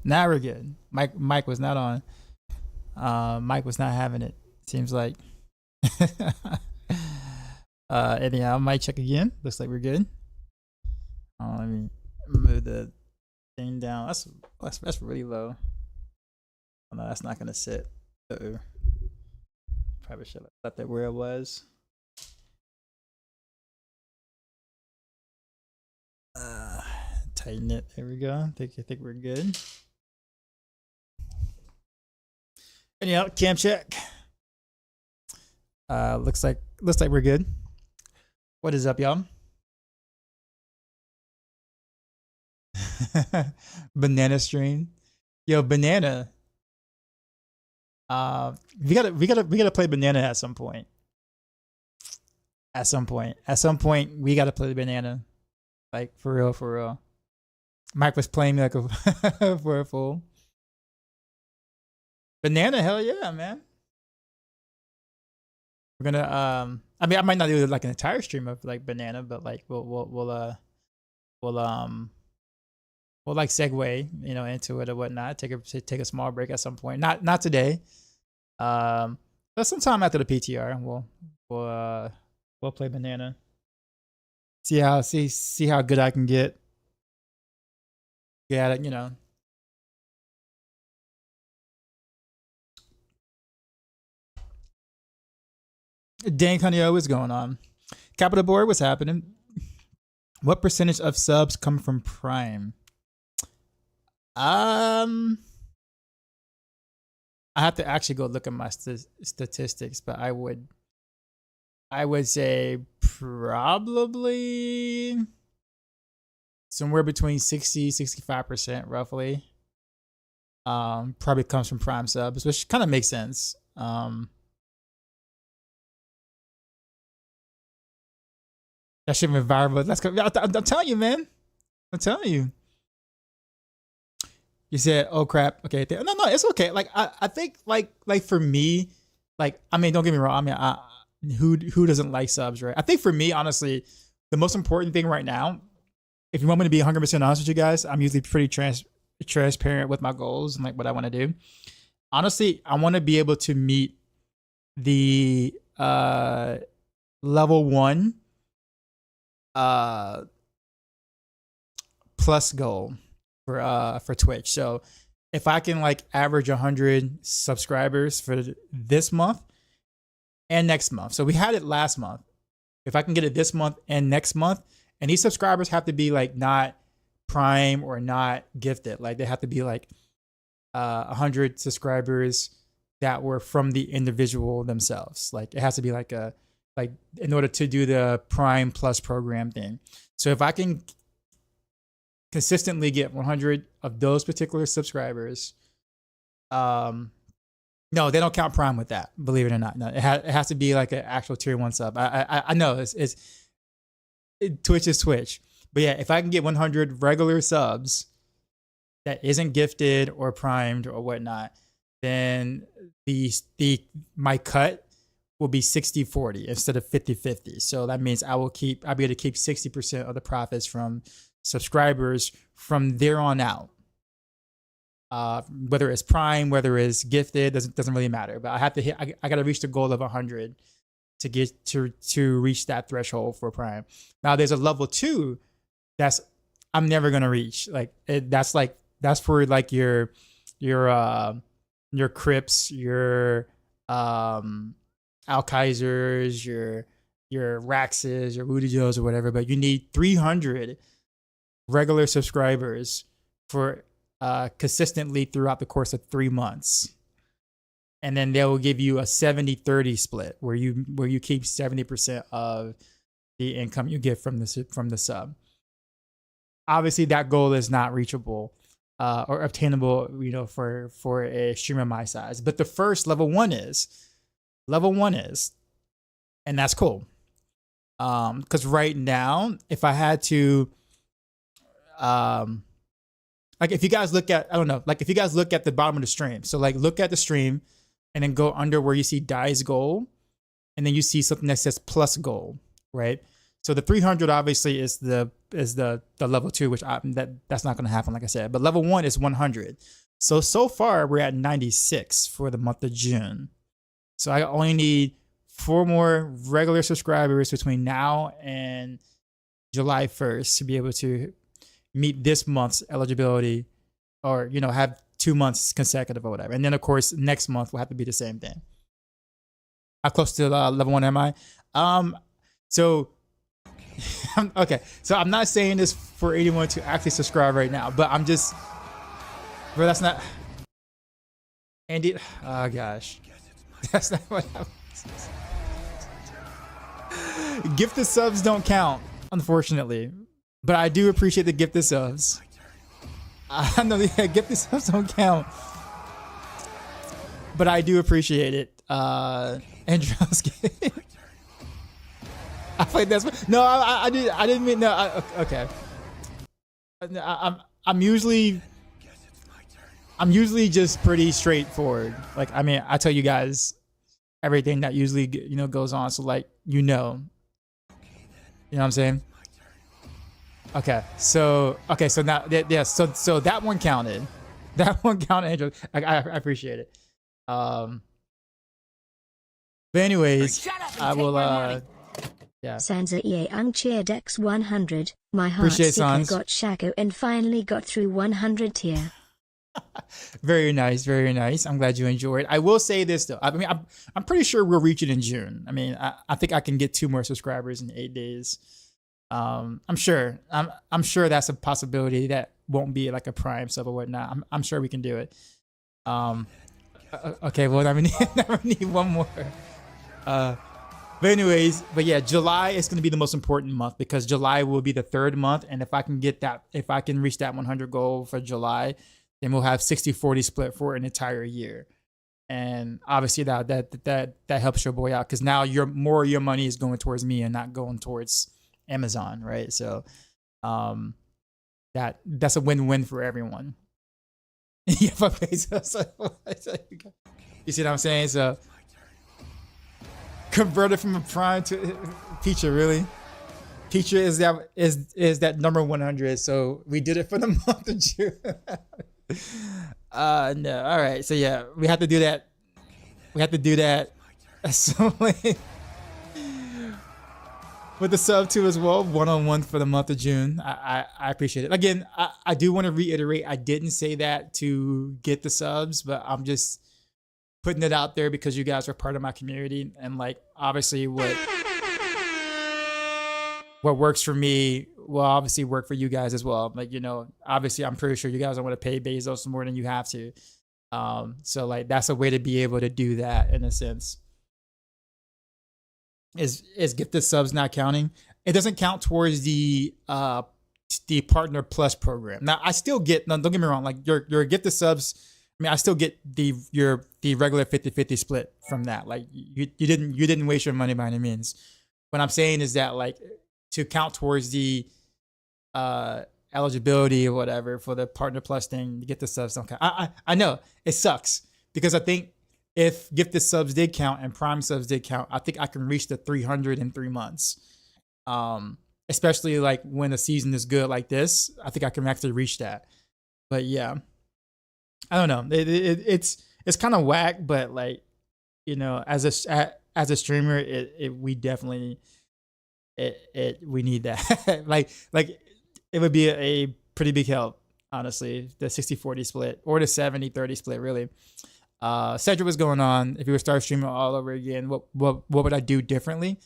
Now we're good. Mike was not on. Mike was not having it. Seems like. Anyhow, I might check again. Looks like we're good. Let me move the thing down. That's really low. Oh, no, that's not gonna sit. Probably should have left that where it was. Tighten it. There we go. I think we're good. Anyhow, cam check. Looks like we're good. What is up, y'all? Banana stream. Yo, banana. We gotta play banana at some point. At some point, we gotta play the banana. Like for real. Mike was playing me like a for a fool. Banana, hell yeah, man. We're gonna I mean I might not do like an entire stream of like banana, but like we'll like segue, you know, into it or whatnot. Take a small break at some point. Not today. But sometime after the PTR, we'll play banana. See how good I can get. Yeah, you know. Dang, honey, what's going on? Capital Board, what's happening? What percentage of subs come from Prime? I have to actually go look at my statistics, but I would say probably somewhere between 60-65% roughly. Probably comes from Prime subs, which kind of makes sense. That shit went viral. Let's go. I'm telling you, man. I'm telling you. You said, "Oh crap." Okay, no, it's okay. Like I think like for me, like I mean, don't get me wrong. I mean, who doesn't like subs, right? I think for me, honestly, the most important thing right now, if you want me to be 100% honest with you guys, I'm usually pretty transparent with my goals and like what I want to do. Honestly, I want to be able to meet the level 1 plus goal for Twitch. So if I can like average 100 subscribers for this month and next month. So we had it last month. If I can get it this month and next month, and these subscribers have to be like not Prime or not gifted. Like they have to be like 100 subscribers that were from the individual themselves. Like it has to be like in order to do the Prime Plus program thing. So if I can consistently get 100 of those particular subscribers, no, they don't count Prime with that. Believe it or not, no, it has to be like an actual tier 1 sub. I know Twitch is Twitch, but yeah, if I can get 100 regular subs that isn't gifted or primed or whatnot, then my cut will be 60-40 instead of 50-50. So that means I'll be able to keep 60% of the profits from subscribers from there on out. Whether it's Prime, whether it's gifted, doesn't really matter. But I have to I got to reach the goal of 100 to get to reach that threshold for Prime. Now there's a level 2 that's I'm never gonna reach. Like that's for like your Crips, your Alkaisers, your Raxes, your Woody Joes or whatever. But you need 300 regular subscribers for consistently throughout the course of 3 months. And then they will give you a 70-30 split where you keep 70% of the income you get from the sub. Obviously, that goal is not reachable or obtainable, you know, for a streamer my size. But the first level 1 is, and that's cool. Because right now, if I had to, like if you guys look at, I don't know, like if you guys look at the bottom of the stream, so like look at the stream. And then go under where you see Die's goal. And then you see something that says plus goal, right? So the 300 obviously is the level 2, which that's not going to happen, like I said. But level 1 is 100. So far we're at 96 for the month of June. So I only need 4 more regular subscribers between now and July 1st to be able to meet this month's eligibility, or have 2 months consecutive or whatever. And then of course next month will have to be the same thing. How close to level 1 am I? So okay, so I'm not saying this for anyone to actually subscribe right now, but I'm just, bro, that's not Andy. Oh gosh, that's not what happens. Gifted subs don't count, unfortunately, but I do appreciate the gifted subs. I know, yeah, gifted subs don't count, but I do appreciate it. Androwski. I played this. No, I didn't mean no. Okay. I'm usually just pretty straightforward. Like, I mean, I tell you guys everything that usually goes on. So like, you know what I'm saying? Okay. So now yeah. So that one counted. That one counted, Andrew. I appreciate it. But anyways, I will yeah. Sansa EA uncheered X 100. My Heartseeker got Shaco and finally got through 100 tier. Very nice, very nice. I'm glad you enjoyed. I will say this though. I mean, I'm pretty sure we'll reach it in June. I mean, I think I can get 2 more subscribers in 8 days. I'm sure. I'm sure that's a possibility. That won't be like a prime sub or whatnot. I'm sure we can do it. Okay. Well, I need 1 more. But anyways, yeah, July is going to be the most important month because July will be the 3rd month. And if I can reach that 100 goal for July, then we'll have 60-40 split for an entire year. And obviously that helps your boy out because now more of your money is going towards me and not going towards Amazon, right? So that's a win-win for everyone. Yeah, okay, so you see what I'm saying? So converted from a prime to feature, really. Feature is that number 100. So we did it for the month of June. No, all right. So yeah, we have to do that. We have to do that. So with the sub 2 as well, 1-on-1 for the month of June. I appreciate it. Again, I do want to reiterate, I didn't say that to get the subs, but I'm just putting it out there because you guys are part of my community, and like obviously what works for me will obviously work for you guys as well. Like, obviously I'm pretty sure you guys don't want to pay Bezos more than you have to. So like that's a way to be able to do that in a sense. Is gifted subs not counting? It doesn't count towards the Partner Plus program. Now I still get, no, don't get me wrong, like your gifted subs, I mean, I still get the regular 50-50 split from that. Like you didn't waste your money by any means. What I'm saying is that like to count towards the eligibility or whatever for the Partner Plus thing, you get the subs don't count. I know it sucks because I think if gifted subs did count and prime subs did count, I think I can reach the 300 in 3 months. Especially like when the season is good like this, I think I can actually reach that. But yeah. I don't know. It's kind of whack, but like, as a streamer, we definitely we need that. like it would be a pretty big help, honestly. The 60-40 split or the 70-30 split, really. Cedric, what's going on? If you were to start streaming all over again, what would I do differently?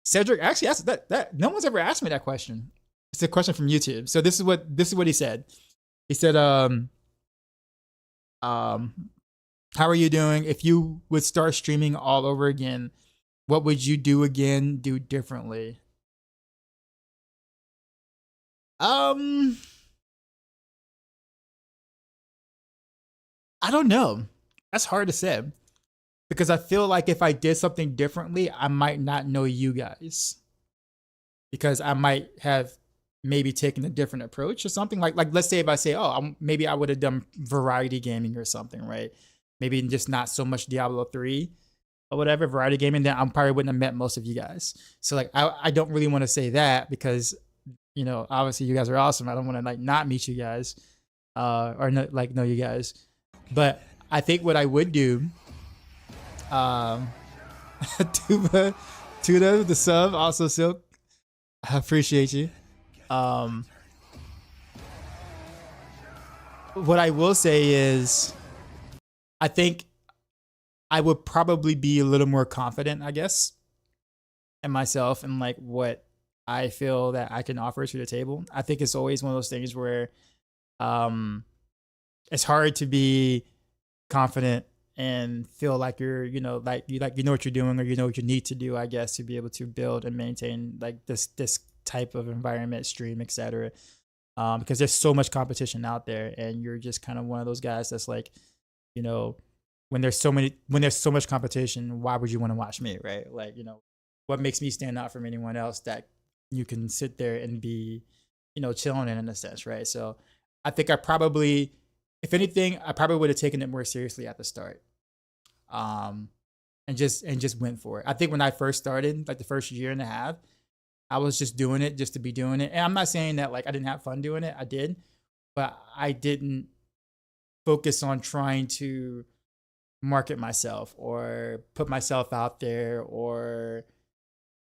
Cedric actually asked that. No one's ever asked me that question. It's a question from YouTube. So this is what he said. He said, how are you doing? If you would start streaming all over again, what would you do differently? I don't know. That's hard to say because I feel like if I did something differently, I might not know you guys because I might have maybe taken a different approach or something. Like let's say if I say, maybe I would have done variety gaming or something, right? Maybe just not so much Diablo 3. or whatever, variety gaming, then I probably wouldn't have met most of you guys. So like I don't really want to say that because, you know, obviously you guys are awesome. I don't want to like not meet you guys, or no, like know you guys. But I think what I would do, Tuba, Tuda, the sub, also Silk, I appreciate you. What I will say is, I think I would probably be a little more confident, I guess, in myself and like what I feel that I can offer to the table. I think it's always one of those things where it's hard to be confident and feel like you're, you know, like you know what you're doing, or you know what you need to do, I guess, to be able to build and maintain like this type of environment, stream, etc. Because there's so much competition out there, and you're just kind of one of those guys that's like, you know, when there's so much competition, why would you want to watch me, right? Like, you know, what makes me stand out from anyone else that you can sit there and be, you know, chilling in a sense, right? So I think I probably, if anything, I probably would have taken it more seriously at the start, and just went for it. I think when I first started, like the first year and a half, I was just doing it just to be doing it. And I'm not saying that like I didn't have fun doing it. I did, but I didn't focus on trying to market myself or put myself out there or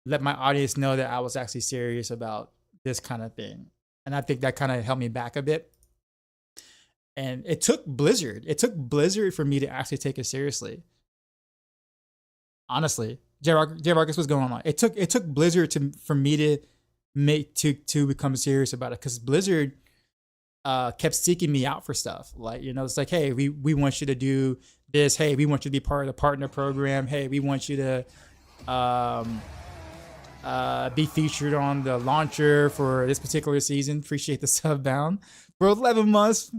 let my audience know that I was actually serious about this kind of thing. And I think that kind of held me back a bit. And it took Blizzard for me to actually take it seriously. Honestly, J Marcus, what's going on? It took Blizzard for me to become serious about it, because Blizzard kept seeking me out for stuff. Like, you know, it's like, hey, we want you to do this. Hey, we want you to be part of the partner program. Hey, we want you to be featured on the launcher for this particular season. Appreciate the sub bound for 11 months.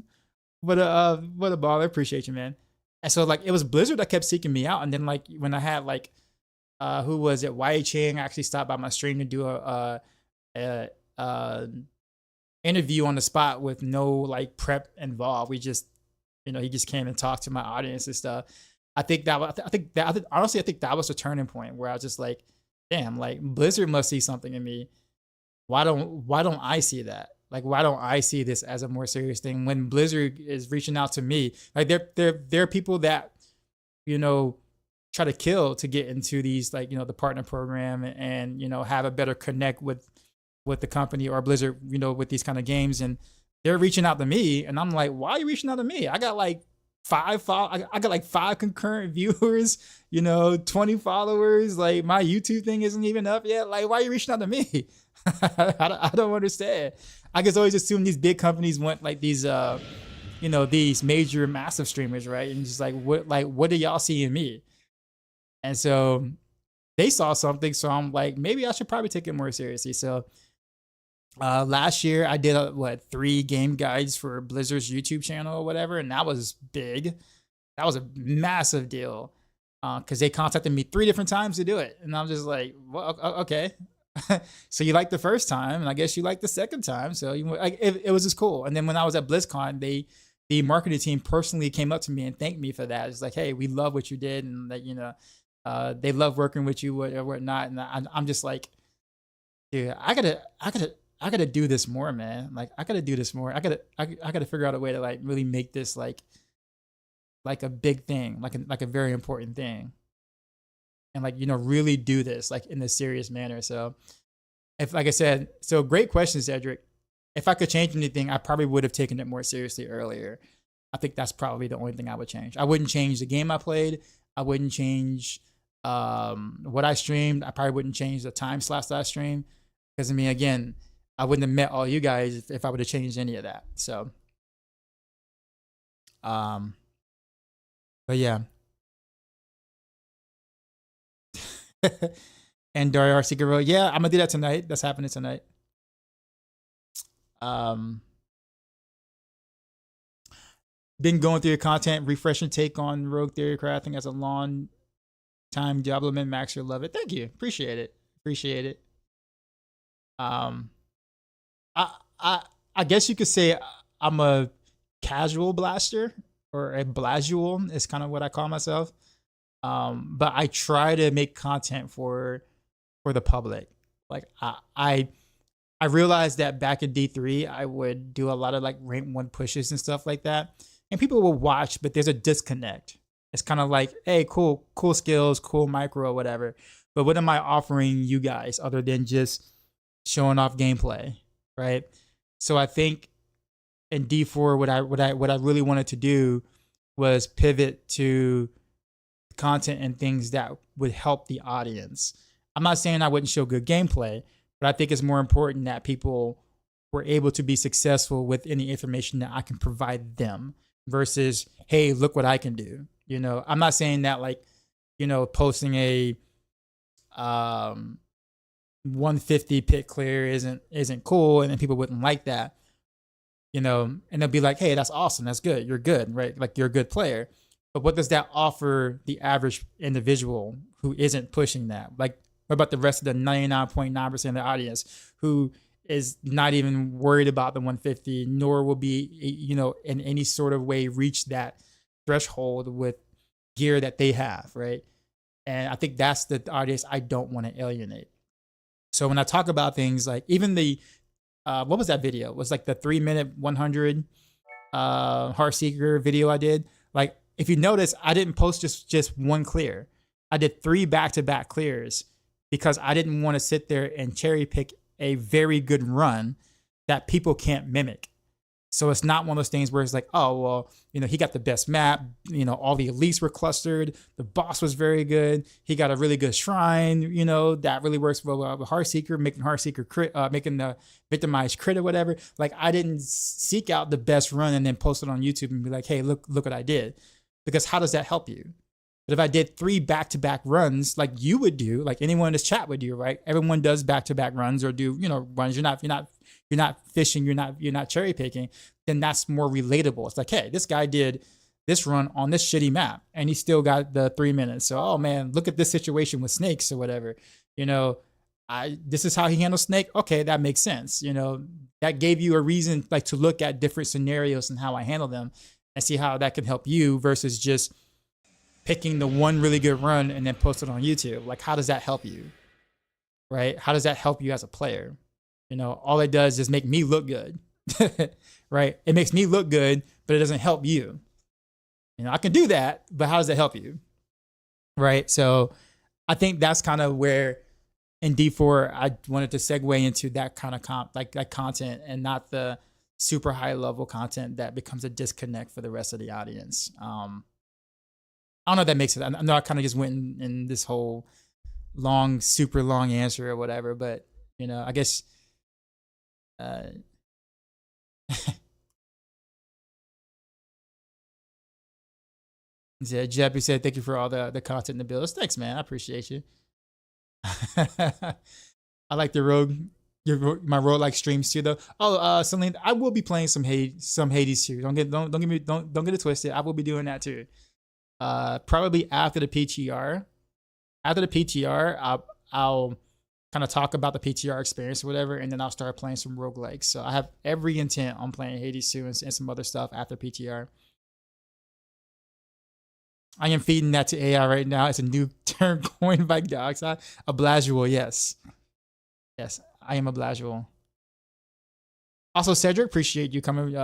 What a baller. Appreciate you, man. And so like it was Blizzard that kept seeking me out. And then like when I had like who was it? YA Chang actually stopped by my stream to do a interview on the spot with no like prep involved. We just, you know, he just came and talked to my audience and stuff. I think that was a turning point where I was just like, damn, like Blizzard must see something in me. Why don't I see that? Like, why don't I see this as a more serious thing when Blizzard is reaching out to me? Like there are people that, you know, try to kill to get into these, like, you know, the partner program and, you know, have a better connect with the company or Blizzard, you know, with these kind of games. And they're reaching out to me, and I'm like, why are you reaching out to me? I got like I got like 5 concurrent viewers, you know, 20 followers. Like my YouTube thing isn't even up yet. Like, why are you reaching out to me? I don't understand. I guess always assume these big companies want like these, you know, these major massive streamers, right? And just like, what do y'all see in me? And so they saw something. So I'm like, maybe I should probably take it more seriously. So last year I did 3 game guides for Blizzard's YouTube channel or whatever, and that was big. That was a massive deal because they contacted me 3 different times to do it, and I'm just like, well, okay. So you liked the first time, and I guess you liked the second time. So it was just cool. And then when I was at Blizzcon, the marketing team personally came up to me and thanked me for that. It's like, hey, we love what you did, and that, you know, they love working with you or whatnot. And I'm just like, dude, I gotta do this more, man. Like I gotta do this more. I gotta figure out a way to like really make this like a big thing, like a very important thing. And like, you know, really do this like in a serious manner. So if, like I said, so great question, Cedric. If I could change anything, I probably would have taken it more seriously earlier. I think that's probably the only thing I would change. I wouldn't change the game I played. I wouldn't change what I streamed. I probably wouldn't change the time slots that I streamed. Because I mean, again, I wouldn't have met all you guys if I would have changed any of that. So, but yeah. Andariel Heartseeker Rogue. Yeah, I'm gonna do that tonight. That's happening tonight. Been going through your content, refreshing take on Rogue Theory crafting as a long time Diablo man. Maxroll, love it. Thank you. Appreciate it. I guess you could say I'm a casual blaster, or a blazual is kind of what I call myself. But I try to make content for the public. Like I realized that back in D3, I would do a lot of like rank 1 pushes and stuff like that. And people will watch, but there's a disconnect. It's kind of like, hey, cool skills, cool micro or whatever. But what am I offering you guys other than just showing off gameplay, right? So I think in D4, what I really wanted to do was pivot to content and things that would help the audience. I'm not saying I wouldn't show good gameplay, but I think it's more important that people were able to be successful with any information that I can provide them versus, hey, look what I can do. You know, I'm not saying that like, you know, posting a 150 pit clear isn't cool and then people wouldn't like that. You know, and they'll be like, hey, that's awesome. That's good. You're good, right? Like you're a good player. But what does that offer the average individual who isn't pushing that? Like, what about the rest of the 99.9% of the audience who is not even worried about the 150, nor will be, you know, in any sort of way reach that threshold with gear that they have, right? And I think that's the audience I don't want to alienate. So when I talk about things like even the, what was that video? It was like the 3-minute 100 Heartseeker video I did. Like, if you notice, I didn't post just one clear. I did 3 back-to-back clears because I didn't want to sit there and cherry pick a very good run that people can't mimic. So it's not one of those things where it's like, oh, well, you know, he got the best map. You know, all the elites were clustered. The boss was very good. He got a really good shrine, you know, that really works well with Heartseeker, making Heartseeker crit, making the victimized crit or whatever. Like, I didn't seek out the best run and then post it on YouTube and be like, hey, look what I did. Because how does that help you? But if I did 3 back-to-back runs, like you would do, like anyone in this chat would do, right? Everyone does back-to-back runs or do, you know, runs. You're not fishing. You're not cherry picking. Then that's more relatable. It's like, hey, this guy did this run on this shitty map, and he still got the 3 minutes. So, oh man, look at this situation with snakes or whatever. You know, this is how he handles snake. Okay, that makes sense. You know, that gave you a reason like to look at different scenarios and how I handle them, and see how that can help you versus just picking the one really good run and then post it on YouTube. Like, how does that help you? Right? How does that help you as a player? You know, all it does is make me look good. Right? It makes me look good, but it doesn't help you. You know, I can do that, but how does it help you? Right? So I think that's kind of where in D4 I wanted to segue into that kind of that content and not the super high level content that becomes a disconnect for the rest of the audience. I don't know if that makes sense. I know I kind of just went in this whole super long answer or whatever, but you know, I guess yeah, Jeppy said, thank you for all the content in the builds. Thanks, man. I appreciate you. I like the Rogue, my roguelike streams too, though. Oh, Celine, I will be playing some Hades too. Don't get it twisted. I will be doing that too. Probably after the PTR. After the PTR, I'll kind of talk about the PTR experience or whatever, and then I'll start playing some roguelikes. So I have every intent on playing Hades 2 and some other stuff after PTR. I am feeding that to AI right now. It's a new term coined by Dioxide. A Blazual, yes. Yes, I am a Blazual. Also, Cedric, appreciate you coming.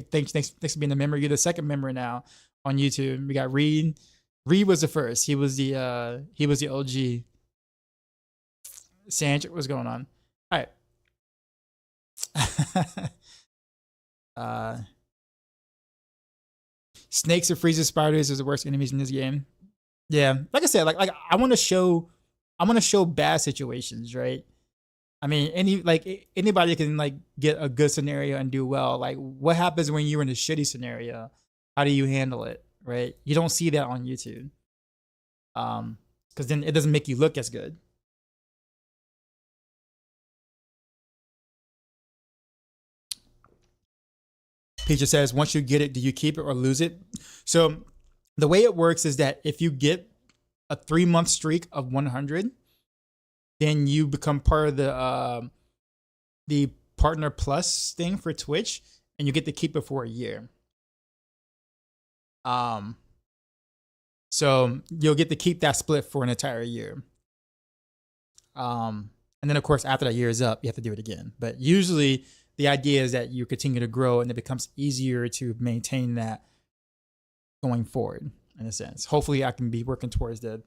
Thanks for being a member. You're the second member now on YouTube. We got Reed. Reed was the first. He was the OG. Sanj, what's going on? All right. Snakes and freezer spiders are the worst enemies in this game. Yeah, like I said, like I want to show bad situations, right? I mean, anybody can like get a good scenario and do well. Like, what happens when you're in a shitty scenario? How do you handle it, right? You don't see that on YouTube, because then it doesn't make you look as good. Peacher says, once you get it, do you keep it or lose it? So the way it works is that if you get a 3-month streak of 100, then you become part of the Partner Plus thing for Twitch, and you get to keep it for a year. So you'll get to keep that split for an entire year. And then of course, after that year is up, you have to do it again. But usually the idea is that you continue to grow and it becomes easier to maintain that going forward, in a sense. Hopefully I can be working towards the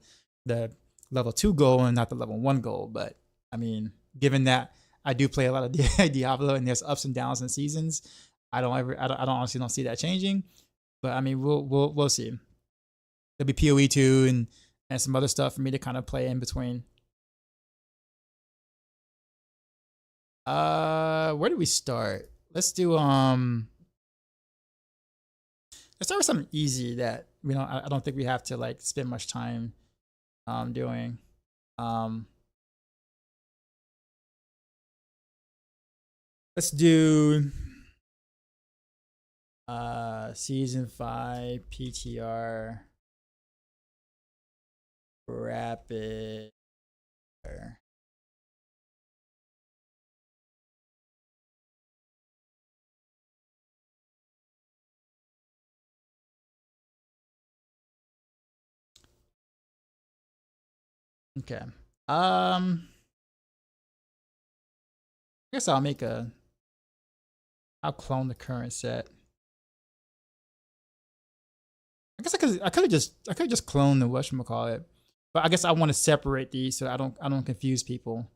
level 2 goal and not the level 1 goal. But I mean, given that I do play a lot of Diablo and there's ups and downs in seasons, I honestly don't see that changing. But I mean, we'll see. There'll be PoE 2 and some other stuff for me to kind of play in between. Where do we start? Let's do let's start with something easy that I don't think we have to like spend much time doing. Let's do season 5 PTR rapid. Okay. I guess I'll clone the current set. I guess I could have just cloned the whatchamacallit. But I guess I want to separate these so I don't confuse people.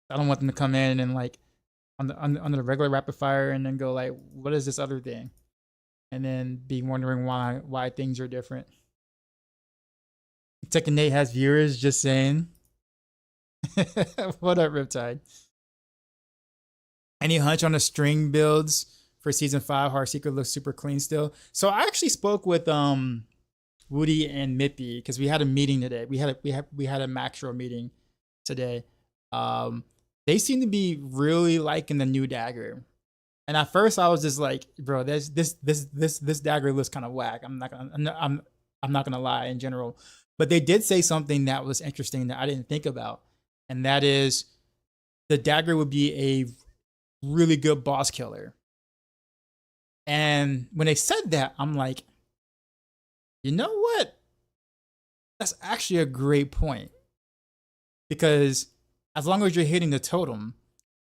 I don't want them to come in and like under the regular rapid fire and then go like, what is this other thing? And then be wondering why things are different. Tekken Nate has viewers, just saying. What up, Riptide? Any hunch on the string builds for season 5? Heartseeker looks super clean still. So I actually spoke with Woody and Mippy because we had a meeting today. We had a Maxroll meeting today. They seem to be really liking the new dagger. And at first I was just like, bro, this dagger looks kind of whack. I'm not gonna lie in general. But they did say something that was interesting that I didn't think about. And that is the dagger would be a really good boss killer. And when they said that, I'm like, you know what? That's actually a great point. Because as long as you're hitting the totem,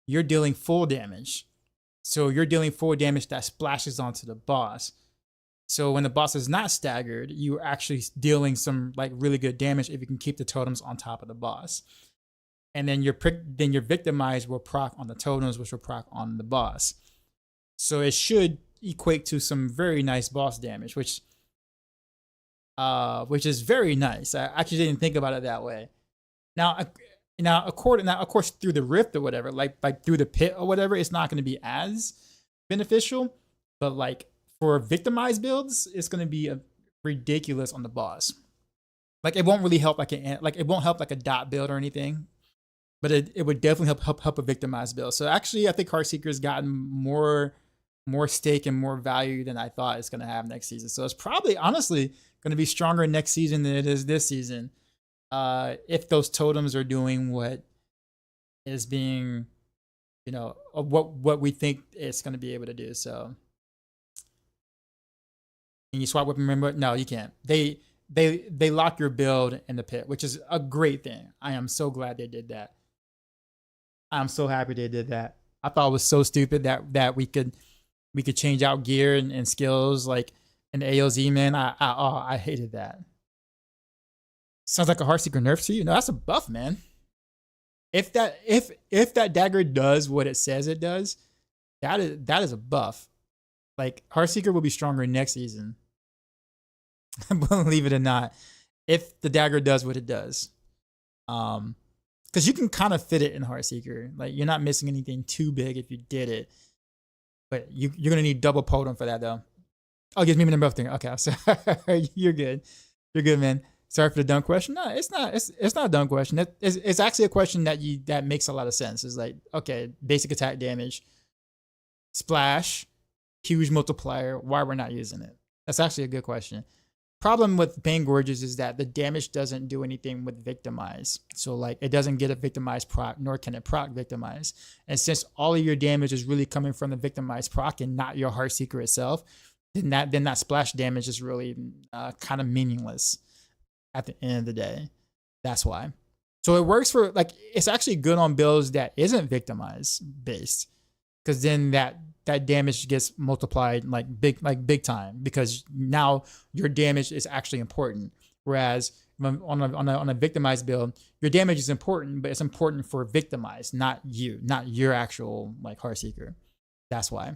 you're dealing full damage. So you're dealing full damage that splashes onto the boss. So when the boss is not staggered, you're actually dealing some like really good damage if you can keep the totems on top of the boss. And then your victimized will proc on the totems, which will proc on the boss. So it should equate to some very nice boss damage, which is very nice. I actually didn't think about it that way. Now, of course, through the rift or whatever, like through the pit or whatever, it's not going to be as beneficial. But like for victimized builds, it's going to be ridiculous on the boss. Like it won't really help it won't help like a dot build or anything. But it would definitely help a victimized build. So actually, I think Heartseeker's gotten more stake and more value than I thought it's going to have next season. So it's probably honestly going to be stronger next season than it is this season. If those totems are doing what is being, what we think it's going to be able to do. So can you swap with them? Remember? No, you can't. They lock your build in the pit, which is a great thing. I am so glad they did that. I'm so happy they did that. I thought it was so stupid that we could change out gear and skills like in AOZ, man. I hated that. Sounds like a Heartseeker nerf to you? No, that's a buff, man. If that dagger does what it says it does, that is a buff. Like Heartseeker will be stronger next season. Believe it or not, if the dagger does what it does. Because you can kind of fit it in Heartseeker. Like you're not missing anything too big if you did it. But you're gonna need double potent for that though. Oh, gives me the buff thing. Okay, so you're good. You're good, man. Sorry for the dumb question. No, it's not. It's not a dumb question. It's actually a question that makes a lot of sense. It's like, okay, basic attack damage, splash, huge multiplier. Why we're not using it? That's actually a good question. Problem with Pain Gorges is that the damage doesn't do anything with Victimize. So like it doesn't get a Victimize proc, nor can it proc Victimize. And since all of your damage is really coming from the Victimize proc and not your Heartseeker itself, then that splash damage is really kind of meaningless. at the end of the day. That's why. So it works for, like, it's actually good on builds that isn't victimized based, because then that damage gets multiplied like big time, because now your damage is actually important. Whereas on a victimized build, your damage is important, but it's important for victimized, not your actual like Heartseeker. That's why.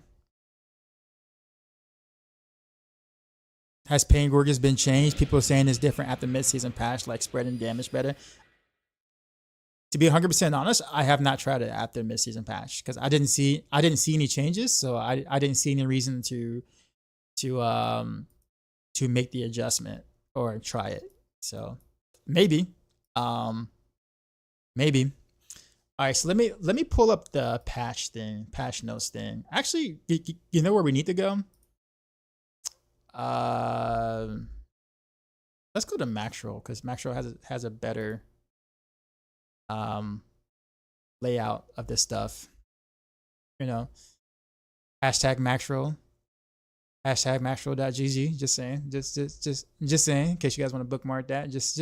Has Pain Gorgeous been changed? People are saying it's different at the mid-season patch, like spreading damage better. To be 100% honest, I have not tried it after the mid-season patch because I didn't see any changes, so I didn't see any reason to make the adjustment or try it. So maybe. Maybe. All right, so let me pull up the patch notes thing. Actually, you know where we need to go? Let's go to Maxroll, because Maxroll has a better layout of this stuff. You know, hashtag Maxroll. Hashtag Maxroll.gg. Just saying. Just saying, in case you guys want to bookmark that. Just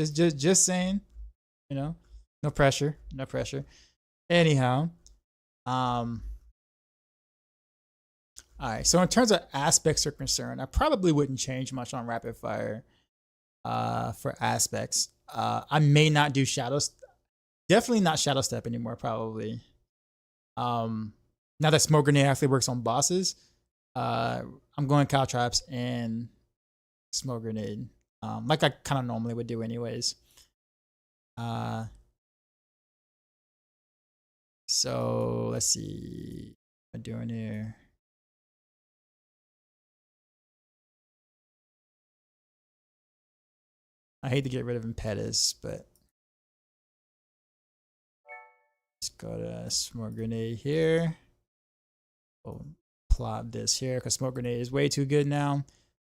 saying. You know, no pressure. Anyhow, all right. So in terms of aspects are concerned, I probably wouldn't change much on rapid fire for aspects. I may not do shadows. Definitely not shadow step anymore. Probably. Now that smoke grenade actually works on bosses, I'm going caltrops and smoke grenade, like I kind of normally would do anyways. So let's see what I'm doing here. I hate to get rid of impetus, but let's go to smoke grenade here. We'll plot this here because smoke grenade is way too good now.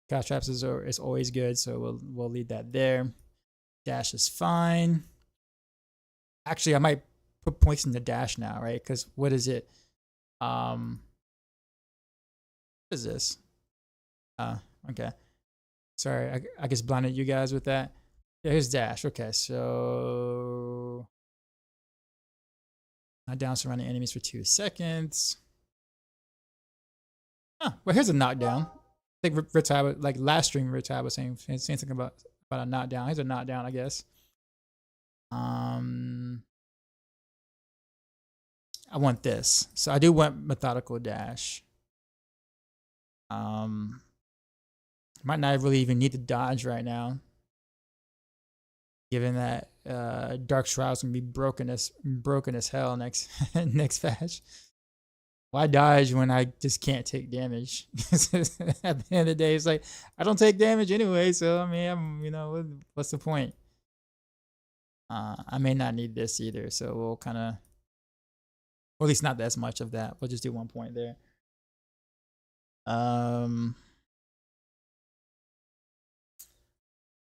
Caltrops is always good, so we'll leave that there. Dash is fine. Actually, I might put points in the dash now, right? Because what is it? What is this? Okay. Sorry, I guess blinded you guys with that. Yeah, here's dash. Okay, so knock down surrounding enemies for 2 seconds. Oh, well, here's a knockdown. I think Ritai, like last stream, Ritai was saying something about a knockdown. Here's a knockdown, I guess. I want this, so I do want methodical dash. Might not really even need to dodge right now, given that Dark Shroud's gonna be broken as hell next patch. Why dodge when I just can't take damage? At the end of the day, it's like I don't take damage anyway, so I mean, what's the point? I may not need this either, so we'll kind of, or at least not as much of that. We'll just do 1 point there.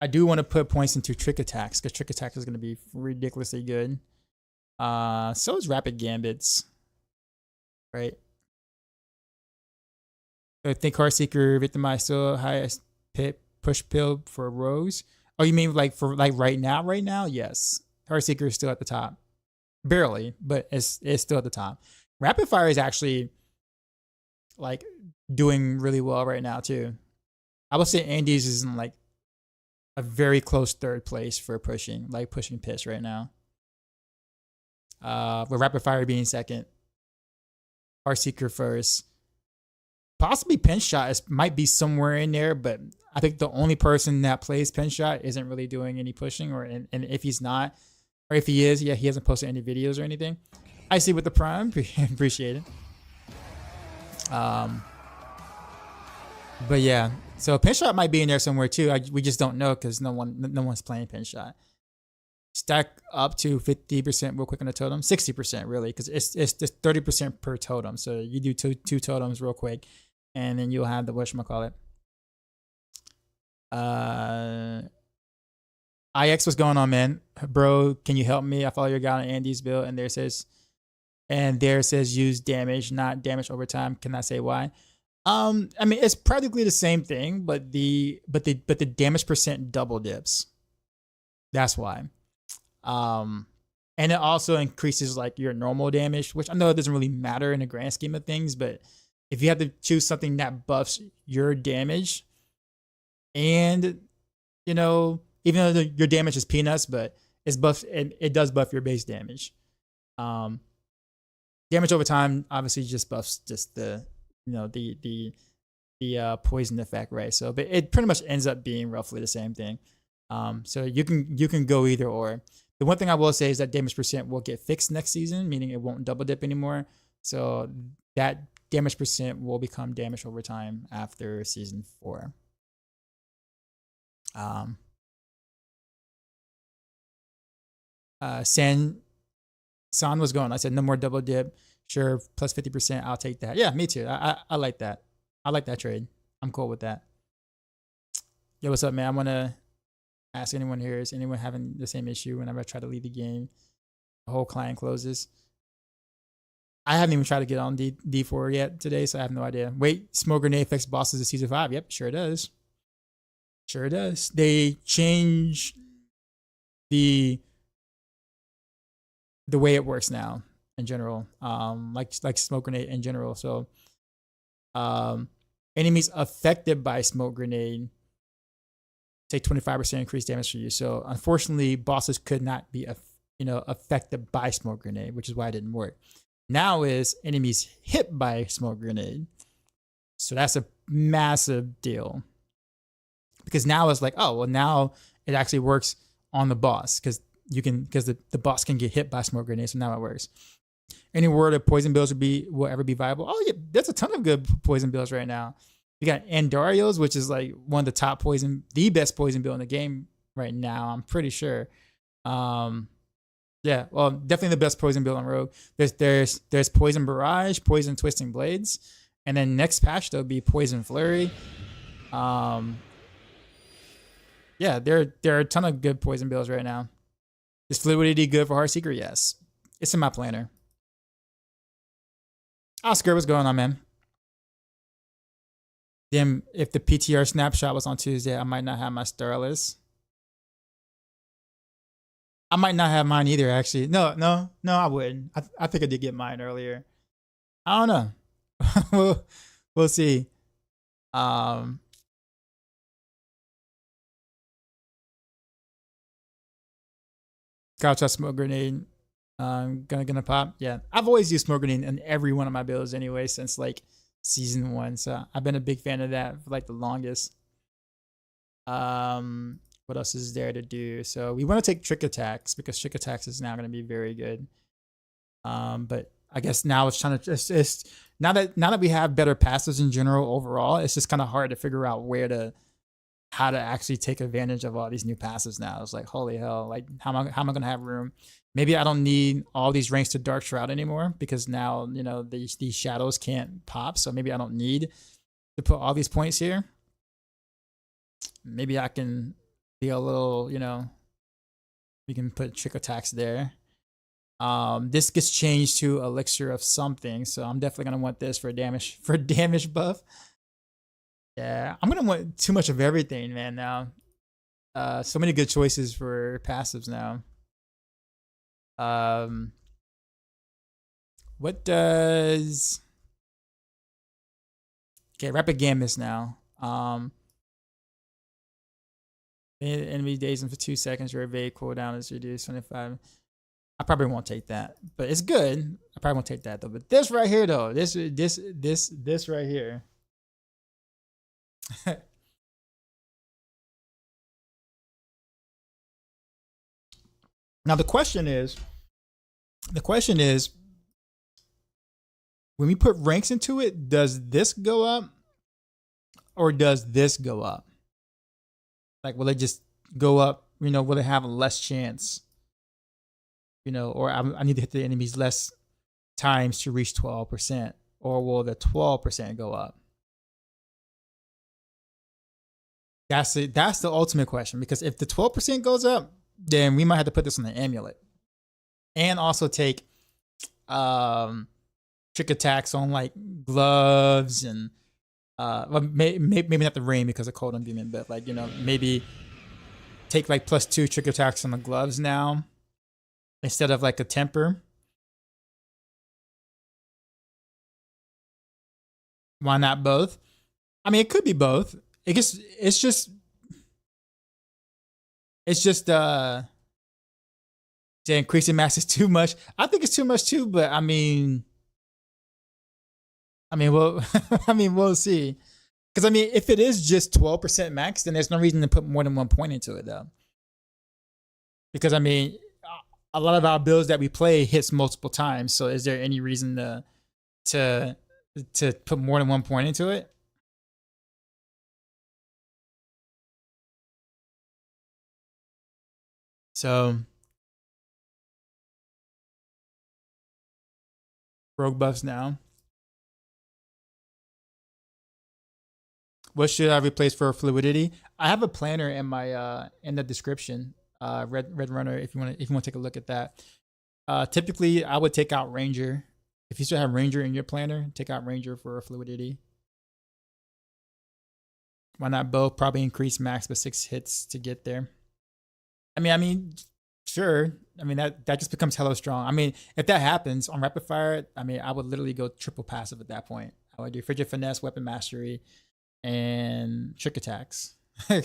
I do want to put points into trick attacks because trick attack is going to be ridiculously good. So is rapid gambits, right? I think Heartseeker victimized still highest push pill for rogues. Oh, you mean like for like right now? Right now, yes. Heartseeker is still at the top, barely, but it's still at the top. Rapid fire is actually like doing really well right now too. I would say Andy's is in like a very close third place for pushing piss right now. With rapid fire being second, Heartseeker first, possibly pinch shot might be somewhere in there, but I think the only person that plays pinch shot isn't really doing any pushing, and if he's not, or if he is, yeah, he hasn't posted any videos or anything. I see with the prime, appreciate it. But yeah, so pinch shot might be in there somewhere too. We just don't know because no one's playing pinch shot. Stack up to 50% real quick on the totem, 60% really, because it's just 30% per totem. So you do two totems real quick, and then you'll have the whatchamacallit. IX, what's going on, man? Bro, can you help me? I follow your guy on Andy's build, and there says use damage, not damage over time. Can I say why? I mean, it's practically the same thing, but the damage percent double dips. That's why. And it also increases like your normal damage, which I know it doesn't really matter in the grand scheme of things, but if you have to choose something that buffs your damage, and you know, even though your damage is peanuts, but it's buff, it does buff your base damage. Damage over time obviously just buffs just the, you know, the poison effect, right? So, but it pretty much ends up being roughly the same thing. So you can go either or. The one thing I will say is that damage percent will get fixed next season, meaning it won't double dip anymore. So that damage percent will become damage over time after season 4. San was going. I said no more double dip. Sure, plus 50%. I'll take that. Yeah, me too. I like that. I like that trade. I'm cool with that. Yo, what's up, man? I want to ask anyone here, is anyone having the same issue whenever I try to leave the game? The whole client closes. I haven't even tried to get on D4 yet today, so I have no idea. Wait, smoke grenade affects bosses in season 5. Yep, sure does. Sure does. They change the way it works now in general. Like smoke grenade in general. So enemies affected by smoke grenade take 25% increased damage for you. So unfortunately, bosses could not be affected by smoke grenade, which is why it didn't work. Now is enemies hit by smoke grenade. So that's a massive deal. Because now it's like, oh, well, now it actually works on the boss because the boss can get hit by smoke grenades. So now it works. Any word of poison builds will ever be viable? Oh yeah, there's a ton of good poison builds right now. You got Andariel's, which is like one of the top the best poison build in the game right now. I'm pretty sure. Yeah, well, definitely the best poison build on Rogue. There's Poison Barrage, Poison Twisting Blades, and then next patch there'll be Poison Flurry. Yeah, there are a ton of good poison builds right now. Is Fluidity good for Heartseeker? Yes, it's in my planner. Oscar, what's going on, man? Then if the PTR snapshot was on Tuesday, I might not have my Starless. I might not have mine either, actually. No, I wouldn't. I think I did get mine earlier. I don't know. we'll see. Gotta try smoke grenade. Gonna pop. Yeah, I've always used smoke grenade in every one of my builds anyway since like season 1. So I've been a big fan of that for like the longest. What else is there to do? So we want to take trick attacks because trick attacks is now going to be very good. But I guess now it's trying to just now that we have better passives in general overall, it's just kind of hard to figure out how to actually take advantage of all these new passives now. It's like, holy hell, like how am I going to have room? Maybe I don't need all these ranks to Dark Shroud anymore because now, you know, these shadows can't pop. So maybe I don't need to put all these points here. Maybe I can be a little, you know, we can put trick attacks there. This gets changed to elixir of something. So I'm definitely going to want this for damage buff. Yeah, I'm going to want too much of everything, man, now. So many good choices for passives now. What does... Okay, Rapid Gambit now. Enemy dazing for 2 seconds. Your evade cooldown is reduced 25. I probably won't take that, but it's good. I probably won't take that though. But this right here though, this right here. Now the question is, when we put ranks into it, does this go up or does this go up? Like, will it just go up? You know, will it have less chance? You know, or I need to hit the enemies less times to reach 12%, or will the 12% go up? That's the ultimate question, because if the 12% goes up, then we might have to put this on the amulet, and also take trick attacks on like gloves and well, maybe not the rain because of cold environment, but like, you know, maybe take like +2 trick attacks on the gloves now instead of like a temper. Why not both? I mean, it could be both. It's just the increasing max is too much. I think it's too much too, but I mean we'll we'll see. Because I mean, if it is just 12% max, then there's no reason to put more than 1 point into it though. Because I mean, a lot of our builds that we play hits multiple times. So is there any reason to put more than 1 point into it? So rogue buffs now. What should I replace for fluidity? I have a planner in my in the description. Red Runner, if you want to take a look at that. Typically, I would take out Ranger. If you still have Ranger in your planner, take out Ranger for fluidity. Why not both? Probably increase max by 6 hits to get there. I mean, sure. I mean that just becomes hella strong. I mean, if that happens on rapid fire, I mean, I would literally go triple passive at that point. I would do Frigid Finesse, Weapon Mastery, and trick attacks. And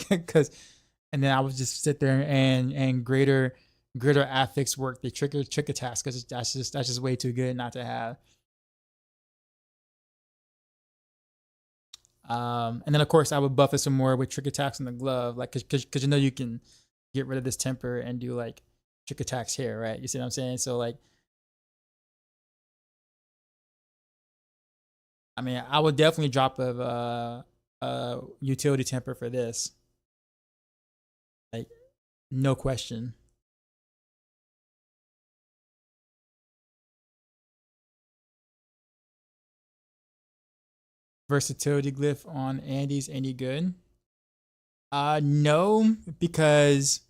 then I would just sit there and greater affix work the trick attacks, because that's just way too good not to have. And then of course I would buff it some more with trick attacks on the glove, like because you know you can get rid of this temper and do like trick attacks here, right? You see what I'm saying? So like, I mean, I would definitely drop a utility temper for this, like no question. Versatility glyph on Andy's any good? No, because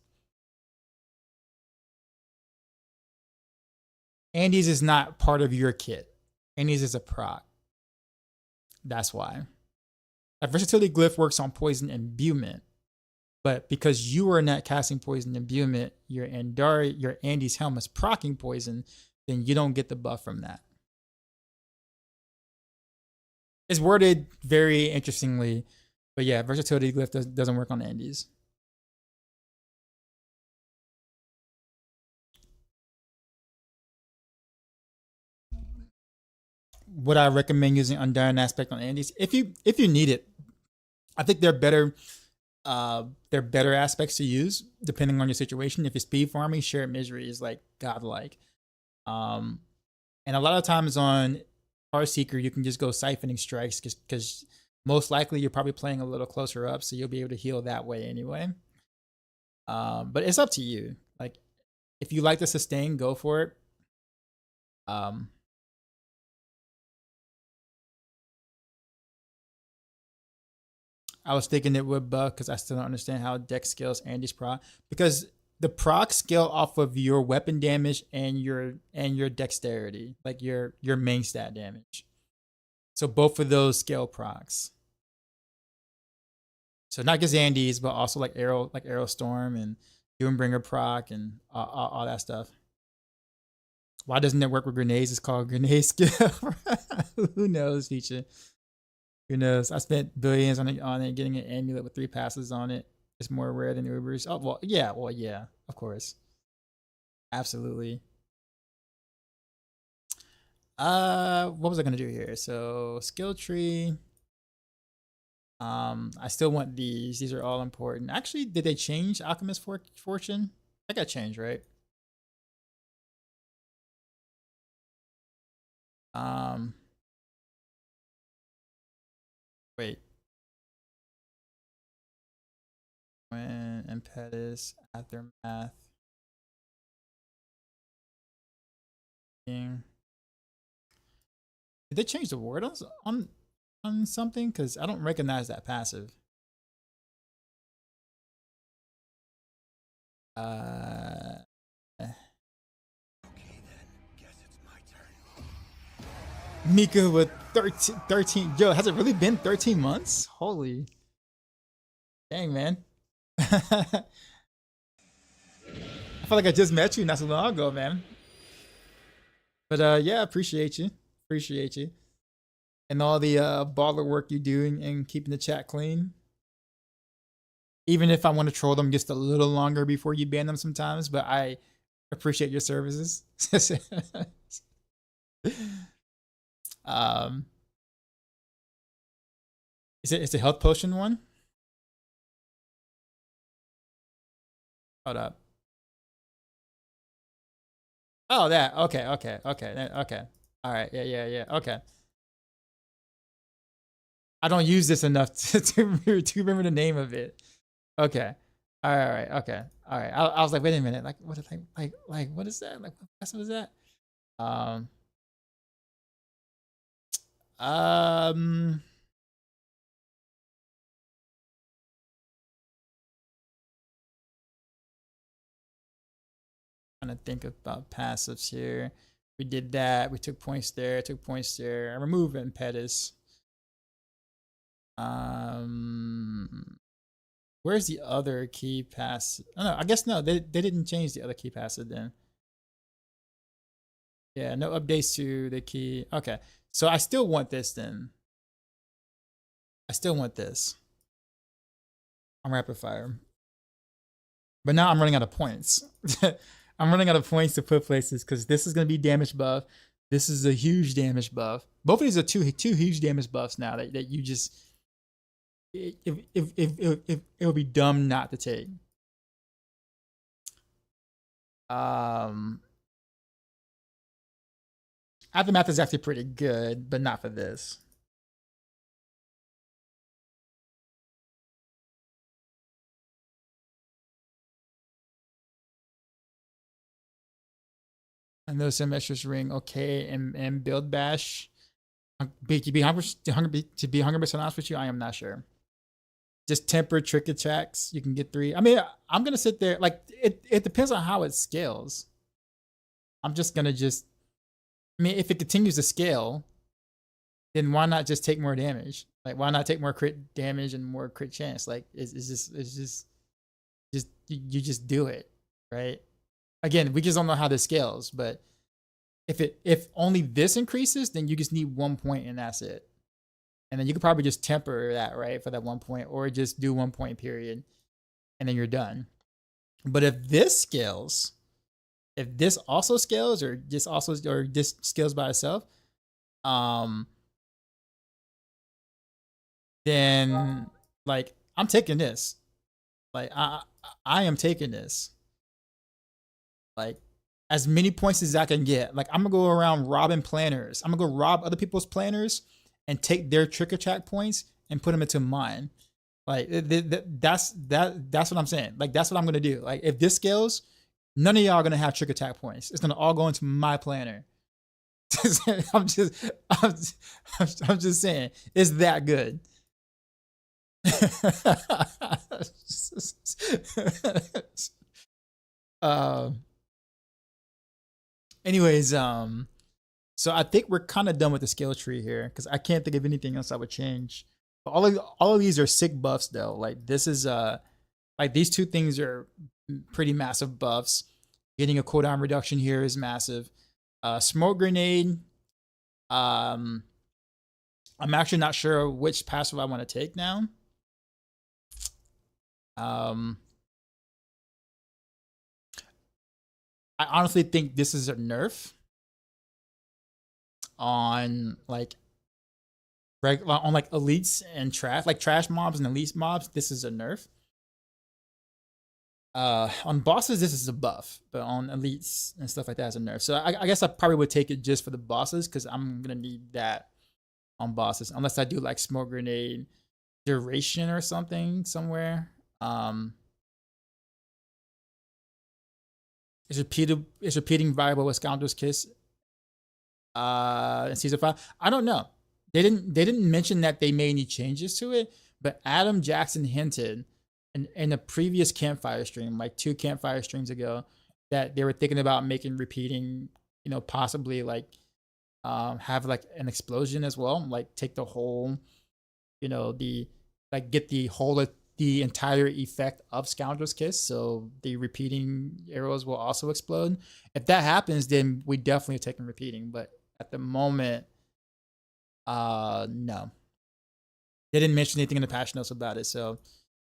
Andy's is not part of your kit. Andy's is a proc. That's why. A versatility glyph works on poison imbuement, but because you are not casting poison imbuement, your Andy's helm is proccing poison, then you don't get the buff from that. It's worded very interestingly, but yeah, versatility glyph doesn't work on Andy's. Would I recommend using Undying Aspect on Andy's? If you need it, I think they're better aspects to use depending on your situation. If you're speed farming, Shared Misery is like godlike. And a lot of times on Heartseeker, you can just go siphoning strikes because most likely you're probably playing a little closer up, so you'll be able to heal that way anyway. But it's up to you. Like, if you like to sustain, go for it. I was thinking it would buff because I still don't understand how dex scales Andy's proc, because the proc scale off of your weapon damage and your dexterity, like your main stat damage. So both of those scale procs. So not just Andy's, but also like Arrow Storm and Doombringer proc and all that stuff. Why doesn't it work with grenades? It's called grenade skill. Who knows, feature? Who knows? I spent billions on it, getting an amulet with 3 passes on it. It's more rare than Uber's. Oh, well, yeah, of course. Absolutely. What was I gonna do here? So skill tree. I still want these. These are all important. Actually, did they change Alchemist Fortune? That got changed, right? Wait. When Impetus, Aftermath. Did they change the word on something? Because I don't recognize that passive. Okay then, guess it's my turn. Mika with 13. Yo, has it really been 13 months? Holy. Dang, man. feel like I just met you not so long ago, man. But yeah, appreciate you. Appreciate you. And all the baller work you do and keeping the chat clean. Even if I want to troll them just a little longer before you ban them sometimes, but I appreciate your services. It's a health potion one? Hold up. Oh, that. Okay. All right. Yeah. Okay. I don't use this enough to remember the name of it. Okay. All right. Okay. All right. I was like, wait a minute. Like, what is like what is that? Like, what is that? Trying to think about passives here. We did that. We took points there. Took points there. I removed impetus. Where's the other key pass? Oh no, I guess no. They didn't change the other key passive then. Yeah, no updates to the key. Okay, so I still want this then. I still want this. I'm rapid fire, but now I'm running out of points. I'm running out of points to put places because this is going to be damage buff. This is a huge damage buff. Both of these are two huge damage buffs now that you just if it would be dumb not to take. Aftermath is actually pretty good, but not for this. And those Symmetrious Ring, okay, and build bash. To be 100% honest with you, I am not sure. Just temper trick attacks, you can get 3. I mean, I'm gonna sit there like it depends on how it scales. I'm just gonna I mean, if it continues to scale, then why not just take more damage? Like, why not take more crit damage and more crit chance? Like, it's just you just do it, right? Again, we just don't know how this scales, but if only this increases, then you just need 1 point and that's it. And then you could probably just temper that, right, for that 1 point, or just do 1 point period, and then you're done. But if this scales, if this also scales, or this scales by itself, then like I'm taking this. Like I am taking this. Like as many points as I can get. Like I'm gonna go around robbing planners. I'm gonna go rob other people's planners and take their trick attack points and put them into mine. Like that's what I'm saying. Like that's what I'm gonna do. Like if this scales, none of y'all are gonna have trick attack points. It's gonna all go into my planner. I'm just saying, it's that good. Anyways, so I think we're kind of done with the skill tree here because I can't think of anything else I would change. But all of these are sick buffs though. Like this is like these two things are pretty massive buffs. Getting a cooldown reduction here is massive. Smoke grenade. I'm actually not sure which passive I want to take now. I honestly think this is a nerf on like elites and trash mobs and elite mobs. This is a nerf. On bosses, this is a buff, but on elites and stuff like that, it's a nerf. So I guess I probably would take it just for the bosses because I'm gonna need that on bosses, unless I do like smoke grenade duration or something somewhere. Is repeating viable with Scoundrel's Kiss in season 5? I don't know. They didn't mention that they made any changes to it, but Adam Jackson hinted in a previous campfire stream, like 2 campfire streams ago, that they were thinking about making repeating, possibly like have like an explosion as well, like take the whole, get the whole the entire effect of Scoundrel's Kiss, so the repeating arrows will also explode. If that happens, then we definitely are taking repeating. But at the moment, no. They didn't mention anything in the patch notes about it, so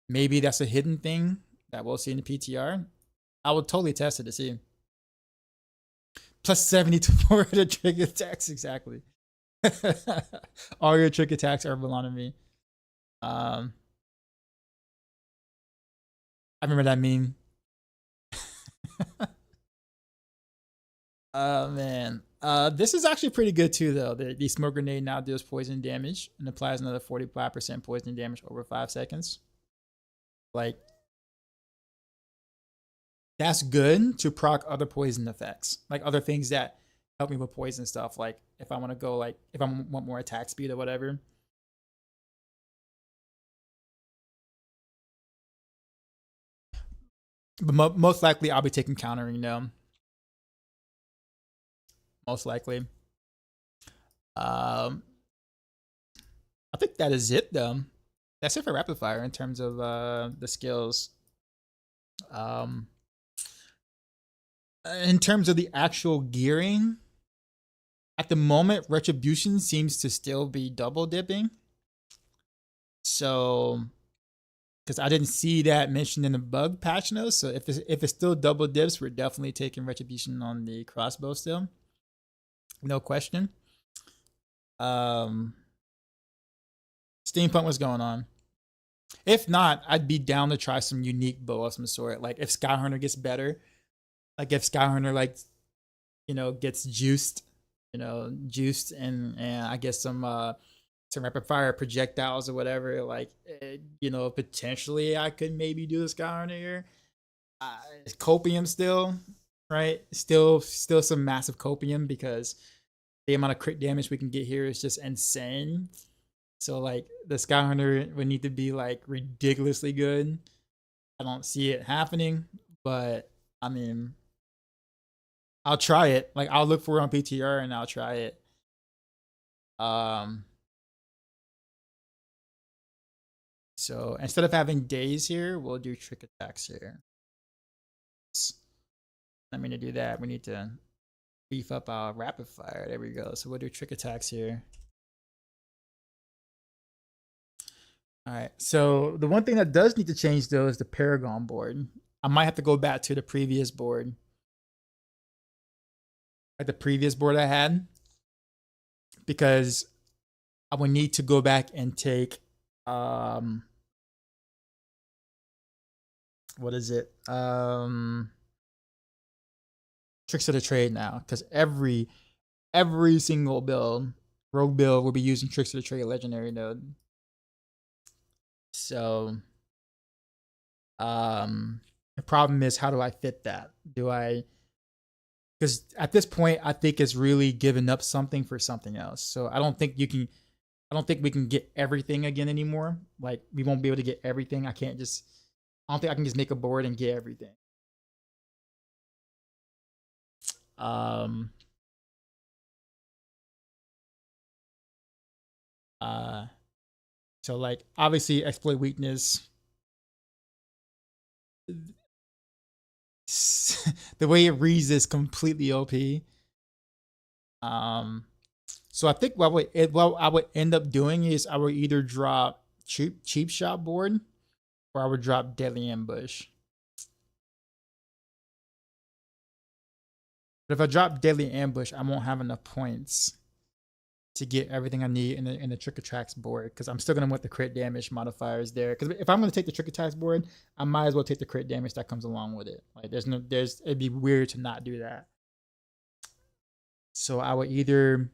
maybe that's a hidden thing that we'll see in the PTR. I would totally test it to see. Plus 70 to 400 trick attacks, exactly. All your trick attacks are belong to me. I remember that meme. Oh man. This is actually pretty good too though. The smoke grenade now deals poison damage and applies another 45% poison damage over 5 seconds. Like, that's good to proc other poison effects. Like other things that help me with poison stuff. Like if I want to go, like if I want more attack speed or whatever. But most likely I'll be taking countering now. Most likely. I think that is it though. That's it for rapid fire in terms of the skills. In terms of the actual gearing, at the moment, Retribution seems to still be double dipping. So, because I didn't see that mentioned in the bug patch notes, so if it's still double dips, we're definitely taking Retribution on the crossbow still. No question. Steampunk, what's going on? If not, I'd be down to try some unique bow of some sort. Like if Skyhunter gets better, like if Skyhunter like, gets juiced, and I guess some rapid fire projectiles or whatever. Like, potentially I could maybe do a Skyhunter here. Copium still, right? Still some massive copium because the amount of crit damage we can get here is just insane. So like the Skyhunter would need to be like ridiculously good. I don't see it happening, but I mean, I'll try it. Like I'll look for it on PTR and I'll try it. So instead of having days here, we'll do trick attacks here. I mean, to do that, we need to beef up our rapid fire. There we go. So we'll do trick attacks here. All right. So the one thing that does need to change though is the Paragon board. I might have to go back to the previous board. Like the previous board I had. Because I would need to go back and take what is it? Tricks of the Trade now. Because every single build, rogue build, will be using Tricks of the Trade legendary node. So the problem is, how do I fit that? Because at this point I think it's really giving up something for something else. So I don't think we can get everything again anymore. Like we won't be able to get everything. I don't think I can just make a board and get everything. So like obviously exploit weakness. The way it reads is completely OP. So I think what I would end up doing is I would either drop cheap shot board or I would drop Deadly Ambush. But if I drop Deadly Ambush, I won't have enough points to get everything I need in the trick attacks board, because I'm still gonna want the crit damage modifiers there. Because if I'm gonna take the trick attacks board, I might as well take the crit damage that comes along with it. Like it'd be weird to not do that. So I would either,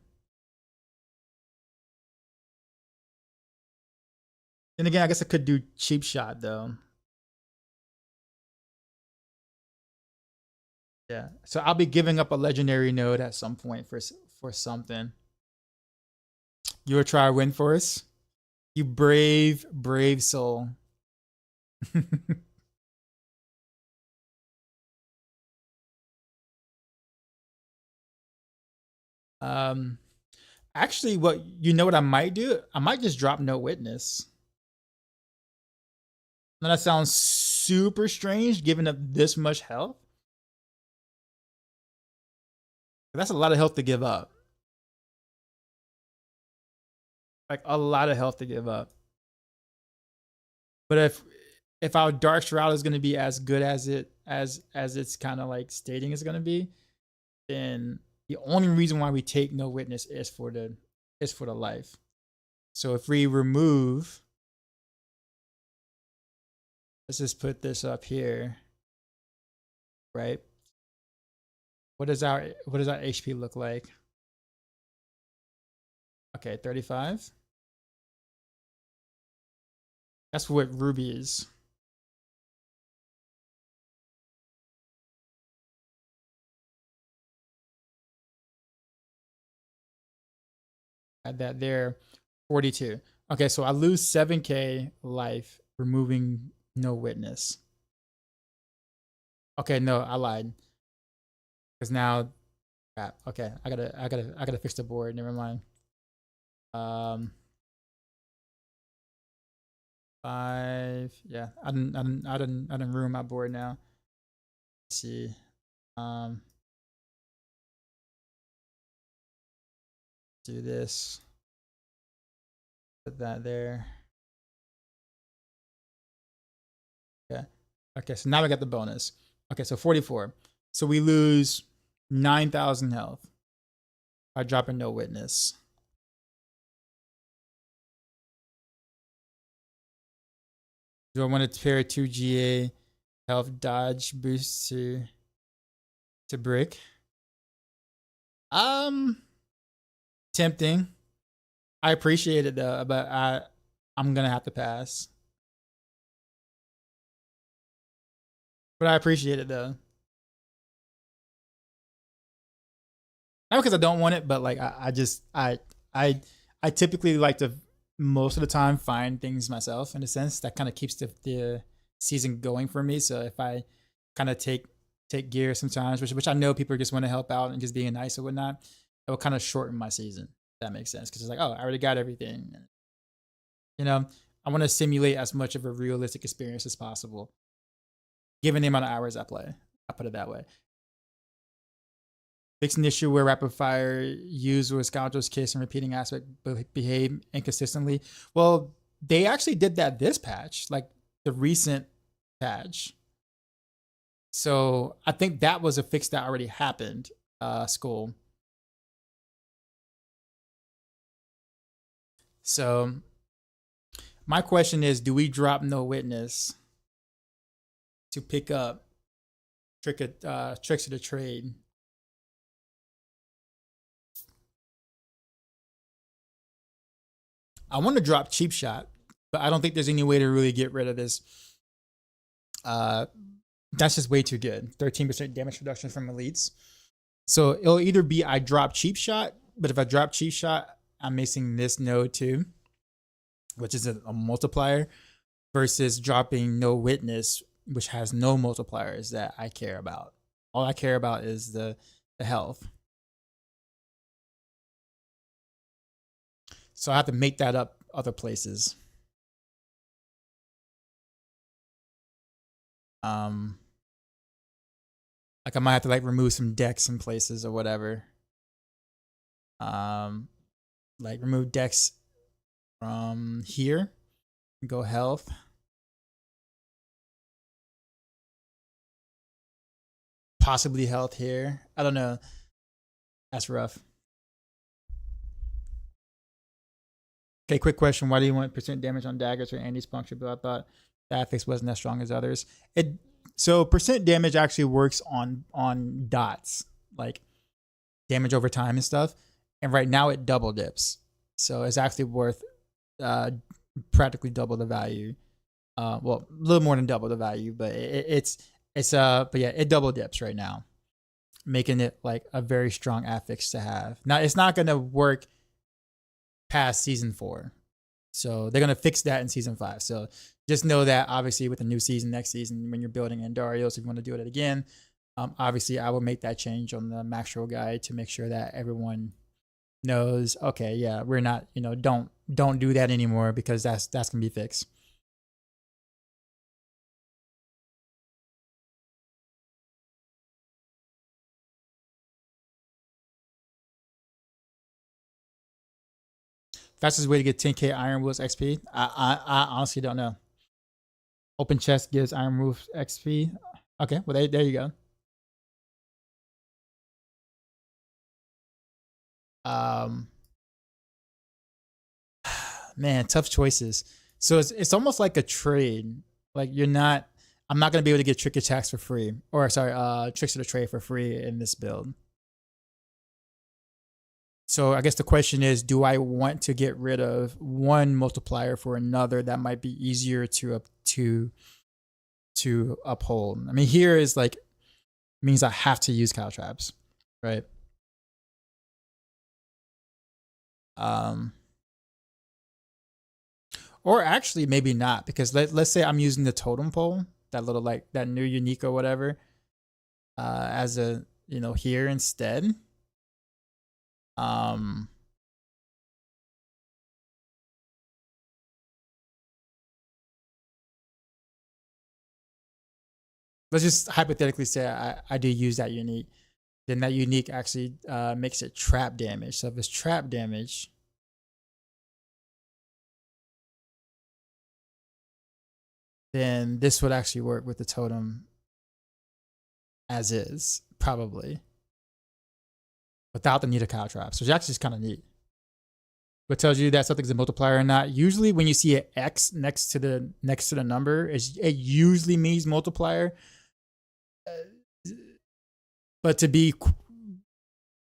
and again, I guess I could do cheap shot though. Yeah. So I'll be giving up a legendary node at some point for something. You will try win for us? You brave soul. Actually, what I might do? I might just drop No Witness. Now that sounds super strange, giving up this much health. That's a lot of health to give up. Like a lot of health to give up. But if our Dark Shroud is going to be as good as it's kind of like stating it's going to be, then the only reason why we take no witness is for the life. So if we remove, let's just put this up here, right? What does our HP look like? Okay, 35. That's what Ruby is. Add that there. 42. Okay, so I lose 7k life removing no witness. Okay, no, I lied. Because now, crap. Okay, I gotta fix the board. Never mind. 5. Yeah, I didn't ruin my board now. Let's see. Do this. Put that there. Okay. Okay, so now we got the bonus. Okay, so 44. So we lose 9,000 health by dropping no witness. Do I want to pair 2 GA health dodge boost to brick? Tempting. I appreciate it though, but I'm gonna have to pass. But I appreciate it though. Not because I don't want it, but like I typically like to most of the time find things myself in a sense that kind of keeps the season going for me. So if I kind of take gear sometimes, which I know people just want to help out and just being nice or whatnot, it will kind of shorten my season. If that makes sense, because it's like, oh, I already got everything. You know, I want to simulate as much of a realistic experience as possible, given the amount of hours I play. I put it that way. Fix an issue where rapid fire used with Scoundrel's Kiss and repeating aspect behave inconsistently. Well, they actually did that this patch, like the recent patch. So I think that was a fix that already happened, Skull. So my question is, do we drop no witness to pick up tricks of the trade? I want to drop cheap shot, but I don't think there's any way to really get rid of this. That's just way too good. 13% damage reduction from elites. So it'll either be I drop cheap shot, but if I drop cheap shot, I'm missing this node too, which is a multiplier, versus dropping no witness, which has no multipliers that I care about. All I care about is the health. So I have to make that up other places. Like I might have to like remove some decks in places or whatever. Like remove decks from here. Go health. Possibly health here. I don't know. That's rough. Okay, quick question. Why do you want percent damage on daggers for Andy's puncture? But I thought that fix wasn't as strong as others. So percent damage actually works on dots, like damage over time and stuff. And right now it double dips. So it's actually worth practically double the value. Well, a little more than double the value, but but yeah, it double dips right now, making it like a very strong affix to have. Now it's not gonna work past season 4, so they're gonna fix that in season 5. So just know that obviously with the new season next season, when you're building Andariel, so if you want to do it again, obviously I will make that change on the Maxroll guide to make sure that everyone knows. Okay, yeah, we're not, don't do that anymore because that's gonna be fixed. Fastest way to get 10k Iron Wolves XP? I honestly don't know. Open chest gives Iron Wolves XP. Okay, well there you go. Man, tough choices. So it's almost like a trade. Like I'm not gonna be able to get trick attacks for free. Or sorry, tricks of the trade for free in this build. So I guess the question is, do I want to get rid of one multiplier for another that might be easier to uphold? I mean, here is like means I have to use cow traps, right? Or actually maybe not, because let's say I'm using the totem pole, that little like that new unique or whatever, as a here instead. Let's just hypothetically say I do use that unique. Then that unique actually makes it trap damage. So if it's trap damage, then this would actually work with the totem as is, probably. Without the need of cow traps, which actually is kind of neat. What tells you that something's a multiplier or not? Usually when you see an X next to the number, it usually means multiplier. But to be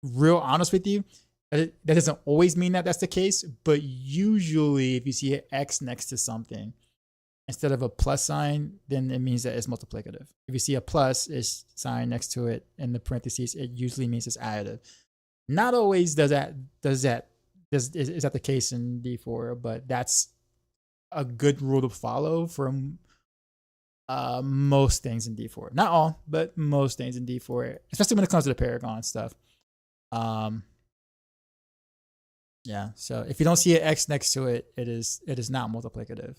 real honest with you, that doesn't always mean that that's the case. But usually if you see an X next to something instead of a plus sign, then it means that it's multiplicative. If you see a plus is sign next to it in the parentheses, it usually means it's additive. Not always is that the case in D4, but that's a good rule to follow for most things in D4. Not all, but most things in D4, especially when it comes to the Paragon stuff. Yeah, so if you don't see an X next to it, it is not multiplicative.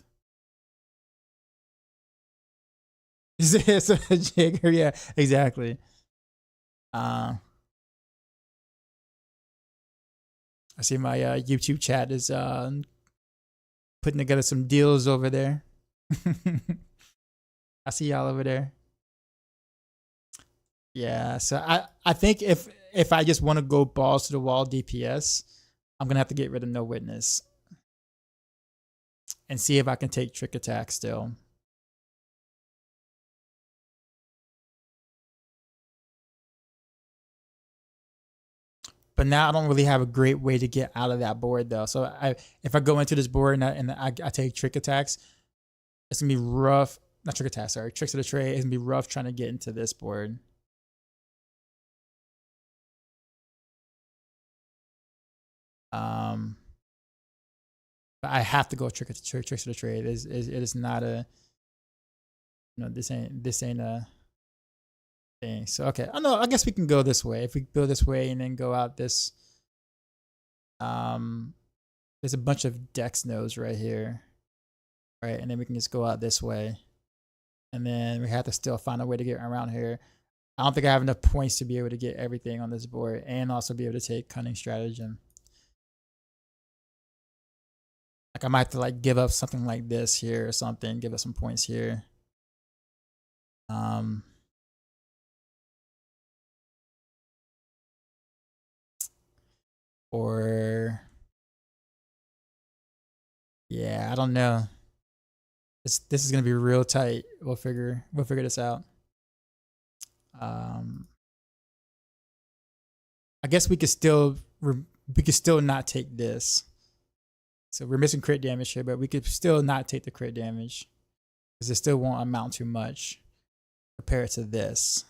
It's a jigger, yeah, exactly. I see my YouTube chat is putting together some deals over there. I see y'all over there. Yeah, so I think if I just want to go balls to the wall DPS, I'm gonna have to get rid of No Witness and see if I can take Trick Attack still. But now I don't really have a great way to get out of that board though. So if I go into this board and I take Trick Attacks, it's gonna be rough. Not Trick Attacks, sorry, Tricks of the Trade. It's gonna be rough trying to get into this board. But I have to go Tricks of the Trade. It is not a, this ain't a thing. So okay, oh no, I guess we can go this way. If we go this way and then go out this, there's a bunch of Dex nodes right here, right? And then we can just go out this way, and then we have to still find a way to get around here. I don't think I have enough points to be able to get everything on this board and also be able to take Cunning Stratagem. Like I might have to like give up something like this here or something, give us some points here. Or yeah, I don't know. This is gonna be real tight. We'll figure this out. I guess we could still not take this. So we're missing crit damage here, but we could still not take the crit damage because it still won't amount to much compared to this.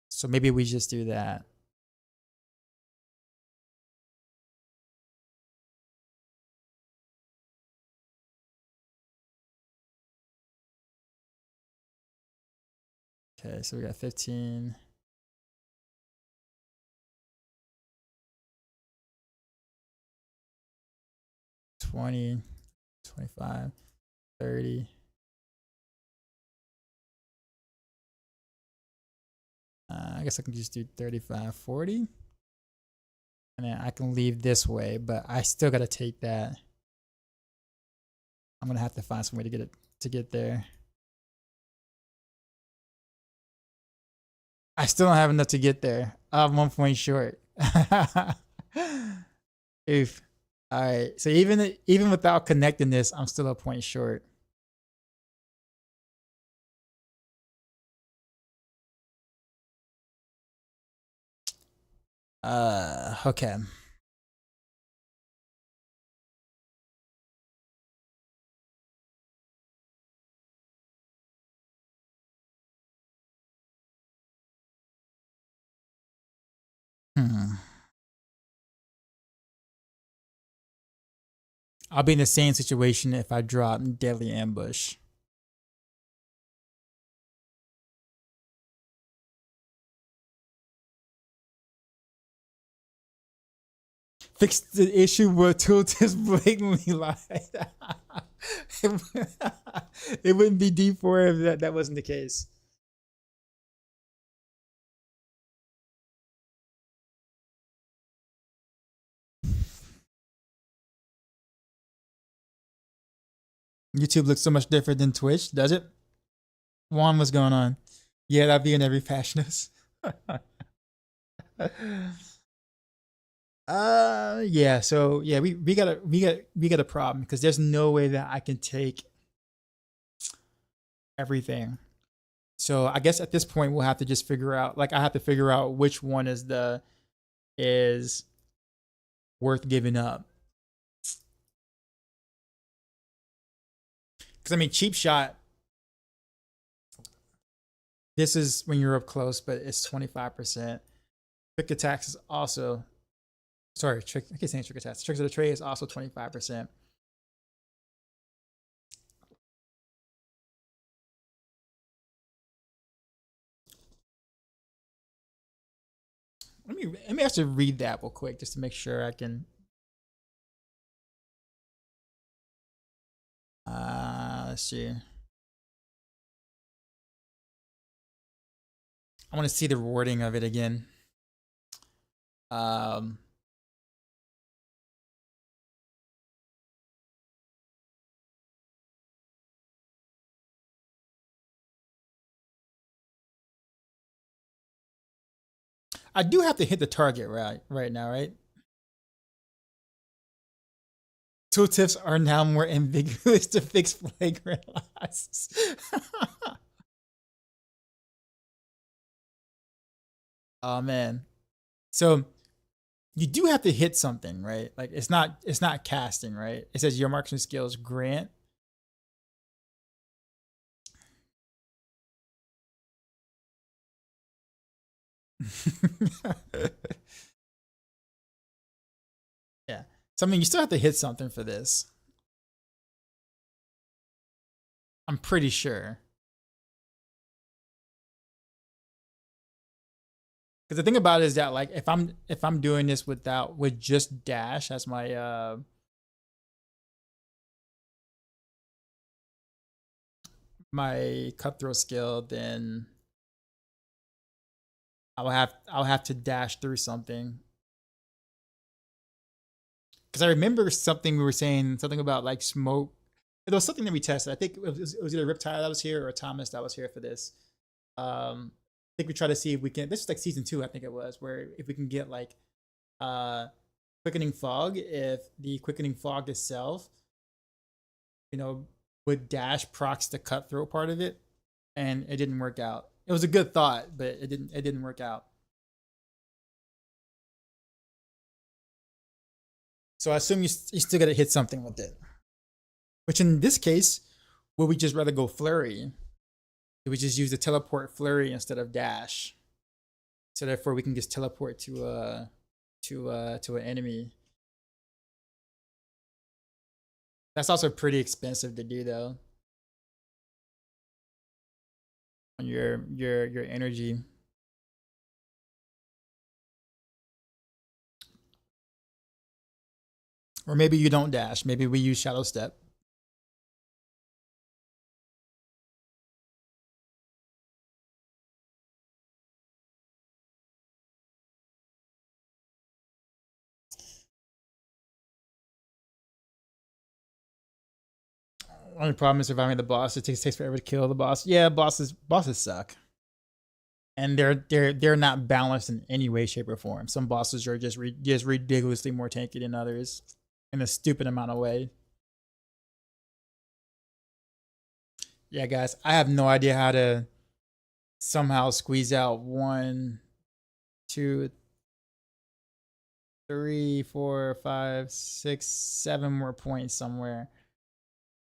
So maybe we just do that. Okay, so we got 15. 20, 25, 30. I guess I can just do 35, 40. And then I can leave this way, but I still gotta take that. I'm gonna have to find some way to get there. I still don't have enough to get there. I'm 1 point short. Oof. All right. So even without connecting this, I'm still a point short. Okay. I'll be in the same situation if I drop Deadly Ambush. Fix the issue where tooltips blatantly lied. It wouldn't be D4 if that wasn't the case. YouTube looks so much different than Twitch, does it? Juan, what's going on? Yeah, that'd be in every fashionist. Yeah, so yeah, we got a problem because there's no way that I can take everything. So I guess at this point we'll have to just figure out, like I have to figure out which one is worth giving up. Because I mean, cheap shot, this is when you're up close, but it's 25%. Trick attacks is also, sorry, I keep saying trick attacks. Tricks of the trade is also 25%. Let me actually read that real quick just to make sure I can. Let's see. I want to see the rewarding of it again. I do have to hit the target right now, right? Tooltips are now more ambiguous to fix flagrant lies. Oh man. So you do have to hit something, right? Like it's not casting, right? It says your marksman skills grant. Yeah. So I mean you still have to hit something for this. I'm pretty sure. Because the thing about it is that like if I'm doing this with just dash as my my cutthroat skill, then I'll have to dash through something. Because I remember something we were saying, something about like smoke. There was something that we tested. I think it was either Riptide that was here or Thomas that was here for this. I think we tried to see if we can. This is like season 2, I think it was, where if we can get like quickening fog, if the quickening fog itself, would dash procs the cutthroat part of it, and it didn't work out. It was a good thought, but it didn't work out. So I assume you still gotta hit something with it. Which in this case, would we just rather go Flurry? Do we just use the teleport Flurry instead of dash? So therefore we can just teleport to an enemy. That's also pretty expensive to do though. On your energy. Or maybe you don't dash. Maybe we use Shadow Step. Only problem is surviving the boss. It takes forever to kill the boss. Yeah, bosses suck. And they're not balanced in any way, shape, or form. Some bosses are just ridiculously more tanky than others in a stupid amount of way. Yeah, guys, I have no idea how to somehow squeeze out 1, 2, 3, 4, 5, 6, 7 more points somewhere.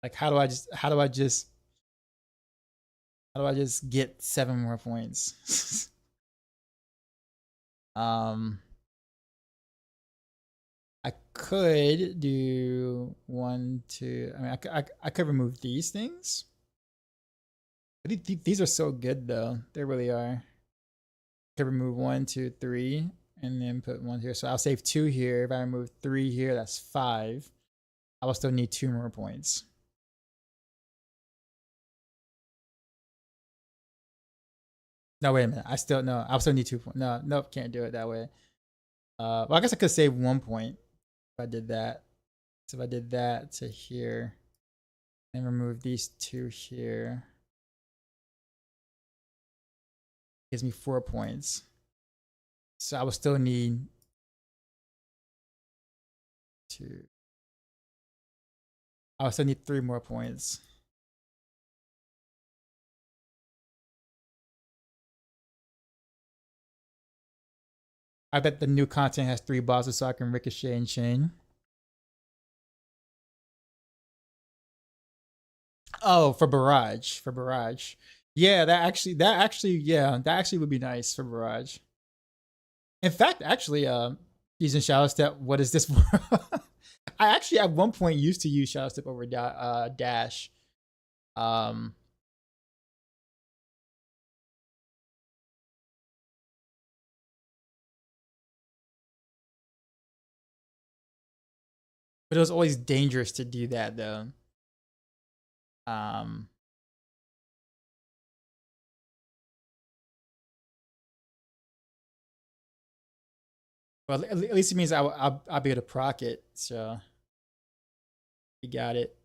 Like, how do I just get 7 more points? I could do 1, 2. I mean, I could remove these things. But these are so good though. They really are. I could remove 1, 2, 3, and then put 1 here. So I'll save 2 here. If I remove 3 here, that's 5. I will still need 2 more points. No, wait a minute. I still need 2 points. No, nope, can't do it that way. Well, I guess I could save 1 point if I did that. So if I did that to here and remove these 2 here, gives me 4 points. So I will still need 2. I will still need 3 more points. I bet the new content has 3 bosses so I can ricochet and chain. Oh, for Barrage. Yeah, that actually would be nice for Barrage. In fact, actually, using Shadow Step, what is this for? I actually at one point used to use Shadow Step over Dash. But it was always dangerous to do that though. Well, at least it means I'll be able to proc it. So you got it.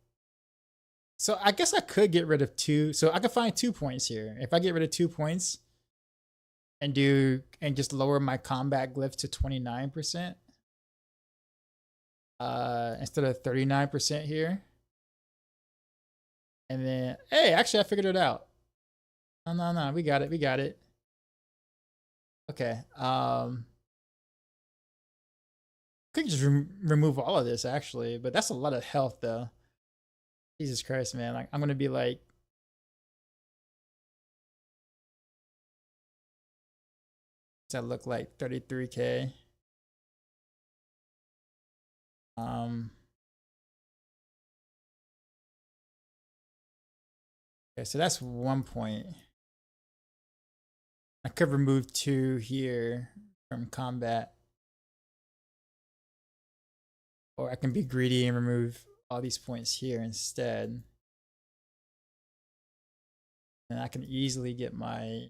So I guess I could get rid of 2. So I could find 2 points here. If I get rid of 2 points and just lower my combat glyph to 29%. Instead of 39% here. And then, hey, actually I figured it out. No, we got it. Okay. Could just remove all of this actually, but that's a lot of health though. Jesus Christ, man. Like I'm gonna be like, does that look like 33k? Okay, so that's 1 point. I could remove 2 here from combat. Or I can be greedy and remove all these points here instead. And I can easily get my...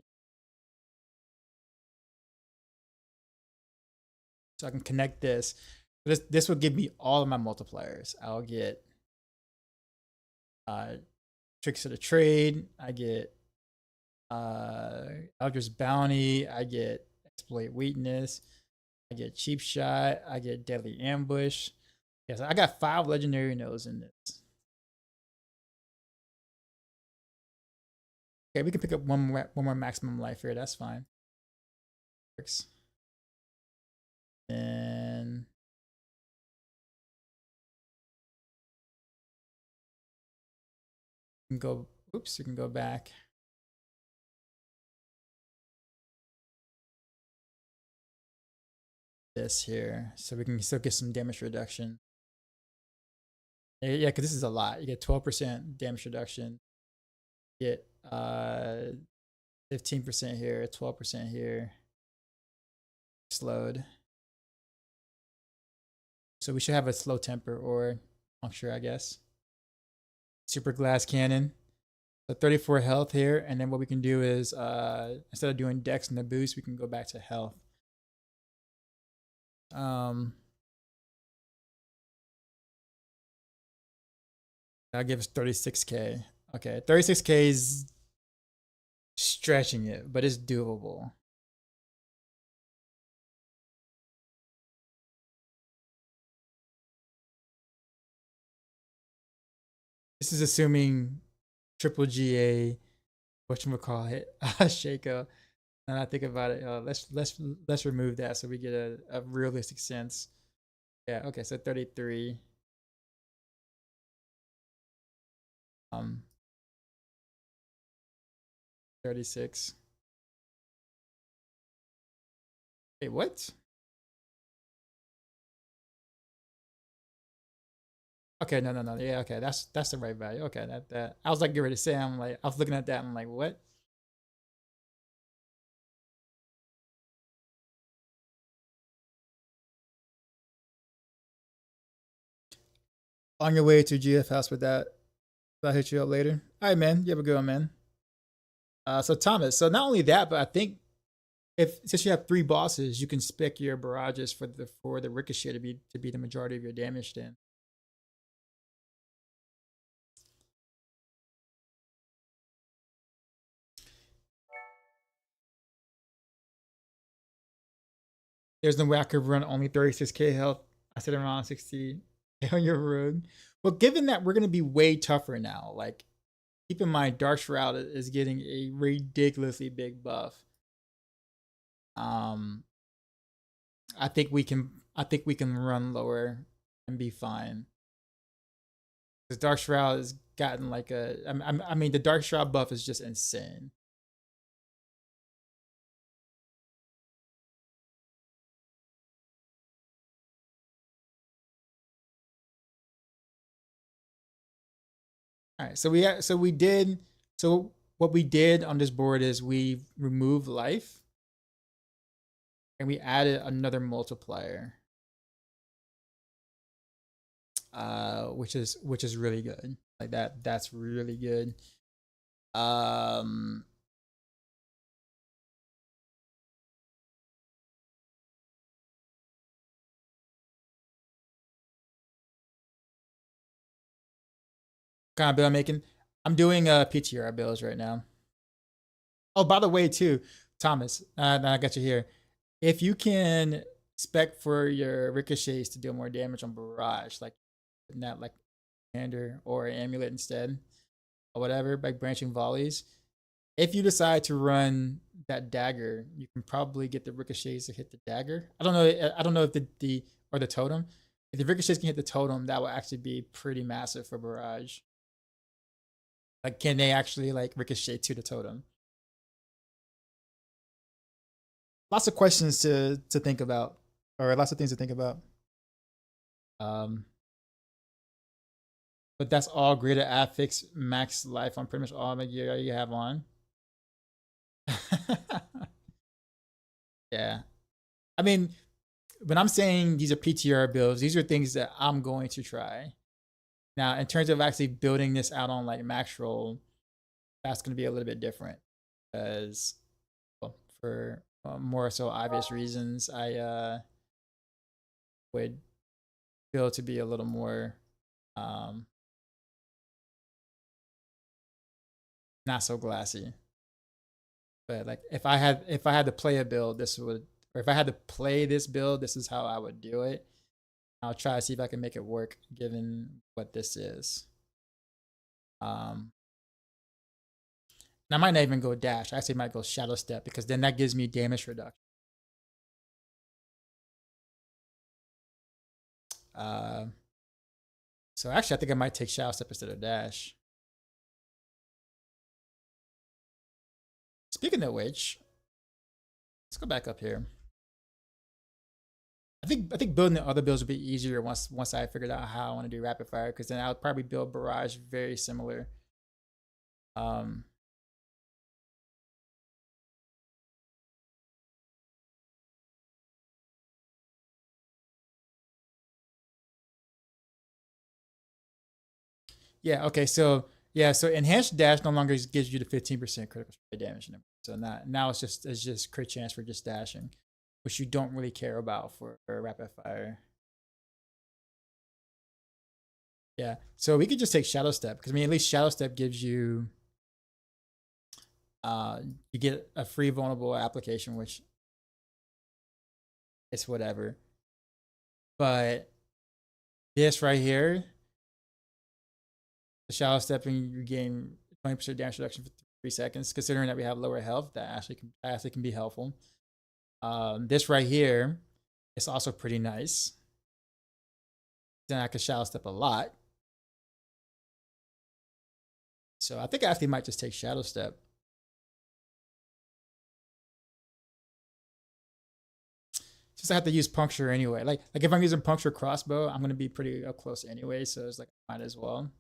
So I can connect this. This will give me all of my multipliers. I'll get Tricks of the Trade. I get Eldritch Bounty. I get Exploit Weakness. I get Cheap Shot. I get Deadly Ambush. Yes, I got 5 legendary nodes in this. Okay, we can pick up one more maximum life here. That's fine. Works. And you can go. Oops, you can go back. This here, so we can still get some damage reduction. Yeah, because this is a lot. You get 12% damage reduction. You get 15% here, 12% here. Slowed. So we should have a slow temper or puncture, I guess. Super glass cannon. So 34 health here, and then what we can do is instead of doing dex and the boost, we can go back to health. That gives 36k. Okay, 36k is stretching it, but it's doable. This is assuming triple GA, whatchamacallit, Shaco. And I think about it, let's remove that so we get a realistic sense. Yeah, okay, so 33. 36. Wait, what? Okay, no. Yeah, okay, that's the right value. Okay, that I was like getting ready to say, I was looking at that and I'm like, what? On your way to GF house with that. I'll hit you up later. All right, man. You have a good one, man. So Thomas, so not only that, but I think since you have 3 bosses, you can spec your barrages for the ricochet to be the majority of your damage then. There's no way I could run only 36k health. I said around 60 on your rogue. Well, given that we're gonna be way tougher now, like keep in mind Dark Shroud is getting a ridiculously big buff. I think we can run lower and be fine. The Dark Shroud has gotten like I mean the Dark Shroud buff is just insane. All right, so what we did on this board is we removed life and we added another multiplier, which is really good. Like that's really good. Kind of build I'm making. I'm doing PTR builds right now. Oh, by the way, too, Thomas, I got you here. If you can spec for your ricochets to deal more damage on barrage, like not like commander or amulet instead, or whatever, by branching volleys. If you decide to run that dagger, you can probably get the ricochets to hit the dagger. I don't know if the or the totem. If the ricochets can hit the totem, that will actually be pretty massive for barrage. Like, can they actually like ricochet to the totem? Lots of questions to think about, or lots of things to think about. But that's all greater affix max life on pretty much all the gear you have on. Yeah. I mean, when I'm saying these are PTR builds, these are things that I'm going to try. Now, in terms of actually building this out on like Maxroll, that's going to be a little bit different because, well, for more so obvious reasons, I would feel to be a little more not so glassy. But like if I had to play a build, this would, or if I had to play this build, this is how I would do it. I'll try to see if I can make it work given what this is. And I might not even go dash. I actually might go shadow step because then that gives me damage reduction. So actually, I think I might take shadow step instead of dash. Speaking of which, let's go back up here. I think building the other builds would be easier once I figured out how I want to do rapid fire, because then I would probably build barrage very similar. Yeah. Okay. So yeah. So enhanced dash no longer gives you the 15% critical strike damage. So now it's just crit chance for just dashing, which you don't really care about for rapid fire. Yeah. So we could just take Shadow Step because I mean at least Shadow Step gives you you get a free vulnerable application, which it's whatever. But this right here, the Shadow Stepping, you gain 20% damage reduction for 3 seconds. Considering that we have lower health, that actually can be helpful. This right here is also pretty nice. Then I could Shadow Step a lot. So I think I actually might just take Shadow Step. Since I have to use Puncture anyway. Like if I'm using Puncture Crossbow, I'm gonna be pretty up close anyway, so it's like might as well.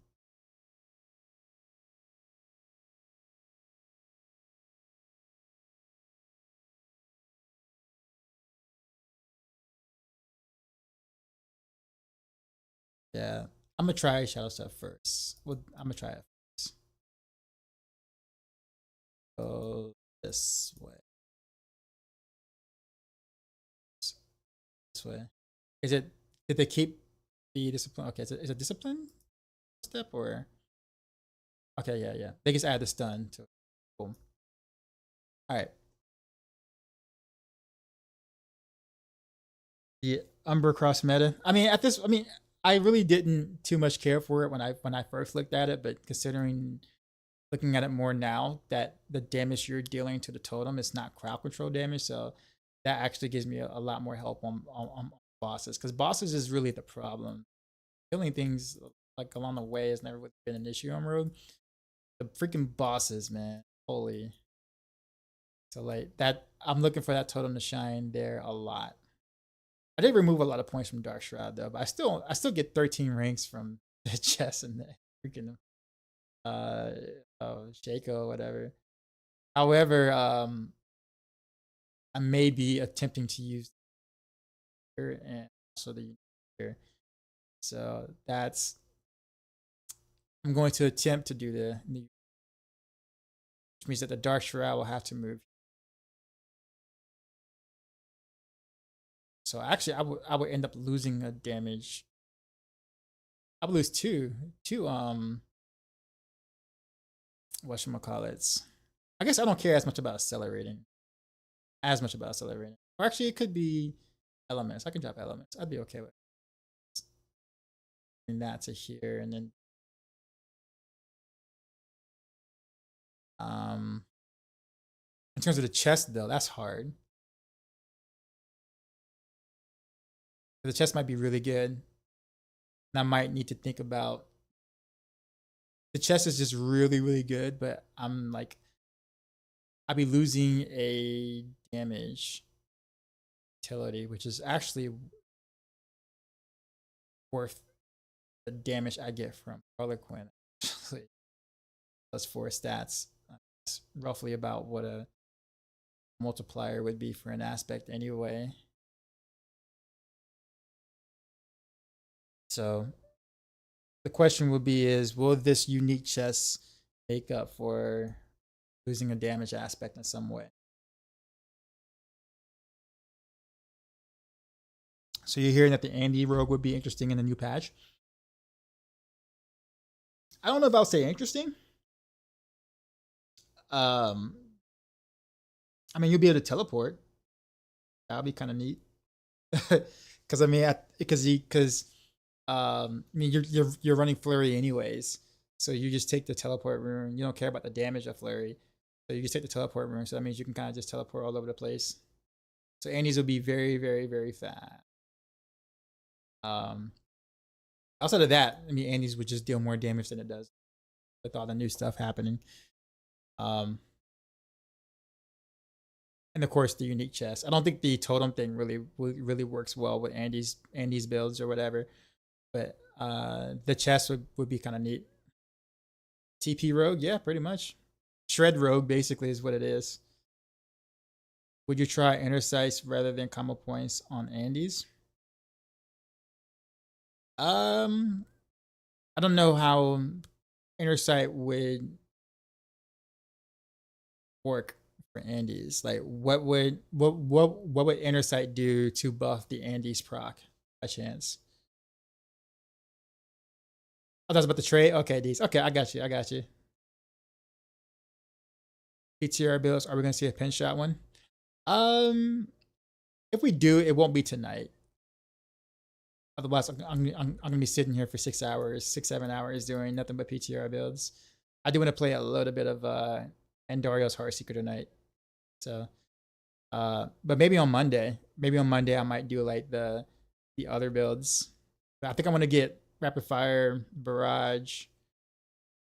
Yeah, I'm gonna try Shadow Step first. Well, I'm gonna try it first. Go this way. This way. Is it? Did they keep the discipline? Okay, is it discipline step or? Okay, yeah. They just add the stun to it. Boom. All right. The Umber cross meta. I mean, I really didn't too much care for it when I first looked at it, but considering looking at it more now, that the damage you're dealing to the totem is not crowd control damage, so that actually gives me a lot more help on bosses, because bosses is really the problem. Killing things like along the way has never really been an issue on Rogue. The freaking bosses, man, holy. So like that, I'm looking for that totem to shine there a lot. I did remove a lot of points from Dark Shroud though, but I still get 13 ranks from the chest and the freaking Shaco or whatever. However, I may be attempting to use here and also the here. So that's I'm going to attempt to do the which means that the Dark Shroud will have to move. So actually I would end up losing a damage. I would lose two whatchamacallits. I guess I don't care as much about accelerating. Or actually it could be elements. I can drop elements. I'd be okay with it. And that to here and then in terms of the chest though, that's hard. The chest might be really good. And I might need to think about the chest is just really, really good, but I'm like I'll be losing a damage utility, which is actually worth the damage I get from Harlequin. Plus 4 stats. That's roughly about what a multiplier would be for an aspect anyway. So the question will be is, will this unique chest make up for losing a damage aspect in some way? So you're hearing that the Andy Rogue would be interesting in the new patch? I don't know if I'll say interesting. I mean, you'll be able to teleport. That'll be kind of neat. Because I mean, I mean, you're running Flurry anyways, so you just take the teleport rune. You don't care about the damage of Flurry, so you just take the teleport rune. So that means you can kind of just teleport all over the place. So Andy's will be very, very, very fast. Outside of that, I mean, Andy's would just deal more damage than it does with all the new stuff happening. And of course, the unique chest. I don't think the totem thing really works well with Andy's builds or whatever, but the chest would be kind of neat. TP Rogue, yeah, pretty much. Shred Rogue basically is what it is. Would you try Inner Sights rather than combo points on Andy's? I don't know how Inner Sight would work for Andy's. Like, what would Inner Sight do to buff the Andy's proc by chance? Oh, that's about the trade? Okay, these. Okay, I got you. I got you. PTR bills. Are we gonna see a pin shot one? If we do, it won't be tonight. Otherwise, I'm gonna be sitting here for 6 hours, 6-7 hours doing nothing but PTR builds. I do want to play a little bit of Andariel's Heartseeker tonight. So, but maybe on Monday. Maybe on Monday I might do like the other builds. But I think I want to get Rapid Fire, Barrage,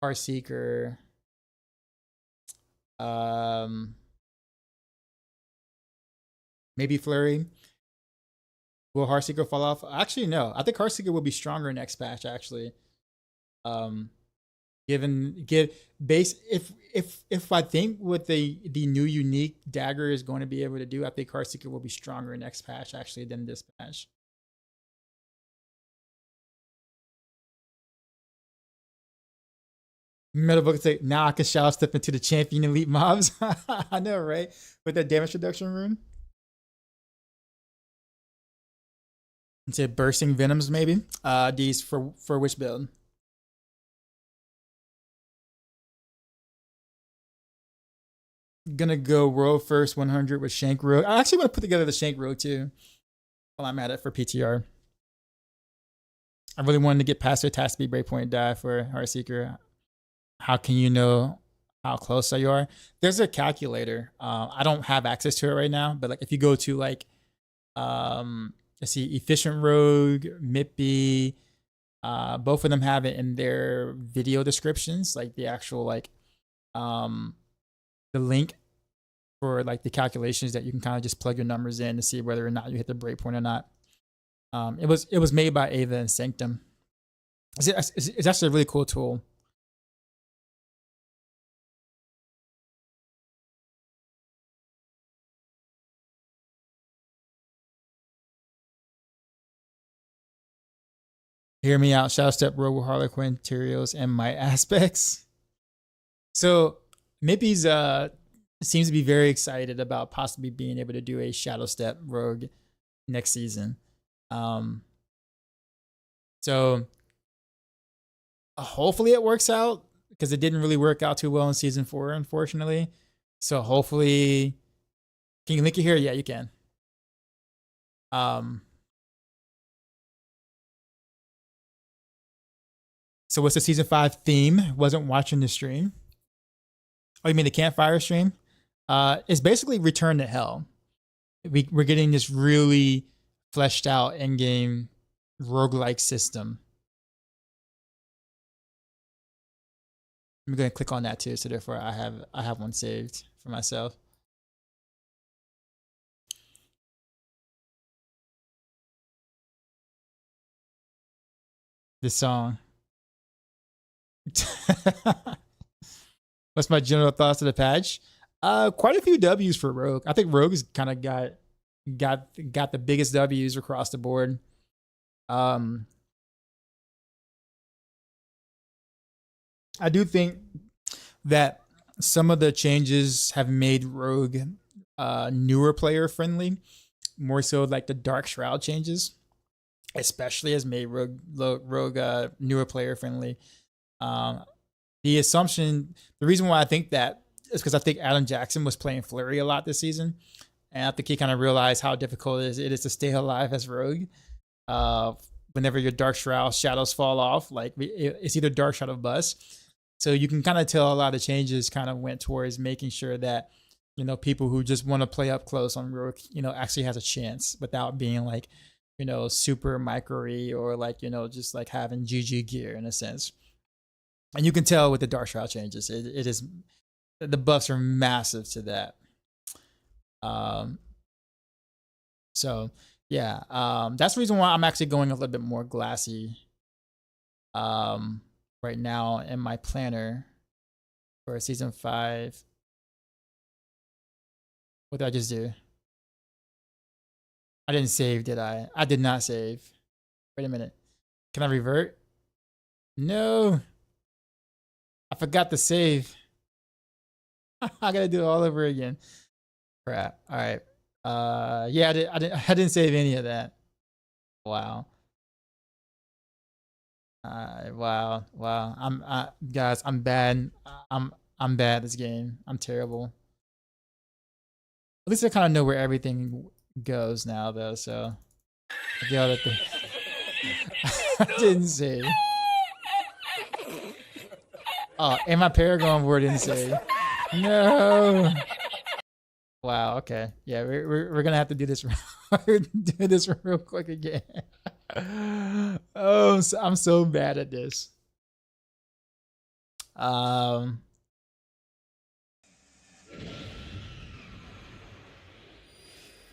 Heartseeker. Maybe Flurry. Will Heartseeker fall off? Actually, no. I think Heartseeker will be stronger next patch. Actually, if I think what the new unique dagger is going to be able to do, I think Heartseeker will be stronger next patch actually than this patch. Metal Book say now I can shadow step into the champion elite mobs. I know, right? With that damage reduction rune. Into bursting venoms, maybe. These for which build? Gonna go Rogue first 100 with Shank Rogue. I actually want to put together the Shank Rogue too while I'm at it for PTR. I really wanted to get past their task speed breakpoint die for Heartseeker. How can you know how close you are? There's a calculator. I don't have access to it right now, but like if you go to like let's see, Efficient Rogue, Mippy, both of them have it in their video descriptions, like the actual like the link for like the calculations that you can kind of just plug your numbers in to see whether or not you hit the breakpoint or not. It was made by Ava and Sanctum. It's actually a really cool tool. Hear me out. Shadow Step, Rogue, Harlequin, Tyrios, and my aspects. So Mippy's seems to be very excited about possibly being able to do a Shadow Step Rogue next season. So hopefully it works out because it didn't really work out too well in season 4, unfortunately. So hopefully, can you link it here? Yeah, you can. So what's the season 5 theme? Wasn't watching the stream. Oh, you mean the campfire stream? It's basically Return to Hell. We're getting this really fleshed out in-game roguelike system. I'm gonna click on that too, so therefore I have one saved for myself. This song. What's my general thoughts of the patch? Quite a few W's for Rogue. I think Rogue has kind of got the biggest W's across the board. I do think that some of the changes have made Rogue newer player friendly, more so like the Dark Shroud changes, especially has made Rogue newer player friendly. The reason why I think that is because I think Adam Jackson was playing Flurry a lot this season, and I think he kind of realized how difficult it is to stay alive as Rogue. Whenever your Dark Shroud shadows fall off, like it's either Dark Shroud or bust. So you can kind of tell a lot of changes kind of went towards making sure that, you know, people who just want to play up close on Rogue, you know, actually has a chance without being like, you know, super micro-y or like, you know, just like having GG gear in a sense. And you can tell with the Dark Shroud changes, it is, the buffs are massive to that. So yeah, that's the reason why I'm actually going a little bit more glassy right now in my planner for season 5. What did I just do? I didn't save, did I? I did not save. Wait a minute. Can I revert? No. I forgot to save. I gotta do it all over again. Crap. All right. Yeah, I didn't save any of that. Wow. Wow. Guys, I'm bad. I'm bad at this game. I'm terrible. At least I kind of know where everything goes now, though. So I get all that thing. I didn't say. Oh, and my Paragon board didn't say. No. Wow. Okay. Yeah, we're gonna have to do this. Do this real quick again. Oh, I'm so bad at this.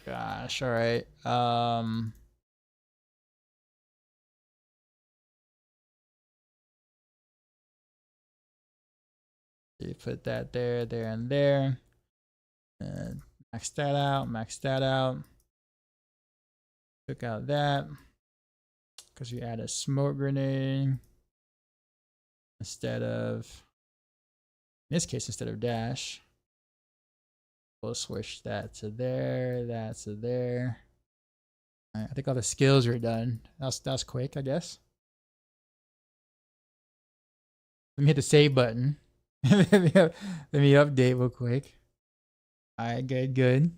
Gosh. All right. You put that there, and there. And max that out. Took out that because we added smoke grenade instead of, in this case, instead of dash. We'll switch that to there, that to there. All right, I think all the skills are done. That's quick, I guess. Let me hit the save button. Let me update real quick. All right, good.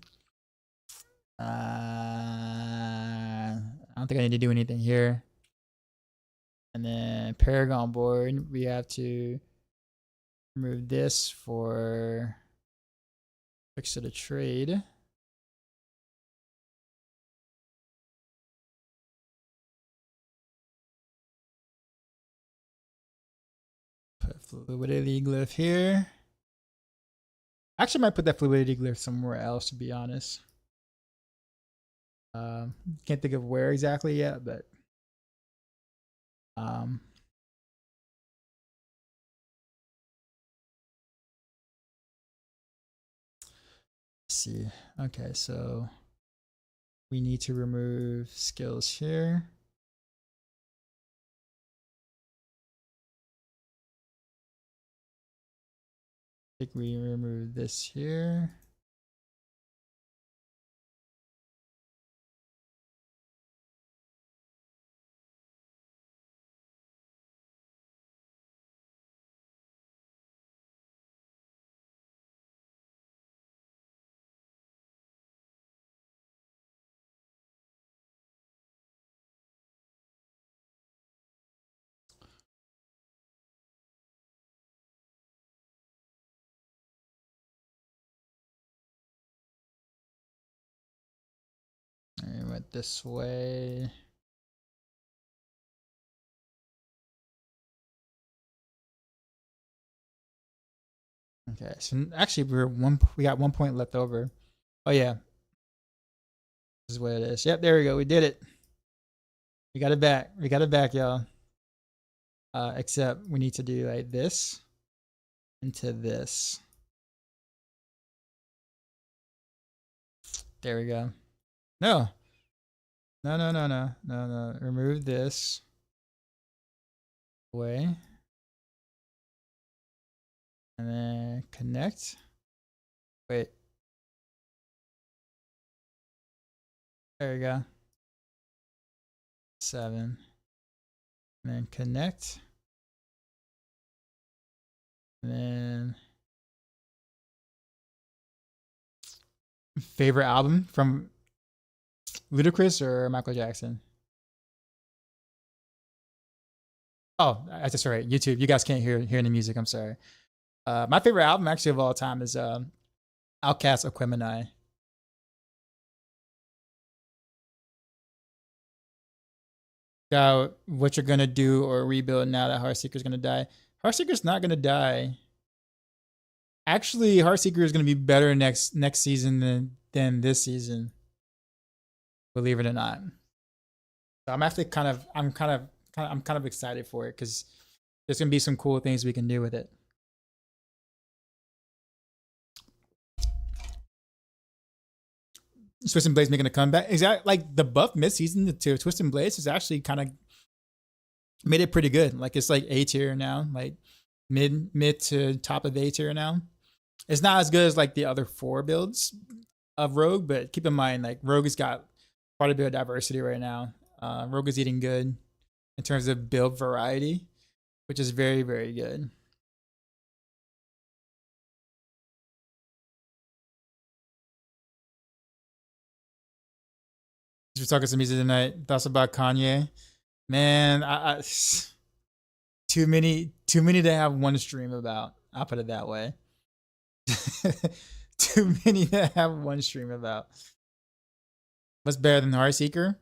I don't think I need to do anything here. And then Paragon board, we have to remove this for fix it a trade. Put fluidity glyph here. Actually, might put that fluidity glyph somewhere else, to be honest. Can't think of where exactly yet, but let's see. Okay, so we need to remove skills here. I think we remove this here. I went this way. Okay, so actually we got 1 point left over. Oh yeah, this is what it is. Yep, there we go. We did it. We got it back. We got it back, y'all. Except we need to do like this into this. There we go. No. Remove this away. And then connect. Wait. There we go. 7. And then connect. And then favorite album from Ludacris or Michael Jackson? Oh, I just right. YouTube. You guys can't hear the music. I'm sorry. My favorite album actually of all time is Outkast Aquemini. About what you're gonna do or rebuild now that Heartseeker's gonna die. Heartseeker's not gonna die. Actually, Heartseeker is gonna be better next season than this season. Believe it or not. So I'm actually I'm kind of excited for it because there's gonna be some cool things we can do with it. Twisted Blades making a comeback. Exactly, like the buff mid-season to Twisted Blades has actually kind of made it pretty good. Like it's like A tier now, like mid to top of A tier now. It's not as good as like the other 4 builds of Rogue, but keep in mind like Rogue has got quite a bit of diversity right now. Rogue is eating good. in terms of build variety, which is very, very good. We're talking some music tonight. Thoughts about Kanye? Man, too many to have one stream about. I'll put it that way. Too many to have one stream about. What's better than Heartseeker?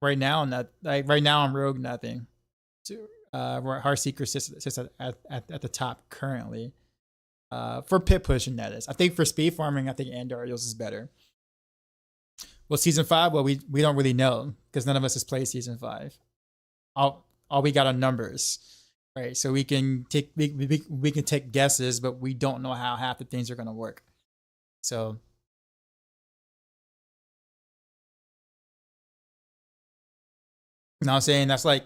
Right now, not like right now. I'm Rogue, nothing. Heartseeker sits at the top currently. For pit pushing, that is. I think for speed farming, I think Andariel's is better. Well, season 5, well, we don't really know because none of us has played season 5. All we got are numbers, right? So we can take we can take guesses, but we don't know how half the things are gonna work. So you know what I'm saying? That's like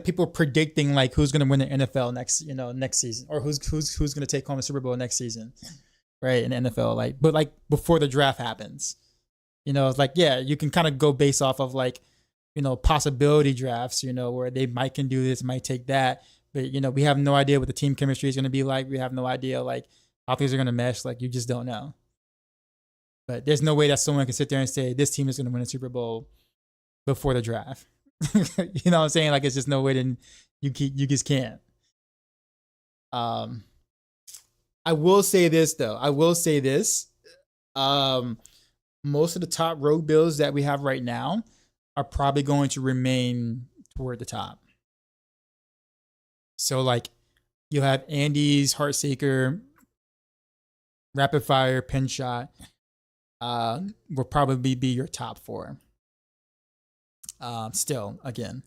people predicting like who's gonna win the NFL next season, or who's gonna take home the Super Bowl next season, right? In the NFL, but before the draft happens. It's like, yeah, you can kind of go based off of like, possibility drafts, where they can do this, might take that. But, we have no idea what the team chemistry is going to be like. We have no idea like how things are going to mesh. Like, you just don't know. But there's no way that someone can sit there and say this team is going to win a Super Bowl before the draft. You know what I'm saying? Like, it's just no way that you just can't. I will say this, though. Most of the top rogue builds that we have right now are probably going to remain toward the top. So like you'll have Andy's Heartseeker, Rapid Fire, Pin Shot will probably be your top 4. Still, again.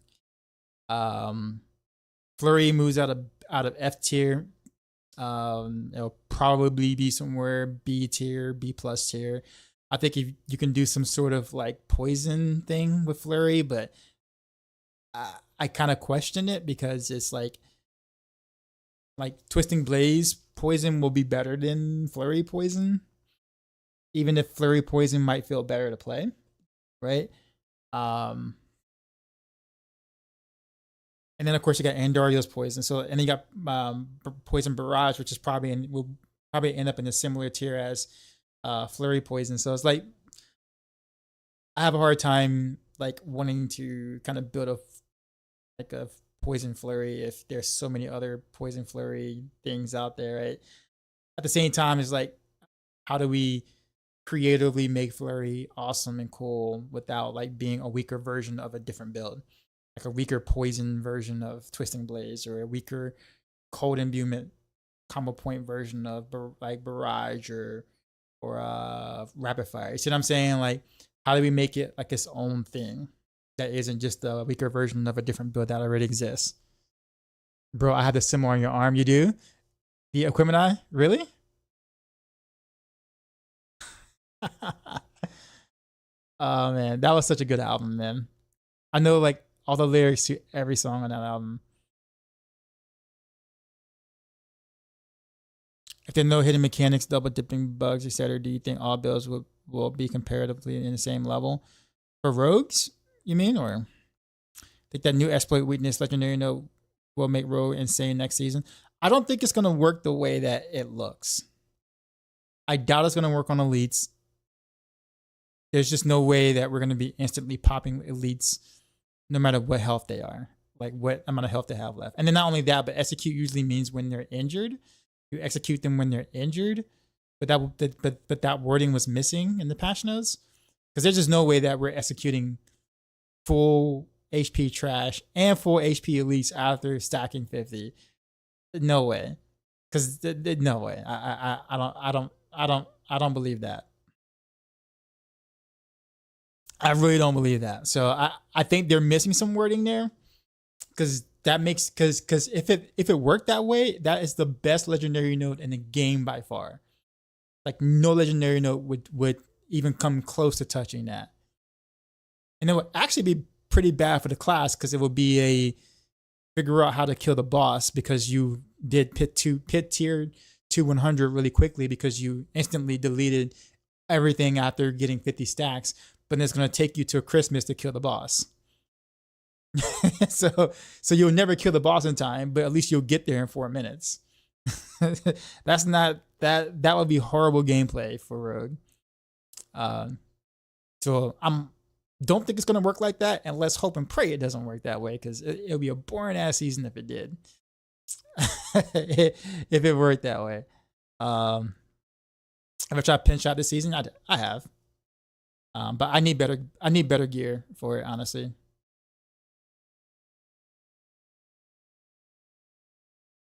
Flurry moves out of F tier. It'll probably be somewhere B tier, B plus tier. I think if you can do some sort of like poison thing with Flurry, but I kind of question it because it's like Twisting Blaze poison will be better than Flurry poison, even if Flurry poison might feel better to play, right? And then of course you got Andariel's poison. So and then you got poison Barrage, which is will probably end up in a similar tier as Flurry poison. So it's like I have a hard time like wanting to kind of build a poison Flurry if there's so many other poison Flurry things out there, right? At the same time, it's like, how do we creatively make Flurry awesome and cool without like being a weaker version of a different build, like a weaker poison version of Twisting Blaze, or a weaker cold imbuement combo point version of like Barrage or Rapid Fire. You see what I'm saying? Like, how do we make it like its own thing that isn't just a weaker version of a different build that already exists? Bro, I have the symbol on your arm. You do? The Equimini? Really? Oh man, that was such a good album, man. I know like all the lyrics to every song on that album. If there are no hidden mechanics, double dipping bugs, etc., do you think all builds will be comparatively in the same level? For rogues, you mean? Or think that new exploit weakness legendary note will make Rogue insane next season? I don't think it's going to work the way that it looks. I doubt it's going to work on elites. There's just no way that we're going to be instantly popping elites no matter what health they are, like what amount of health they have left. And then not only that, but execute usually means when they're injured. You execute them when they're injured, but that wording was missing in the patch notes, because there's just no way that we're executing full HP trash and full HP elites after stacking 50. No way, because no way. I don't believe that. I really don't believe that. So I think they're missing some wording there, because that makes because if it worked that way, that is the best legendary note in the game by far. Like no legendary note would even come close to touching that. And it would actually be pretty bad for the class, because it would be a figure out how to kill the boss, because you did pit tier to 100 really quickly, because you instantly deleted everything after getting 50 stacks, but then it's going to take you to Christmas to kill the boss. so you'll never kill the boss in time, but at least you'll get there in 4 minutes. That's not that would be horrible gameplay for Rogue. So don't think it's gonna work like that, and let's hope and pray it doesn't work that way, because it'll be a boring ass season if it did. If it worked that way. Have I tried pin shot this season? I have. But I need better gear for it, honestly.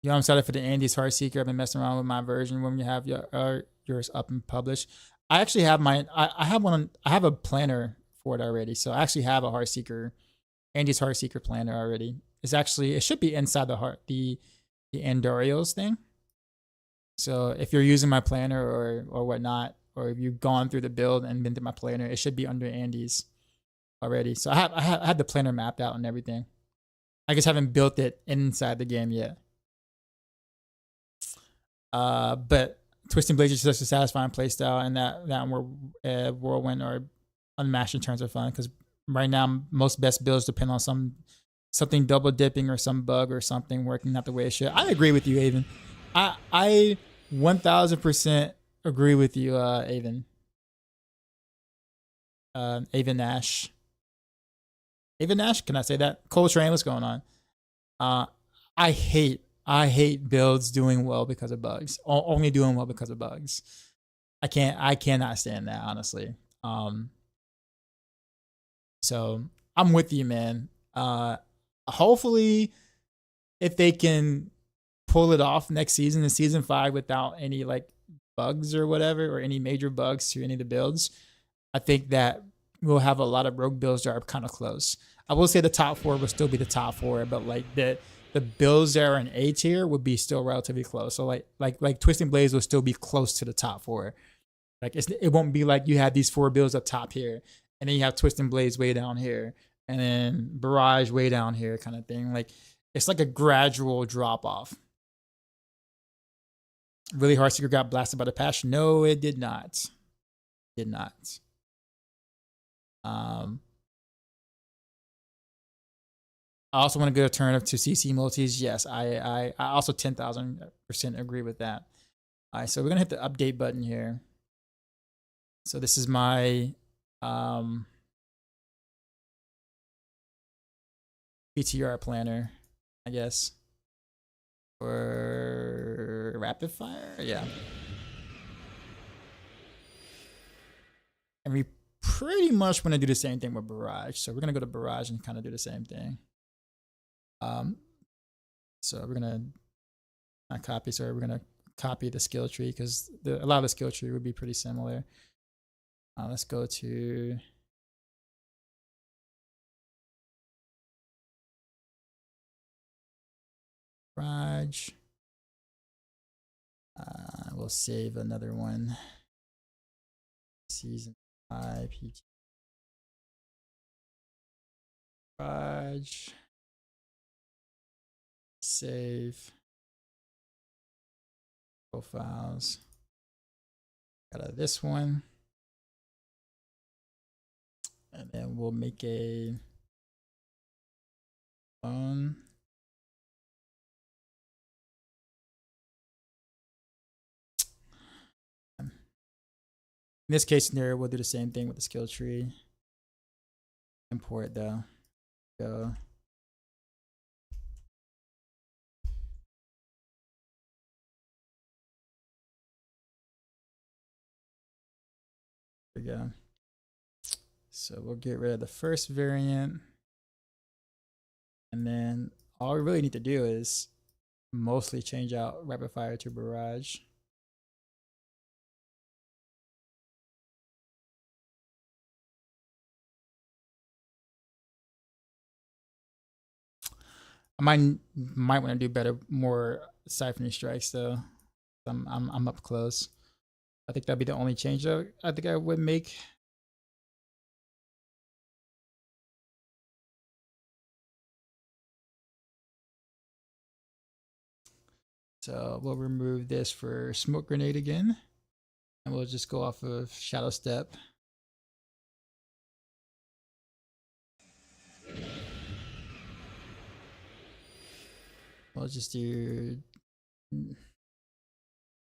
You know, I'm excited for the Andariel Heartseeker. I've been messing around with my version when you have yours up and published. I actually have mine. I have one. I have a planner for it already. So I actually have a Heartseeker, Andariel Heartseeker planner already. It should be inside the Andariel's thing. So if you're using my planner or whatnot, or if you've gone through the build and been through my planner, it should be under Andy's already. So I had the planner mapped out and everything. I just haven't built it inside the game yet. But Twisting Blades is such a satisfying playstyle, and that Whirlwind or Unmatched in terms of fun, because right now most best builds depend on something double dipping or some bug or something working not the way it should. I agree with you, Avon. I 1000% agree with you, Avon. Avon Nash. Avon Nash, can I say that? Cold Train, what's going on? I hate builds doing well because of bugs. Only doing well because of bugs. I cannot stand that, honestly. So I'm with you, man. Hopefully if they can pull it off next season in season 5 without any like bugs or whatever, or any major bugs to any of the builds, I think that we'll have a lot of Rogue builds that are kind of close. I will say the top 4 will still be the top 4, but like the builds that are in A tier would be still relatively close. So like Twisting Blades will still be close to the top 4. Like it won't be like you have these 4 builds up top here, and then you have Twisting Blades way down here, and then Barrage way down here, kind of thing. Like it's like a gradual drop off. Really, Heartseeker got blasted by the patch? No, it did not. Did not. I also want a good alternative to CC multis. Yes, I also 10,000% agree with that. All right, so we're gonna hit the update button here. So this is my PTR planner, I guess, for rapid fire. Yeah, and we pretty much want to do the same thing with Barrage. So we're gonna go to Barrage and kind of do the same thing. So we're gonna not copy. Sorry, we're gonna copy the skill tree, because a lot of the skill tree would be pretty similar. Let's go to Barrage. We'll save another one. Season 5 PTR. Barrage. Save. Profiles. Got this one. And then we'll make a phone. In this case scenario, we'll do the same thing with the skill tree. Import though. Go. There we go. So we'll get rid of the first variant. And then all we really need to do is mostly change out rapid fire to Barrage. I might want to do more siphoning strikes though. I'm up close. I think that'd be the only change though I think I would make. So we'll remove this for Smoke Grenade again, and we'll just go off of Shadow Step. We'll just do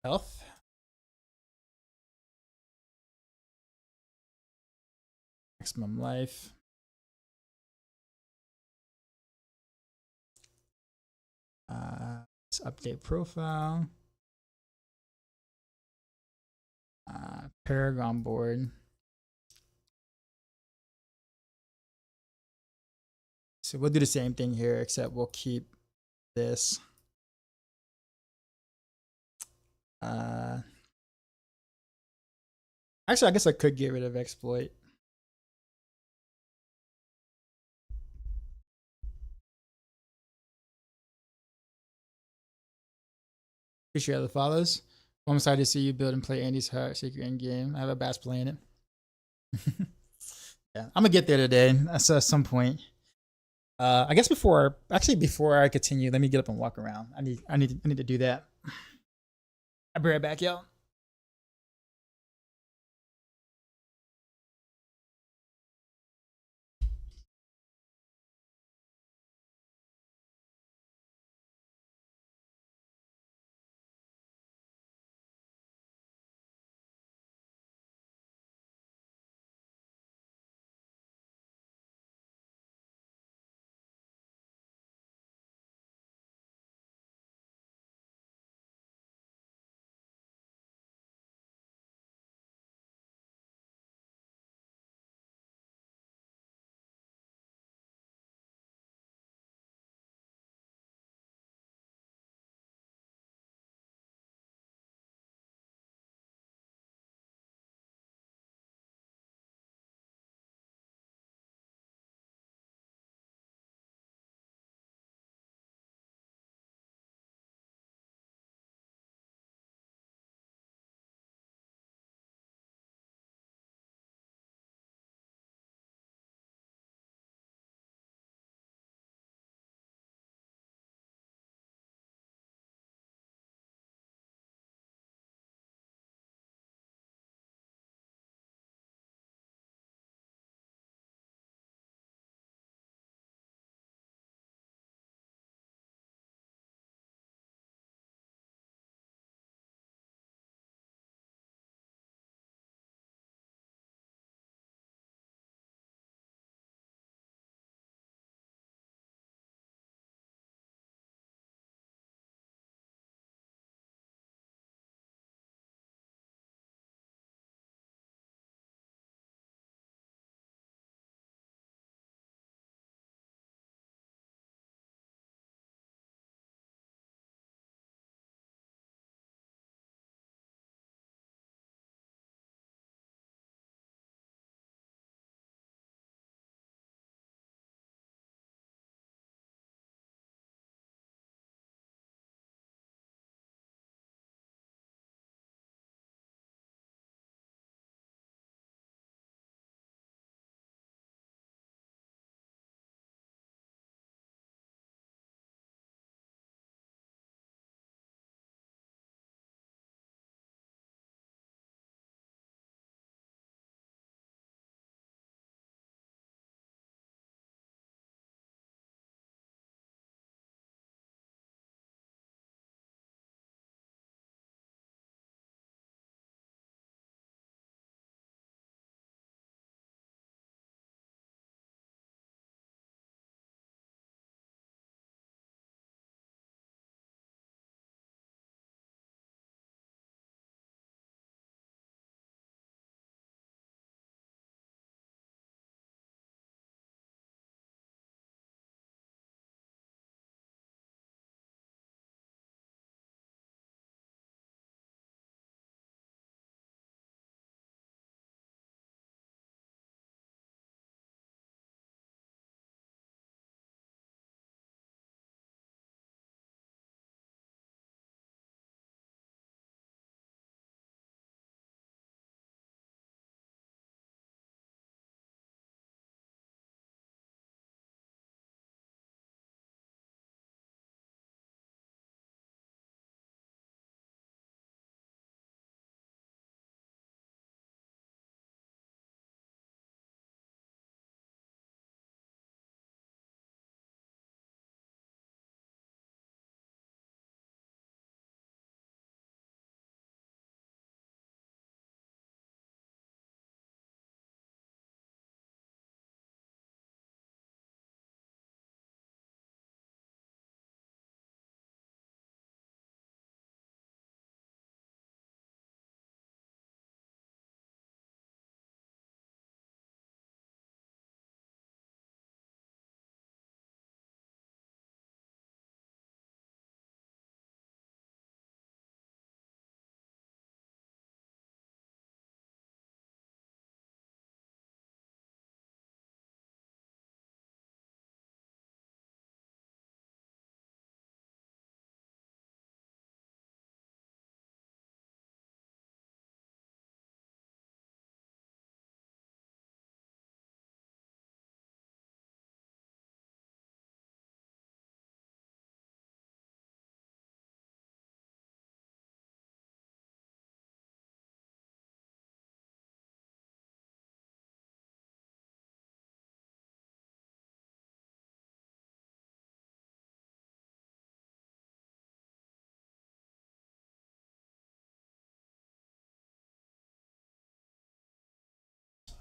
health. Maximum life. Let's update profile. Paragon board. So we'll do the same thing here, except we'll keep this. Actually, I guess I could get rid of exploit. Appreciate the follows. I'm excited to see you build and play Andy's Heartseeker in game. I have a bass playing it. Yeah, I'm gonna get there today. That's at some point. I guess before I continue, let me get up and walk around. I need to do that. I'll be right back, y'all.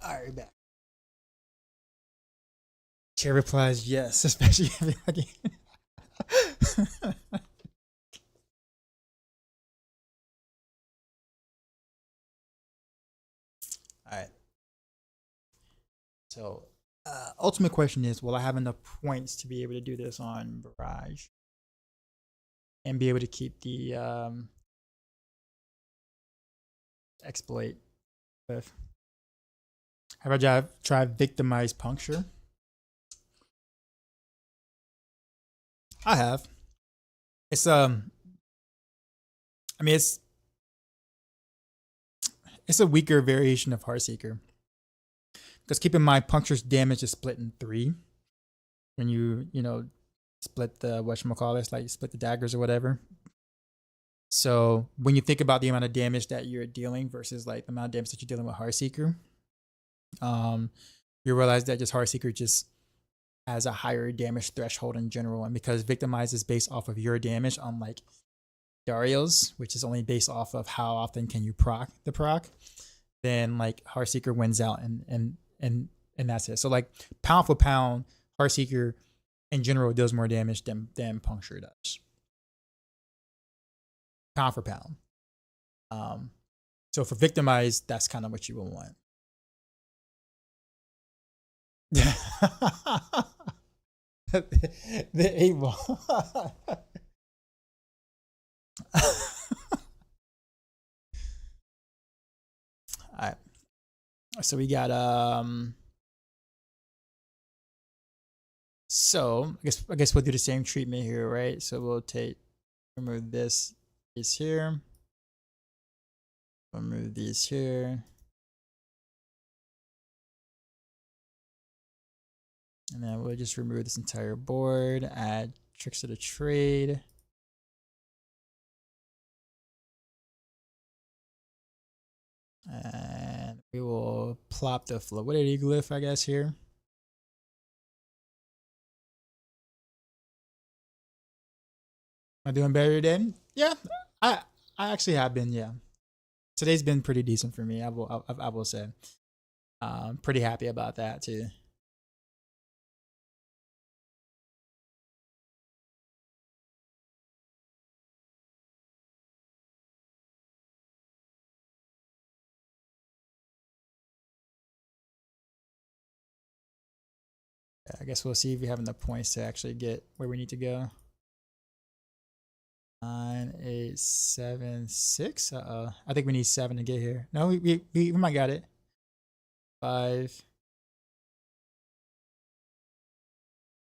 Alright, back. Chair replies yes, especially if Alright. So ultimate question is, will I have enough points to be able to do this on Barrage? And be able to keep the exploit with. Have I tried victimize puncture? I have. It's I mean it's a weaker variation of Heartseeker. Because keep in mind, puncture's damage is split in 3. When you know, split the whatchamacallit, like split the daggers or whatever. So when you think about the amount of damage that you're dealing versus like the amount of damage that you're dealing with Heartseeker, you realize that just Heartseeker just has a higher damage threshold in general. And because Victimize is based off of your damage, unlike Andariel's, which is only based off of how often can you proc the proc, then like Heartseeker wins out and that's it. So like pound for pound, Heartseeker in general does more damage than Puncture does. Pound for pound. So for Victimize, that's kind of what you will want. The 8 ball. Alright. So we got so I guess we'll do the same treatment here, right? So we'll remove this piece here. Remove these here. And then we'll just remove this entire board, add tricks of the trade. And we will plop the fluidity glyph, I guess, here. Am I doing better today? Yeah, I actually have been, yeah. Today's been pretty decent for me, I will say. Pretty happy about that too. I guess we'll see if we have enough points to actually get where we need to go. 9, 8, 7, 6. I think we need 7 to get here. No, we might got it. 5,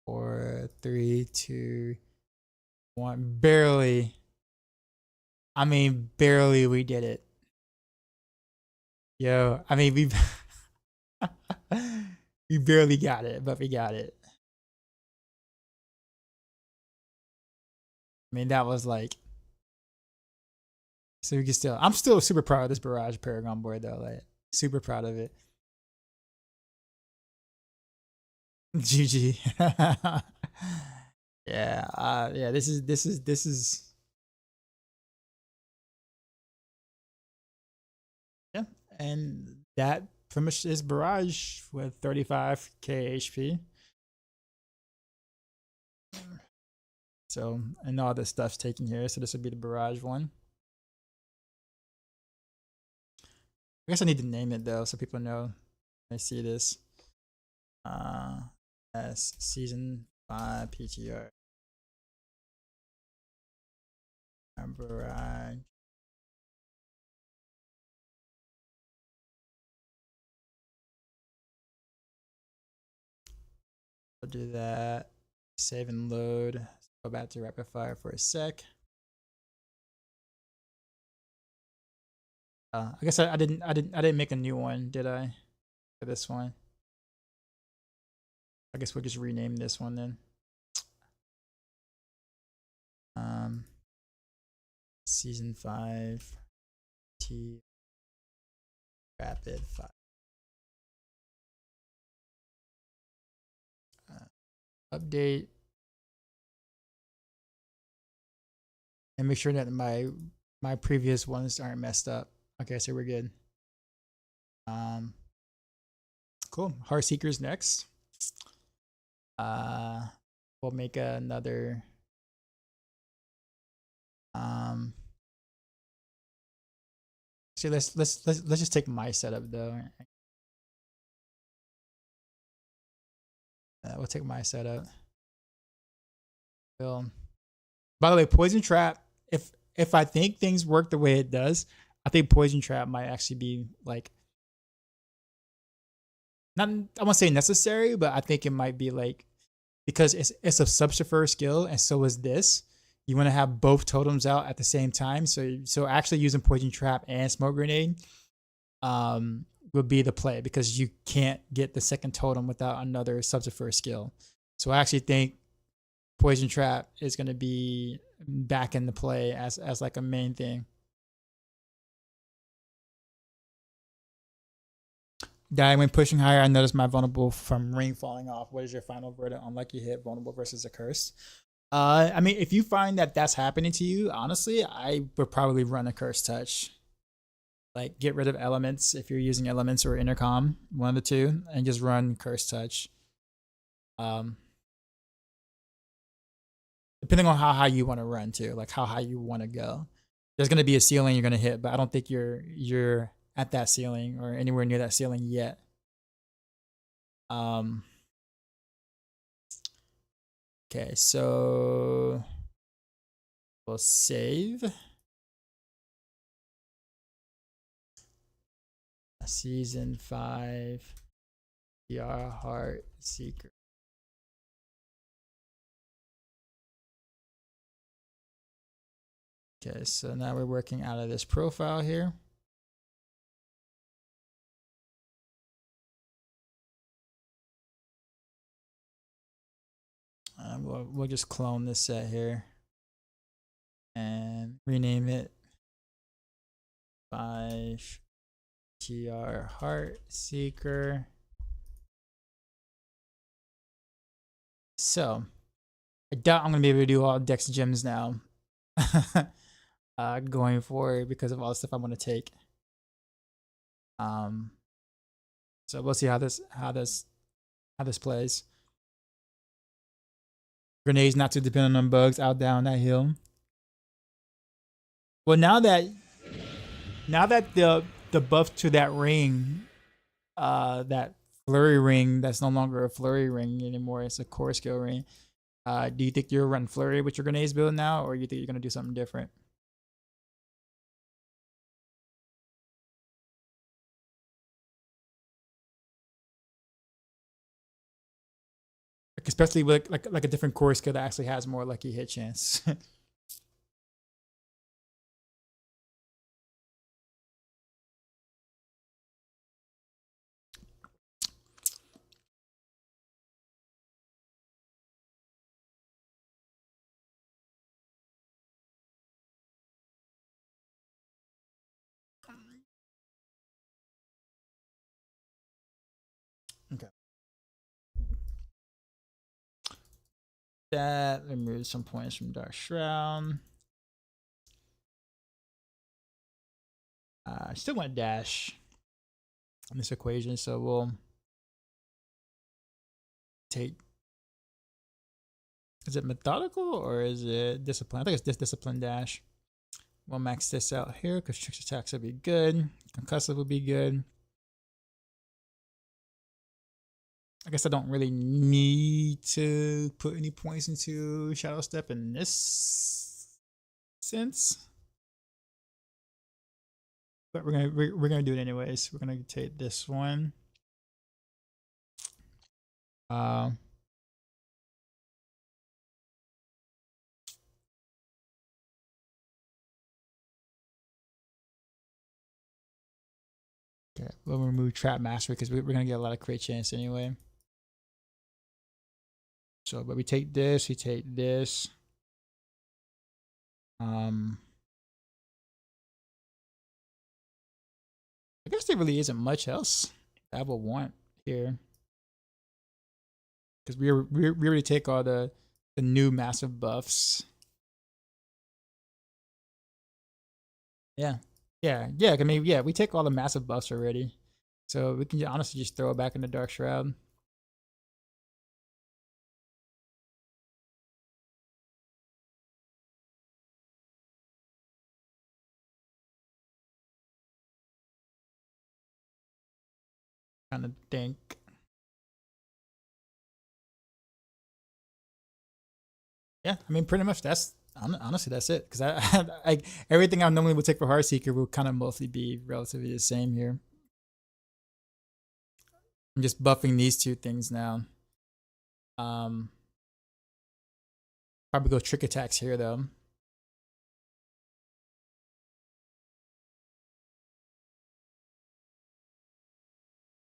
4, 3, 2, 1. Barely. I mean, barely we did it. Yo, I mean, we barely got it, but we got it. I mean, that was like, so we can I'm still super proud of this Barrage Paragon board though, like super proud of it. GG. Yeah, yeah, this is yeah, and that pretty much is Barrage with 35k HP. So, and all this stuff's taken here, so this would be the Barrage one. I guess I need to name it though, so people know when they see this. As Season 5 PTR. Barrage. We'll do that. Save and load. Go back to rapid fire for a sec. I guess I didn't make a new one, did I? For this one. I guess we'll just rename this one then. Season 5 T rapid fire. Update. And make sure that my previous ones aren't messed up. Okay, so we're good. Cool. Heartseeker's next. We'll make another. See, let's just take my setup though. We'll take my setup. By the way, Poison Trap. If I think things work the way it does, I think Poison Trap might actually be like not. I won't say necessary, but I think it might be like because it's a subsurfer skill, and so is this. You want to have both totems out at the same time. So actually using Poison Trap and Smoke Grenade would be the play because you can't get the second totem without another subsurfer skill. So I actually think Poison Trap is going to be back in the play as like a main thing. Die when pushing higher, I noticed my vulnerable from ring falling off. What is your final verdict on lucky hit, vulnerable versus a curse? I mean, if you find that that's happening to you, honestly, I would probably run a curse touch. Like, get rid of elements if you're using elements or intercom, one of the two, and just run curse touch. Depending on how high you want to run too, like how high you want to go. There's going to be a ceiling you're going to hit, but I don't think you're at that ceiling or anywhere near that ceiling yet. Okay, so we'll save. Season 5 PTR Heartseeker. Okay, so now we're working out of this profile here. We'll just clone this set here and rename it 5 PTR Heartseeker. So I doubt I'm gonna be able to do all Dex gems now going forward because of all the stuff I want to take. So we'll see how this plays. Grenades not too dependent on bugs, out down that hill. Well, now that the buff to that ring, that flurry ring, that's no longer a flurry ring anymore, it's a core skill ring. Do you think you'll run flurry with your grenades build now, or you think you're gonna do something different? Especially with like a different core skill that actually has more lucky hit chance. Okay. That remove some points from Dark Shroud. I still want dash in this equation, so we'll take. Is it methodical or is it discipline? I think it's discipline dash. We'll max this out here because trick attacks will be good. Concussive will be good. I guess I don't really need to put any points into Shadow Step in this sense, but we're gonna do it anyways. We're gonna take this one. Okay, we'll remove Trap Master because we're gonna get a lot of crit chance anyway. So, but we take this, we take this. I guess there really isn't much else I would want here. Because we already take all the new massive buffs. Yeah. I mean, yeah, we take all the massive buffs already. So we can honestly just throw it back in the Dark Shroud. Kind of think. Yeah, I mean, pretty much that's honestly that's it. Because I everything I normally would take for Heartseeker will kind of mostly be relatively the same here. I'm just buffing these two things now. Probably go Trick Attacks here though.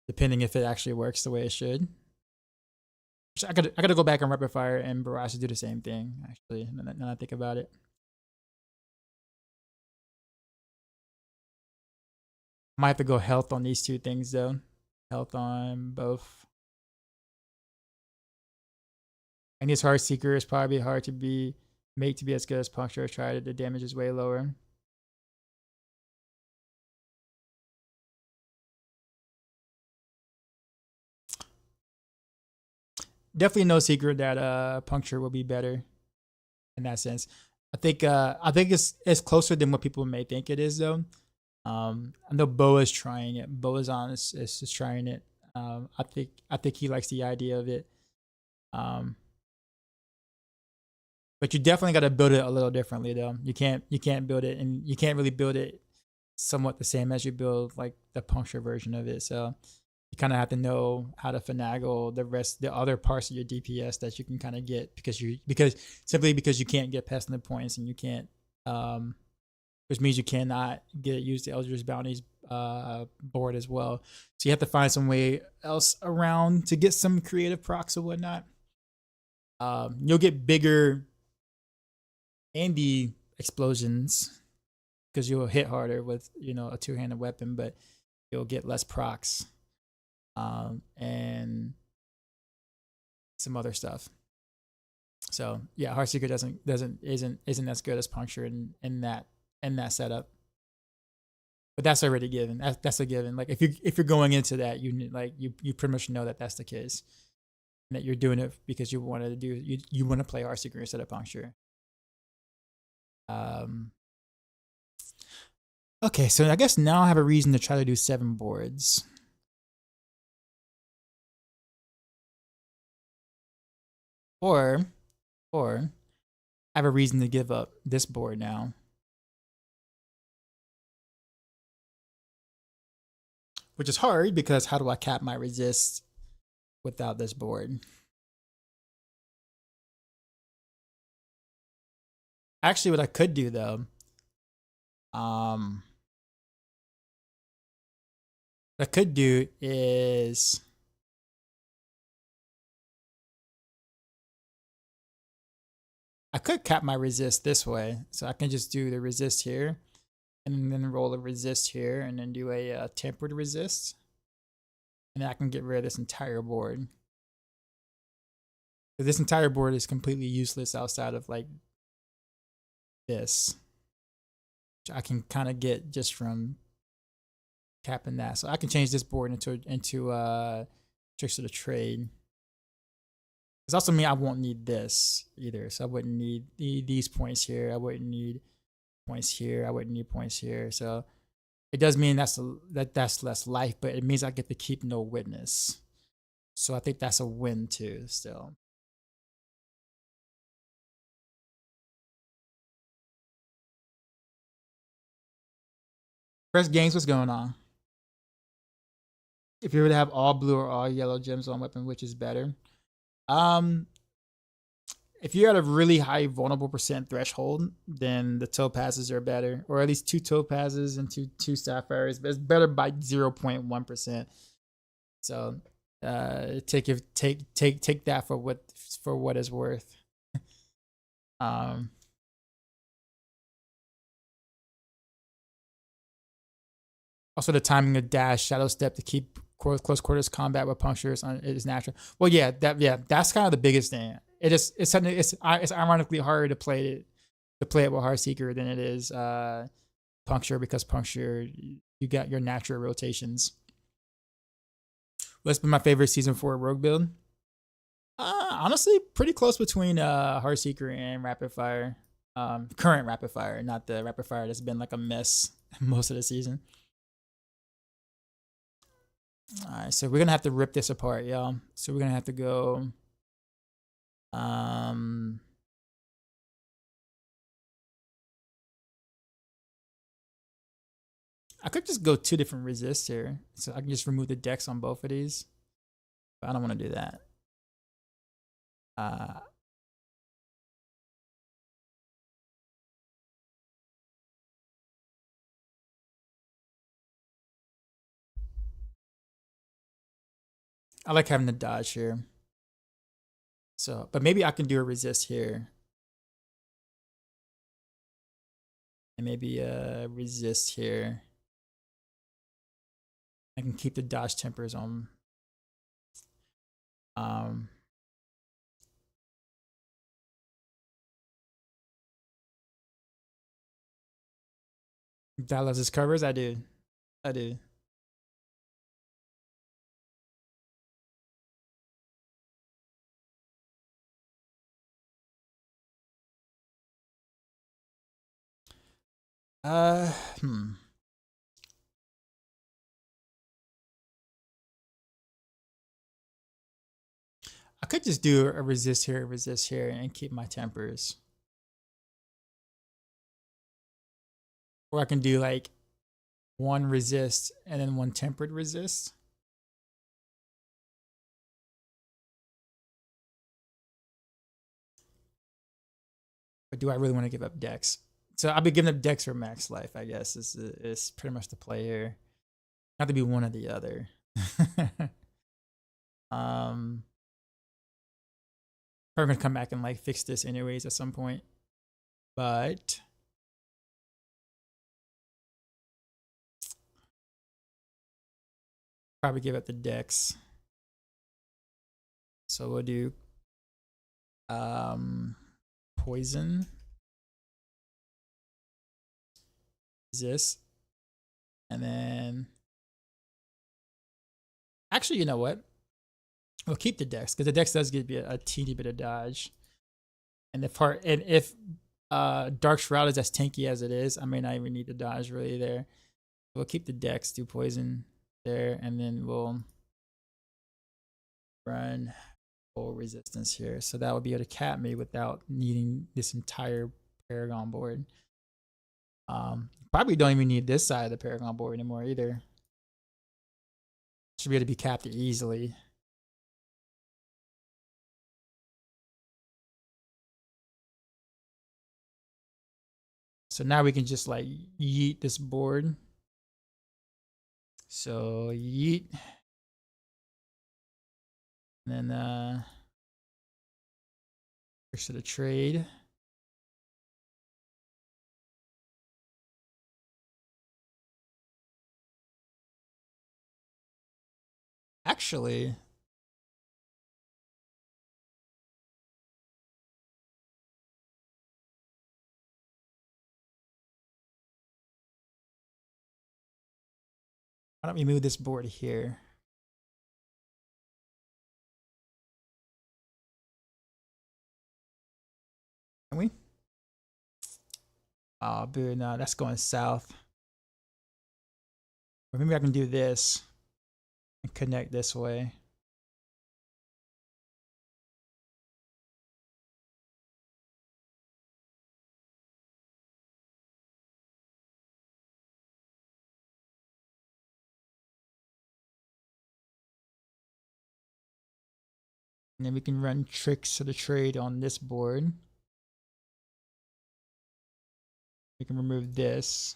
Depending if it actually works the way it should. I gotta go back and Rapid Fire and Barrage to do the same thing, actually, now I think about it. Might have to go health on these two things though. Health on both. And this Heartseeker is probably hard to make to be as good as Puncture. I tried it, the damage is way lower. Definitely no secret that Puncture will be better in that sense. I think it's closer than what people may think it is though. I know Bo is trying it. Bo is honest is trying it. I think he likes the idea of it. But you definitely got to build it a little differently though. You can't build it, and you can't really build it somewhat the same as you build like the Puncture version of it. So you kind of have to know how to finagle the other parts of your DPS that you can kind of get because you can't get pestilent points, and you can't which means you cannot use the Eldritch Bounties board as well. So you have to find some way else around to get some creative procs or whatnot. You'll get bigger Andy explosions because you'll hit harder with a two-handed weapon, but you'll get less procs and some other stuff. So yeah, Heartseeker isn't as good as Puncture in that setup. But that's already given. That's a given. Like if you're going into that, you pretty much know that that's the case, and that you're doing it because you want to play Heartseeker instead of Puncture. Okay, so I guess now I have a reason to try to do 7 boards. Or I have a reason to give up this board now. Which is hard because how do I cap my resist without this board? Actually, what I could do though, what I could do is I could cap my resist this way. So I can just do the resist here and then roll a resist here and then do a tempered resist. And then I can get rid of this entire board. So this entire board is completely useless outside of like this, which I can kind of get just from capping that. So I can change this board into Tricks of the Trade. It's also mean I won't need this either. So I wouldn't need these points here. I wouldn't need points here. I wouldn't need points here. So it does mean that's less life, but it means I get to keep no witness. So I think that's a win too still. Press Games, what's going on? If you were to have all blue or all yellow gems on weapon, which is better? If you're at a really high vulnerable percent threshold, then the topazes are better, or at least 2 topazes and two sapphires. But it's better by 0.1%. So take that for what it's worth. Also, the timing of dash, shadow step to keep close quarters combat with Puncture is natural. Well, yeah, that's kind of the biggest thing. It's ironically harder to play it with Heartseeker than it is Puncture, because Puncture you got your natural rotations. What's been my favorite season 4 Rogue build? Honestly, pretty close between Heartseeker and Rapid Fire. Current Rapid Fire, not the Rapid Fire that's been like a mess most of the season. All right, so we're gonna have to rip this apart, y'all. So we're gonna have to go. I could just go 2 different resists here, so I can just remove the decks on both of these. But I don't want to do that. I like having the dodge here. So, but maybe I can do a resist here. And maybe a resist here. I can keep the dodge tempers on. Dallas's covers, I do. I could just do a resist here, and keep my tempers. Or I can do like 1 resist and then 1 tempered resist. But do I really want to give up decks? So I'll be giving up decks for max life, I guess, is pretty much the play here. Not to be one or the other. Probably gonna come back and like fix this anyways at some point. But probably give up the decks. So we'll do poison. This. And then actually, you know what? We'll keep the dex because the dex does give you a teeny bit of dodge. And if Dark Shroud is as tanky as it is, I may not even need the dodge really there. We'll keep the dex, do poison there, and then we'll run full resistance here. So that would be able to cap me without needing this entire Paragon board. Probably don't even need this side of the Paragon board anymore either. Should be able to be capped easily. So now we can just like yeet this board. So yeet. And then push to the trade. Actually, why don't we move this board here? Can we? Oh, boo, no, that's going south. Or maybe I can do this and connect this way. And then we can run tricks to the trade on this board. We can remove this.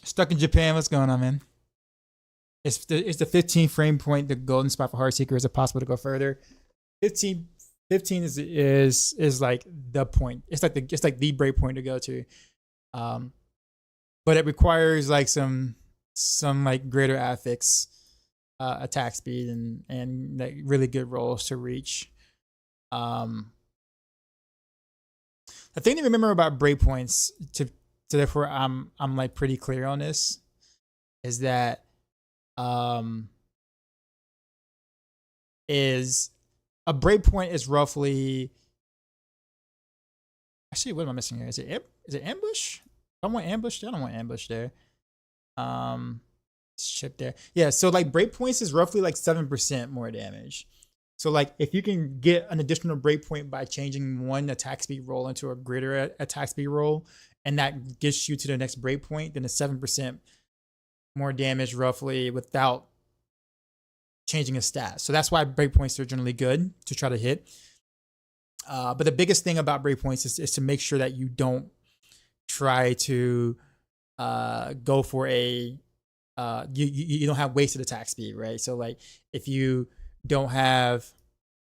Stuck in Japan, what's going on, man? It's the 15 frame point, the golden spot for Heartseeker. Is it possible to go further? 15 is like the point. It's like the break point to go to. But it requires like some like greater affix attack speed and like really good rolls to reach. That's A thing to remember about breakpoints, to therefore I'm like pretty clear on this, is that is a breakpoint is roughly, actually, what am I missing here? Is it ambush? I want ambush. I don't want ambush there. Chip there. Yeah, so like breakpoints is roughly like 7% more damage. So like if you can get an additional breakpoint by changing one attack speed roll into a greater attack speed roll, and that gets you to the next breakpoint, then it's 7% more damage roughly without changing a stat. So that's why breakpoints are generally good to try to hit. But the biggest thing about breakpoints is to make sure that you don't try to go for a you don't have wasted attack speed, right? So like if you don't have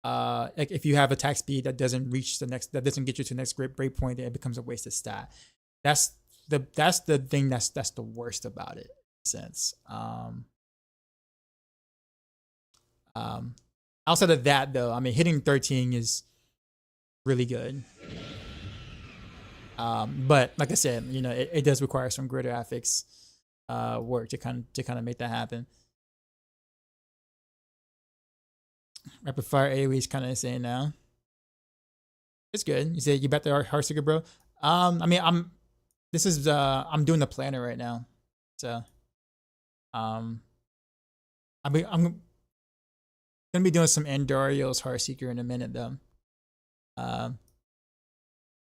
like if you have attack speed that doesn't reach the next, that doesn't get you to the next breakpoint, then it becomes a wasted stat. That's the thing that's the worst about it, in a sense. Outside of that though, I mean hitting 13 is really good. But like I said, you know, it does require some greater affix work to kind of make that happen. Rapid fire AoE is kind of insane now. It's good. You said you bet the Heartseeker, bro. I mean, I'm doing the planner right now, so I'm gonna be doing some Andariel's Heartseeker in a minute though.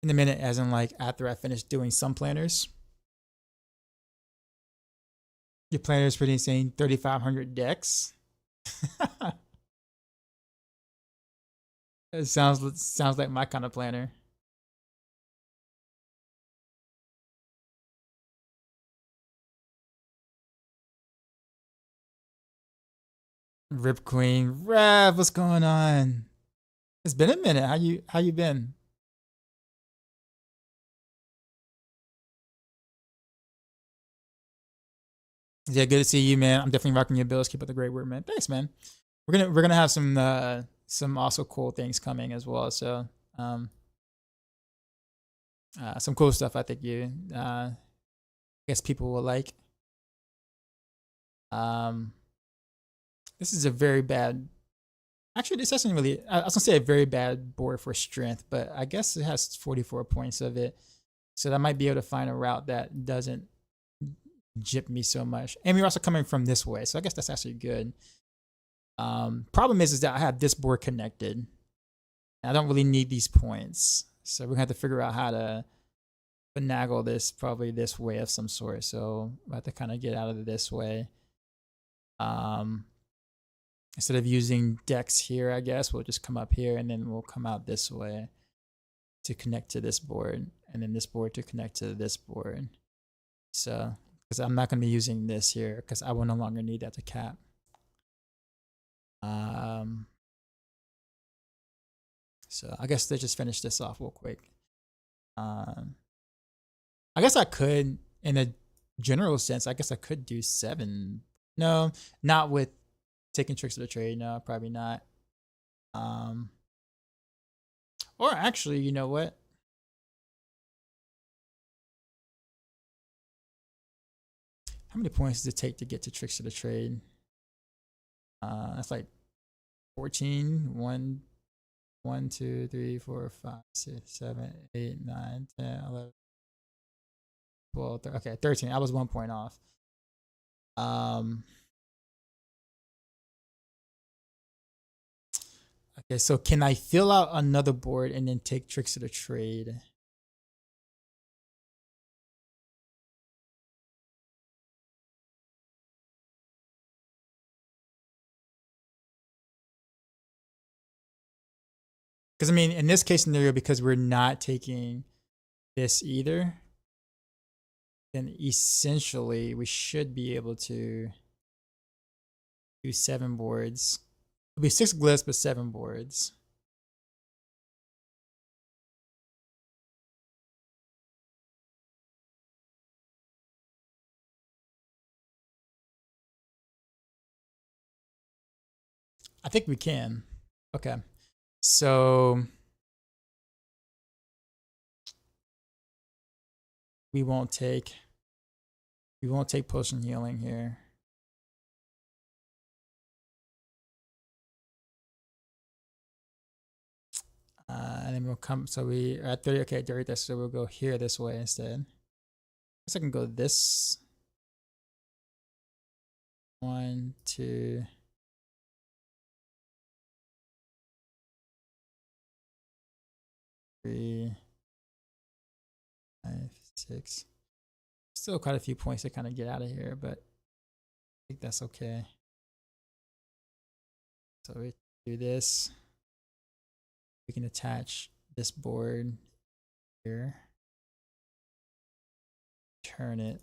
In a minute, as in like after I finish doing some planners. Your planner is pretty insane. 3,500 decks. It sounds like my kind of planner. Rip Queen, Rev, what's going on? It's been a minute. How you been? Yeah, good to see you, man. I'm definitely rocking your bills. Keep up the great work, man. Thanks, man. We're gonna have some also cool things coming as well. So some cool stuff I think you guess people will like. This is a very bad, actually this isn't really, I was gonna say a very bad board for strength, but I guess it has 44 points of it, so that might be able to find a route that doesn't jip me so much. And we're also coming from this way, so I guess that's actually good. Problem is that I have this board connected. I don't really need these points, so we're gonna have to figure out how to finagle this probably this way of some sort. So I have to kind of get out of this way. Instead of using decks here, I guess we'll just come up here and then we'll come out this way to connect to this board, and then this board to connect to this board. So because I'm not going to be using this here because I will no longer need that to cap. So I guess let's just finish this off real quick. I guess I could, in a general sense, I guess I could do 7. No, not with taking tricks of the trade. No, probably not. Or actually, you know what? How many points does it take to get to tricks of the trade? That's like 14. 1, 2, 3, 4, 5, 6, 7, 8, 9, 10, 11, 12, 13. Okay, 13. I was 1 point off. Okay, so can I fill out another board and then take tricks of the trade? Because I mean, in this case scenario, because we're not taking this either, then essentially we should be able to do 7 boards. It'll be 6 glyphs, but 7 boards. I think we can. Okay. So we won't take potion healing here. And then we'll come, so we are at 30, okay, 30, so we'll go here this way instead. I guess I can go this. 1, 2. 3, 5, 6. Still quite a few points to kind of get out of here, but I think that's okay. So we do this. We can attach this board here. Turn it.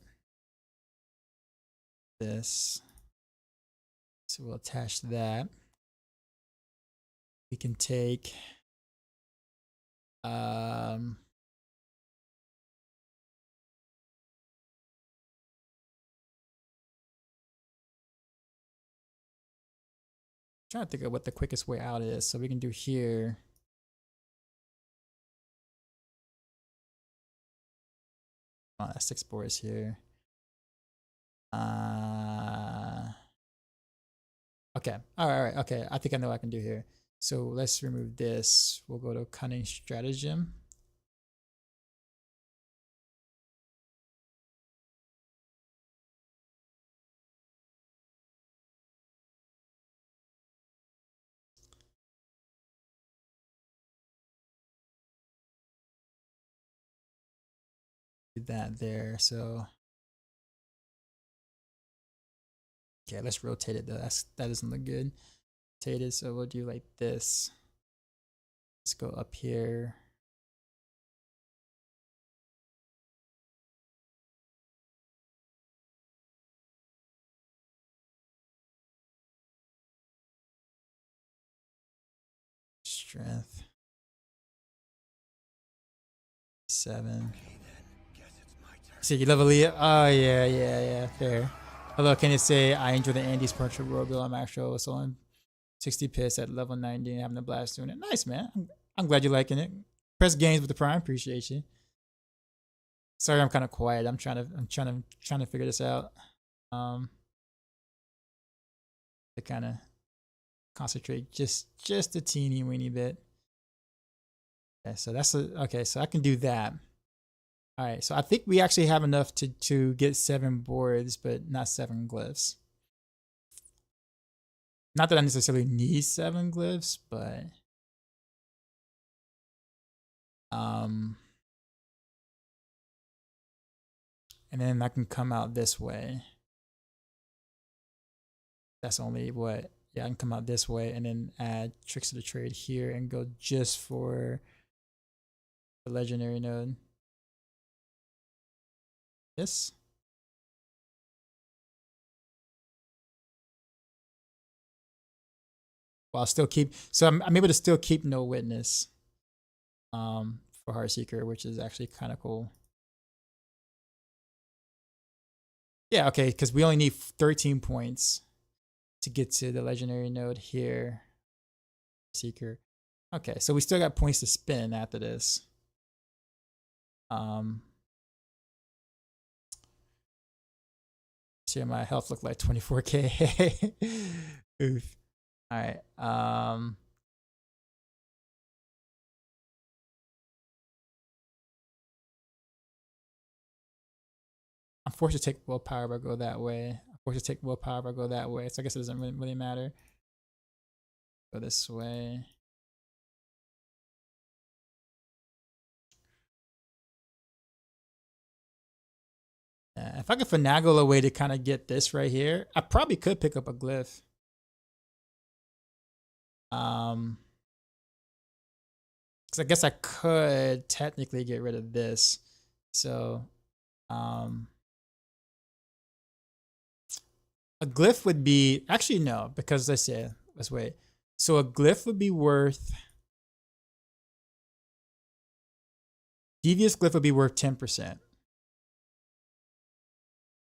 This. So we'll attach that. We can take trying to think of what the quickest way out is. So we can do here. Oh, 6 boards here. Okay. All right. Okay. I think I know what I can do here. So let's remove this. We'll go to Cunning Stratagem. Do that there. So okay, let's rotate it though. That doesn't look good. Rotate it. So we'll do like this. Let's go up here. Strength 7. See, you level it. Oh yeah. Fair. Hello, can you say I enjoy the Andy's Portrait Rogue on Maxroll? So I'm 60 piss at level 90 and having a blast doing it. Nice, man. I'm glad you're liking it. Press games with the Prime. Appreciate you. Sorry, I'm kind of quiet. I'm trying to figure this out. To kind of concentrate just a teeny weeny bit. Okay, so that's okay. So I can do that. All right. So I think we actually have enough to get 7 boards, but not 7 glyphs. Not that I necessarily need 7 glyphs, but and then I can come out this way. That's only what, yeah, I can come out this way and then add Tricks of the Trade here and go just for the legendary node. This. Well, I'll still keep, so I'm able to still keep no witness for Heartseeker, which is actually kind of cool. Yeah, okay, because we only need 13 points to get to the legendary node here. Seeker. Okay, so we still got points to spend after this. See, my health looked like 24k. Oof. All right. I'm forced to take willpower if I go that way. I'm forced to take willpower if I go that way. So I guess it doesn't really matter. Go this way. Yeah, if I could finagle a way to kind of get this right here, I probably could pick up a glyph. Because I guess I could technically get rid of this. So, a glyph would be, actually no, because let's wait. So a glyph would be worth, devious glyph would be worth 10%.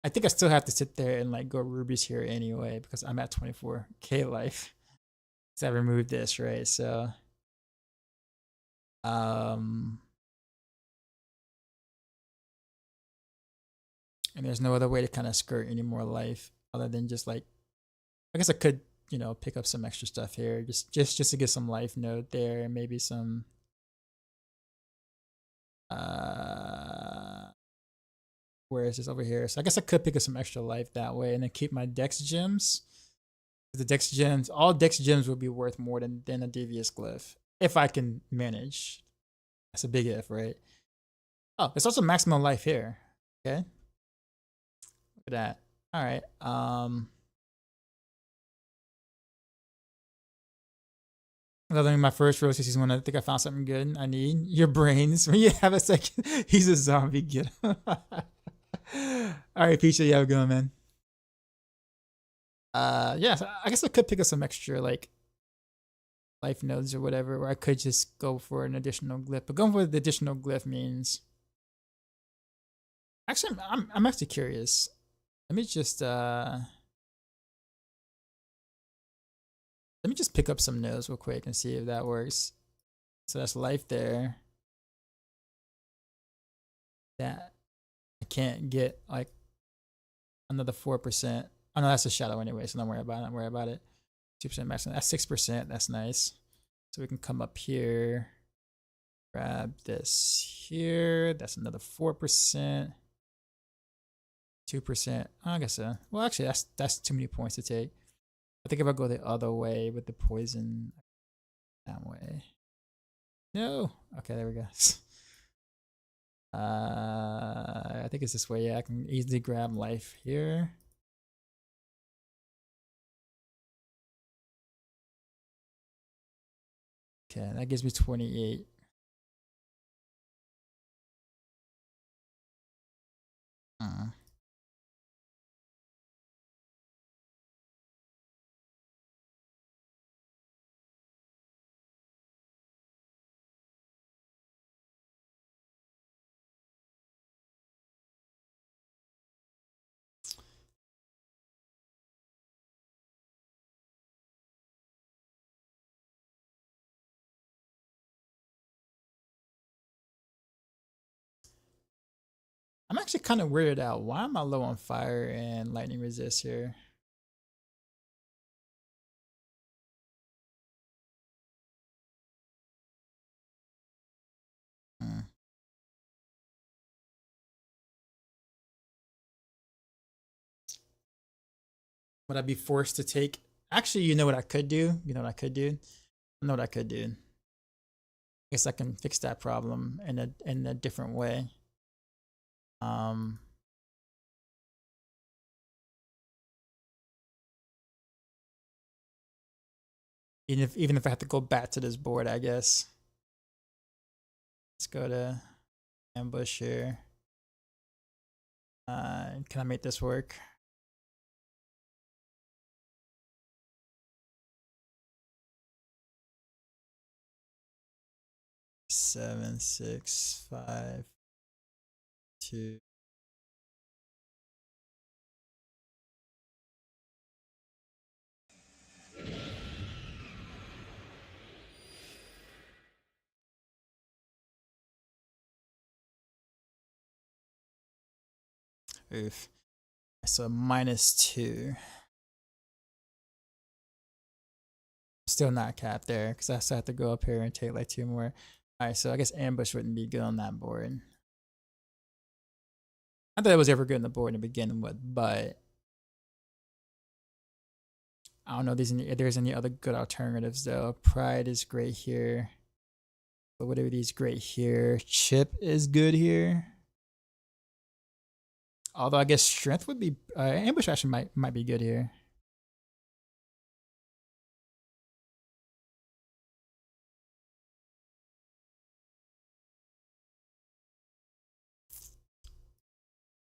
I think I still have to sit there and like go rubies here anyway because I'm at 24k life. So I removed this, right? So And there's no other way to kind of skirt any more life other than just like, I guess I could, you know, pick up some extra stuff here just to get some life node there and maybe some where is this over here? So I guess I could pick up some extra life that way and then keep my dex gems. The dex gems, all dex gems would be worth more than a devious glyph if I can manage. That's a big if, right? Oh, there's also maximum life here. Okay. Look at that. All right. Other than my first Rose season one, I think I found something good. I need your brains. When you have a second, he's a zombie. Get him. All right, Peachy, you have a good one, man. Yeah, so I guess I could pick up some extra like life nodes or whatever, or I could just go for an additional glyph. But going for the additional glyph means actually I'm actually curious. Let me just pick up some nodes real quick and see if that works. So that's life there. That I can't get like another 4%. Oh no, that's a shadow anyway, so don't worry about it. Don't worry about it. 2% maximum. That's 6%. That's nice. So we can come up here, grab this here. That's another 4%. 2%. Oh, I guess so. Well, actually, that's too many points to take. I think if I go the other way with the poison, that way. No. Okay, there we go. I think it's this way. Yeah, I can easily grab life here. Okay, that gives me 28. I'm actually kind of weirded out. Why am I low on fire and lightning resist here? Would I be forced to take? Actually, you know what I could do? You know what I could do? I know what I could do. I guess I can fix that problem in a different way. Even if I have to go back to this board, I guess. Let's go to ambush here. Can I make this work? Seven, 6, 5, 2. Oof. So -2. Still not capped there because I still have to go up here and take like 2 more. All right, so I guess ambush wouldn't be good on that board. Not that it was ever good on the board to begin with, but I don't know if there's any other good alternatives though. Pride is great here. But whatever these great here. Chip is good here. Although I guess strength would be ambush actually might be good here.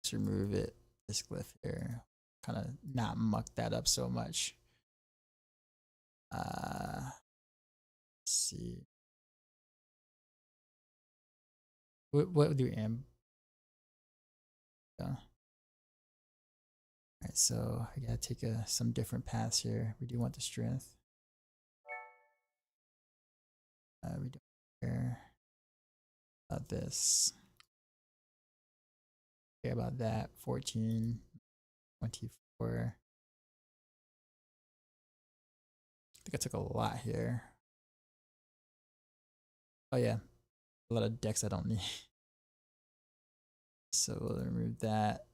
Let's remove it. This glyph here. Kind of not muck that up so much. Let's see. What do yeah. Alright, so I gotta take some different paths here. We do want the strength. We don't care about this. care about that. 14, 24. I think I took a lot here. Oh yeah, a lot of decks I don't need. So we'll remove that.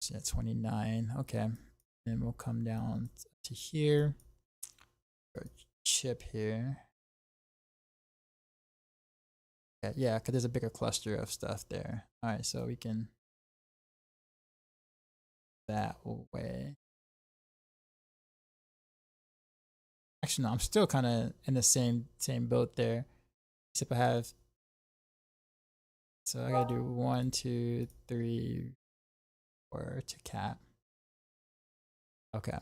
So yeah, 29. Okay. Then we'll come down to here. Chip here. Yeah, because there's a bigger cluster of stuff there. All right, so we can that way. Actually, no, I'm still kind of in the same boat there, except I have. So I gotta do 1, 2, 3, 4 to cap. Okay.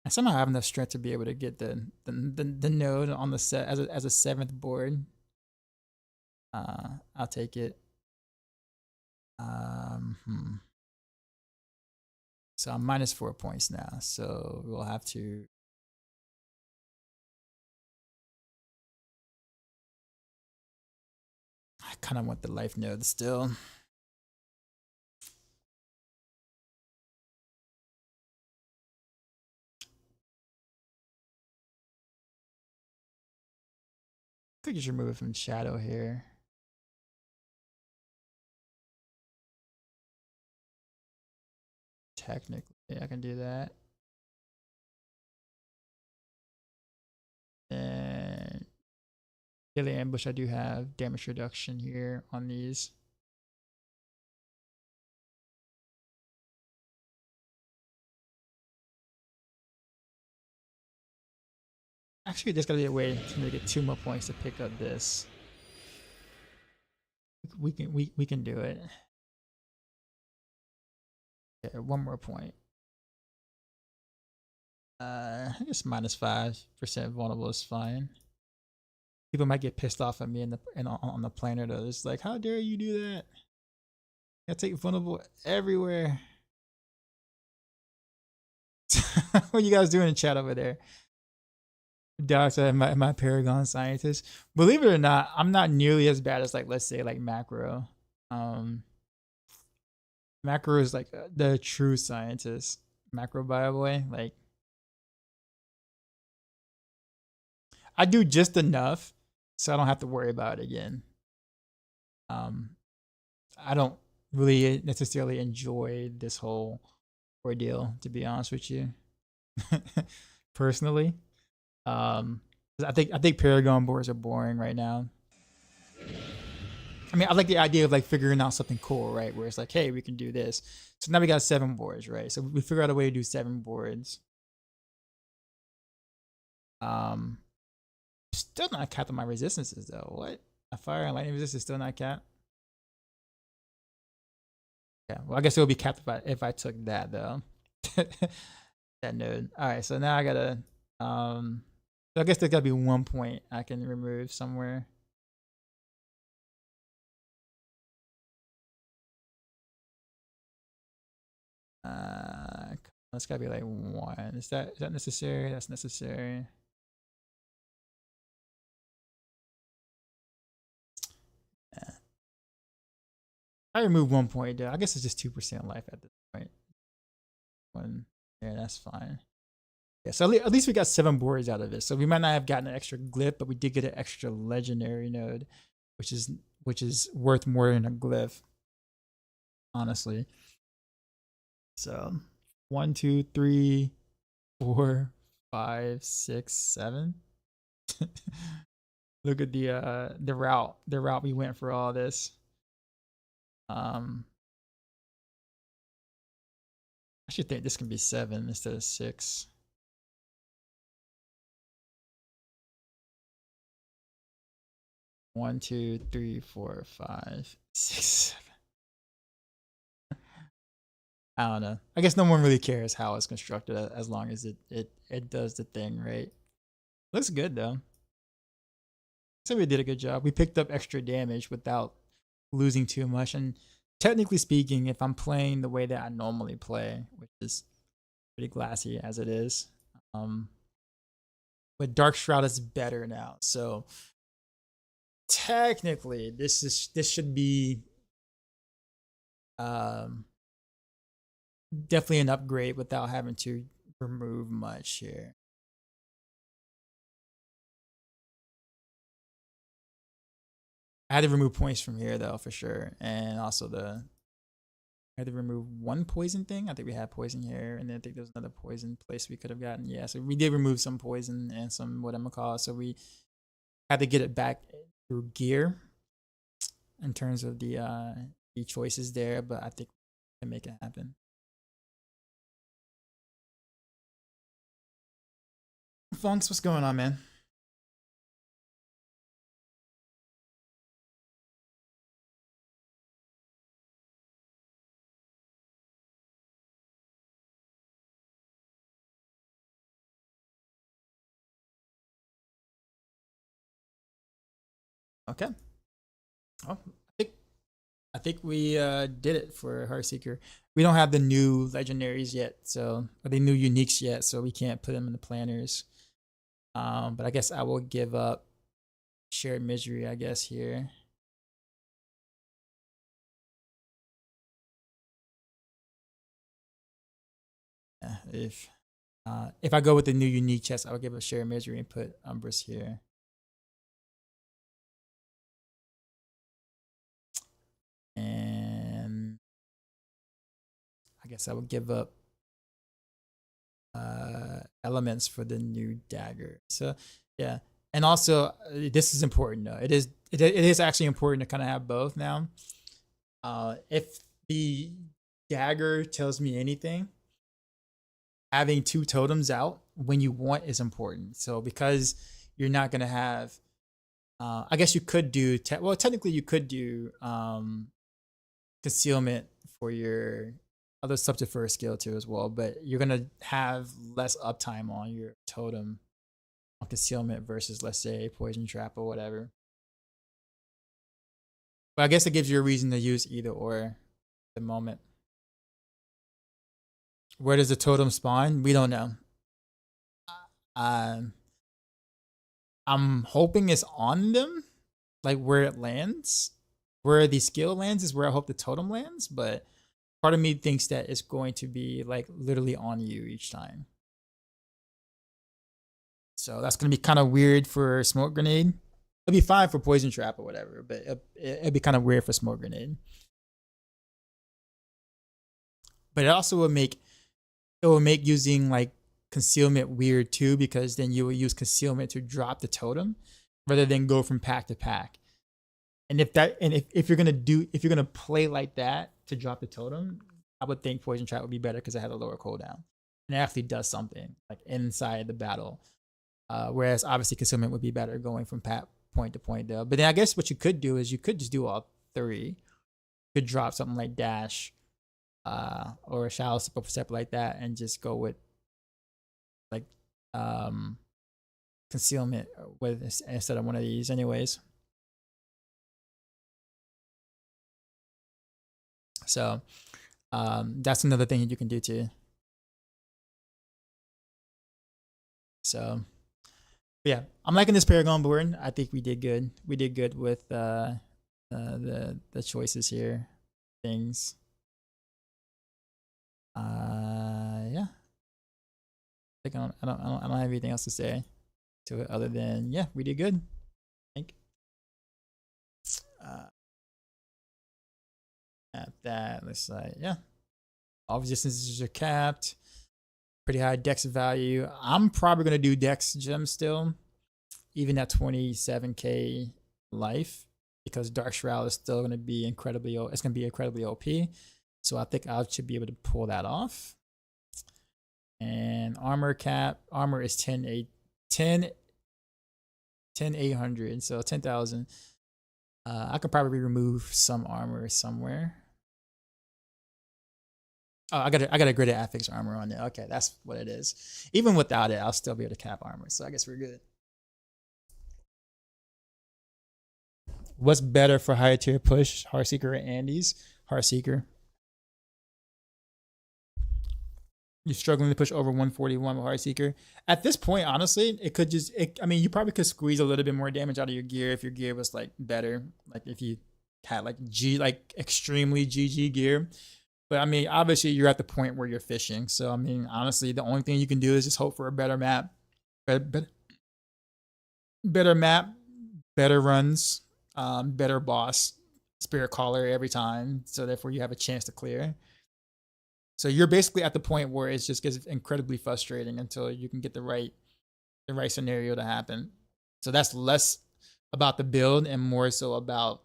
I somehow have enough strength to be able to get the node on the set as a 7th board. I'll take it. So I'm minus 4 points now. So we'll have to. I kind of want the life node still. Could just remove it from shadow here. Technically, I can do that. And daily ambush, I do have damage reduction here on these. Actually, there's gotta be a way for me to get 2 more points to pick up this. We can do it. Okay, 1 more point. I guess minus 5% vulnerable is fine. People might get pissed off at me on the planner though. It's like, how dare you do that? I take vulnerable everywhere. What you guys doing in chat over there? Docs at my Paragon scientist. Believe it or not, I'm not nearly as bad as like, let's say like Macro. Macro is like the true scientist. Macro by the way, like I do just enough so I don't have to worry about it again. I don't really necessarily enjoy this whole ordeal, to be honest with you. Personally. I think Paragon boards are boring right now. I mean, I like the idea of like figuring out something cool, right? Where it's like, hey, we can do this. So now we got 7 boards, right? So we figure out a way to do 7 boards. Still not capped on my resistances though. What? My fire and lightning resistance is still not capped. Yeah, well, I guess it would be capped if I took that though. That node. All right, so now I gotta. So I guess there's gotta be 1 point I can remove somewhere. That's gotta be like 1. Is that necessary? That's necessary. Yeah. I remove 1 point there. I guess it's just 2% life at this point. 1. Yeah, that's fine. Yeah, so at least we got 7 boards out of it. So we might not have gotten an extra glyph, but we did get an extra legendary node, which is worth more than a glyph, honestly. So 1, 2, 3, 4, 5, 6, 7. Look at the route we went for all this. I should think this can be 7 instead of 6. One, 2, 3, 4, 5, 6, 7. I don't know. I guess no one really cares how it's constructed as long as it does the thing, right? Looks good though. So we did a good job. We picked up extra damage without losing too much. And technically speaking, if I'm playing the way that I normally play, which is pretty glassy as it is. But Dark Shroud is better now, so technically this should be definitely an upgrade without having to remove much here. I had to remove points from here though for sure, and also I had to remove one poison thing. I think we had poison here, and then I think there's another poison place we could have gotten. Yeah, so we did remove some poison and some whatchamacallit, so we had to get it back through gear in terms of the choices there, but I think we can make it happen. Funks, what's going on, man? Okay. Oh, I think we did it for Heartseeker. We don't have the new legendaries yet, or the new uniques yet, so we can't put them in the planners. But I guess I will give up Shared Misery, I guess, here. Yeah, if I go with the new unique chest, I will give a Shared Misery and put Umbrus here. And I guess I would give up elements for the new dagger. So yeah, and also this is important though. It is actually important to kind of have both now. If the dagger tells me anything, having 2 totems out when you want is important. So because you're not gonna have, I guess you could do technically you could do concealment for your other subject for a skill too as well, but you're gonna have less uptime on your totem on concealment versus, let's say, poison trap or whatever. But I guess it gives you a reason to use either or at the moment. Where does the totem spawn? We don't know. I'm hoping it's on them, like where it lands. Where the skill lands is where I hope the totem lands, but part of me thinks that it's going to be like literally on you each time. So that's going to be kind of weird for Smoke Grenade. It'll be fine for Poison Trap or whatever, but it'd be kind of weird for Smoke Grenade. But it also will make using like concealment weird too, because then you will use concealment to drop the totem rather than go from pack to pack. And if you're gonna play like that to drop the totem, I would think Poison Trap would be better because it had a lower cooldown and it actually does something like inside the battle. Whereas obviously concealment would be better going from point to point though. But then I guess what you could do is you could just do all 3. You could drop something like Dash, or a Shallow Step like that, and just go with like concealment with instead of one of these, anyways. So that's another thing that you can do too. So yeah, I'm liking this Paragon board. I think we did good. We did good with the choices here, things. Yeah. I think I don't have anything else to say to it other than yeah, we did good. I think. At that, let's say yeah. All distances are capped. Pretty high dex value. I'm probably gonna do dex gem still, even at 27k life, because Dark Shroud is still gonna be incredibly. It's gonna be incredibly OP. So I think I should be able to pull that off. And armor cap. Armor is 10,800. So 10,000. I could probably remove some armor somewhere. Oh, I got a gridded affix armor on there. Okay, that's what it is. Even without it, I'll still be able to cap armor. So I guess we're good. What's better for higher tier push, Heartseeker or Andes? Heartseeker. You're struggling to push over 141 with Heartseeker. At this point, honestly, it could just. I mean, you probably could squeeze a little bit more damage out of your gear if your gear was like better. Like if you had like extremely GG gear. But I mean, obviously, you're at the point where you're fishing. So I mean, honestly, the only thing you can do is just hope for a better map, better map, better runs, better boss, spirit caller every time. So therefore, you have a chance to clear. So you're basically at the point where it just gets incredibly frustrating until you can get the right scenario to happen. So that's less about the build and more so about,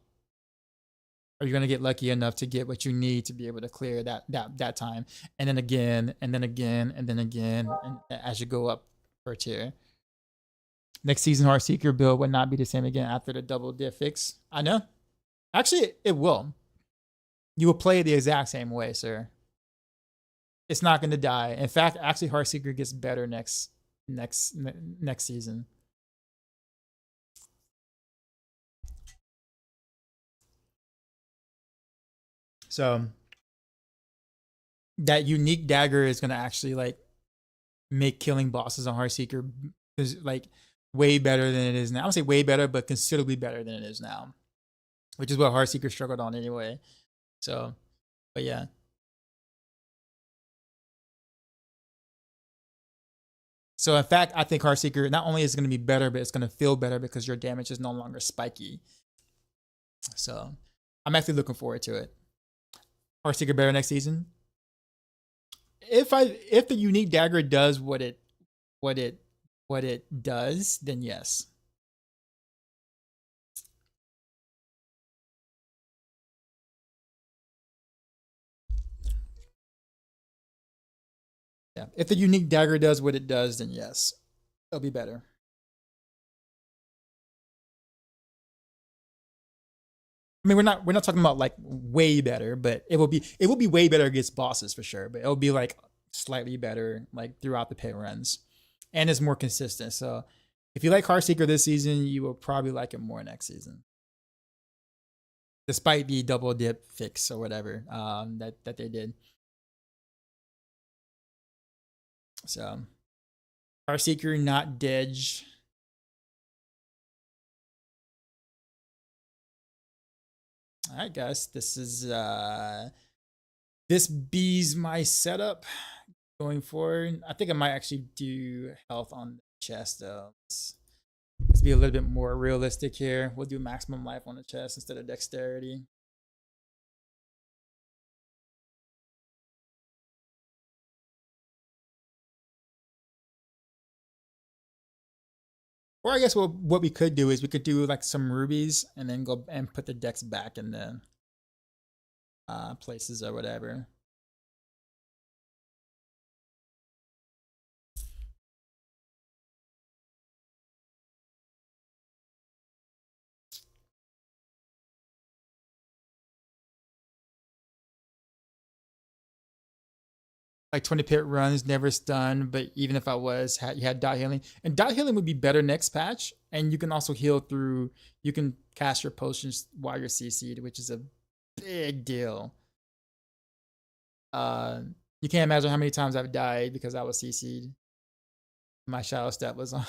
are you going to get lucky enough to get what you need to be able to clear that time, and then again, and then again, and then again, and as you go up per tier. Next season, Heartseeker build would not be the same again after the double dip fix. I know. Actually, it will. You will play the exact same way, sir. It's not going to die. In fact, actually, Heartseeker gets better next season. So that unique dagger is going to actually like make killing bosses on Heartseeker is like way better than it is now. I would say way better, but considerably better than it is now, which is what Heartseeker struggled on anyway. So, but yeah. So in fact, I think Heartseeker, not only is it going to be better, but it's going to feel better because your damage is no longer spiky. So I'm actually looking forward to it. Heartseeker better next season. If the unique dagger does what it does, then yes. Yeah, if the unique dagger does what it does, then yes, it'll be better. I mean, we're not talking about like way better, but it will be way better against bosses for sure. But it'll be like slightly better like throughout the pit runs, and it's more consistent. So if you like Heartseeker this season, you will probably like it more next season, despite the double dip fix or whatever that they did. So Heartseeker, not Dej. All right, guys, this bees my setup going forward. I think I might actually do health on the chest though. Let's be a little bit more realistic here. We'll do maximum life on the chest instead of dexterity. Or I guess what we could do is we could do like some rubies and then go and put the dex back in the places or whatever. Like 20 pit runs, never stunned, but even if I was, you had dot healing. And dot healing would be better next patch. And you can also heal through, you can cast your potions while you're CC'd, which is a big deal. You can't imagine how many times I've died because I was CC'd. My shadow step was on,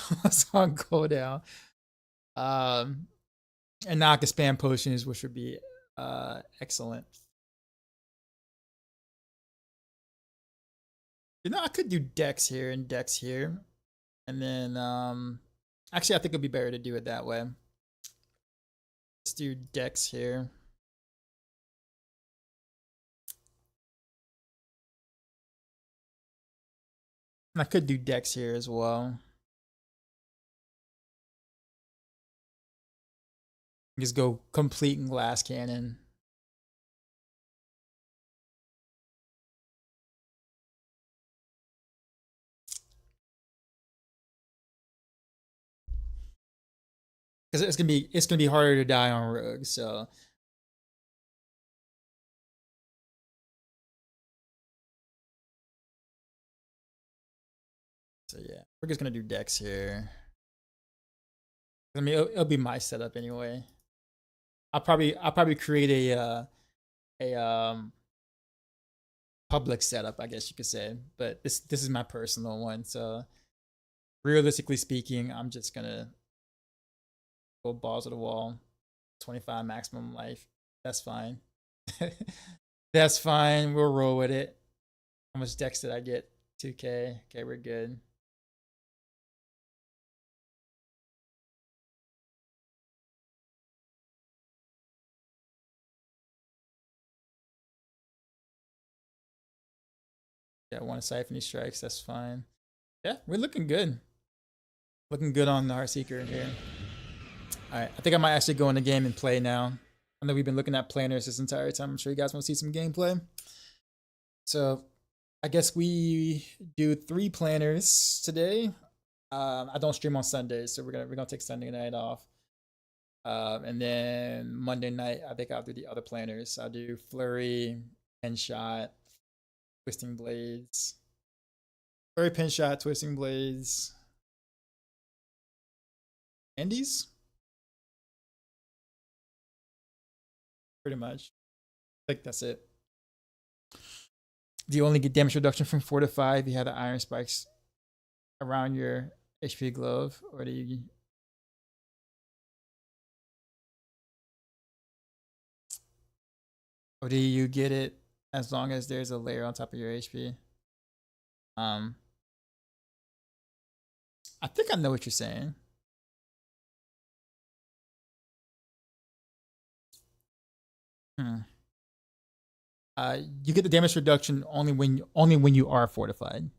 cooldown. And now I can spam potions, which would be excellent. You know, I could do Dex here and Dex here. And then, actually, I think it'd be better to do it that way. Let's do Dex here. And I could do Dex here as well. Just go complete in glass cannon. Because it's gonna be harder to die on Rogue, so. So yeah, we're just gonna do Dex here. I mean, it'll be my setup anyway. I'll probably create a public setup, I guess you could say. But this is my personal one. So realistically speaking, I'm just gonna go balls to the wall. 25 maximum life. That's fine. That's fine. We'll roll with it. How much dex did I get? 2k. Okay, we're good. Yeah, one siphony strikes. That's fine. Yeah, we're looking good. Looking good on the Heartseeker here. Alright, I think I might actually go in the game and play now. I know we've been looking at planners this entire time. I'm sure you guys want to see some gameplay. So I guess we do 3 planners today. I don't stream on Sundays, so we're gonna take Sunday night off. And then Monday night, I think I'll do the other planners. I'll do Flurry, Pin Shot, Twisting Blades. Flurry, Pin Shot, Twisting Blades. Andes? Pretty much. I think that's it. Do you only get damage reduction from 4 to 5 if you have the iron spikes around your HP glove? Or do you... Or do you get it as long as there's a layer on top of your HP? I think I know what you're saying. You get the damage reduction only when you are fortified.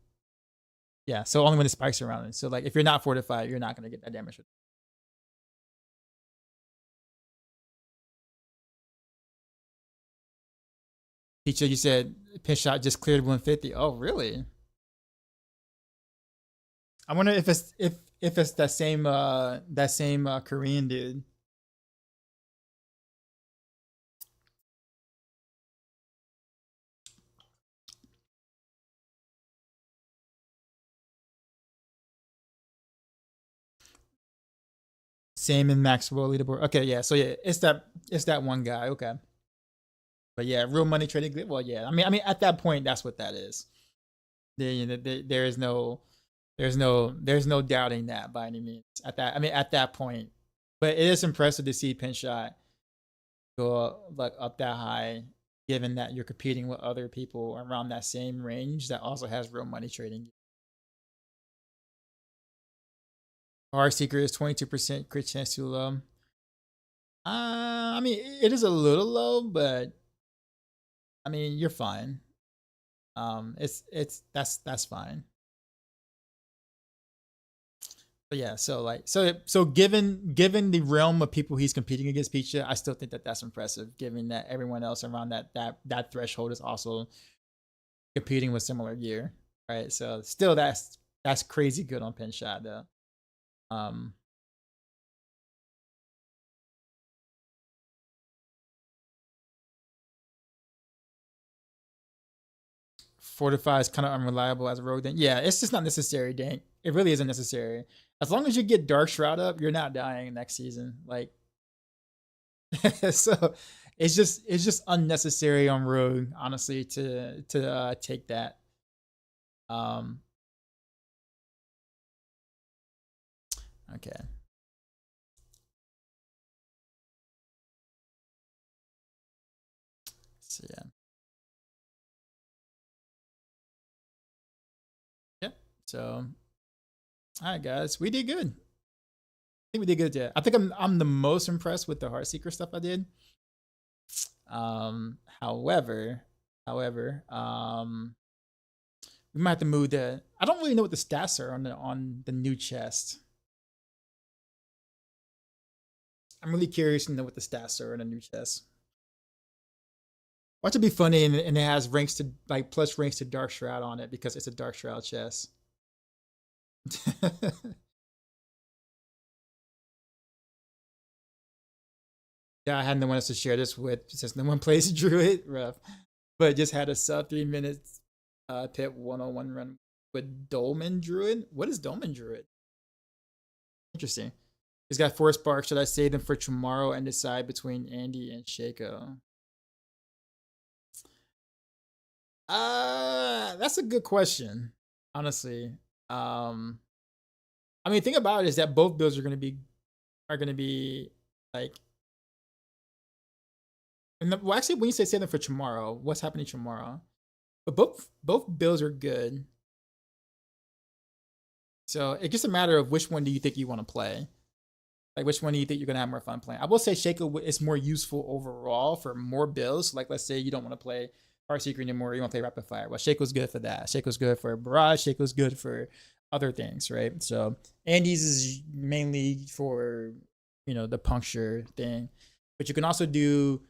Yeah, so only when the spikes are around it. So like if you're not fortified, you're not gonna get that damage. Teacher, you said Pin Shot just cleared 150. Oh, really? I wonder if it's that same Korean dude. Same in Maxroll leaderboard. Okay, yeah. So yeah, it's that one guy. Okay. But yeah, real money trading. Well, yeah. I mean, at that point, that's what that is. There's no doubting that by any means. At that point. But it is impressive to see Pin Shot go like up that high, given that you're competing with other people around that same range that also has real money trading. Heartseeker is 22% crit chance too low. I mean, it is a little low, but I mean, you're fine. That's fine. But yeah, so given the realm of people he's competing against, Peach, I still think that that's impressive, given that everyone else around that threshold is also competing with similar gear, right? So still, that's crazy good on Pin Shot though. Fortify is kind of unreliable as a rogue. Then yeah, it's just not necessary, Dank. It really isn't necessary. As long as you get Dark Shroud up, you're not dying next season. Like, so it's just unnecessary on rogue, honestly, to take that. Okay. So yeah. Yep. So, all right, guys, we did good. I think we did good. Yeah, I think I'm the most impressed with the Heartseeker stuff I did. However, we might have to move the. I don't really know what the stats are on the new chest. I'm really curious to know what the stats are in a new chest. Watch it be funny, and it has ranks to like plus ranks to Dark Shroud on it because it's a Dark Shroud chest. Yeah, I had no one else to share this with since no one plays Druid. Rough, but just had a sub 3 minutes pit 101 run with Dolmen Druid. What is Dolmen Druid? Interesting. He's got 4 sparks. Should I save them for tomorrow and decide between Andy and Shaco? That's a good question, honestly. I mean, the thing about it is that both builds are gonna be like. Well, actually, when you say save them for tomorrow, what's happening tomorrow? But both builds are good. So it's just a matter of which one do you think you want to play. Like, which one do you think you're gonna have more fun playing? I will say Shaco is more useful overall for more builds. Like, let's say you don't want to play Heartseeker anymore, you want to play Rapid Fire. Well, Shaco's good for that. Shaco's good for Barrage. Shaco's good for other things, right? So Andy's is mainly for the puncture thing, but you can also do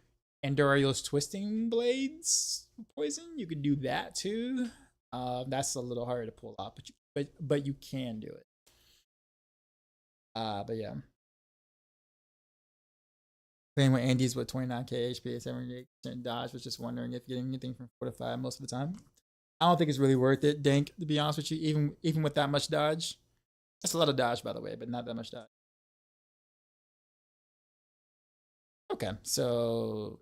Andariel's Twisting Blades poison. You could do that too. That's a little harder to pull off, but you can do it. But yeah. Playing with Andy's with 29k HP, 78% dodge. Was just wondering if getting anything from 4 to 5 most of the time. I don't think it's really worth it, Dank, to be honest with you, even with that much dodge. That's a lot of dodge, by the way, but not that much dodge. Okay, so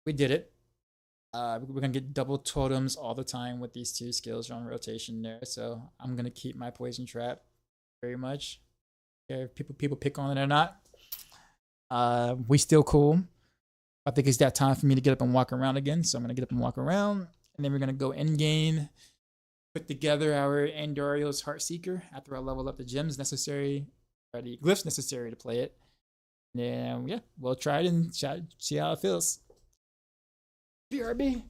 we did it. We're gonna get double totems all the time with these two skills on rotation there. So I'm gonna keep my poison trap very much. If people pick on it or not. We still cool. I think it's that time for me to get up and walk around again. So I'm gonna get up and walk around, and then we're gonna go end game, put together our Andariel's Heartseeker after I level up the gems necessary, or the glyphs necessary to play it. And then yeah, we'll try it and see how it feels. BRB.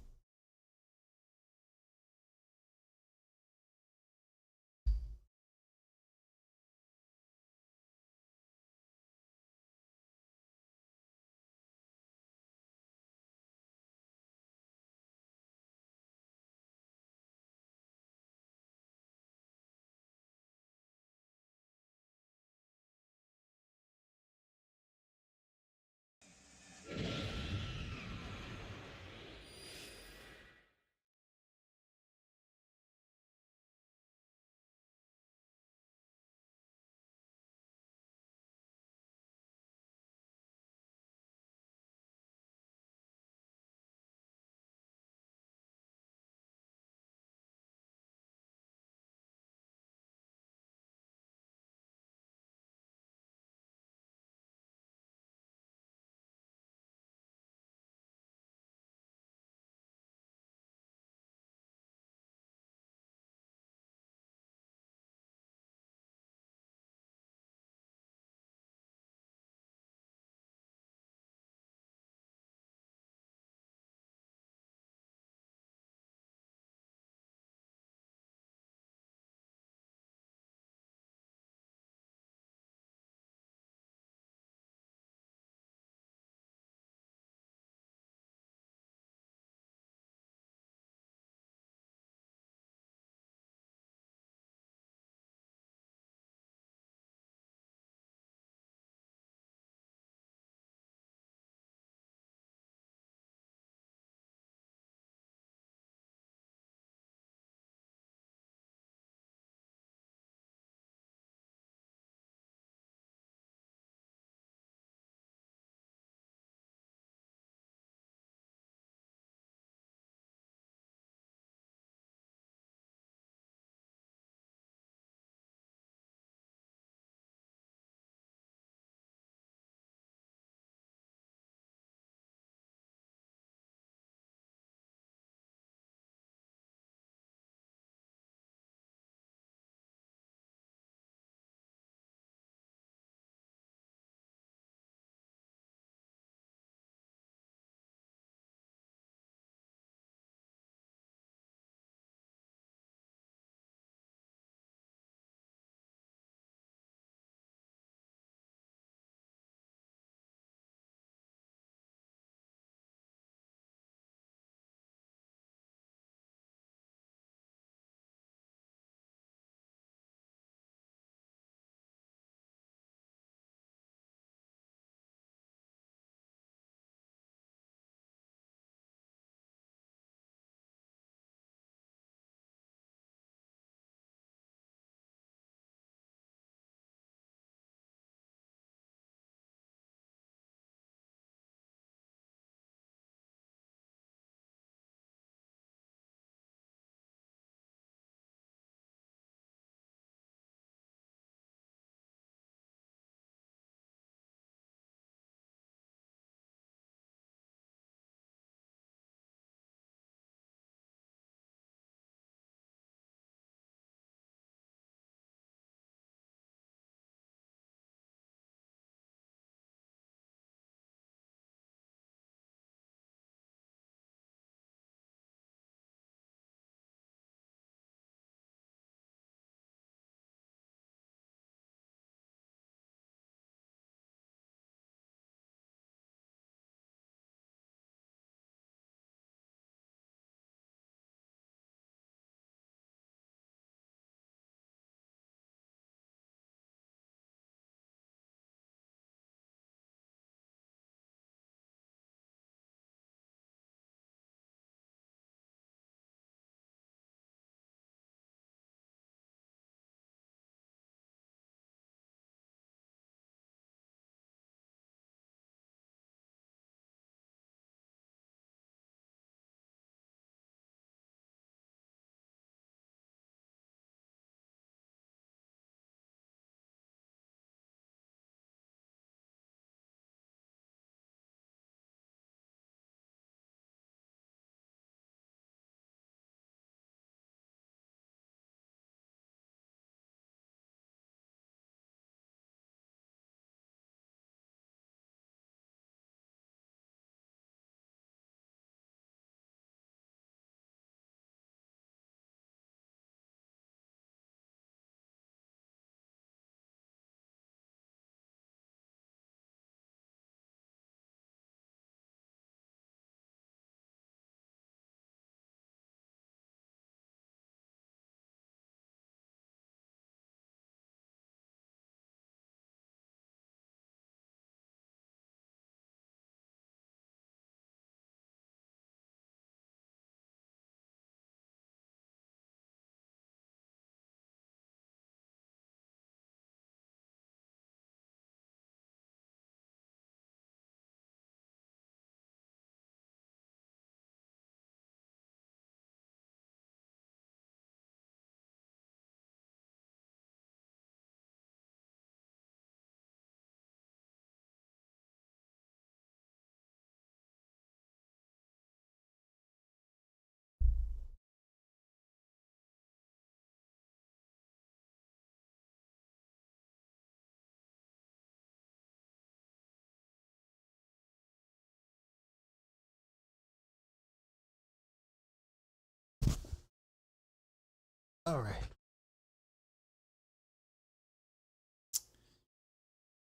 All right.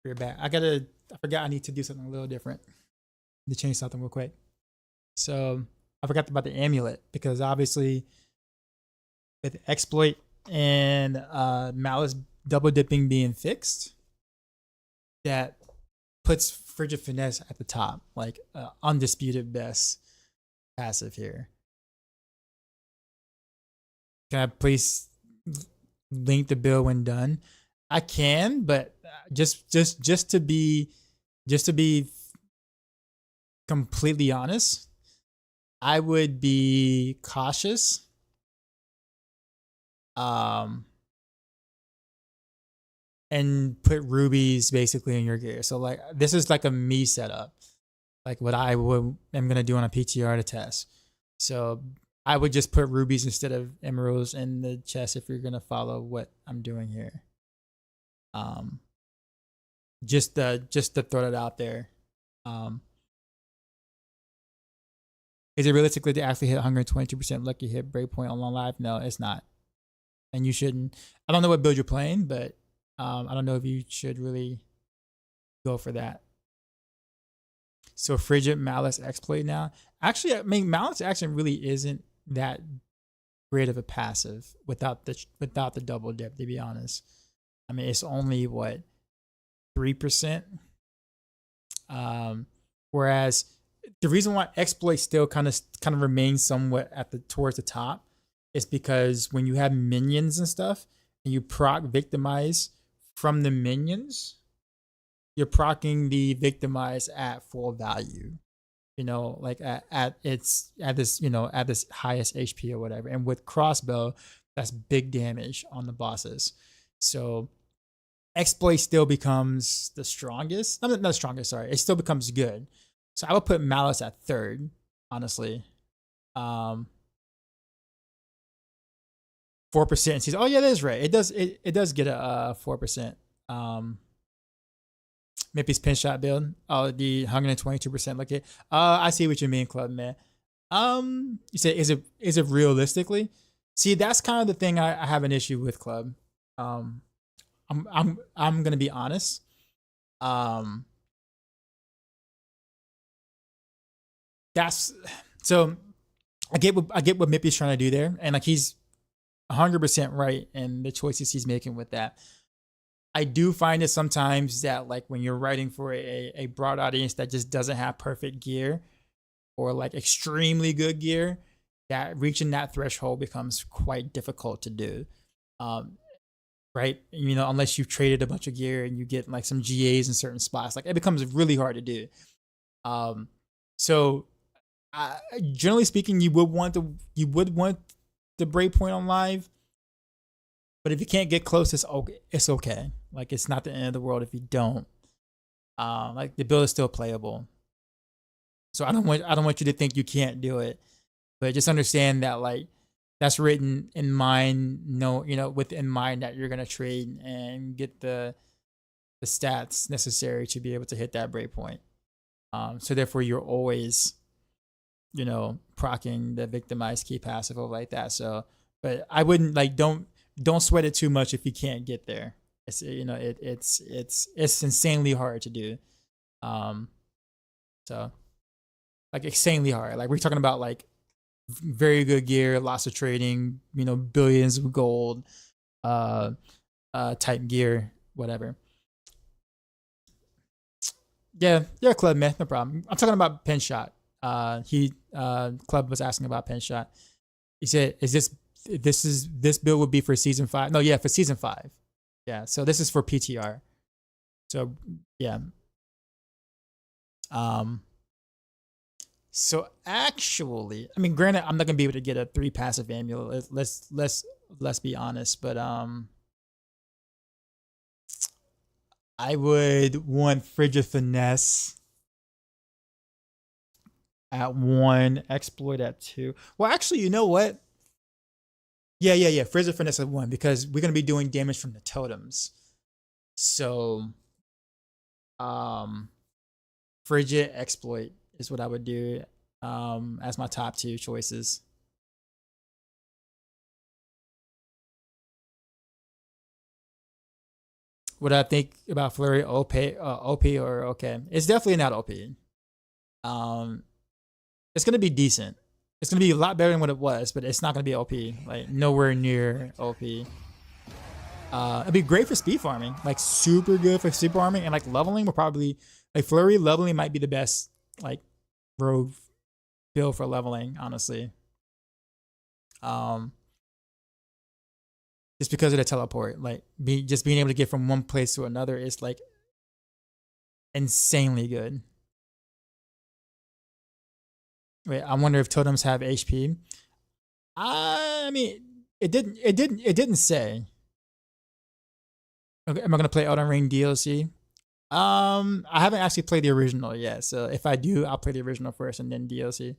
We're back. I forgot I need to do something a little different to change something real quick. So I forgot about the amulet because obviously with exploit and malice double dipping being fixed, that puts Frigid Finesse at the top, like undisputed best passive here. Can I please link the bill when done? I can, but just to be completely honest, I would be cautious. And put rubies basically in your gear. So like this is like a me setup, like what I am gonna do on a PTR to test. So I would just put rubies instead of emeralds in the chest if you're gonna follow what I'm doing here. Just to throw it out there. Is it realistically to actually hit 122% lucky hit breakpoint on live? No, it's not, and you shouldn't. I don't know what build you're playing, but I don't know if you should really go for that. So Frigid Malice exploit now. Actually, I mean Malice action really isn't that great of a passive without the double dip, to be honest. I mean it's only what 3%. Whereas the reason why exploit still kind of remains somewhat towards the top is because when you have minions and stuff and you proc victimize from the minions, you're proccing the victimize at full value, you know, like at this highest HP or whatever. And with crossbow, that's big damage on the bosses. So exploit still becomes the strongest. Not the strongest, sorry. It still becomes good. So I would put malice at third, honestly. 4% sees. Oh yeah, that is right. It does get a 4%. Mippy's pin shot build. Oh, the 122%. Look at. I see what you mean, Club Man. You say is it realistically? See, that's kind of the thing I have an issue with, Club. I'm gonna be honest. That's so. I get what Mippy's trying to do there, and like he's 100% right in the choices he's making with that. I do find it sometimes that like when you're writing for a broad audience that just doesn't have perfect gear or like extremely good gear, that reaching that threshold becomes quite difficult to do. Right? You know, unless you've traded a bunch of gear and you get like some GAs in certain spots, like it becomes really hard to do. So generally speaking, you would want the breakpoint on live. But if you can't get close, it's okay. Like it's not the end of the world if you don't. Like the build is still playable. So I don't want you to think you can't do it, but just understand that like that's written in mind. No, you know, within mind that you're gonna trade and get the stats necessary to be able to hit that breakpoint. So therefore, you're always, you know, proccing the victimized key passive over like that. So, but I wouldn't like don't sweat it too much if you can't get there. It's, you know, it's insanely hard to do. So like insanely hard. Like we're talking about like very good gear, lots of trading, you know, billions of gold, type gear, whatever. Yeah, Club man, no problem. I'm talking about pen shot. Club was asking about pen shot. He said, "Is this build would be for season 5?" No, yeah, for season 5. Yeah, so this is for PTR. So yeah. So actually, I mean, granted, I'm not gonna be able to get a 3 passive amulet. Let's be honest, but I would want Frigid Finesse at 1, exploit at 2. Well, actually, you know what? Yeah. Frigid Finesse at 1 because we're gonna be doing damage from the totems. So, Frigid exploit is what I would do as my top 2 choices. what I think about Flurry, OP or okay. It's definitely not OP. It's gonna be decent. It's gonna be a lot better than what it was, but it's not gonna be OP. Like nowhere near OP. It'd be great for speed farming, like super good for speed farming, and like leveling will probably like Flurry leveling might be the best like rogue build for leveling, honestly. Just because of the teleport, like just being able to get from one place to another is like insanely good. Wait, I wonder if totems have HP. I mean, it didn't say. Okay, am I gonna play Elden Ring DLC? I haven't actually played the original yet, so if I do, I'll play the original first and then DLC.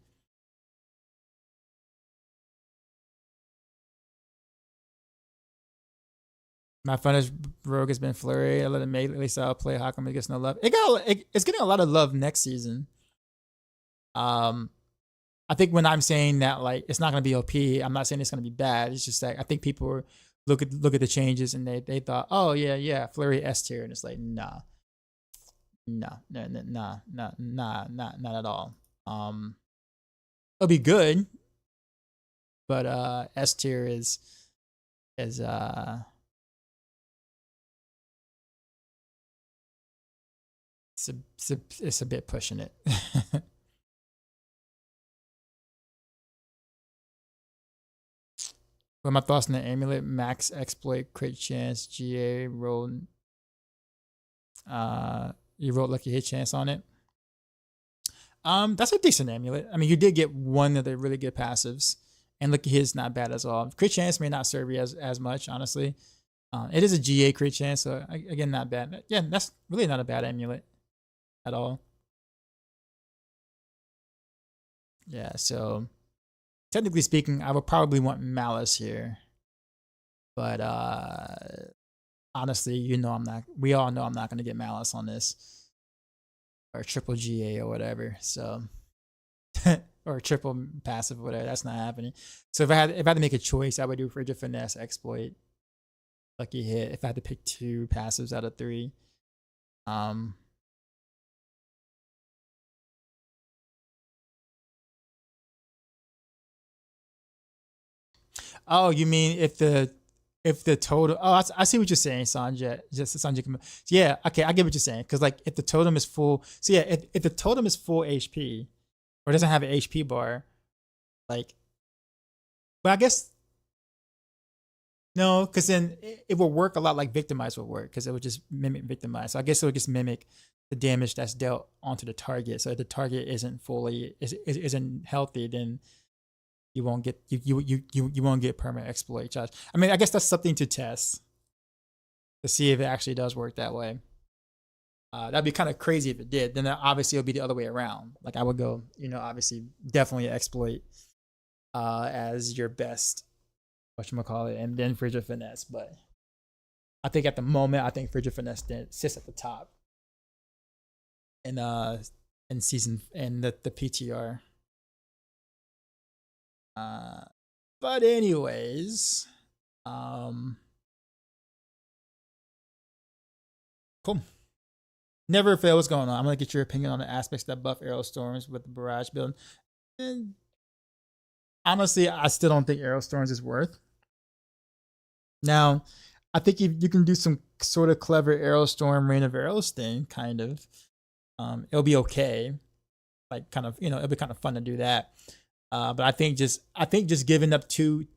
My funnest rogue has been Flurry. I let it make at least I'll play. How come it gets no love? It's getting a lot of love next season. I think when I'm saying that like it's not gonna be OP, I'm not saying it's gonna be bad. It's just like I think people look at the changes and they thought, oh yeah, Flurry S tier, and it's like nah, not at all. It'll be good, but S tier is it's a bit pushing it. What are my thoughts on the amulet? Max exploit, crit chance, GA roll. You rolled lucky hit chance on it. That's a decent amulet. I mean, you did get one of the really good passives, and lucky hit is not bad as well. Crit chance may not serve you as much, honestly. It is a GA crit chance, so again, not bad. Yeah, that's really not a bad amulet at all. Yeah, so technically speaking, I would probably want Malice here. But honestly, we all know I'm not gonna get Malice on this. Or triple GA or whatever. So or triple passive or whatever. That's not happening. So if I had to make a choice, I would do Frigid Finesse, exploit, lucky hit. If I had to pick 2 passives out of 3. Oh, you mean if the total? Oh, I see what you're saying, Sanjay. Just Sanjay. Yeah, okay, I get what you're saying. Because like if the totem is full, so yeah, if the totem is full HP or doesn't have an HP bar, like, but I guess no, because then it will work a lot like Victimize will work because it would just mimic Victimize. So I guess it would just mimic the damage that's dealt onto the target. So if the target isn't healthy, then you won't get you won't get permanent exploit charge. I mean, I guess that's something to test to see if it actually does work that way. That'd be kind of crazy if it did. Then obviously it'll be the other way around. Like I would go, obviously definitely exploit as your best, whatchamacallit, and then Frigid Finesse. But I think at the moment, I think Frigid Finesse sits at the top in season in the PTR. But anyways, cool. Never fail. What's going on? I'm gonna get your opinion on the aspects that buff Arrow Storms with the Barrage build. And honestly, I still don't think Arrow Storms is worth. Now, I think you can do some sort of clever Arrow Storm, Rain of Arrows thing, kind of. It'll be okay. Like kind of, it'll be kind of fun to do that. But I think just you're giving up too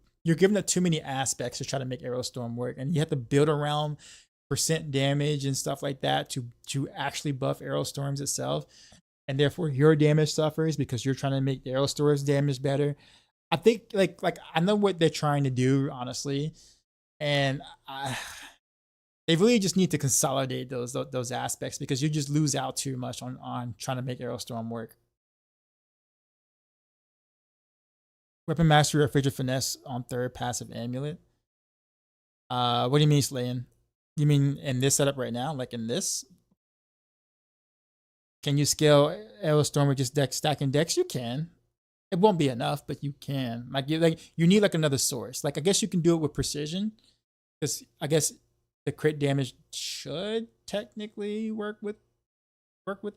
many aspects to try to make Arrow Storm work, and you have to build around percent damage and stuff like that to actually buff Arrow Storms itself, and therefore your damage suffers because you're trying to make the Arrow Storms damage better. I think like I know what they're trying to do, honestly, and they really just need to consolidate those aspects because you just lose out too much on trying to make Arrow Storm work. Weapon Mastery or Frigid Finesse on 3rd passive amulet. What do you mean, Slayin? You mean in this setup right now? Like in this? Can you scale Arrow Storm with just stacking decks? You can. It won't be enough, but you can. Like you need like another source. Like I guess you can do it with precision. Because I guess the crit damage should technically work with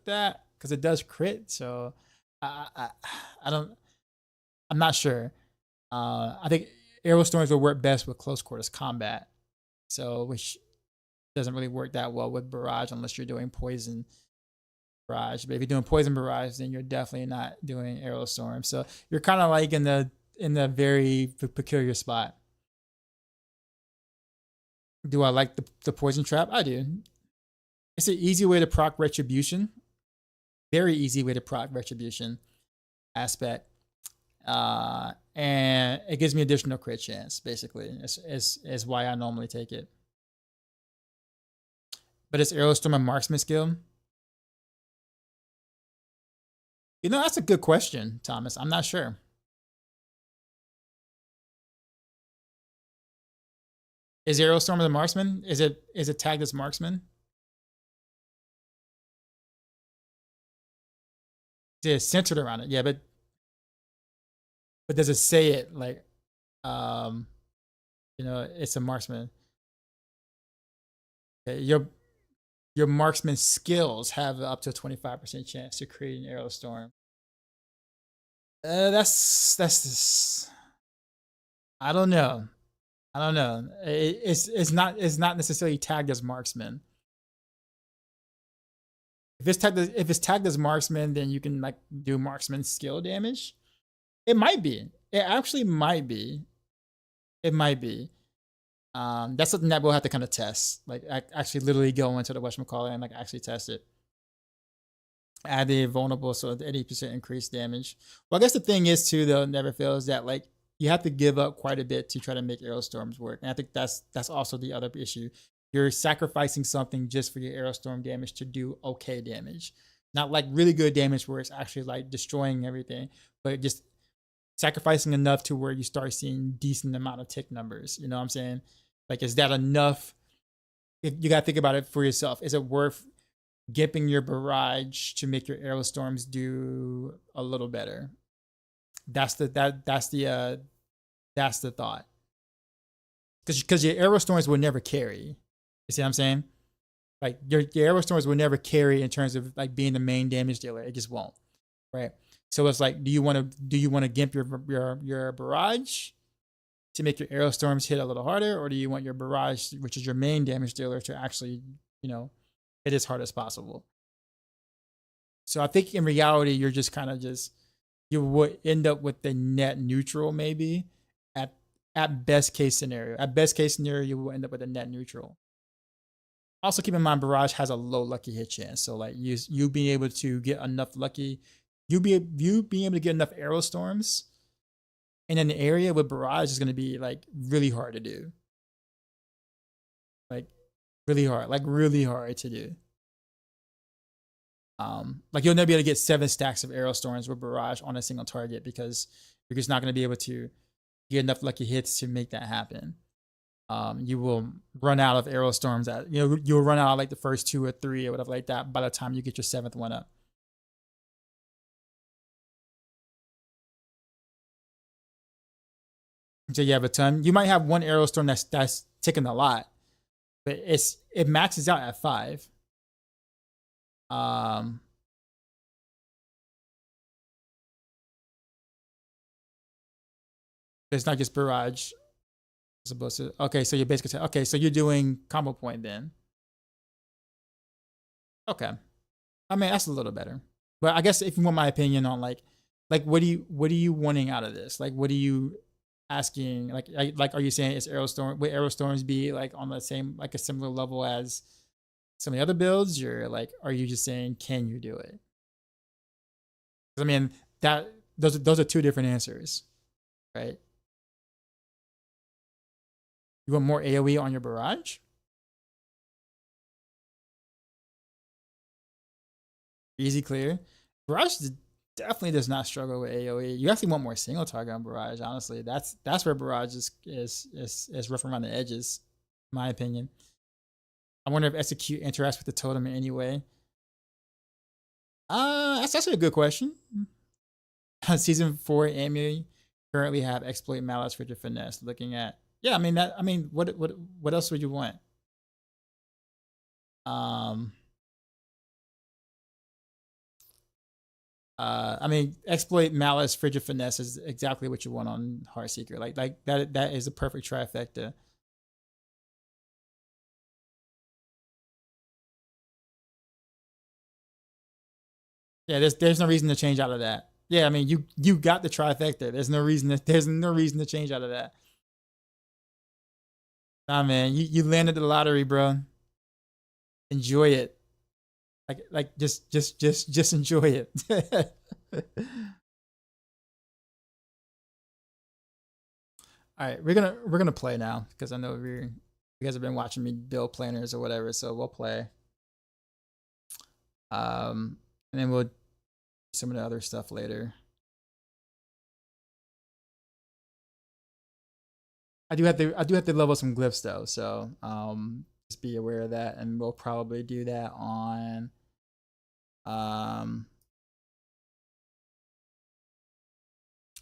that because it does crit. So I don't. I'm not sure. I think arrow storms will work best with close quarters combat. So which doesn't really work that well with barrage unless you're doing poison barrage. But if you're doing poison barrage, then you're definitely not doing arrow storm. So you're kind of like in the very peculiar spot. Do I like the poison trap? I do. It's an easy way to proc retribution. Very easy way to proc retribution aspect. And it gives me additional crit chance, basically. Is why I normally take it. But is arrow storm a marksman skill? You know, that's a good question, Thomas. I'm not sure. Is arrow storm the marksman? Is it tagged as marksman? It's centered around it, yeah, but does it say it like, you know, it's a marksman? Okay, your marksman skills have up to a 25% chance to create an arrow storm. That's I don't know. I don't know. It's not necessarily tagged as marksman. If it's tagged as marksman, then you can like do marksman skill damage. It might be. It actually might be. It might be. That's something that we'll have to kind of test. Like actually literally go into the whatchamacallit and like actually test it. Add the vulnerable, so 80% increased damage. Well, I guess the thing is too, though, never fails, that like you have to give up quite a bit to try to make arrow storms work. And I think that's also the other issue. You're sacrificing something just for your arrow storm damage to do okay damage. Not like really good damage where it's actually like destroying everything, but just sacrificing enough to where you start seeing decent amount of tick numbers. You know what I'm saying? Like, is that enough? You got to think about it for yourself. Is it worth gimping your barrage to make your arrow storms do a little better? That's the thought. Because your arrow storms will never carry. You see what I'm saying? Like your arrow storms will never carry in terms of like being the main damage dealer. It just won't, right? So it's like, do you want to gimp your barrage to make your arrow storms hit a little harder, or do you want your barrage, which is your main damage dealer, to actually, you know, hit as hard as possible? So I think in reality, you're just kind of you would end up with the net neutral maybe at best case scenario. At best case scenario, you will end up with a net neutral. Also keep in mind, barrage has a low lucky hit chance. So like you being able to get enough lucky, you being able to get enough arrow storms in an area with barrage is going to be like really hard to do. Like really hard to do. Like you'll never be able to get 7 stacks of arrow storms with barrage on a single target because you're just not going to be able to get enough lucky hits to make that happen. You will run out of arrow storms you'll run out of like the first 2 or 3 or whatever like that by the time you get your 7th one up. So you have a ton. You might have one arrow storm that's ticking a lot, but it maxes out at 5. It's not just barrage. Supposed to. Okay, so you're basically okay. So you're doing combo point then. Okay, I mean that's a little better. But I guess if you want my opinion on like what are you wanting out of this? Like what are you asking? Like are you saying is would arrow storms be like on the same, like a similar level as some of the other builds, or like are you just saying can you do it? I mean those are 2 different answers, right? You want more AoE on your barrage? Easy clear. Barrage definitely does not struggle with AoE. You actually want more single target on barrage, honestly. That's where barrage is rough around the edges, in my opinion. I wonder if execute interacts with the totem in any way. That's actually a good question. Season 4 Amy currently have exploit malice for your finesse. Looking at, yeah, I mean what else would you want? I mean, exploit, malice, frigid finesse is exactly what you want on Heartseeker. Like that is a perfect trifecta. Yeah, there's no reason to change out of that. Yeah, I mean you got the trifecta. There's no reason to change out of that. Nah, man, you landed the lottery, bro. Enjoy it. Like just enjoy it. All right, we're gonna play now because I know you guys have been watching me build planners or whatever, so we'll play. And then we'll do some of the other stuff later. I do have to level some glyphs though, so just be aware of that, and we'll probably do that on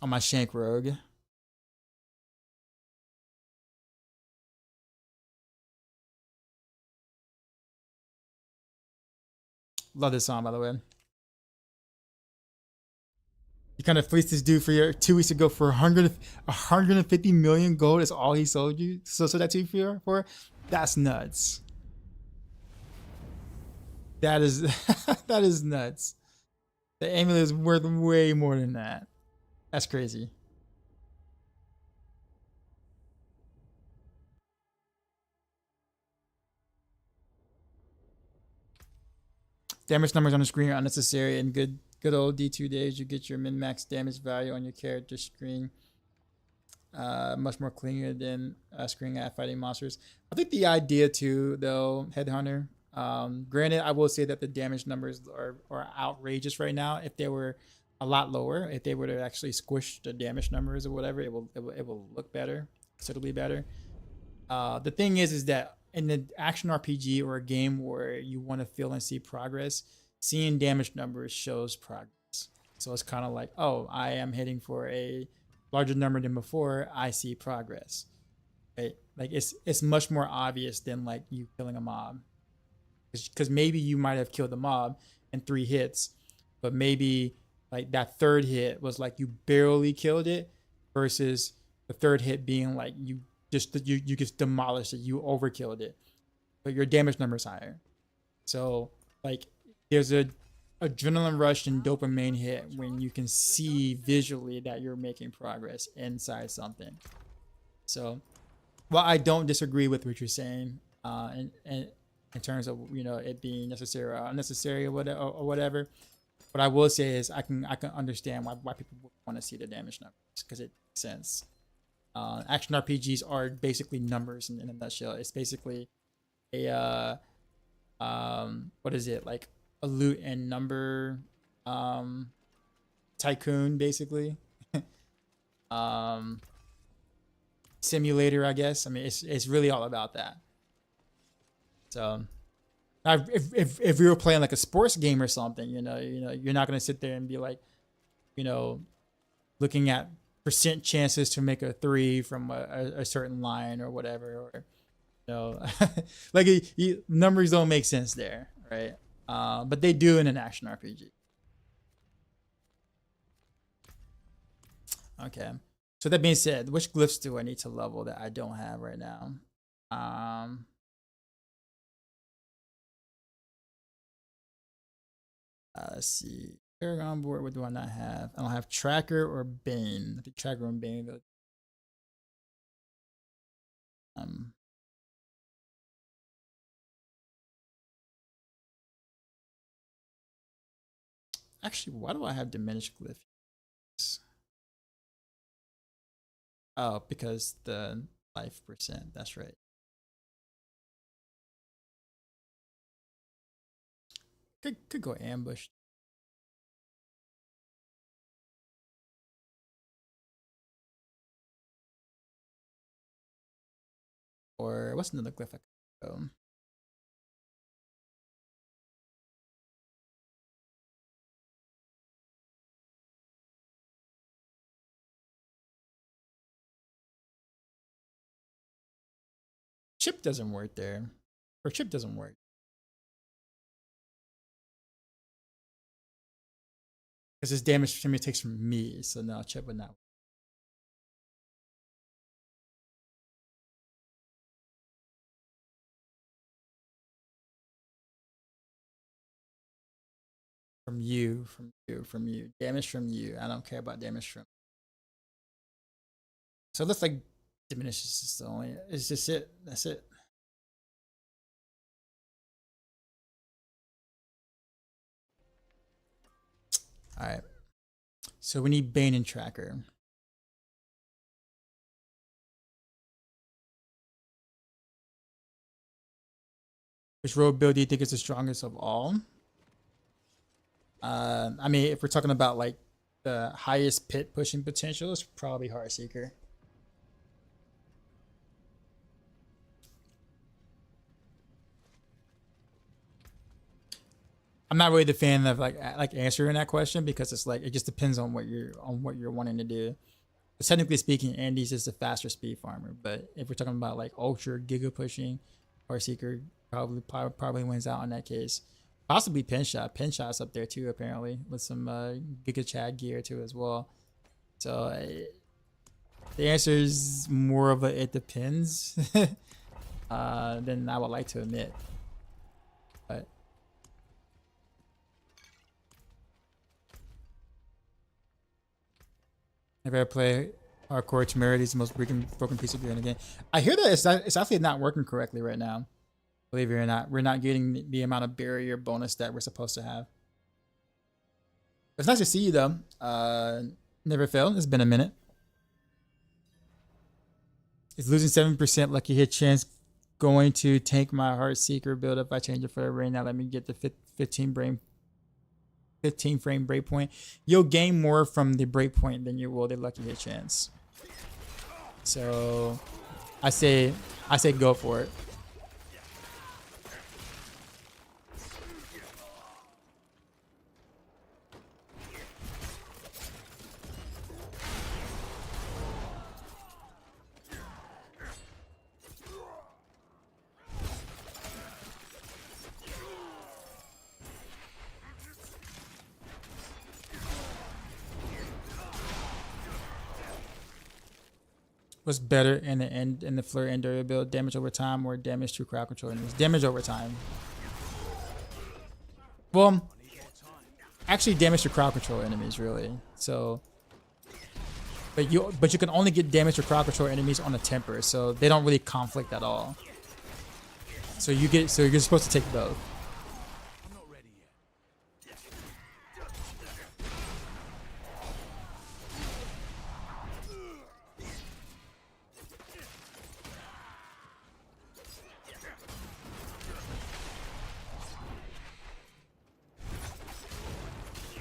my Shank Rogue. Love this song, by the way. You kind of fleeced this dude for your 2 weeks ago for 150 million gold. Is all he sold you. So that's you for? That's nuts. That is that is nuts. The amulet is worth way more than that. That's crazy. Damage numbers on the screen are unnecessary. In good old D2 days, you get your min-max damage value on your character screen. Much more cleaner than screening at fighting monsters. I think the idea too, though, Headhunter. Granted, I will say that the damage numbers are outrageous right now. If they were a lot lower, if they were to actually squish the damage numbers or whatever, it will look better, considerably better. The thing is that in the action RPG or a game where you want to feel and see progress, seeing damage numbers shows progress. So it's kind of like, oh, I am hitting for a larger number than before. I see progress. Right? Like it's much more obvious than like you killing a mob, because maybe you might have killed the mob in 3 hits, but maybe like that third hit was like you barely killed it, versus the third hit being like you just demolished it, you overkilled it, but your damage number is higher. So like there's a adrenaline rush and dopamine hit when you can see visually that you're making progress inside something. So while I don't disagree with what you're saying, and in terms of it being necessary or unnecessary or whatever, what I will say is I can understand why people want to see the damage numbers, because it makes sense. Action RPGs are basically numbers in a nutshell. It's basically a what is it, like a loot and number tycoon, basically. Simulator, I guess. I mean, it's really all about that. So if we were playing like a sports game or something, you're not gonna sit there and be like, looking at percent chances to make a 3 from a certain line or whatever, or like numbers don't make sense there, right? But they do in an action RPG. Okay. So that being said, which glyphs do I need to level that I don't have right now? Let's see. Paragon board, what do I not have? I don't have Tracker or Bane. I think Tracker and Bane. Actually, why do I have diminished glyphs? Oh, because the life percent. That's right. Could go ambush. Or what's another glyph I could go? Chip doesn't work there. Or chip doesn't work. Because his damage to me takes from me, so now check with that. From you. Damage from you. I don't care about damage from. So it looks like diminishes is the only. It's just it. That's it. All right. So we need Bane and Tracker. Which rogue build do you think is the strongest of all? I mean, if we're talking about like the highest pit pushing potential, it's probably Heartseeker. I'm not really the fan of like answering that question because it's like it just depends on what you're wanting to do. But technically speaking, Andy's is the faster speed farmer, but if we're talking about like ultra giga pushing, Heartseeker probably wins out in that case. Possibly Pinshot. Pinshot's up there too apparently with some giga Chad gear too as well. So the answer is more of a it depends than I would like to admit. But I've ever played hardcore Temerity is the most broken piece of gear in the game. I hear that it's actually not working correctly right now. Believe it or not, we're not getting the amount of barrier bonus that we're supposed to have. It's nice to see you though. Never failed. It's been a minute. Is losing 7% lucky hit chance going to tank my Heartseeker build if I change it for a rain? Now let me get the 15 frame breakpoint. You'll gain more from the breakpoint than you will the lucky hit chance. So I say go for it. What's better in the Flurry and Andariel build? Damage over time or damage to crowd control enemies? Damage over time. Well, actually damage to crowd control enemies really. So but you can only get damage to crowd control enemies on a temper, so they don't really conflict at all. So you're supposed to take both.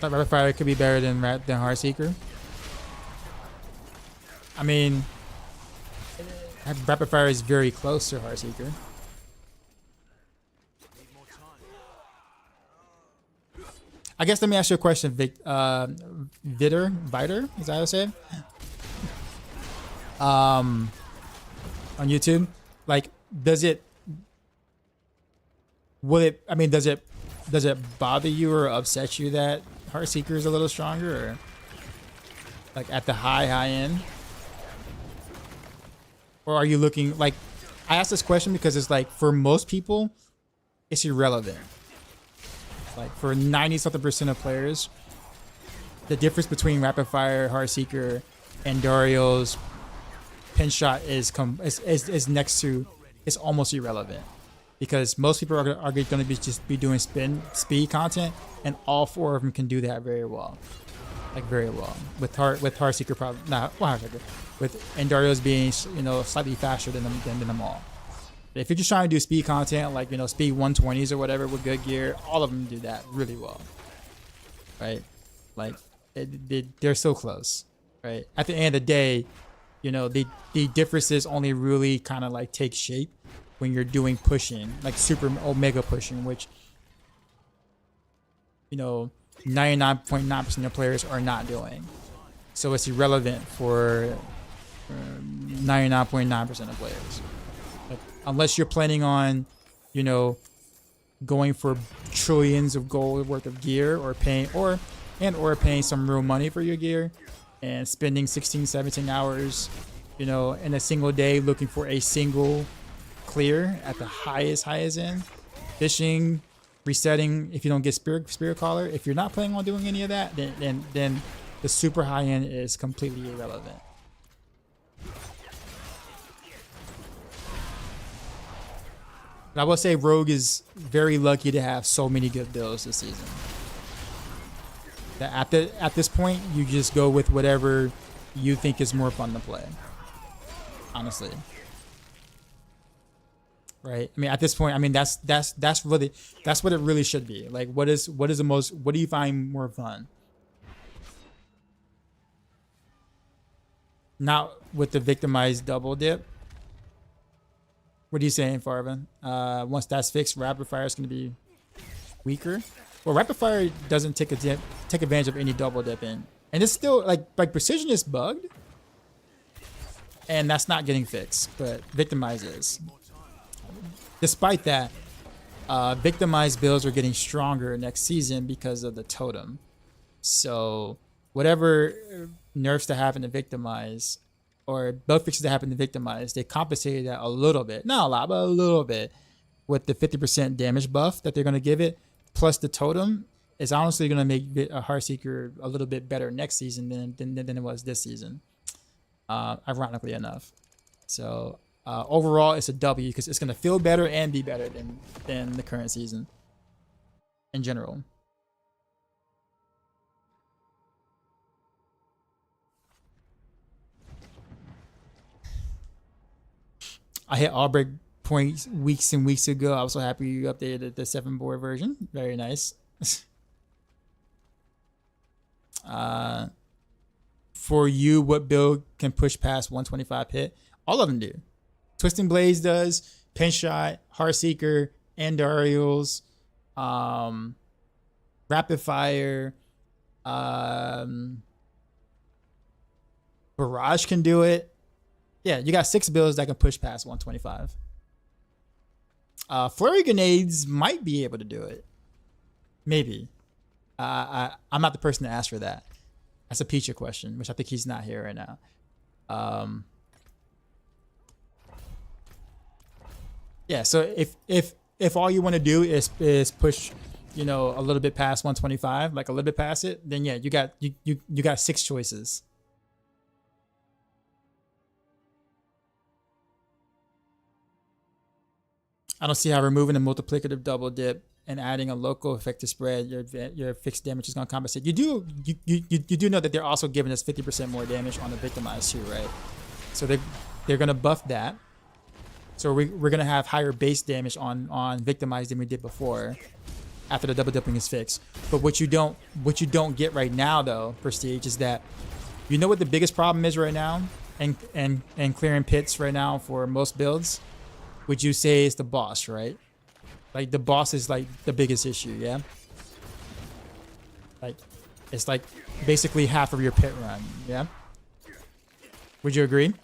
Rapid Fire could be better than Heartseeker. I mean, Rapid Fire is very close to Heartseeker. I guess let me ask you a question, Viter, is that how I say it? On YouTube, like, does it bother you or upset you that Heartseeker is a little stronger, or like at the high end? Or are you looking like, I asked this question because it's like for most people it's irrelevant. Like for 90-something% of players, the difference between Rapid Fire, Heartseeker, and Andariel's Pinshot is next to, it's almost irrelevant. Because most people are going to be doing speed content, and all four of them can do that very well, like very well. With Heartseeker probably not. Well, Heartseeker, with Andariel's being slightly faster than them all. But if you're just trying to do speed content, like speed 120s or whatever with good gear, all of them do that really well, right? Like they're so close, right? At the end of the day, the differences only really kind of like take shape when you're doing pushing, like super omega pushing, which 99.9% of players are not doing. So it's irrelevant for 99.9% of players. Like, unless you're planning on, going for trillions of gold worth of gear, or paying, or and or paying some real money for your gear and spending 16, 17 hours, you know, in a single day looking for a single clear at the highest end, fishing, resetting if you don't get spirit collar. If you're not planning on doing any of that, then the super high end is completely irrelevant. But I will say Rogue is very lucky to have so many good builds this season. That at this point, you just go with whatever you think is more fun to play. Honestly. Right? I mean, at this point, I mean that's what it really should be. Like, what do you find more fun? Not with the victimized double dip. What are you saying, Farvan? Once that's fixed, rapid fire is going to be weaker. Well, rapid fire doesn't take advantage of any double dipping, and it's still like precision is bugged, and that's not getting fixed. But victimize is. Despite that, victimized builds are getting stronger next season because of the totem. So whatever nerfs that happen to victimize, or bug fixes that happen to victimize, they compensated that a little bit, not a lot, but a little bit, with the 50% damage buff that they're going to give it. Plus the totem is honestly going to make a Heartseeker a little bit better next season than it was this season, ironically enough. So overall, it's a W because it's going to feel better and be better than the current season in general. I hit all break points weeks and weeks ago. I was so happy you updated the 7-board version. Very nice. For you, what build can push past 125 hit? All of them do. Twisting Blades does, Pinch Shot, Heartseeker, Andariel's, Rapid Fire, Barrage can do it. Yeah, you got 6 builds that can push past 125. Flurry Grenades might be able to do it. Maybe. I'm not the person to ask for that. That's a Peacher question, which I think he's not here right now. Yeah, so if all you want to do is push, you know, a little bit past 125, like a little bit past it, then yeah, you got 6 choices. I don't see how removing the multiplicative double dip and adding a local effect to spread your fixed damage is going to compensate. You do know that they're also giving us 50% more damage on the victimized too, right? So they're going to buff that. So we're going to have higher base damage on victimized than we did before after the double dipping is fixed. But what you don't get right now though, Prestige, is that you know what the biggest problem is right now and clearing pits right now for most builds? Would you say is the boss, right? Like the boss is like the biggest issue, yeah? Like it's like basically half of your pit run, yeah? Would you agree?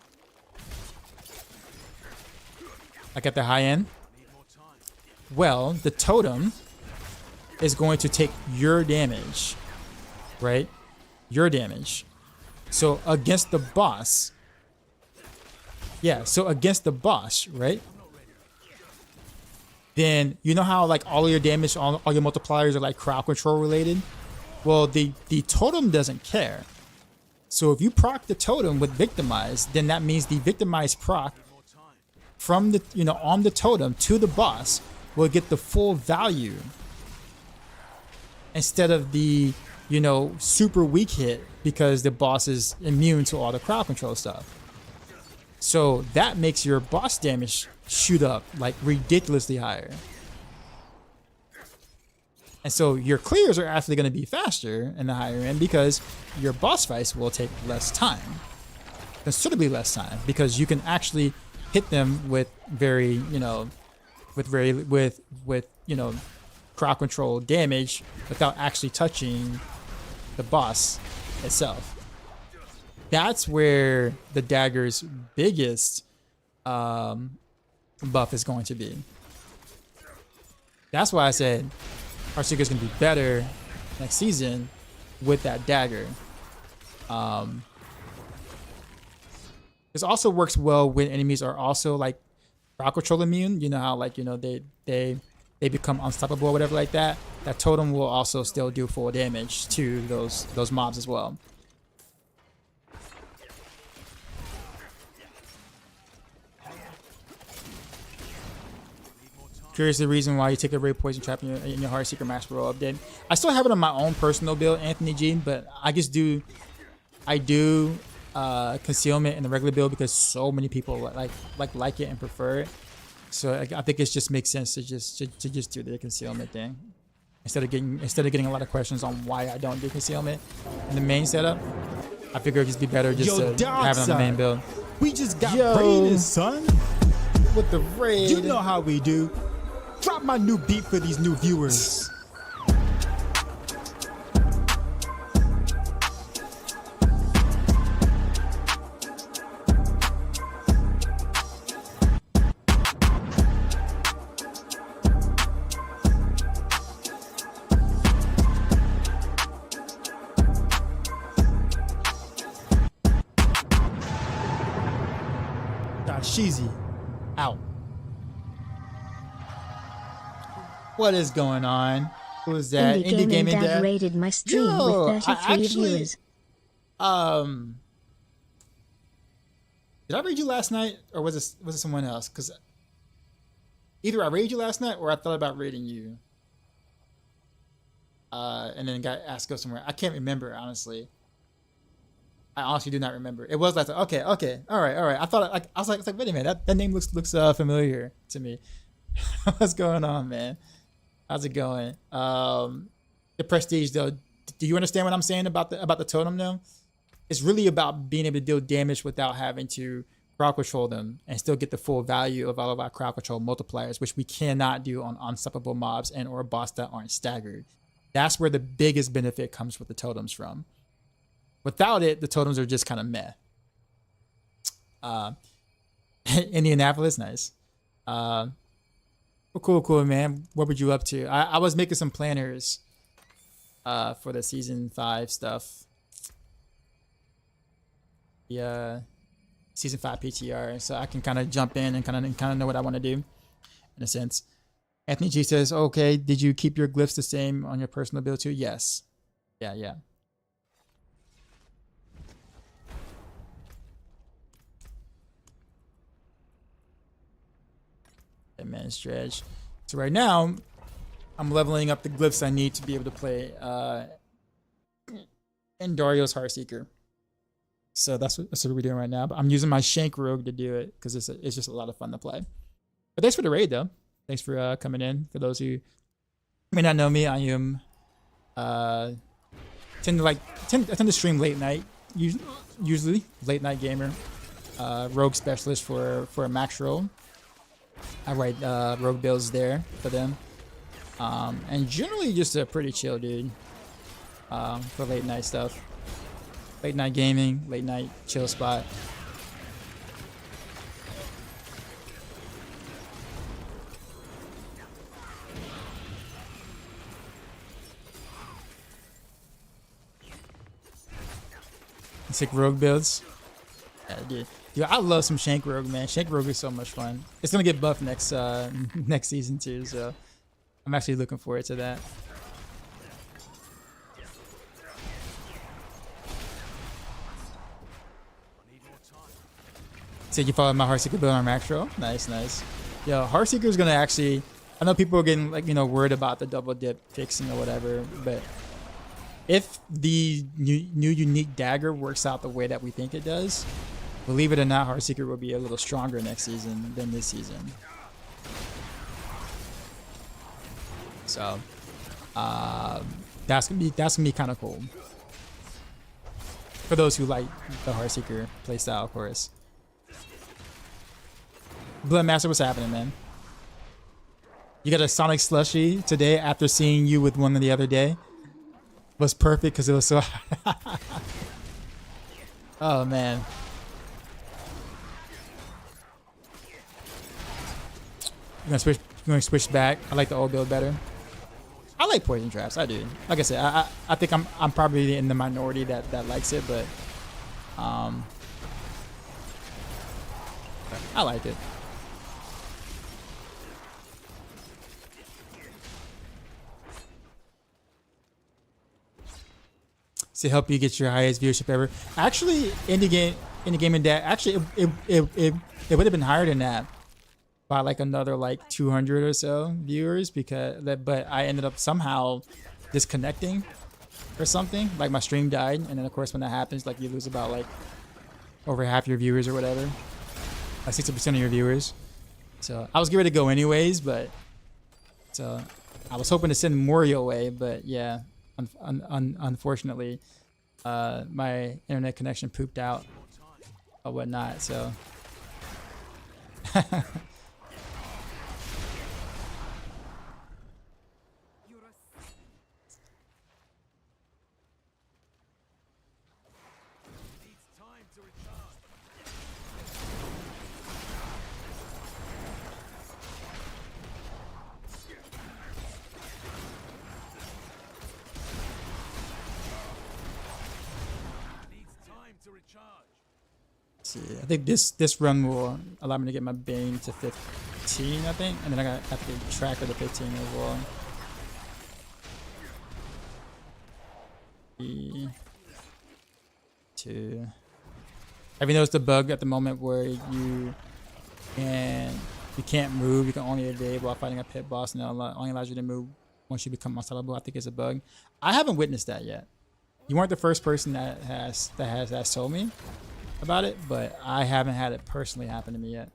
Like at the high end? Well, the totem is going to take your damage, right? Your damage. So against the boss, yeah, so against the boss, right? Then you know how like all of your damage, all your multipliers are like crowd control related? Well, the totem doesn't care. So if you proc the totem with victimize, then that means the victimized proc from the, you know, on the totem to the boss will get the full value instead of the, you know, super weak hit because the boss is immune to all the crowd control stuff. So that makes your boss damage shoot up like ridiculously higher. And so your clears are actually going to be faster in the higher end because your boss fights will take less time, considerably less time, because you can actually hit them with very, you know, with you know, crowd control damage without actually touching the boss itself. That's where the dagger's biggest buff is going to be. That's why I said Heartseeker is going to be better next season with that dagger. This also works well when enemies are also like crowd control immune. You know how like, you know, they become unstoppable or whatever like that. That totem will also still do full damage to those mobs as well. Curious the reason why you take a raid poison trap in your Heartseeker Maxroll update. I still have it on my own personal build, Anthony G, but I do concealment in the regular build because so many people like it and prefer it. So I think it just makes sense to just do the concealment thing instead of getting a lot of questions on why I don't do concealment in the main setup. I figure it'd just be better just to have it on the main build. We just got raided, son. With the raid, you know how we do. Drop my new beat for these new viewers. Sheezy out. What is going on? Who is that? Indie Gaming Dad raided my stream with 33 viewers. Did I raid you last night, or was it someone else? Because either I raided you last night, or I thought about raiding you, and then got asked to go somewhere. I can't remember, honestly. I honestly do not remember. It was last time. Okay, all right. I thought I was like, wait a minute, that name looks familiar to me. What's going on, man? How's it going? The prestige though. Do you understand what I'm saying about the totem though? It's really about being able to deal damage without having to crowd control them and still get the full value of all of our crowd control multipliers, which we cannot do on unstoppable mobs and or boss that aren't staggered. That's where the biggest benefit comes with the totems from. Without it, the totems are just kind of meh. Indianapolis, nice. Well, cool, man. What were you up to? I was making some planners for the season 5 stuff. The season 5 PTR, so I can kind of jump in and kind of know what I want to do, in a sense. Anthony G says, "Okay, did you keep your glyphs the same on your personal build too?" Yes. Yeah. Man, stretch. So right now, I'm leveling up the glyphs I need to be able to play Andariel's Heartseeker. So that's what we're doing right now. But I'm using my Shank Rogue to do it because it's just a lot of fun to play. But thanks for the raid though. Thanks for coming in. For those who may not know me, I am I tend to stream late night, usually late night gamer, rogue specialist for Maxroll. I write rogue builds there for them, and generally just a pretty chill dude for late night stuff, late night gaming, late night chill spot. Sick rogue builds. Yeah, dude. Dude, I love some Shank Rogue, man. Shank Rogue is so much fun. It's gonna get buffed next next season too, so I'm actually looking forward to that. So you followed my Heartseeker build on Maxroll? Nice. Yo, Heartseeker is gonna actually. I know people are getting worried about the double dip fixing or whatever, but if the new unique dagger works out the way that we think it does, believe it or not, Heartseeker will be a little stronger next season than this season. So that's gonna be kind of cool for those who like the Heartseeker playstyle, of course. Bloodmaster, what's happening, man? You got a Sonic slushie today after seeing you with one the other day. Was perfect because it was so. Oh man. I'm gonna switch back. I like the old build better. I like poison traps. I do. Like I said, I think I'm probably in the minority that likes it, but I like it. To help you get your highest viewership ever. Actually, in the game of that, actually it would have been higher than that by like another like 200 or so viewers, because but I ended up somehow disconnecting or something. Like my stream died, and then of course when that happens, like you lose about like over half your viewers or whatever, like 60% of your viewers. So I was getting ready to go anyways, but so I was hoping to send more your way, but yeah. Unfortunately, my internet connection pooped out or whatnot, so see. I think this run will allow me to get my Bane to 15, I think, and then I have to get Tracker to 15 as well. Two. Have you noticed the bug at the moment where you can't move? You can only evade while fighting a pit boss, and it only allows you to move once you become unstoppable. I think it's a bug. I haven't witnessed that yet. You weren't the first person that has told me about it, but I haven't had it personally happen to me yet.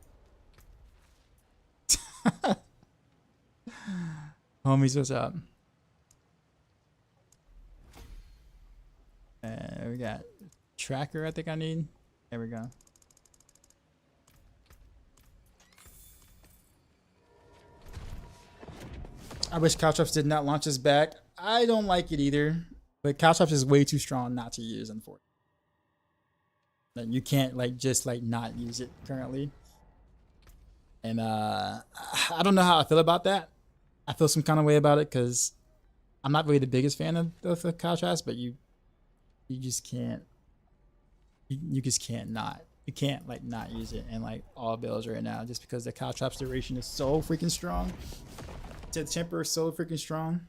Homies, what's up? We got Tracker, I think I need. There we go. I wish Caltrops did not launch us back. I don't like it either, but Caltrops is way too strong not to use, unfortunately. Like, you can't like just like not use it currently. And I don't know how I feel about that. I feel some kind of way about it because I'm not really the biggest fan of the Caltrops, but you just can't. You just can't not. You can't like not use it in like all builds right now just because the Caltrops duration is so freaking strong. The temper is so freaking strong.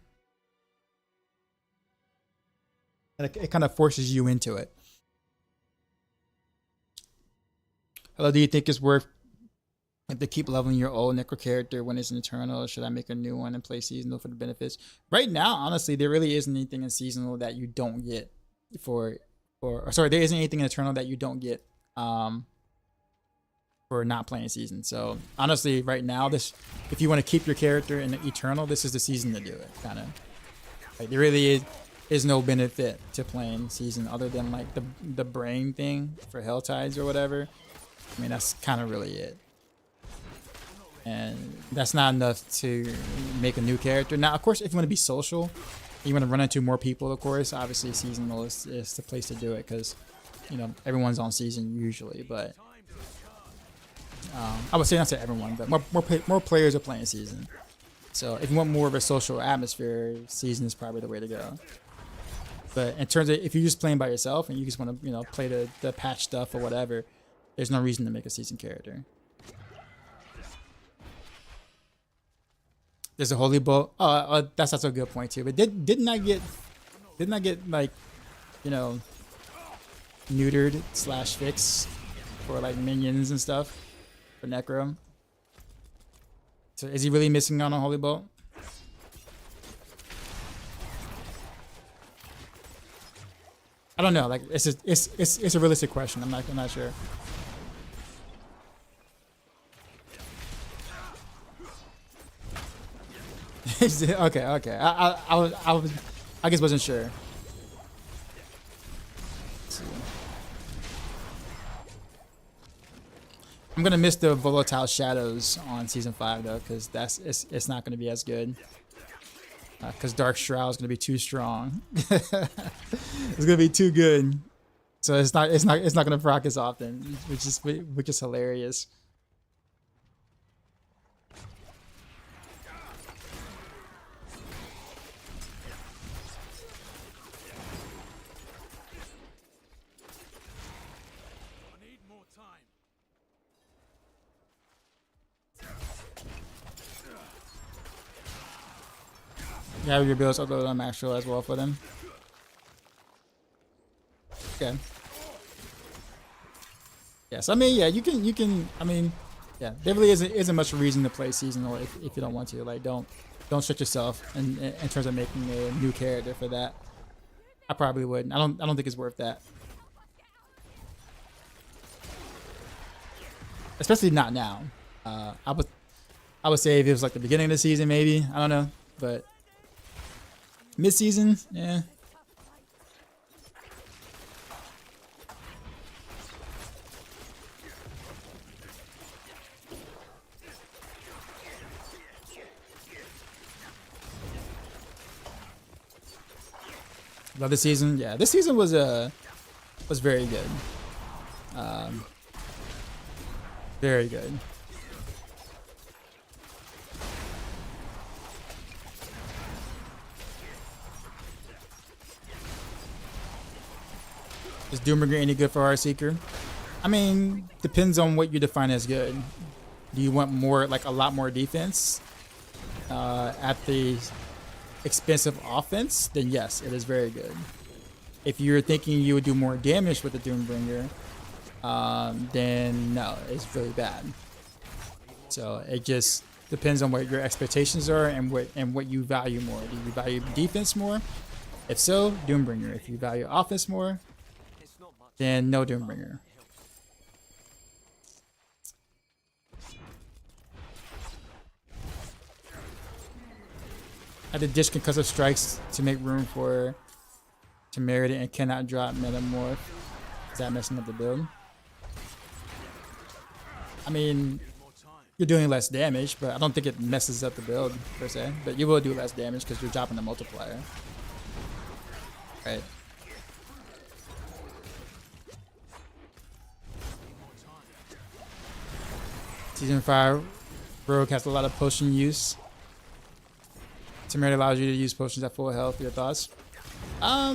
And it kind of forces you into it. Hello, do you think it's worth to keep leveling your old Necro character when it's an Eternal? Or should I make a new one and play seasonal for the benefits? Right now, honestly, there really isn't anything in seasonal that you don't get sorry, there isn't anything in Eternal that you don't get for not playing season. So honestly, right now, if you want to keep your character in Eternal, this is the season to do it. Kind of like there really is no benefit to playing season other than like the brain thing for Hell Tides or whatever. I mean, that's kind of really it. And that's not enough to make a new character. Now, of course, if you want to be social, you want to run into more people, of course, obviously seasonal is the place to do it because, you know, everyone's on season usually. But I would say not to everyone, but more players are playing season. So if you want more of a social atmosphere, season is probably the way to go. But in terms of if you're just playing by yourself and you just want to, you know, play the patch stuff or whatever, there's no reason to make a season character. There's a holy bolt. That's also a good point too. But didn't I get like, you know, neutered / fixed for like minions and stuff for Necro? So is he really missing on a holy bolt? I don't know. Like it's a realistic question. I'm not sure. Okay. I guess wasn't sure. I'm gonna miss the volatile shadows on season 5 though, because it's not gonna be as good. Because Dark Shroud is gonna be too strong. It's gonna be too good, so it's not gonna proc as often, which is hilarious. You have your builds uploaded on Maxroll as well for them. Okay. Yes, I mean, yeah, you can. I mean, yeah, there really isn't much reason to play seasonal if you don't want to. Like, don't stretch yourself in terms of making a new character for that. I probably wouldn't. I don't think it's worth that. Especially not now. I would say if it was like the beginning of the season, maybe. I don't know, but mid-season, yeah. Love this season. Yeah, this season was very good. Very good. Is Doombringer any good for Heartseeker? I mean, depends on what you define as good. Do you want more, like a lot more defense at the expense of offense? Then yes, it is very good. If you're thinking you would do more damage with the Doombringer, then no, it's really bad. So it just depends on what your expectations are and what you value more. Do you value defense more? If so, Doombringer. If you value offense more, then no Doombringer. I did dish concussive strikes to make room for Temerity and cannot drop Metamorph. Is that messing up the build? I mean, you're doing less damage, but I don't think it messes up the build per se. But you will do less damage because you're dropping the multiplier. Right. Season 5 Rogue has a lot of potion use. Temerity allows you to use potions at full health. Your thoughts? I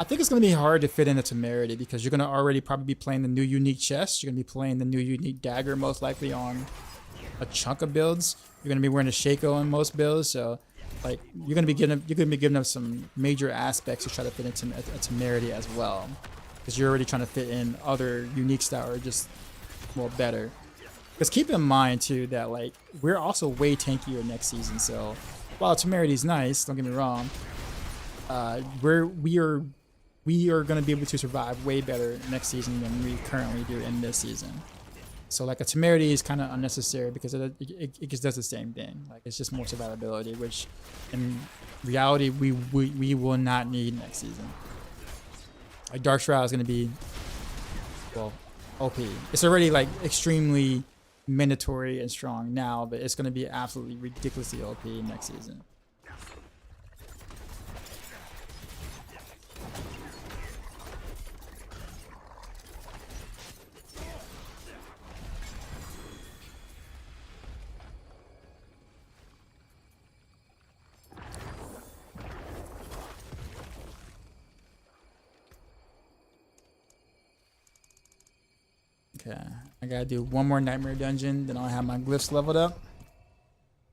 think it's going to be hard to fit into Temerity because you're going to already probably be playing the new unique chest. You're going to be playing the new unique dagger most likely on a chunk of builds. You're going to be wearing a Shaco on most builds, so like you're going to be giving up some major aspects to try to fit into a Temerity as well, because you're already trying to fit in other uniques that are just more better. Because keep in mind too that like we're also way tankier next season. So while Temerity's nice, don't get me wrong, we are going to be able to survive way better next season than we currently do in this season. So like a Temerity is kind of unnecessary because it just does the same thing. Like it's just more survivability, which in reality we will not need next season. Like Dark Shroud is going to be, well, OP. It's already like extremely mandatory and strong now, but it's going to be absolutely ridiculously OP next season. Okay, I gotta do one more Nightmare Dungeon, then I'll have my glyphs leveled up.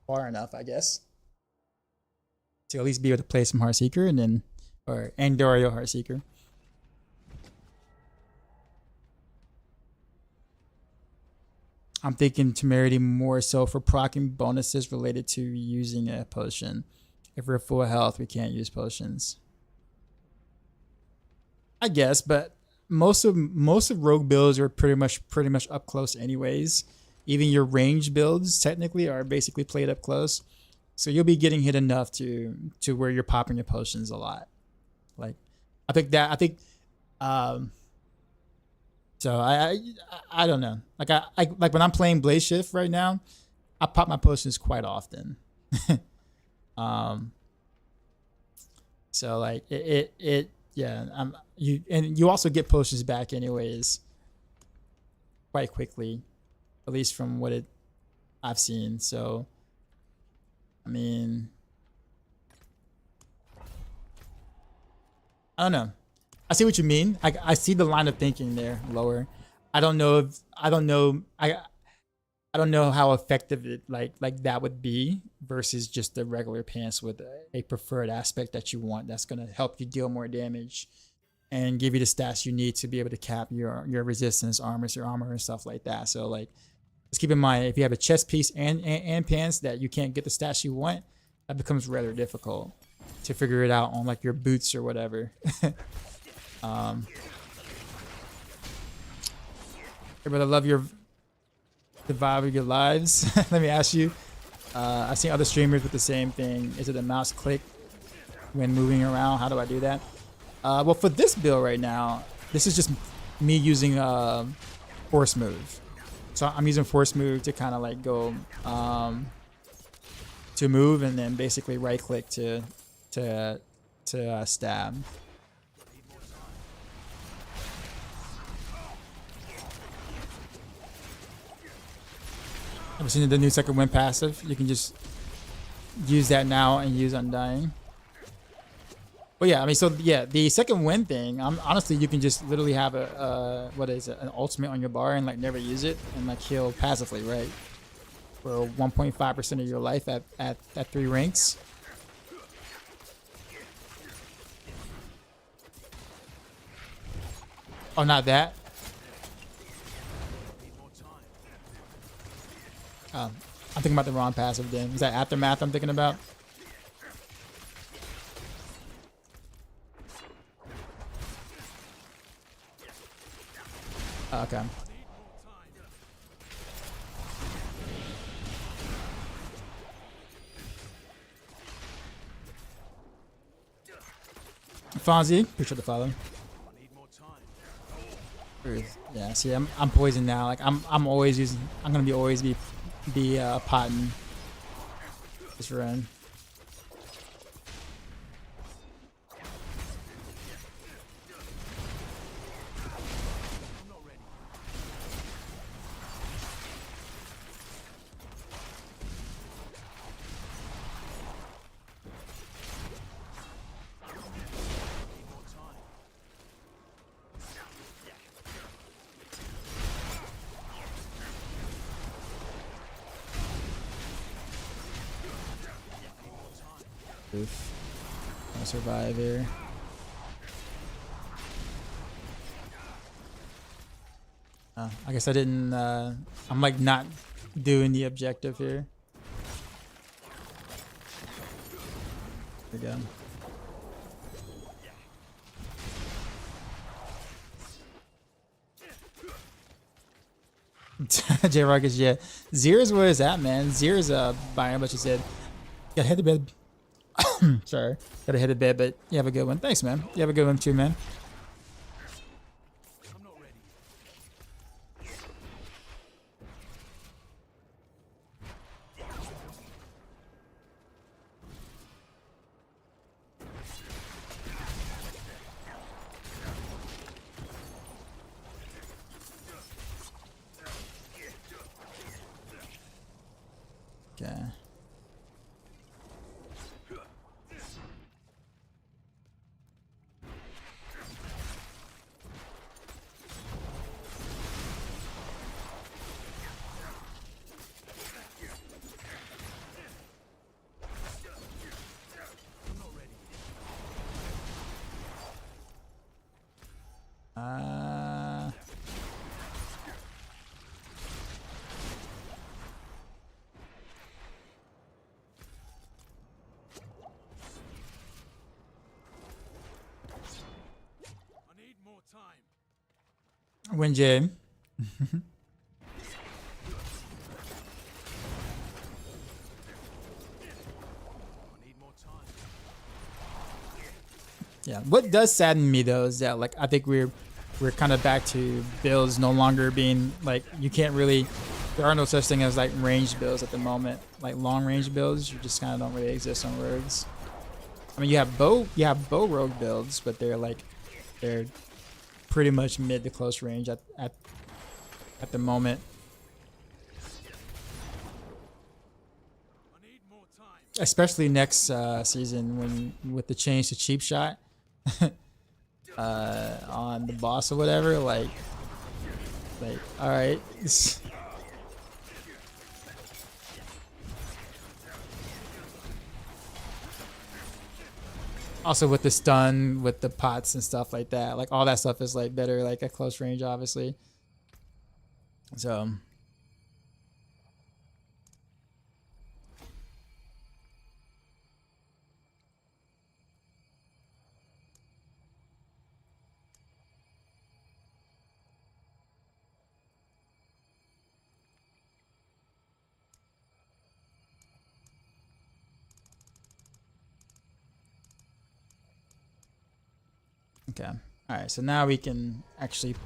Far enough, I guess. To at least be able to play some Heartseeker and then, or Andariel Heartseeker. I'm thinking Temerity more so for proccing bonuses related to using a potion. If we're full health, we can't use potions. I guess, but most of rogue builds are pretty much up close anyways. Even your ranged builds technically are basically played up close, so you'll be getting hit enough to where you're popping your potions a lot. Like I think so I don't know. Like I like when I'm playing Blaze Shift right now, I pop my potions quite often. So like it yeah, you also get potions back anyways quite quickly, at least from what I've seen. So I mean, I don't know. I see what you mean. I see the line of thinking there, lower. I don't know. I don't know how effective it like that would be versus just the regular pants with a preferred aspect that you want that's gonna help you deal more damage and give you the stats you need to be able to cap your resistance, your armor and stuff like that. So like just keep in mind if you have a chest piece and pants that you can't get the stats you want, that becomes rather difficult to figure it out on like your boots or whatever. Everybody love the vibe of your lives. Let me ask you. I've seen other streamers with the same thing. Is it a mouse click when moving around? How do I do that? Well, for this build right now, this is just me using force move. So I'm using force move to kind of like go to move and then basically right click to stab. I've seen the new second wind passive. You can just use that now and use Undying. But yeah, I mean, so yeah, the second wind thing, honestly, you can just literally have what is it, an ultimate on your bar and like never use it and like heal passively, right? For 1.5% of your life at 3 ranks. Oh, not that. I'm thinking about the wrong passive then. Is that Aftermath I'm thinking about? Oh, okay. Fonzie, appreciate the follow. Yeah, see, I'm poisoned now. Like I'm always using. I'm gonna always be potting this run. I'll survive here. I guess I didn't. I'm like not doing the objective here. There we go. J Rockets, yeah. Zera's where is that, man? Zera's buying, but she said, "Gotta head to bed." Sorry, gotta head to bed, but you have a good one. Thanks, man. You have a good one too, man. Okay. Win Jay. Yeah, what does sadden me though is that like I think we're kind of back to builds no longer being like you can't really. There are no such thing as like ranged builds at the moment. Like long range builds, you just kind of don't really exist on rogues. I mean, you have bow rogue builds, but they're pretty much mid to close range at the moment. Especially next season when with the change to cheap shot on the boss or whatever, like all right. Also with the stun, with the pots and stuff like that, like all that stuff is like better like at close range, obviously. So okay. All right, so now we can actually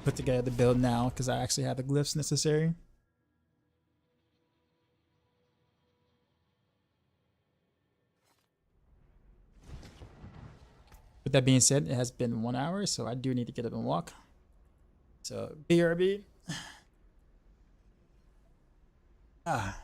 put together the build now because I actually have the glyphs necessary. With that being said, it has been 1 hour, so I do need to get up and walk. So BRB. Ah.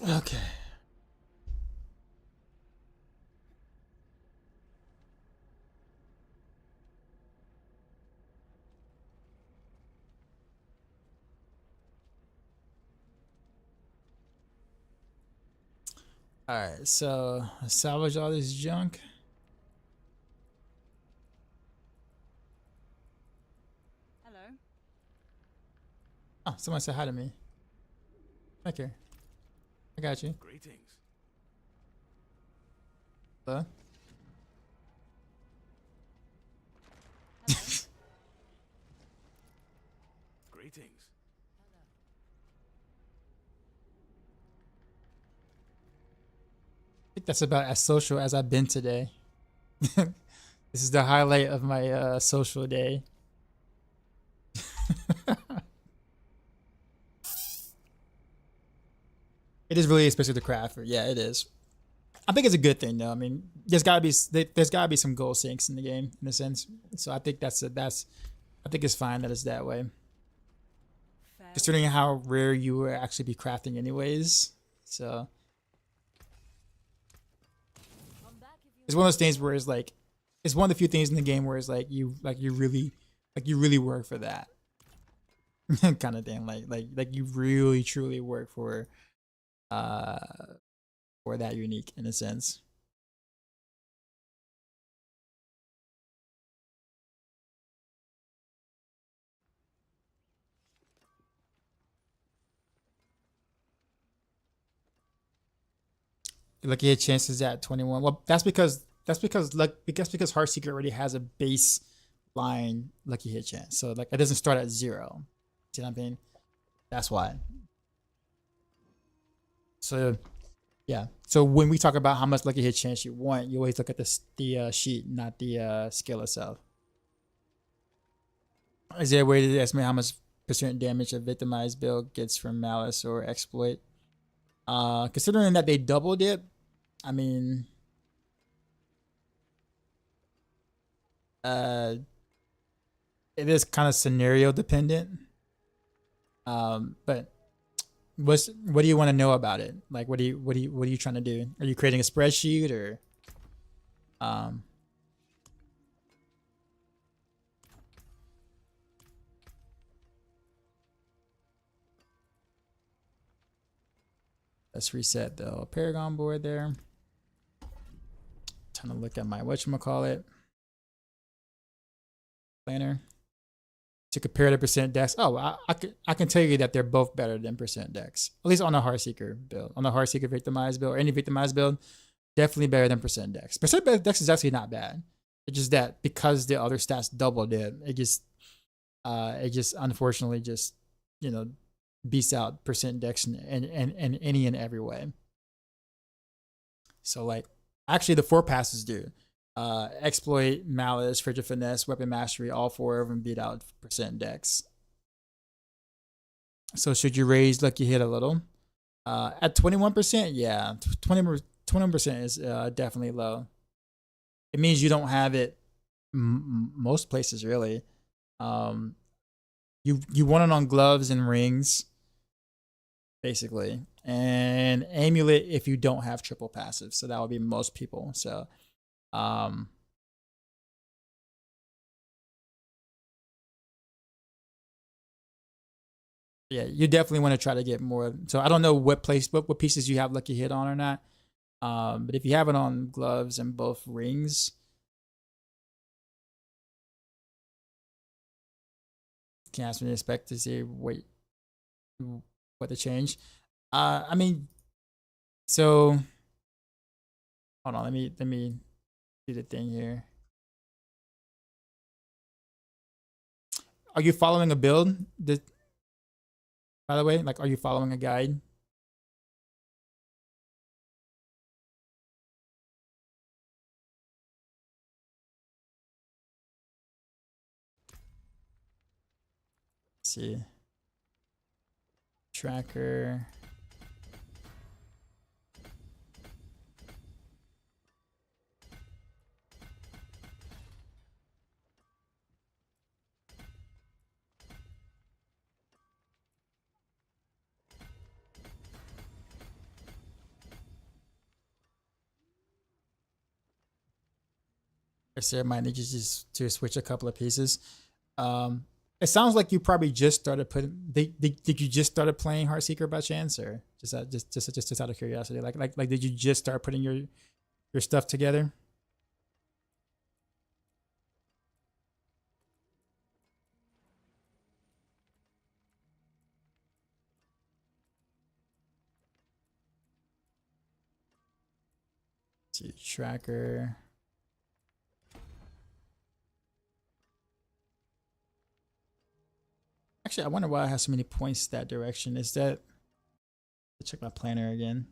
Okay. All right, so salvage all this junk. Hello. Oh, someone said hi to me. Okay, I got you. Greetings. Hello? Hello. Greetings. I think that's about as social as I've been today. This is the highlight of my social day. It is really expensive to craft. Yeah, it is. I think it's a good thing though. I mean, there's gotta be some goal sinks in the game in a sense. So I think I think it's fine that it's that way. Considering how rare you will actually be crafting anyways. So it's one of those things where it's like it's one of the few things in the game where it's like you really work for that. Kind of thing. Like you really truly work for that unique in a sense. Lucky hit chances at 21. Well, that's because Heartseeker already has a baseline lucky hit chance. So like it doesn't start at 0. See what I mean? That's why. So yeah. So when we talk about how much lucky hit chance you want, you always look at the sheet, not the skill itself. Is there a way to estimate how much percent damage a victimized build gets from malice or exploit? Considering that they doubled it, I mean, it is kind of scenario dependent. But what do you want to know about it? Like, what are you trying to do? Are you creating a spreadsheet or, let's reset the Paragon board there. Trying to look at my whatchamacallit planner to compare the percent dex. Oh, I can tell you that they're both better than percent dex. At least on a Heartseeker build. On the Heartseeker victimized build or any victimized build, definitely better than percent dex. Percent dex is actually not bad. It's just that because the other stats doubled it just unfortunately just, you know, beats out percent dex in any and every way. So like actually the 4 passes do. Exploit, malice, frigid finesse, weapon mastery, all 4 of them beat out percent dex. So should you raise lucky hit a little? At 21%, yeah, 21% is definitely low. It means you don't have it most places really. You want it on gloves and rings, basically, and amulet if you don't have triple passive. So that would be most people. So. Yeah, you definitely want to try to get more. So I don't know what pieces you have lucky hit on or not. But if you have it on gloves and both rings, can ask me to expect to see what to change. I mean, so hold on, let me do the thing here. Are you following a build? By the way, like, are you following a guide? Let's see. Tracker. Sarah might need you just to switch a couple of pieces. It sounds like you probably just started putting. Did you just started playing Heartseeker by chance, or just out of curiosity? Like did you just start putting your stuff together? Let's see, tracker. Actually, I wonder why I have so many points that direction. Is that... Let's check my planner again.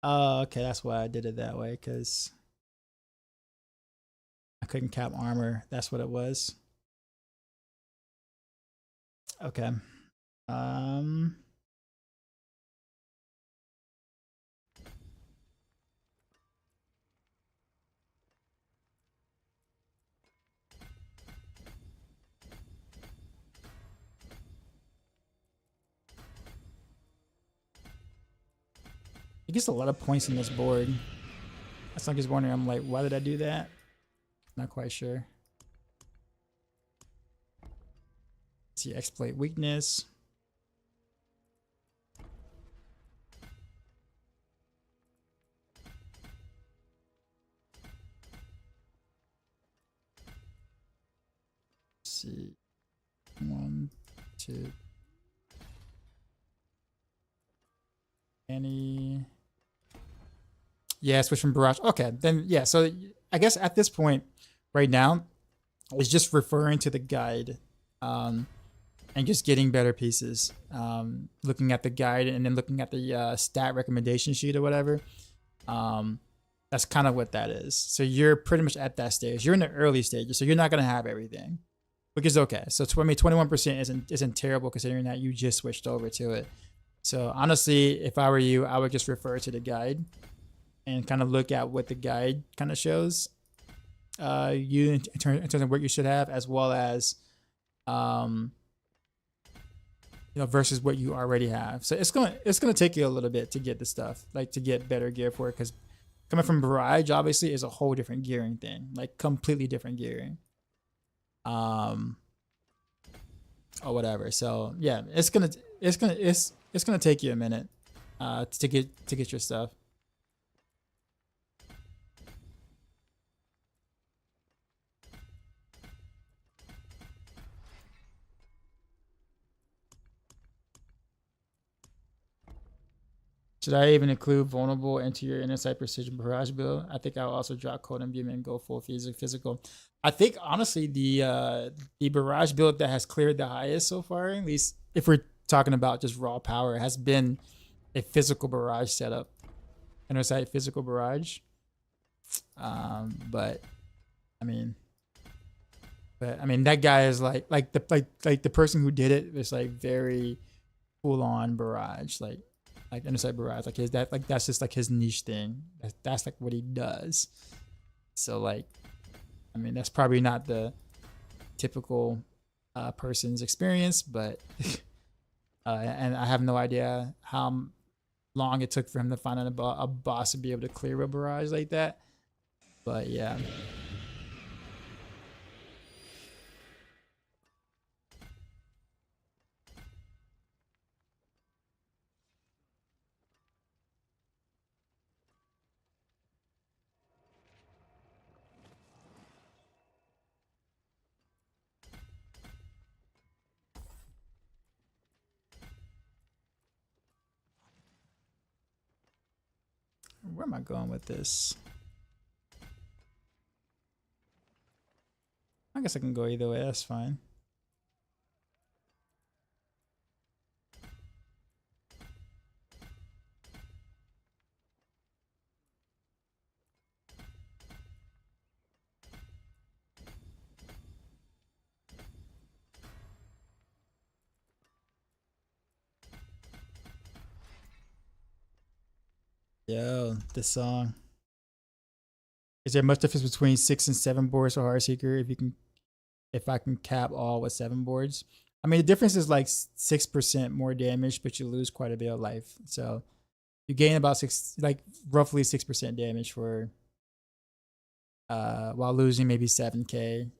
Oh, okay, that's why I did it that way, because I couldn't cap armor. That's what it was. Okay. It gets a lot of points in this board. That's not just wondering. I'm like, why did I do that? Not quite sure. Let's see, exploit weakness. Let's see, 1, 2. Any... Yeah, switch from Barrage. Okay, then yeah. So I guess at this point, right now, it's just referring to the guide, and just getting better pieces. Looking at the guide and then looking at the stat recommendation sheet or whatever. That's kind of what that is. So you're pretty much at that stage. You're in the early stages, so you're not gonna have everything, which is okay. So 21% isn't terrible considering that you just switched over to it. So honestly, if I were you, I would just refer to the guide and kind of look at what the guide kind of shows you in terms of what you should have, as well as versus what you already have. So it's gonna take you a little bit to get the stuff, like to get better gear for it, because coming from Barrage obviously is a whole different gearing thing, like completely different gearing. Or whatever. So yeah, it's gonna take you a minute to get your stuff. Should I even include vulnerable into your inner sight precision barrage build? I think I'll also drop cold imbuement and go full physical. I think honestly the barrage build that has cleared the highest so far, at least if we're talking about just raw power, has been a physical barrage setup. Inner sight physical barrage. But I mean that guy is like the person who did it is like very full on barrage, like inner sight barrage, that's just like his niche thing. That's like what he does. So like, I mean, that's probably not the typical person's experience, but and I have no idea how long it took for him to find a boss to be able to clear a barrage like that. But yeah. Where am I going with this? I guess I can go either way. That's fine. Yo, this song. Is there much difference between 6 and 7 boards for Heartseeker? If I can cap all with 7 boards, I mean, the difference is like 6% more damage, but you lose quite a bit of life. So you gain about roughly 6% damage for while losing maybe 7k,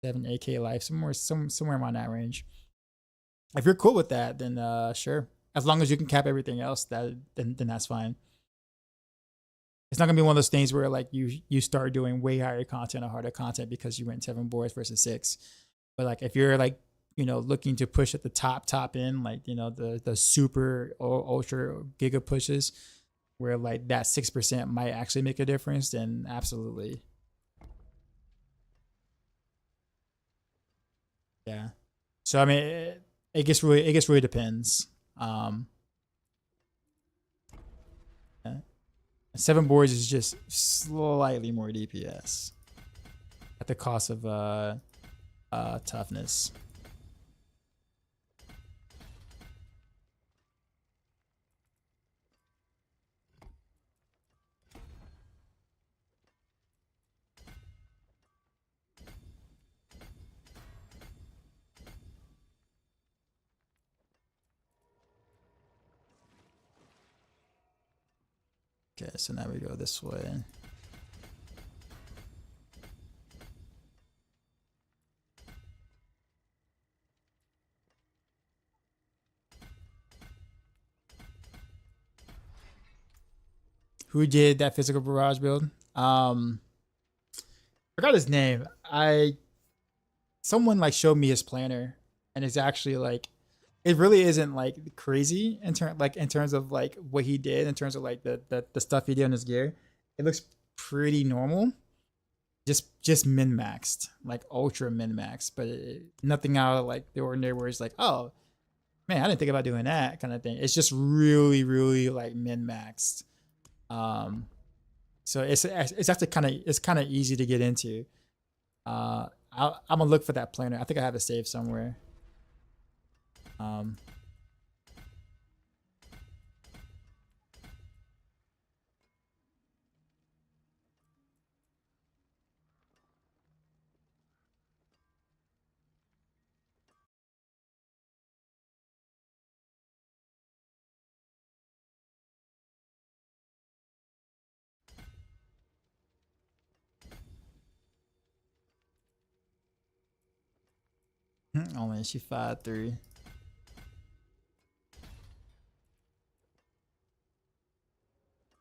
8k life, somewhere around that range. If you're cool with that, then sure. As long as you can cap everything else, then that's fine. It's not gonna be one of those things where like you start doing way higher content or harder content because you went 7 boards versus 6. But like if you're like, you know, looking to push at the top end, like, you know, the super ultra giga pushes where like that 6% might actually make a difference, then absolutely. Yeah. So I mean, it gets really depends. Yeah. 7 boards is just slightly more DPS at the cost of toughness. Okay, so now we go this way. Who did that physical barrage build? Forgot his name. Someone like showed me his planner, and it's actually like, it really isn't like crazy in terms of like what he did in terms of like the stuff he did on his gear. It looks pretty normal, just min maxed, like ultra min maxed, but nothing out of like the ordinary where it's like, oh man, I didn't think about doing that kind of thing. It's just really like min maxed. So it's actually kind of easy to get into. I'm gonna look for that planner. I think I have it saved somewhere. Oh man, she 5'3".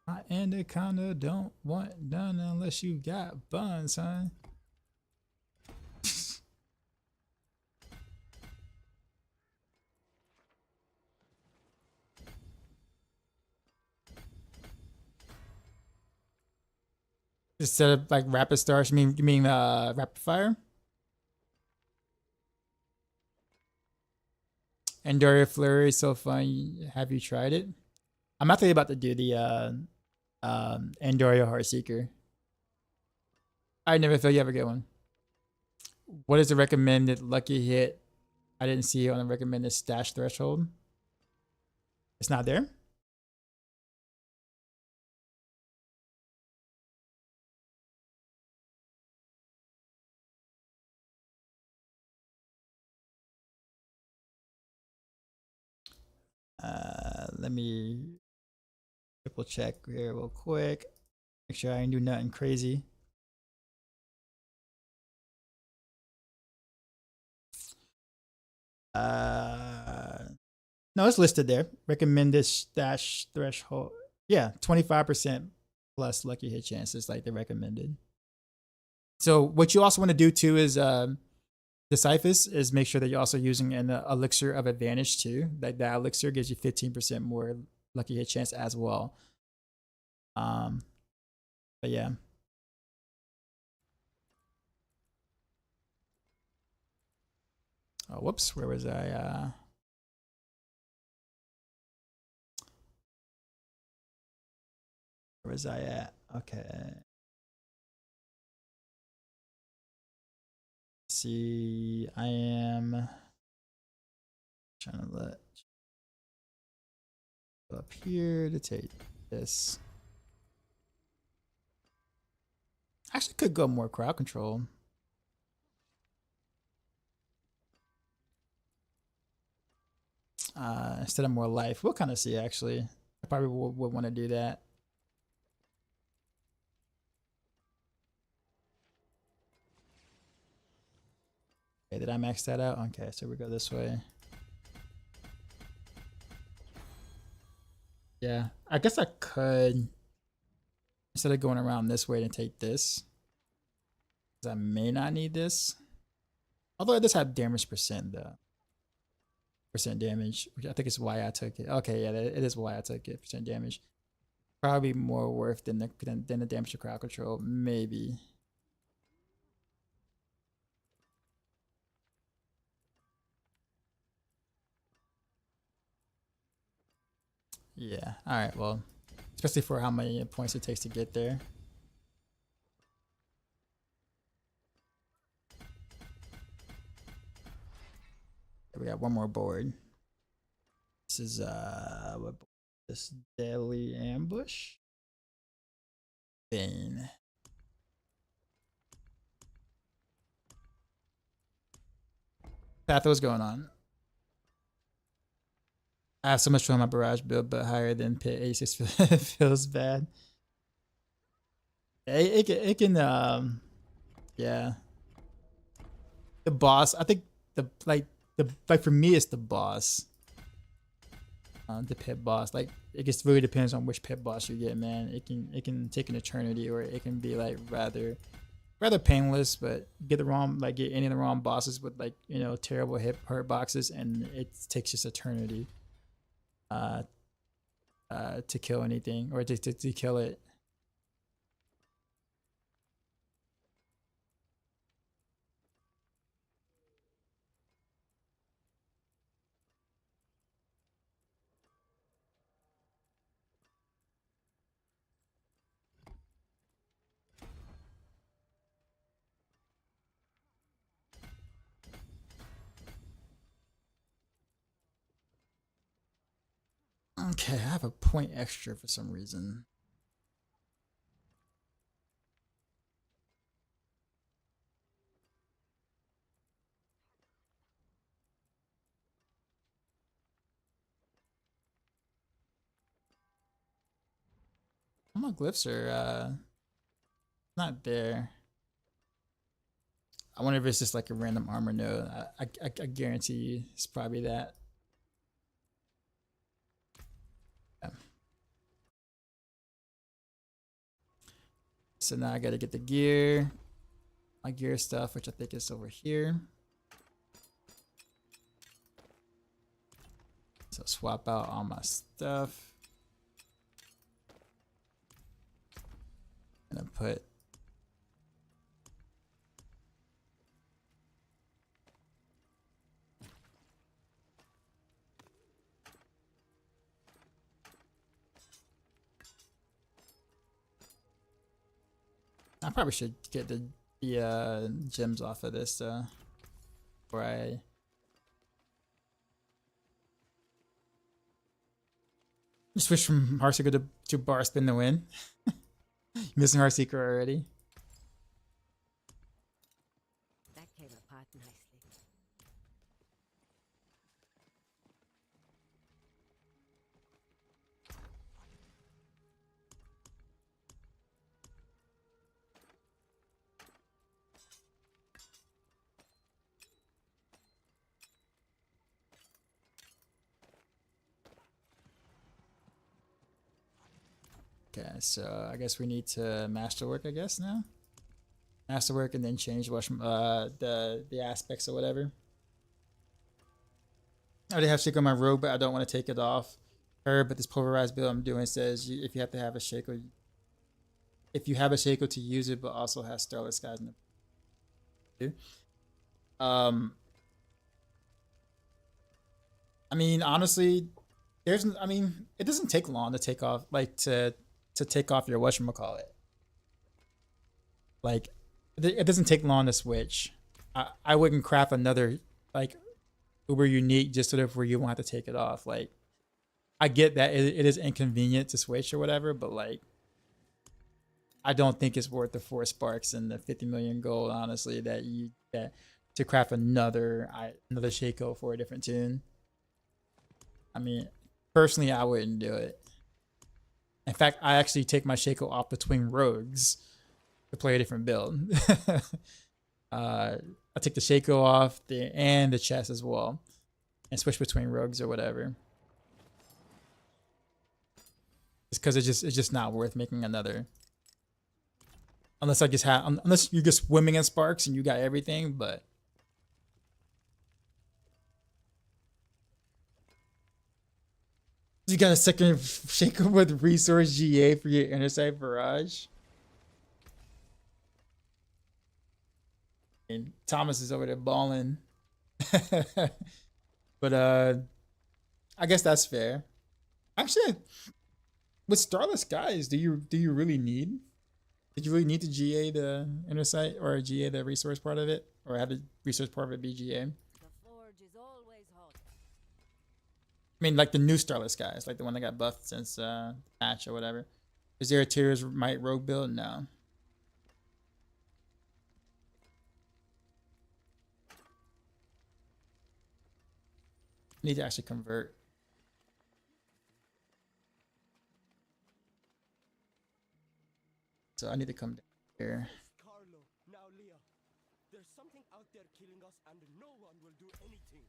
My anaconda don't want none unless you got buns, son. Instead of like rapid stars, you mean rapid fire? Andariel Flurry is so fun. Have you tried it? I'm actually about to do the Andariel Heartseeker. I never feel you ever get one. What is the recommended lucky hit? I didn't see it on the recommended stash threshold. It's not there? Let me triple check here real quick. Make sure I didn't do nothing crazy. No, it's listed there. Recommended stash threshold. Yeah, 25% plus lucky hit chances, like they recommended. So what you also want to do too is Decipher's is make sure that you're also using an elixir of advantage too. Like that elixir gives you 15% more lucky hit chance as well. But yeah. Oh, whoops, where was I? Where was I at? Okay. See, I am trying to let go up here to take this. Actually could go more crowd control. instead of more life. We'll kind of see, actually. I probably would want to do that. Okay, did I max that out? Okay, so we go this way. Yeah, I guess I could, instead of going around this way, to take this. Because I may not need this. Although it does have damage percent, though. Percent damage, which I think is why I took it. Okay, yeah, it is why I took it. Percent damage. Probably more worth than the damage to crowd control. Maybe. Yeah, alright, well. Especially for how many points it takes to get there. We got one more board. This is what this Deadly Ambush. Bane. Patho's going on. I have so much fun on my Barrage build, but higher than Pit 86 feels bad. It can yeah. The boss, I think like for me it's the boss. The pit boss. Like it just really depends on which pit boss you get, man. It can take an eternity, or it can be like rather painless, but get any of the wrong bosses with, like, you know, terrible hurt boxes, and it takes just eternity to kill anything, or to kill it. Okay, I have a point extra for some reason. My glyphs are not there. I wonder if it's just like a random armor node. I guarantee you it's probably that. Yeah. So now I gotta get the gear, my gear stuff, which I think is over here. So swap out all my stuff. And then put I probably should get the gems off of this before I switch from Heartseeker to bar spin to win. Missing Heartseeker already. That came apart nicely. Okay, so I guess we need to masterwork, I guess, now. Masterwork and then change the aspects or whatever. I already have Shaco on my rogue, but I don't want to take it off her. But this pulverized build I'm doing says if you have to have a Shaco, if you have a Shaco to use it, but also has Starlit Skies in the I mean, honestly, it doesn't take long to take off, like to take off your whatchamacallit. Like, it doesn't take long to switch. I wouldn't craft another, like, uber unique just sort of where you won't have to take it off. Like, I get that it is inconvenient to switch or whatever, but like, I don't think it's worth the 4 sparks and the 50 million gold, honestly, that to craft another Shaco for a different tune. I mean, personally, I wouldn't do it. In fact, I actually take my Shaco off between rogues to play a different build. I take the Shaco off and the chest as well, and switch between rogues or whatever. Just because it's just not worth making another. Unless unless you're just swimming in sparks and you got everything, but. You got a second Shaco with resource GA for your Intersight Barrage. And Thomas is over there balling. But I guess that's fair. Actually, with Starless Skies, do you really need? Did you really need to GA the Intersight or GA the resource part of it, or have the resource part of it be GA? The forge is always hot. I mean, like the new Starless Skies, like the one that got buffed since patch or whatever. Is there a Tears Might Rogue build? No. Need to actually convert. So I need to come down here. Carlo, now Leah. There's something out there killing us and no one will do anything.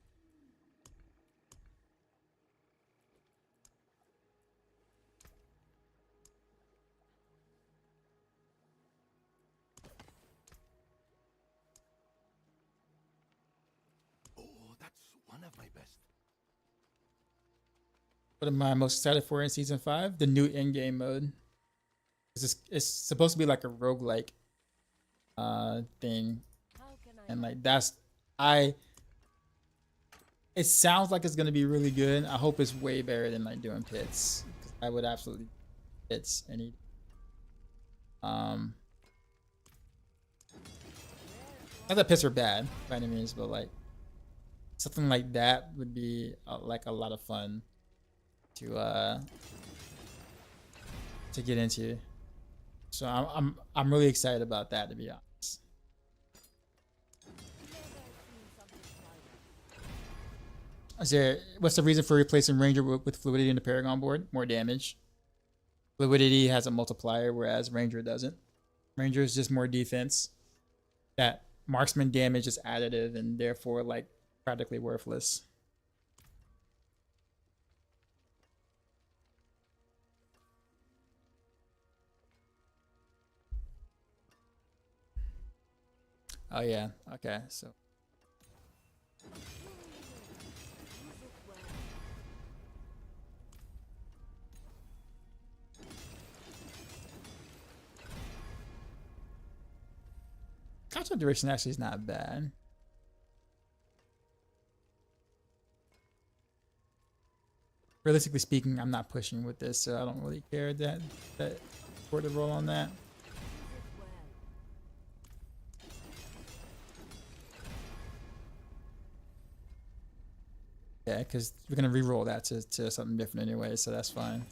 Oh, that's one of my best. What am I most excited for in Season 5? The new in-game mode. It's supposed to be like a roguelike thing. And like it sounds like it's gonna be really good. I hope it's way better than like doing pits. I would absolutely pits any not that pits are bad by any means, but like something like that would be like a lot of fun to get into. So I'm really excited about that, to be honest. What's the reason for replacing Ranger with Fluidity in the Paragon board? More damage. Fluidity has a multiplier, whereas Ranger doesn't. Ranger is just more defense. That marksman damage is additive and therefore like practically worthless. Oh yeah, okay, so. Control duration actually is not bad. Realistically speaking, I'm not pushing with this, so I don't really care that for the roll on that. Yeah, because we're gonna re-roll that to something different anyway, so that's fine.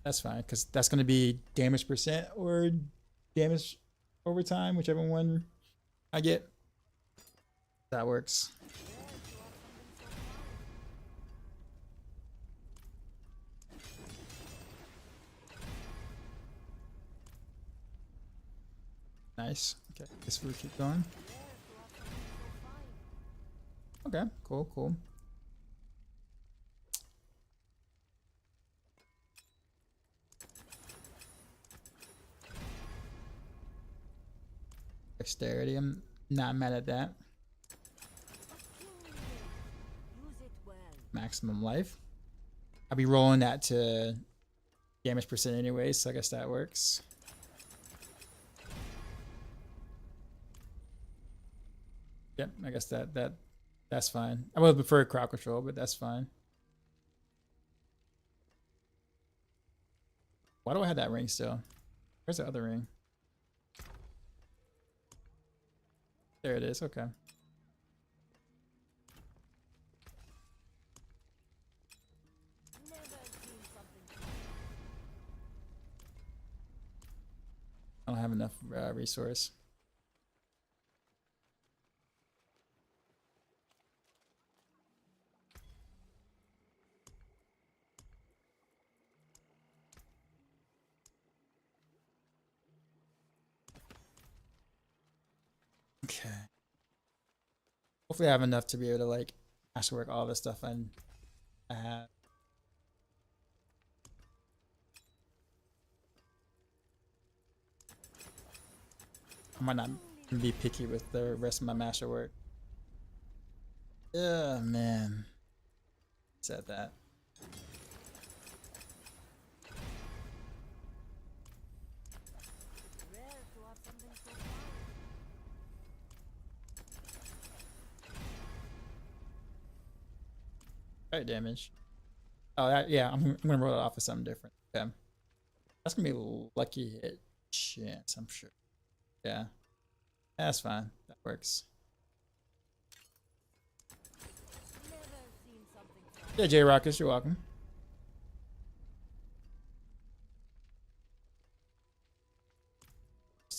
That's fine, because that's gonna be damage percent or damage over time, whichever one I get. That works. Nice. Okay, guess we'll keep going. Okay, cool. Dexterity, I'm not mad at that. Maximum life. I'll be rolling that to damage percent anyway, so I guess that works. Yep, I guess that's fine. I would prefer crowd control, but that's fine. Why do I have that ring still? Where's the other ring? There it is, okay. I don't have enough resource. Okay. Hopefully I have enough to be able to like actually work all this stuff I have. I might not be picky with the rest of my masterwork. Yeah, man. Said that. Rare to have something so Right damage. Oh, yeah. I'm gonna roll it off with something different. Okay. That's gonna be a lucky hit chance, I'm sure. Yeah. That's fine. That works. never seen something so Yeah, J Rockets, you're welcome.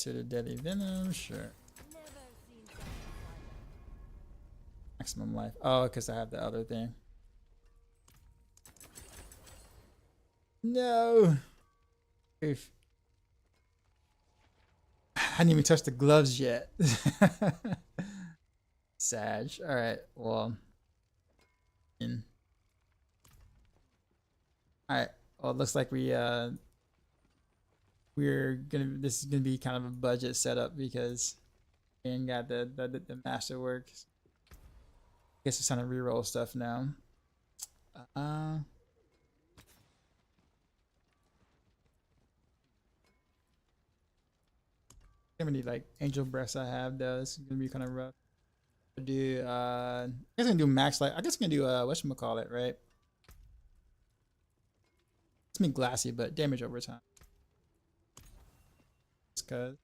To the deadly venom, sure. never seen something like Maximum life. Oh, because I have the other thing. No. Oof. I didn't even touch the gloves yet. Sag. All right. Well. All right. Well, it looks like we're gonna. This is gonna be kind of a budget setup because we ain't got the masterwork. Guess it's time to reroll stuff now. How many like angel breaths I have though? This is gonna be kind of rough. I do I guess I'm gonna do max life. I guess I'm gonna do whatchamacallit, right? It's me glassy, but damage over time. It's cause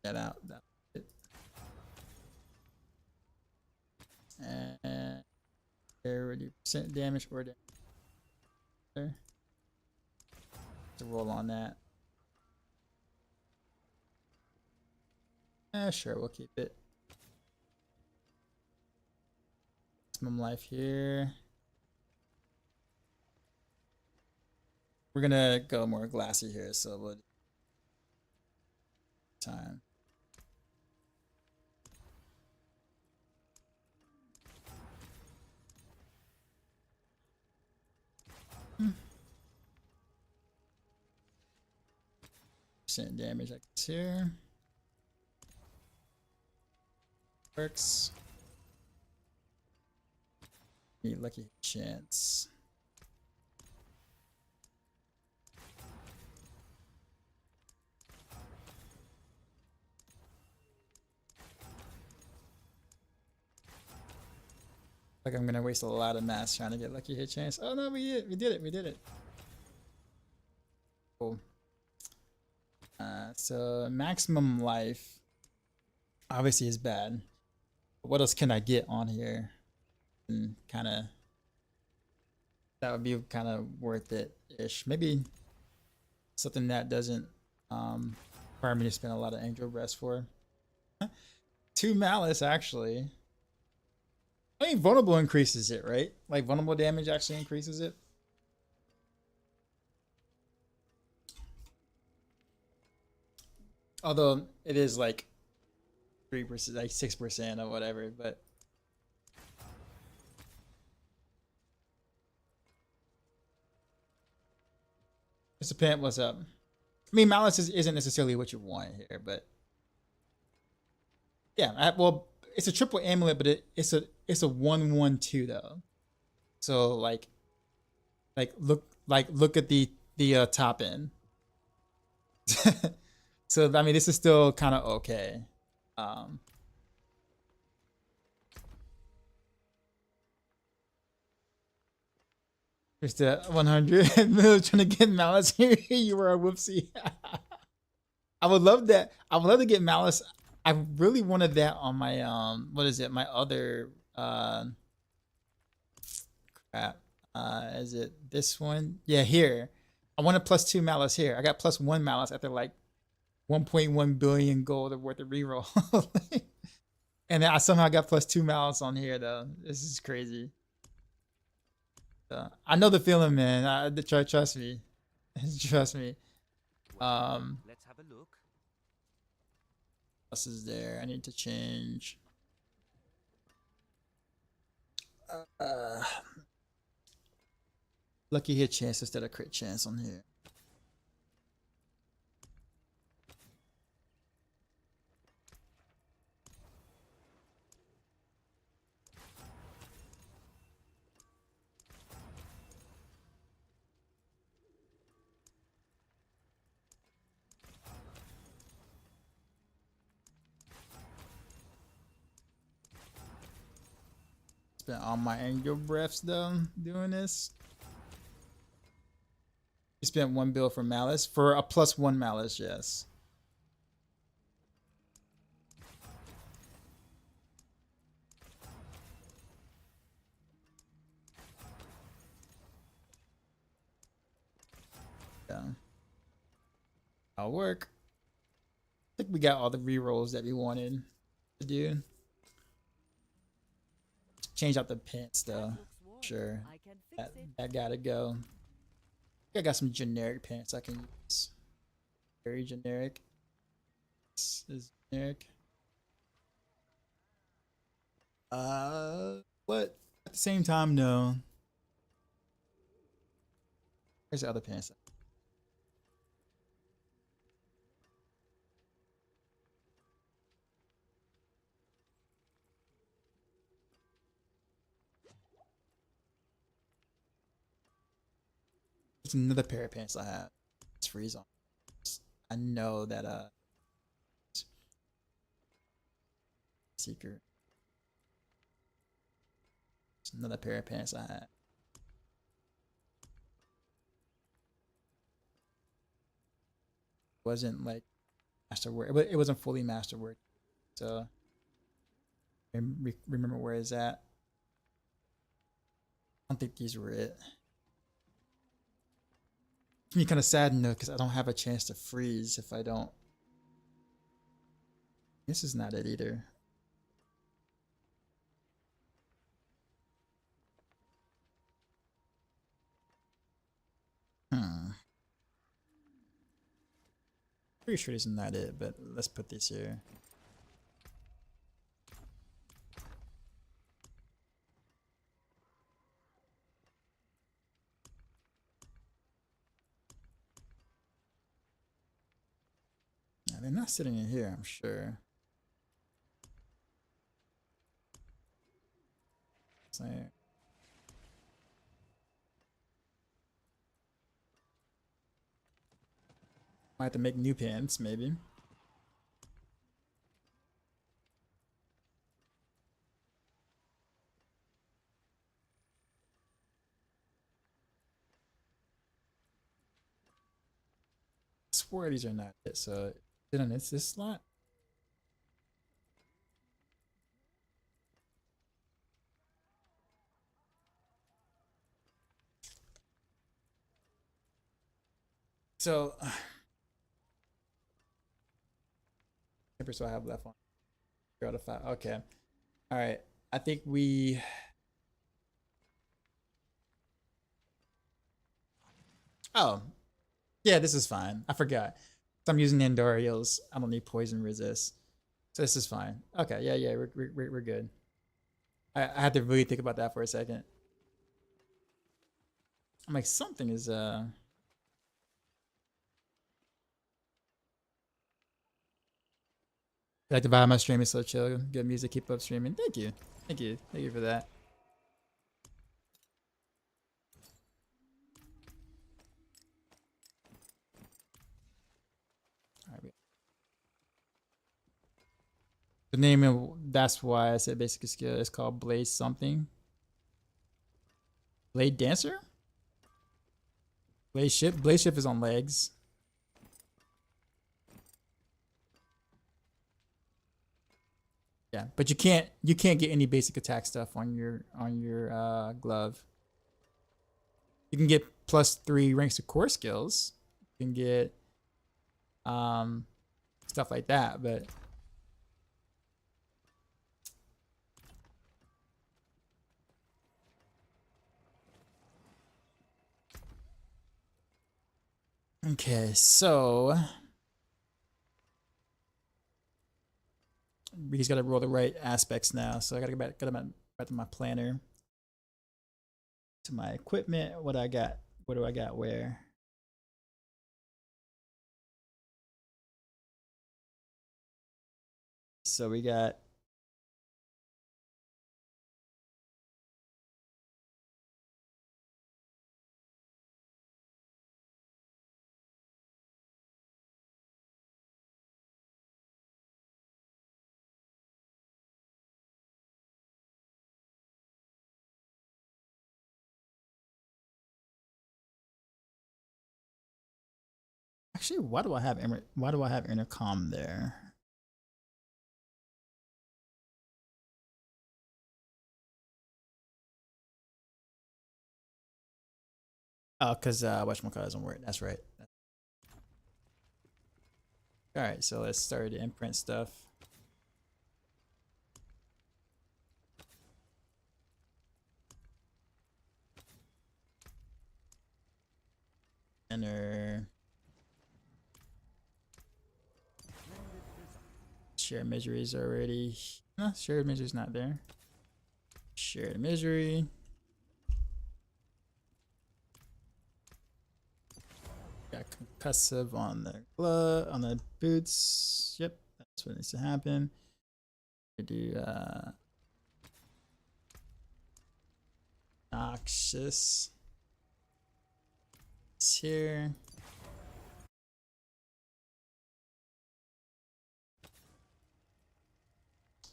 get out that it. And there we do percent damage or damage. There. To roll on that. Sure, we'll keep it. Maximum life here. We're gonna go more glassy here, so we'll time. Percent damage, I guess here. Works. Need lucky chance. Like I'm gonna waste a lot of mass trying to get lucky hit chance. Oh no, we did it. Cool. So maximum life obviously is bad. What else can I get on here? And kind of that would be kind of worth it ish. Maybe something that doesn't require me to spend a lot of angel breaths for. 2 malice actually. I mean, vulnerable increases it, right? Like vulnerable damage actually increases it. Although it is like 3%, like 6% or whatever, but Mr. Pimp, what's up? I mean, malice isn't necessarily what you want here, but yeah, well, it's a triple amulet, but it's a 1/1/2 though. So like look at the top end. So I mean, this is still kind of okay. There's the 100 mil trying to get malice here. You were a whoopsie. I would love that. I would love to get malice. I really wanted that on my what is it? My other crap. Is it this one? Yeah, here. I wanted +2 malice here. I got +1 malice after like 1.1 billion gold worth of reroll. And then I somehow got +2 malice on here though. This is crazy. I know the feeling, man. Trust me. Trust me. Let's have a look. What else is there? I need to change. Lucky hit chance instead of crit chance on here. Spent all my angel breaths though doing this. You spent 1 bill for malice for a +1 malice, yes. Yeah. That'll work. I think we got all the rerolls that we wanted to do. Change out the pants though. Sure. I can fix it. That gotta go. I got some generic pants I can use. Very generic. This is generic. But at the same time, no. Where's the other pants? There's another pair of pants I have. It's freeze on. I know that Seeker. It's another pair of pants I had. Wasn't like masterwork, but it wasn't fully masterwork. So remember where it's at. I don't think these were it. Me kind of saddened though because I don't have a chance to freeze if I don't. This is not it either. Pretty sure this is not it, but let's put this here. They're not sitting in here, I'm sure. So, might have to make new pants, maybe. I swear these are not it, so didn't it's this slot? So so I have left on 0 out of 5. Okay. All right. I think we oh yeah, this is fine. I forgot. I'm using Andariel's. I don't need poison resist. So this is fine. Okay, yeah, we're good. I had to really think about that for a second. I'm like, something is like the vibe of my stream is so chill. Good music, keep up streaming. Thank you. Thank you. Thank you for that. The name of that's why I said basic skill is called Blade something. Blade Dancer? Blade Shift? Blade Shift is on legs. Yeah, but you can't get any basic attack stuff on your glove. You can get +3 ranks of core skills. You can get stuff like that, but Okay, so he's got to roll the right aspects now. So I got to get back to my planner, to my equipment. What I got? What do I got? Where? So we got actually, why do I have intercom there? Oh, because whatchamacallit doesn't work. That's right. All right, so let's start the imprint stuff. Enter. Share miseries already. No, shared misery's not there. Shared misery. Got concussive on the glove, on the boots. Yep, that's what needs to happen. We do noxious. It's here.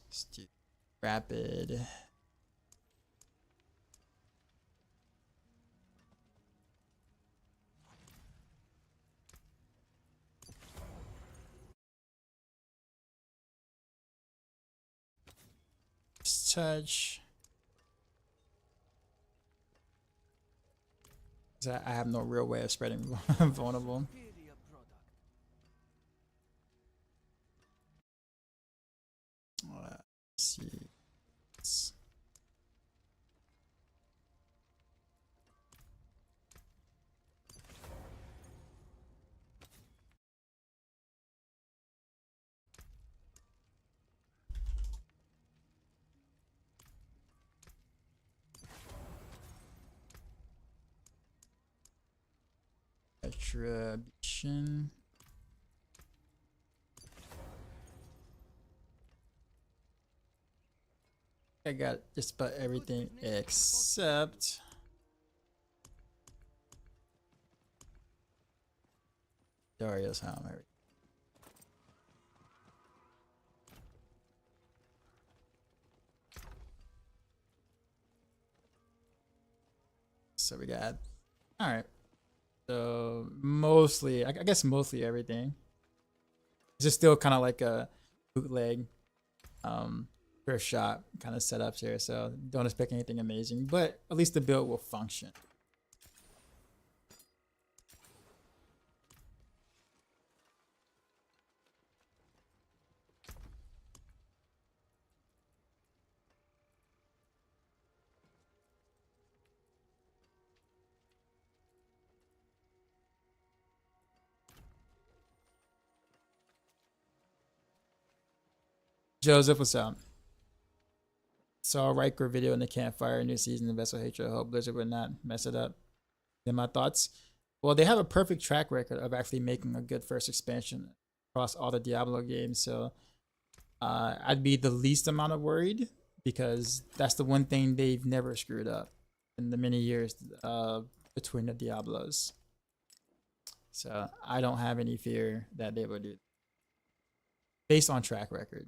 Let's do rapid. Touch. I have no real way of spreading vulnerable. Let's see. Attribution. I got just about everything except Dariel's helm. So we got, all right. So mostly, I guess mostly everything. It's just still kind of like a bootleg, first shot kind of setups here. So don't expect anything amazing, but at least the build will function. Joseph, what's up? Saw a Riker video in the campfire, new season of Vessel Hatred. I hope Blizzard would not mess it up. Then my thoughts. Well, they have a perfect track record of actually making a good first expansion across all the Diablo games. So I'd be the least amount of worried because that's the one thing they've never screwed up in the many years between the Diablos. So I don't have any fear that they would do it based on track record.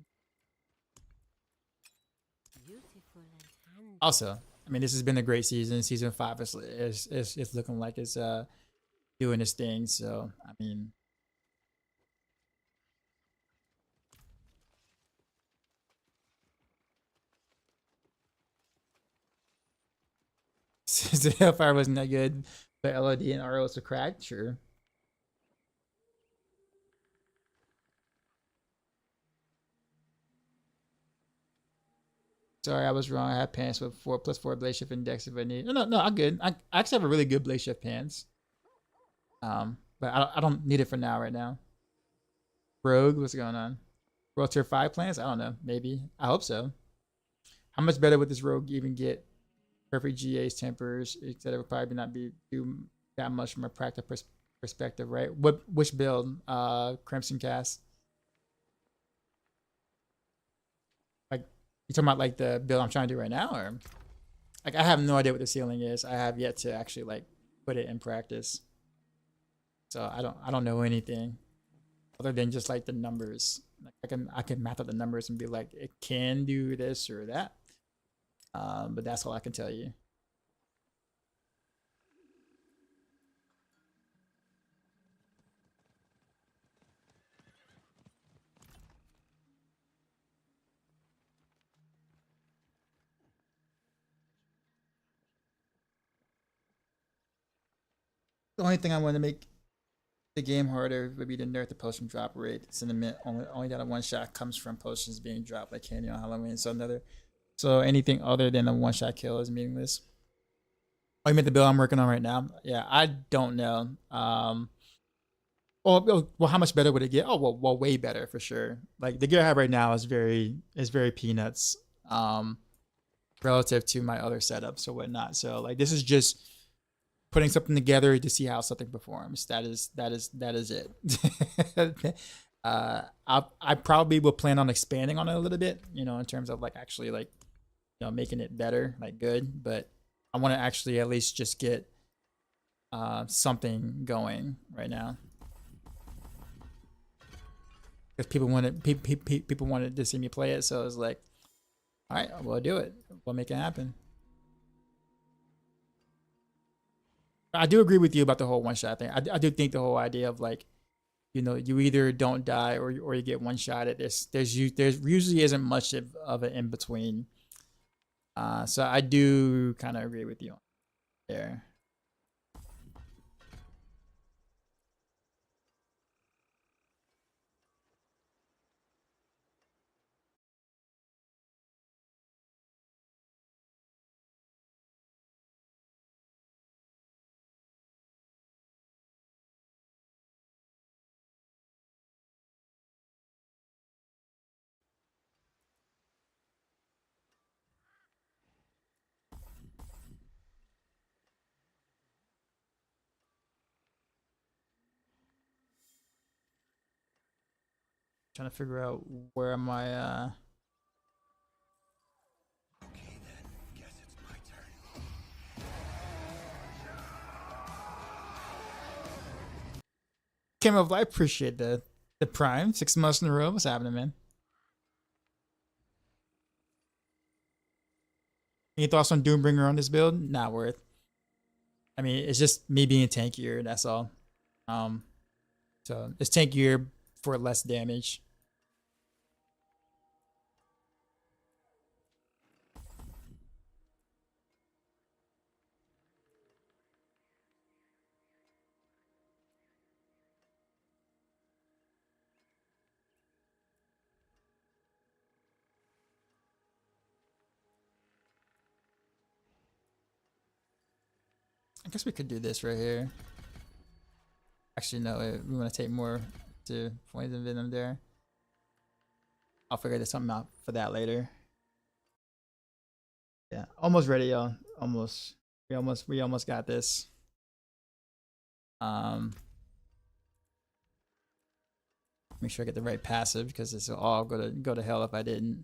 Also, I mean, this has been a great season. Season 5 is looking like it's doing its thing. So, I mean, since the Hellfire wasn't that good, but LOD and ROs are cracked, sure. Sorry, I was wrong. I have pants with 4+4 blade shift index if I need. No, I'm good. I actually have a really good blade shift pants. but I don't need it for now right now. Rogue, what's going on? World Tier 5 plans? I don't know. Maybe. I hope so. How much better would this Rogue even get? Perfect GAs, tempers, etc. Would probably not be do that much from a practical perspective, right? Which build? Crimson Cast. Like you talking about like the build I'm trying to do right now, or like I have no idea what the ceiling is. I have yet to actually like put it in practice. So I don't know anything other than just like the numbers. Like I can map out the numbers and be like it can do this or that. But that's all I can tell you. The only thing I want to make the game harder would be to nerf the potion drop rate. Sentiment only that a one shot comes from potions being dropped like candy on Halloween. So anything other than a one shot kill is meaningless. Oh, you meant the build I'm working on right now? Yeah, I don't know. Well, how much better would it get? Oh, well, way better for sure. Like the gear I have right now is very peanuts, relative to my other setups or whatnot. So like this is just putting something together to see how something performs. That is it. I probably will plan on expanding on it a little bit, you know, in terms of like actually like, you know, making it better, like good. But I want to actually at least just get something going right now. Because people wanted to see me play it, so I was like, all right, we'll do it. We'll make it happen. I do agree with you about the whole one shot thing. I do think the whole idea of like, you know, you either don't die or you get one shot at this. There's usually isn't much of an in between. So I do kind of agree with you there. Trying to figure out where my Okay then, guess it's my turn. Came of I appreciate the prime 6 months in a row. What's happening, man? Any thoughts on Doombringer on this build? Not worth. I mean, it's just me being tankier. That's all. So it's tankier for less damage. I guess we could do this right here. Actually, no, we want to take more to Poison Venom there. I'll figure something out for that later. Yeah, almost ready, y'all. Almost. We almost got this. Make sure I get the right passive because this will all go to hell if I didn't.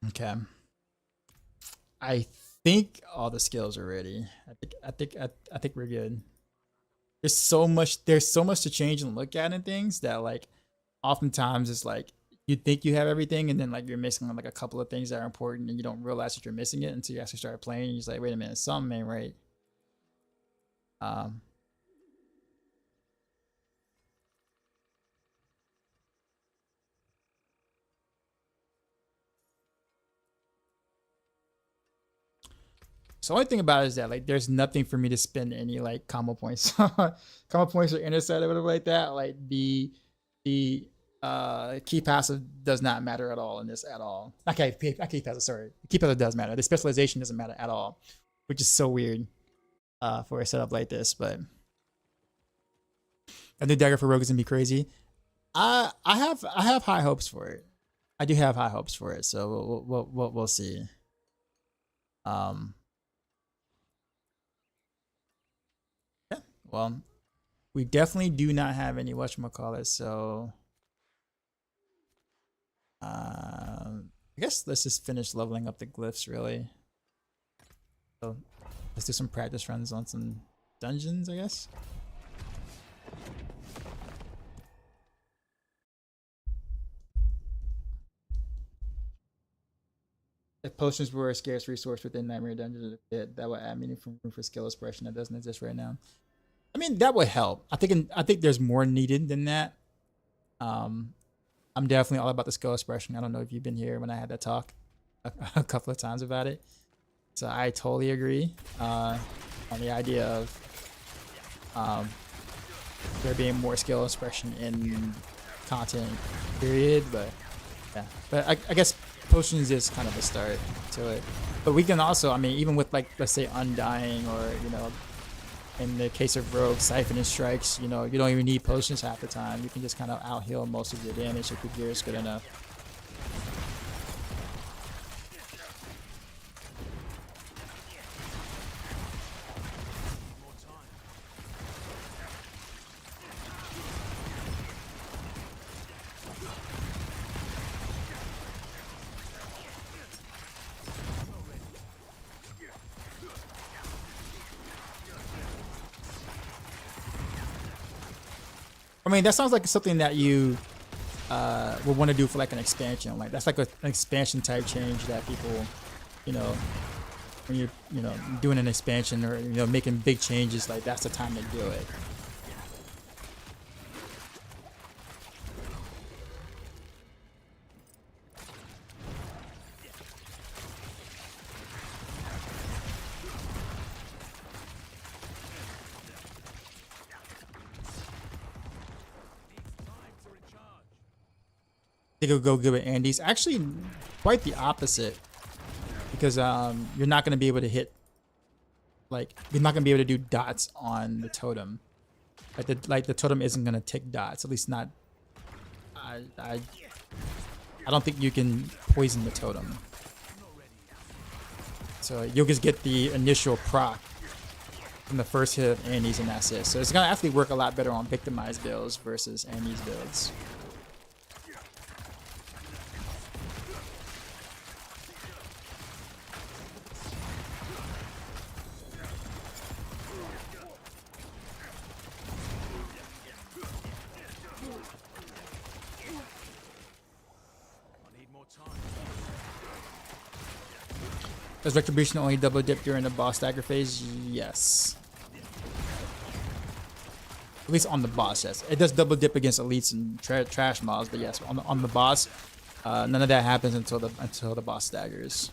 Okay. I think all the skills are ready. I think we're good. There's so much to change and look at and things that like oftentimes it's like you think you have everything and then like you're missing like a couple of things that are important and you don't realize that you're missing it until you actually start playing and you're just like, wait a minute, something ain't right. So the only thing about it is that like there's nothing for me to spend any like combo points, combo points or intercept or whatever like that. Like the key passive does not matter at all in this at all. Okay, not key passive. Sorry, key passive does matter. The specialization doesn't matter at all, which is so weird for a setup like this. But a new dagger for Rogue is gonna be crazy. I have high hopes for it. I do have high hopes for it. So we'll see. Yeah. Well, we definitely do not have any whatchamacallit, so I guess let's just finish leveling up the glyphs really. So let's do some practice runs on some dungeons, I guess. If potions were a scarce resource within Nightmare Dungeons, that would add meaningful room for skill expression that doesn't exist right now. I mean, that would help. I think there's more needed than that. I'm definitely all about the skill expression. I don't know if you've been here when I had that talk a couple of times about it. So I totally agree on the idea of there being more skill expression in content, period. But yeah, but I guess potions is kind of a start to it. But we can also, I mean, even with like, let's say Undying, or, you know, in the case of Rogue, Siphon and Strikes, you know, you don't even need potions half the time. You can just kind of out heal most of your damage if your gear is good enough. I mean, that sounds like something that you would want to do for like an expansion. Like that's like an expansion type change that people, you know, when you're, you know, doing an expansion or, you know, making big changes, like that's the time to do it. I think I'll go give it Andy's. Actually, quite the opposite, because you're not going to be able to hit, like, you're not going to be able to do dots on the totem. Like the totem isn't going to tick dots. At least not. I don't think you can poison the totem. So you'll just get the initial proc from the first hit of Andy's, and that's it. So it's going to actually work a lot better on victimized builds versus Andy's builds. Does Retribution only double dip during the boss stagger phase? Yes. At least on the boss, yes. It does double dip against elites and trash mobs, but yes, on the boss, none of that happens until the boss staggers.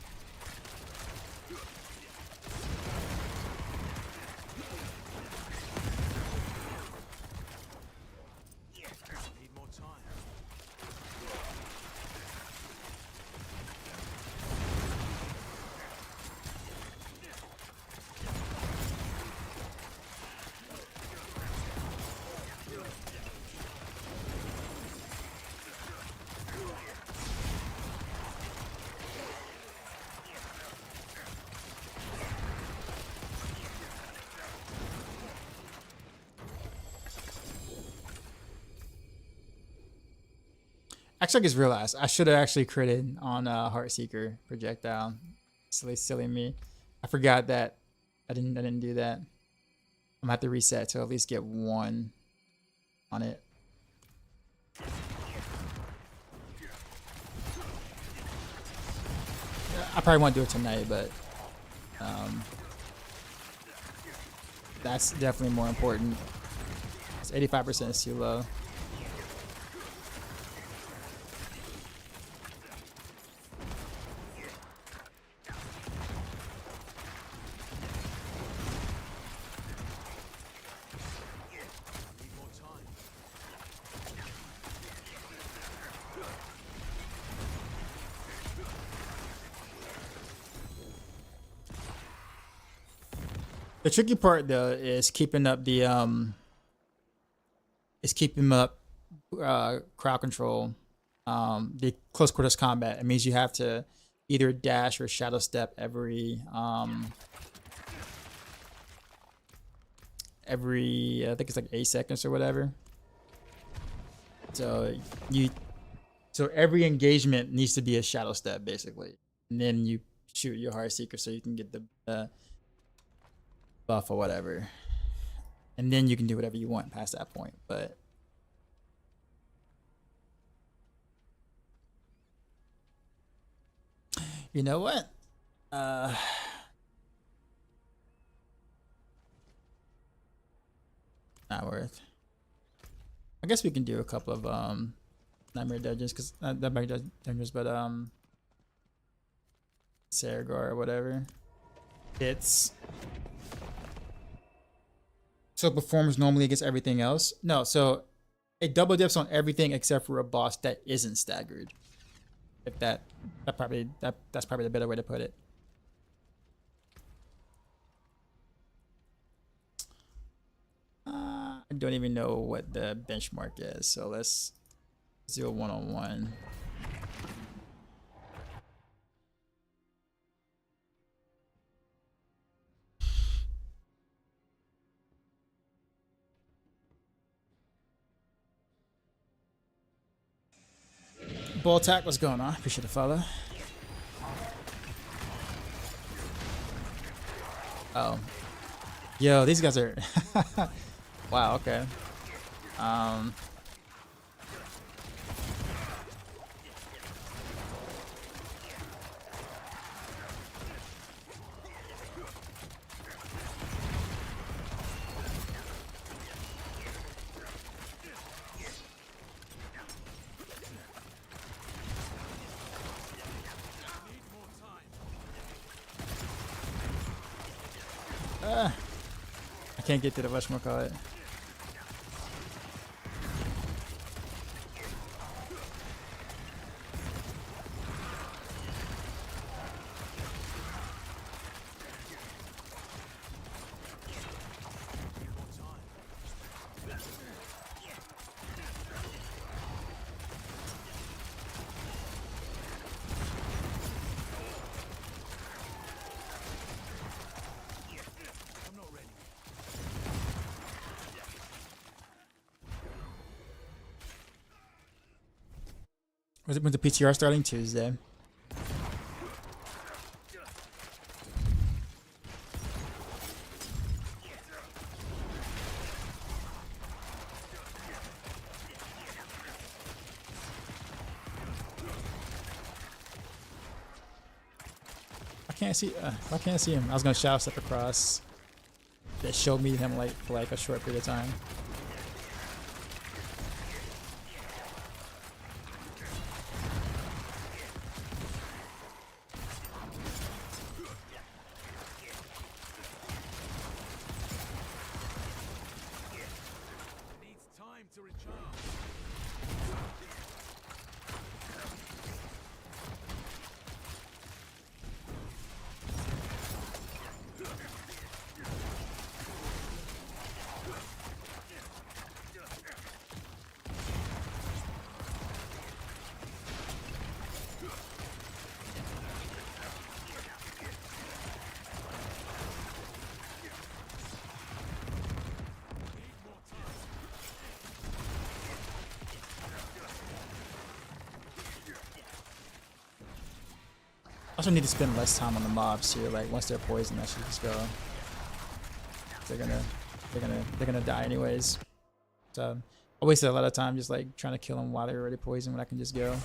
Actually, I just realized I should have actually critted on Heartseeker projectile. Silly me. I forgot that I didn't do that. I'm gonna have to reset to at least get one on it. I probably won't do it tonight, but that's definitely more important. It's 85% is too low. The tricky part though is keeping up the crowd control. The close quarters combat. It means you have to either dash or shadow step every I think it's like 8 seconds or whatever. So every engagement needs to be a shadow step basically, and then you shoot your Heartseeker so you can get the buff or whatever, and then you can do whatever you want past that point. But you know what? Not worth. I guess we can do a couple of nightmare dungeons, because not nightmare dungeons, but Saragar or whatever. It's so it performs normally against everything else. No, so it double dips on everything except for a boss that isn't staggered. If that's probably the better way to put it. I don't even know what the benchmark is, so let's do a one-on-one. Ball attack, what's going on? Appreciate the follow. Oh. Yo, these guys are wow, okay. I can't get to the whatchamacallit. When's the PTR starting? Tuesday. I can't see. I can't see him. I was gonna shadow step across. That showed me him like for like a short period of time. Also need to spend less time on the mobs here. Like once they're poisoned, I should just go. They're gonna die anyways. So I wasted a lot of time just like trying to kill them while they're already poisoned when I can just go.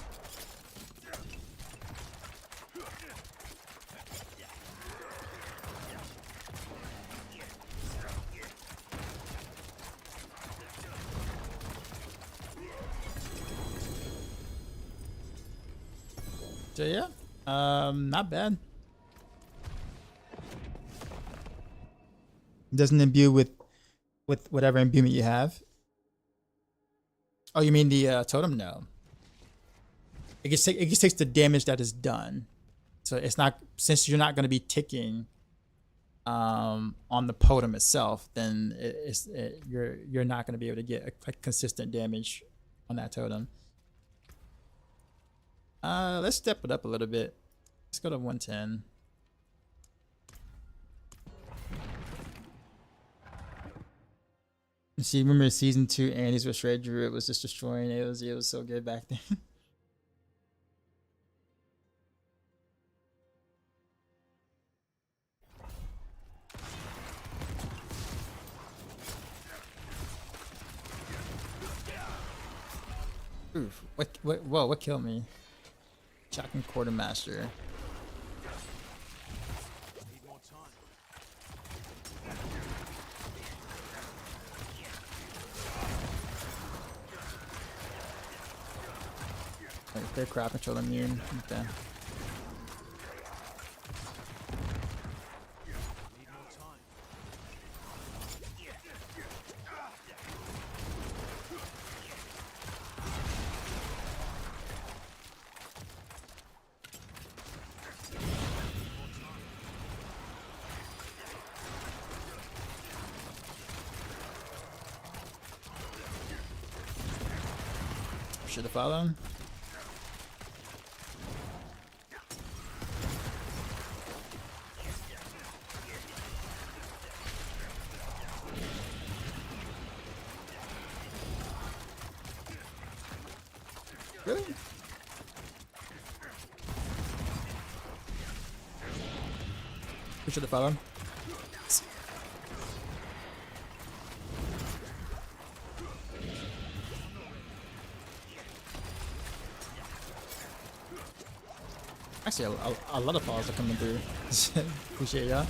So yeah. Not bad. Doesn't imbue with whatever imbuement you have. Oh, you mean the totem? No. It just takes the damage that is done. So it's not, since you're not going to be ticking on the totem itself, then you're not going to be able to get a consistent damage on that totem. Let's step it up a little bit. Let's go to 110. See, remember season 2 Andy's with Shred Drew? It was just destroying. It was so good back then. Oof! Whoa! What killed me? Shocking Quartermaster. Like they're crowd control immune. Okay. Should have followed him. Really? We should have followed him. Actually, a lot of falls are coming through. Appreciate y'all.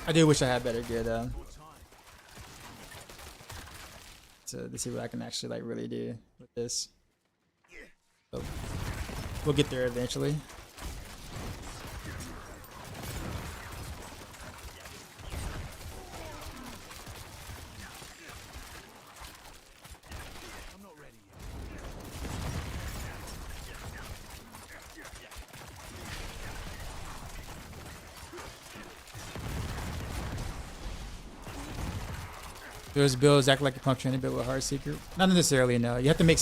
I do wish I had better gear though. To see what I can actually like really do with this. So, we'll get there eventually. Those builds act like a pump training build with Heartseeker? Not necessarily, no. You have to make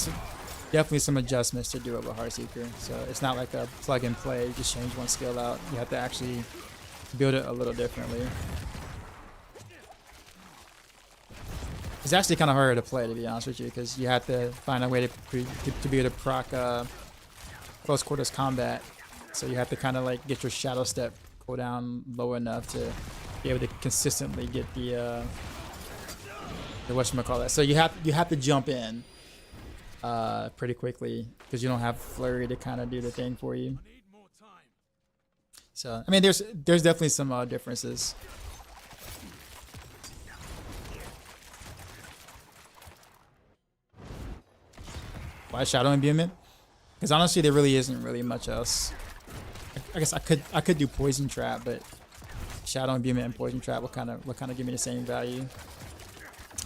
definitely some adjustments to do it with Heartseeker. So it's not like a plug and play, you just change one skill out. You have to actually build it a little differently. It's actually kind of harder to play, to be honest with you, because you have to find a way to be able to proc close quarters combat. So you have to kind of like get your shadow step cooldown low enough to be able to consistently get the whatchamacallit. So you have to jump in pretty quickly because you don't have Flurry to kind of do the thing for you. So I mean, there's definitely some differences. Why Shadow Imbuement? Because honestly, there really isn't really much else. I guess I could do Poison Trap, but Shadow Imbuement and Poison Trap will kind of give me the same value.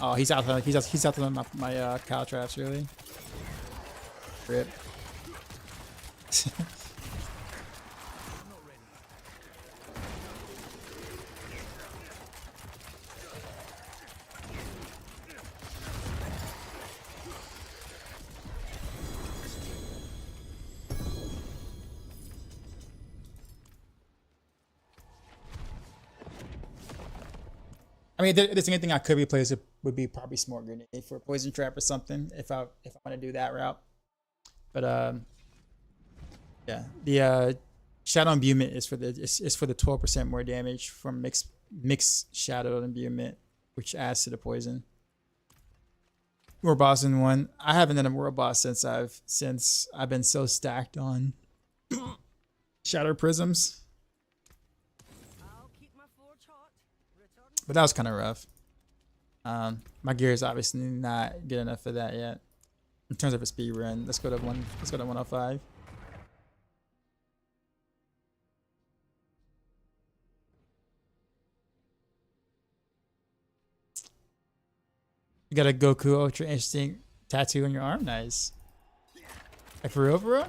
Oh, he's out to my cow traps, really. Rip. I mean, if there's anything I could replace, it would be probably Smart Grenade for Poison Trap or something. If I want to do that route. But yeah, the Shadow Imbuement is for the 12% more damage from mix Shadow Imbuement, which adds to the poison. World boss in one. I haven't done a world boss since I've been so stacked on Shadow Prisms. I'll keep my forge hot. Return But that was kind of rough. My gear is obviously not good enough for that yet. In terms of a speed run, let's go to 105. You got a Goku Ultra Instinct tattoo on your arm? Nice. Like for real, bro?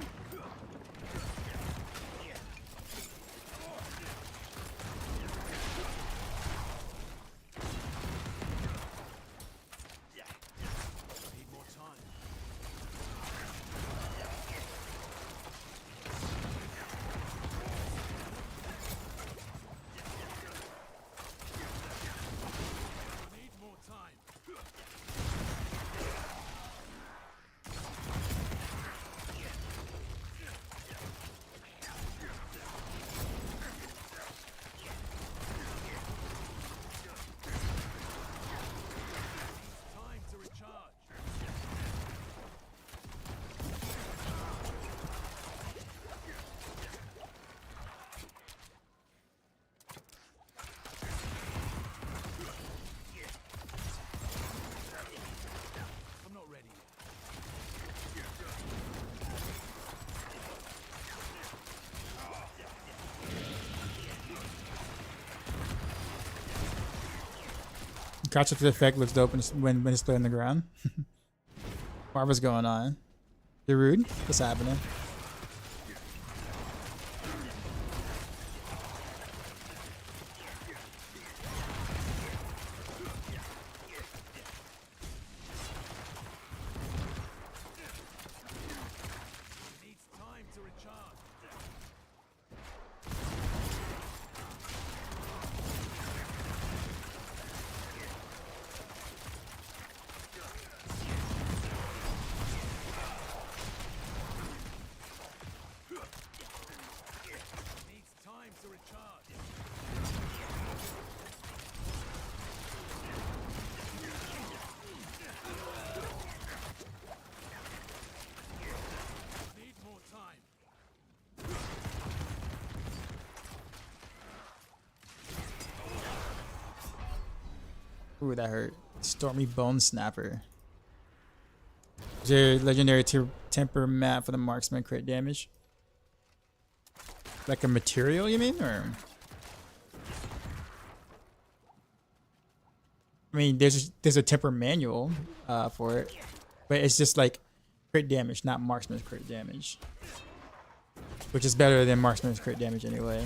Catch up to the effect looks dope when it's played on the ground. What's going on? You're rude? What's happening? Ooh, that hurt. Stormy Bone Snapper. Is there legendary temper mat for the marksman crit damage? Like a material, you mean? Or I mean, there's a temper manual for it, but it's just like crit damage, not marksman's crit damage, which is better than marksman's crit damage anyway.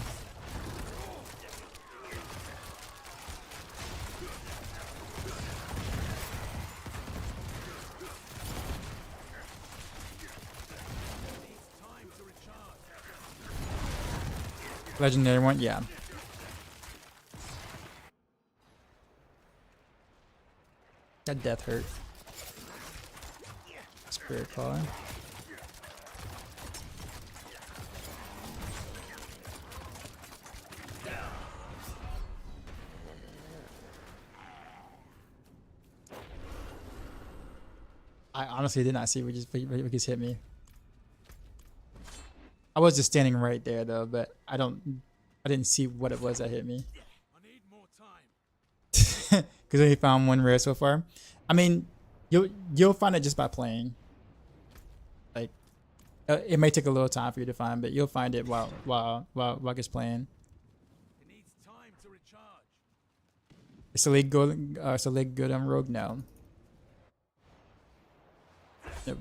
Legendary one, yeah. That death hurt. Spirit Claw. I honestly did not see what just hit me. I was just standing right there though, but I didn't see what it was that hit me. I need more time. Because we found one rare so far. I mean, you'll find it just by playing. Like, it may take a little time for you to find, but you'll find it while it's playing. It needs time to recharge. Is the leg good on Rogue? No.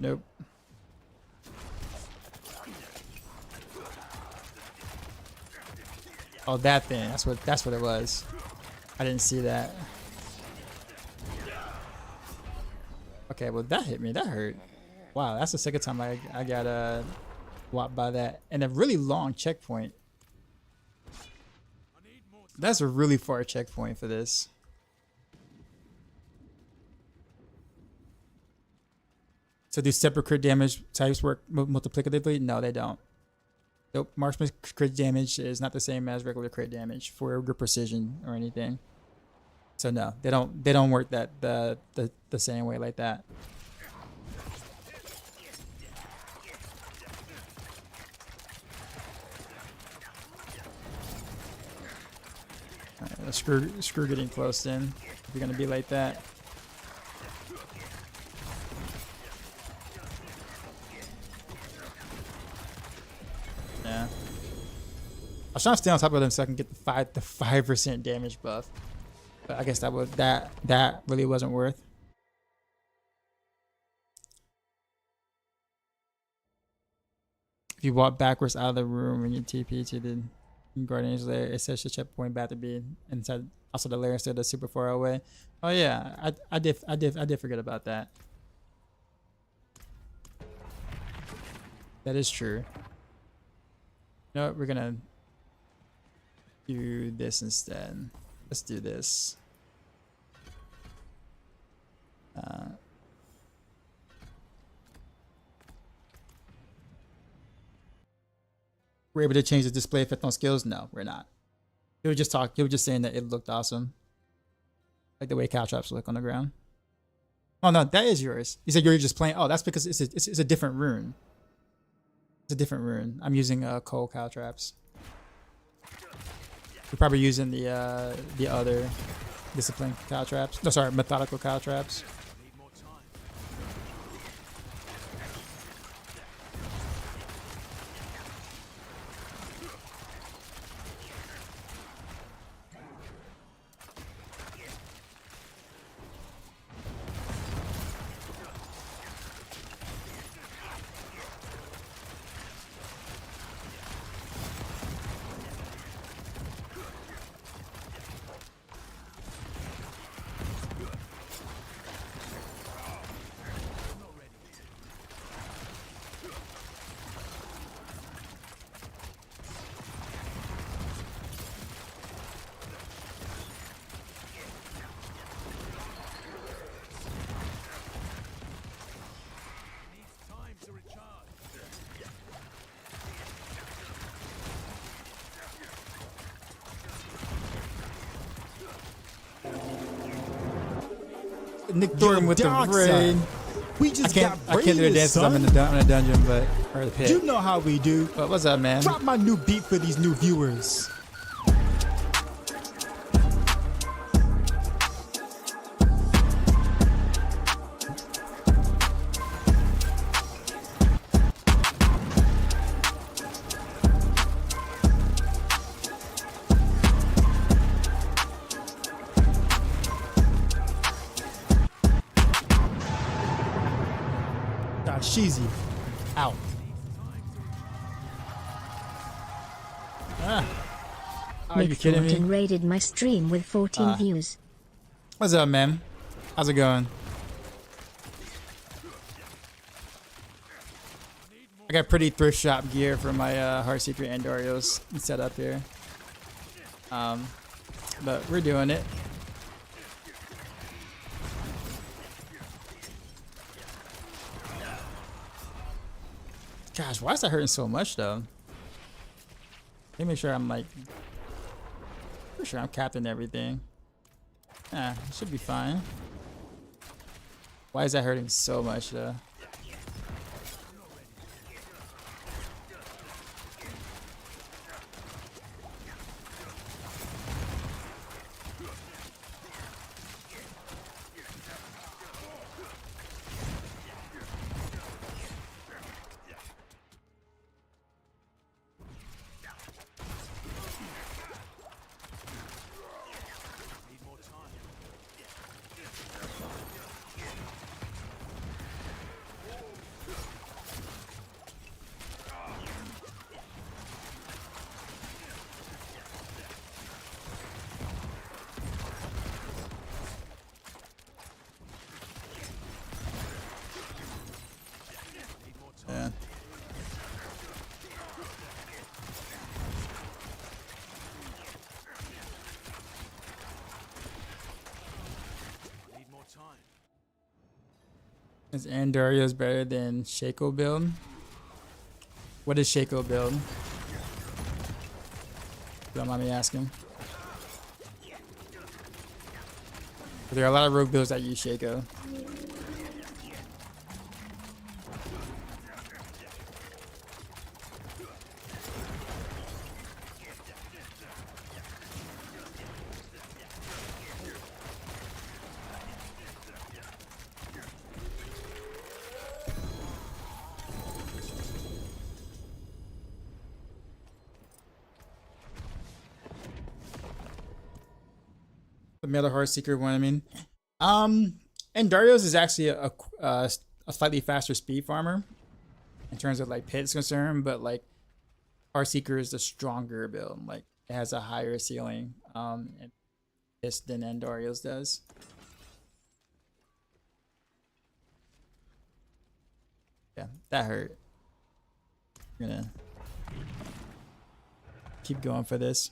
Nope. Oh, that thing. That's what it was. I didn't see that. Okay, well that hit me. That hurt. Wow, that's the second time I got whopped by that. And a really long checkpoint. That's a really far checkpoint for this. So do separate crit damage types work multiplicatively? No, they don't. Nope. Marksman's crit damage is not the same as regular crit damage for your precision or anything. So no, they don't work that the same way like that. Alright, screw getting close in. If you're gonna be like that. Yeah. I was trying to stay on top of them so I can get the 5% damage buff. But I guess that really wasn't worth. If you walk backwards out of the room when you TP to the Guardian's lair, it says the checkpoint about to be inside also the lair instead of super far away. Oh yeah, I did forget about that. That is true. No, we're gonna do this instead. Let's do this. We're able to change the display effect on skills? No, we're not. He was just saying that it looked awesome. Like the way cow traps look on the ground. Oh no, that is yours. You said you're just playing. Oh, that's because it's a different rune. It's a different rune. I'm using coal cow traps. You're probably using the other discipline cow traps. No, sorry, methodical cow traps. Nick Thornton with the raid. We just got I can't do the raided, dances. I'm son. in the dungeon, but or the pit. You know how we do. But what's up, man? Drop my new beat for these new viewers. Sheezy out. Are you Nick kidding me? Thornton raided my stream with 14 views. What's up, man? How's it going? I got pretty thrift shop gear for my Heartseeker Andariel's set up here. But we're doing it. Gosh, why is that hurting so much though? Let me make sure I'm like, pretty sure I'm capping everything. Ah, it should be fine. Why is that hurting so much though? Yeah. Is Andariel's better than Shaco build? What is Shaco build? Don't mind me asking. There are a lot of rogue builds that use Shaco. The Metal Heartseeker one, I mean. And Darius is actually a slightly faster speed farmer in terms of like pit's concerned, but like Heartseeker is the stronger build. Like it has a higher ceiling and pitch than Andariel's does. Yeah, that hurt. I'm gonna keep going for this.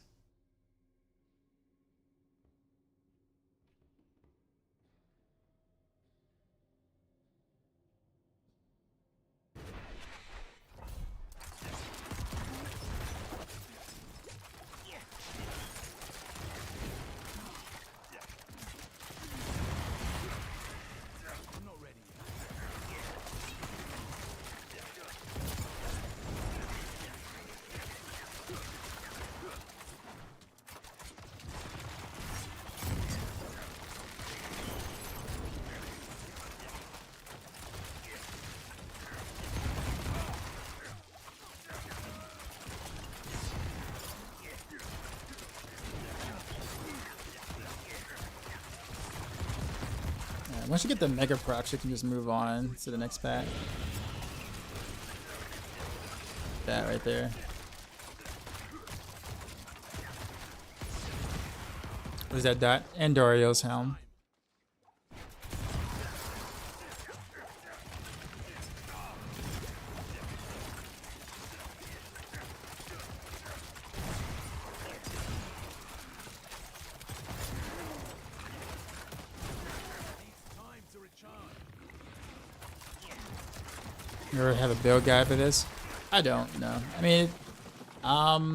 Once you get the mega procs, you can just move on to the next pack. That right there. What is that dot? Andariel's helm. You ever have a build guide for this? I don't know. I mean, nah,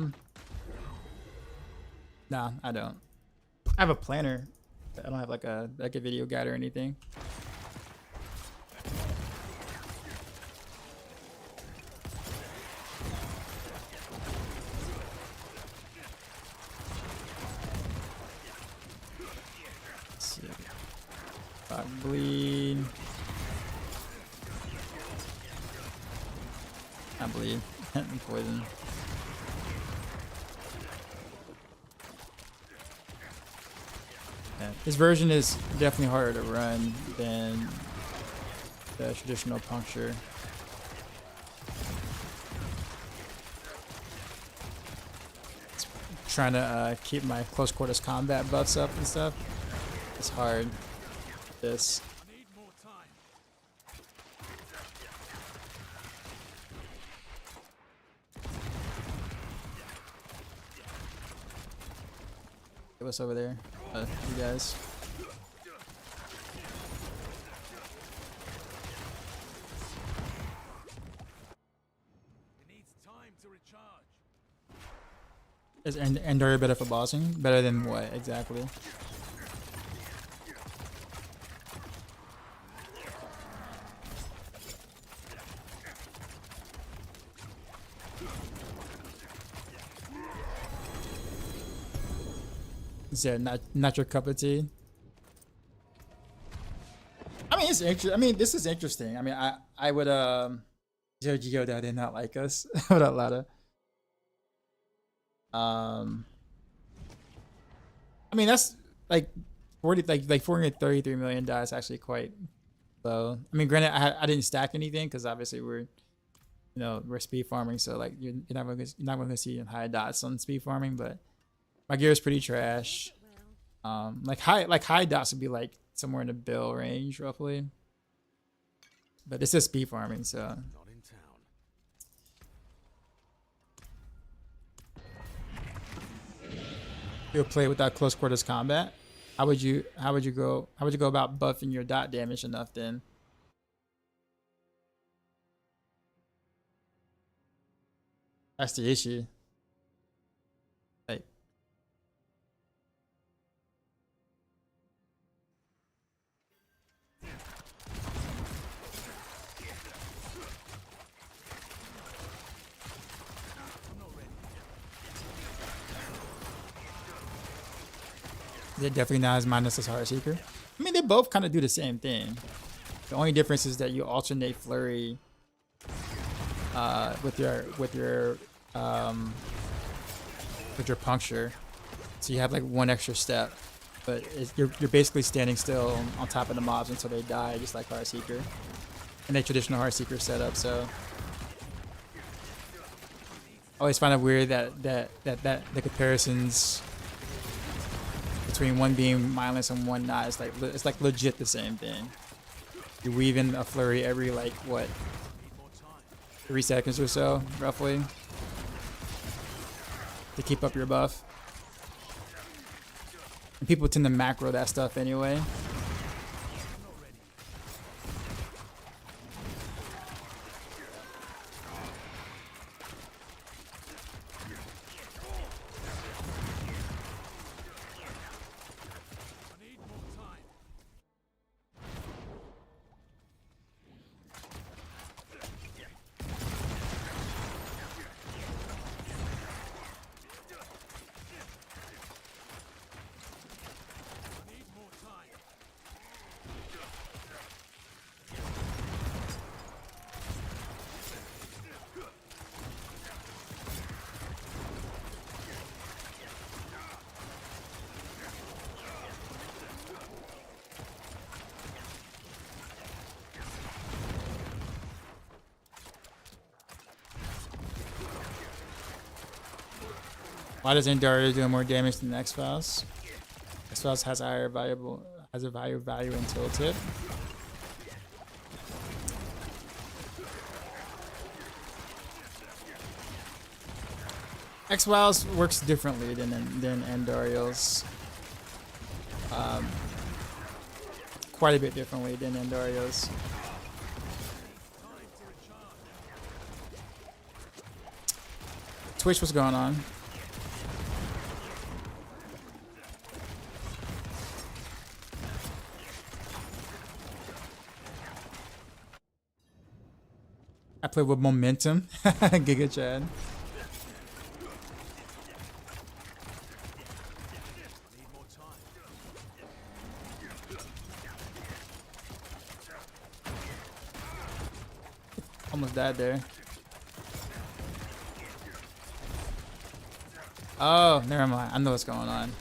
I don't. I have a planner. But I don't have like a video guide or anything. Let's see. Bleed. I bleed. Poison. Yeah, this version is definitely harder to run than the traditional puncture. It's trying to keep my close quarters combat buffs up and stuff. It's hard. This. What's over there? You guys. It needs time to recharge. Is Andariel better for bossing? Better than what exactly? Is that not your cup of tea? I mean, it's interesting. I mean, this is interesting. I mean, I would Geo that did not like us without Lada. I mean, that's like 433 million dice actually quite low. I mean, granted, I didn't stack anything because obviously we're speed farming, so like you're not going to see high dots on speed farming, but my gear is pretty trash. Like high dots would be like somewhere in the bill range roughly. But this is speed farming, so. Not in town. You'll play without close quarters combat. How would you go about buffing your dot damage enough then? That's the issue. Like, they're definitely not as mindless as Heartseeker. I mean, they both kind of do the same thing. The only difference is that you alternate Flurry with your puncture, so you have like one extra step, but you're basically standing still on top of the mobs until they die, just like Heartseeker and a traditional Heartseeker setup. So I always find it weird that the comparisons between one being mindless and one not is like it's like legit the same thing. You weave in a Flurry every like what 3 seconds or so, roughly, to keep up your buff. And people tend to macro that stuff anyway. Why does Andariel do more damage than X-Files? X-Files has a higher value in tooltip. X-Files works differently than Andariel's. Quite a bit differently than Andariel's. Twitch, what's going on? I play with momentum. Giga Chad. Almost died there. Oh, never mind. I know what's going on.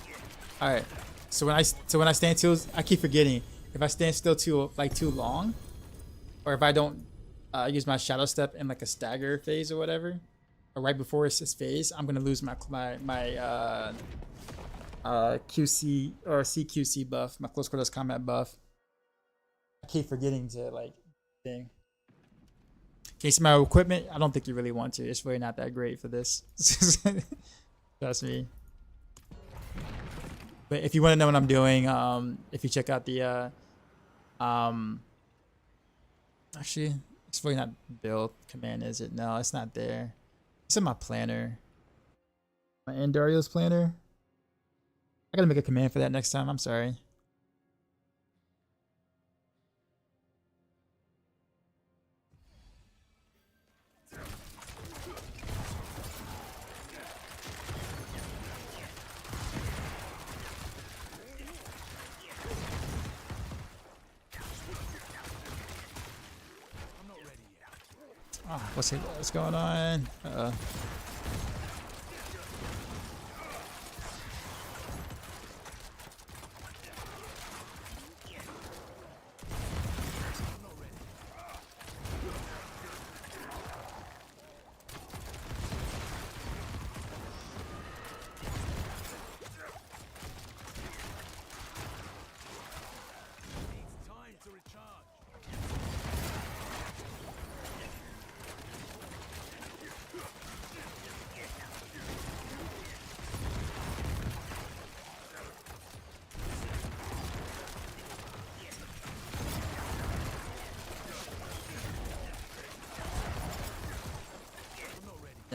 All right. So when I stand still, I keep forgetting. If I stand still too long, or if I don't use my shadow step in like a stagger phase or whatever, or right before it's phase, I'm gonna lose my QC or CQC buff, my close quarters combat buff. I keep forgetting to like thing. Can you see my equipment? I don't think you really want to. It's really not that great for this. Trust me. But if you want to know what I'm doing, if you check out the actually, it's really not build command, is it? No, it's not there. It's in my planner. My Andariel's planner. I gotta make a command for that next time. I'm sorry. Oh, what's going on?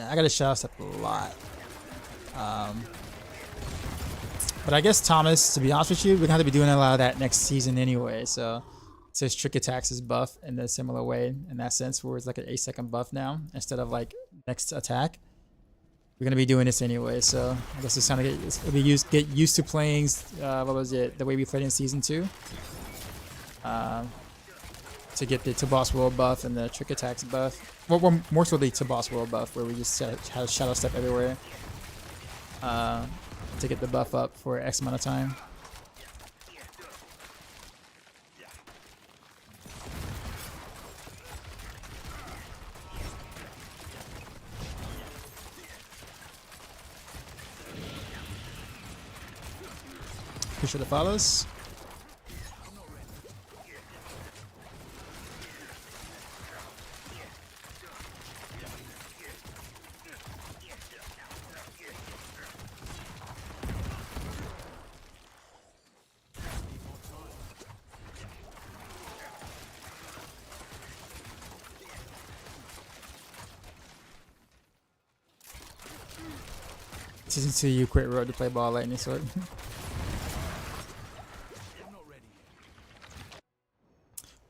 Yeah, I gotta shadow step a lot. But I guess Thomas, to be honest with you, we're gonna have to be doing a lot of that next season anyway. So his trick attacks is buff in a similar way in that sense, where it's like an 8-second buff now instead of like next attack. We're gonna be doing this anyway, so I guess it's kind of get used to playing. What was it? The way we played in season 2. To get the to boss world buff and the trick attacks buff. Well, more so the to boss world buff, where we just have shadow step everywhere. To get the buff up for X amount of time. Appreciate the follows. Season 2, you quit Road to play ball lightning sword.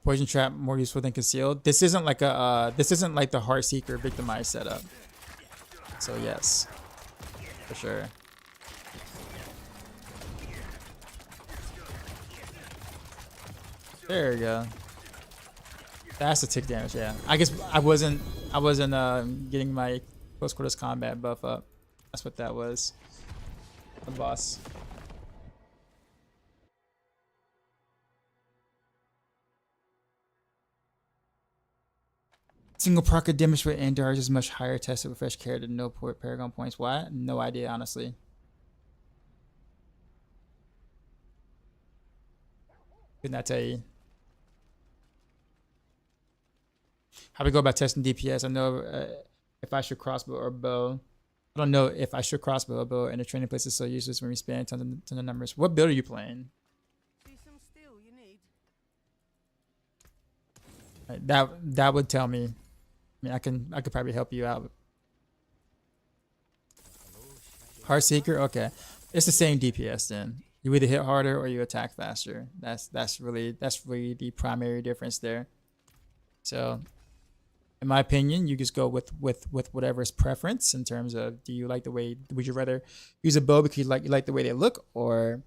Poison trap more useful than concealed. This isn't like a this isn't like the Heartseeker victimized setup. So yes, for sure. There we go. That's the tick damage. Yeah, I guess I wasn't getting my close quarters combat buff up. That's what that was. The boss. Single proc damage with Andariel is much higher tested with fresh character than no port Paragon points. Why? No idea, honestly. Couldn't I tell you? How we go about testing DPS? I know if I should crossbow or bow. I don't know if I should crossbow or bow, and the training place is so useless when we spam tons of numbers. What build are you playing? See some steel you need. That would tell me. I mean, I could probably help you out. Heartseeker, okay, it's the same DPS then. You either hit harder or you attack faster. That's really the primary difference there. So, in my opinion, you just go with whatever's preference in terms of, do you like the way, would you rather use a bow because you like the way they look, or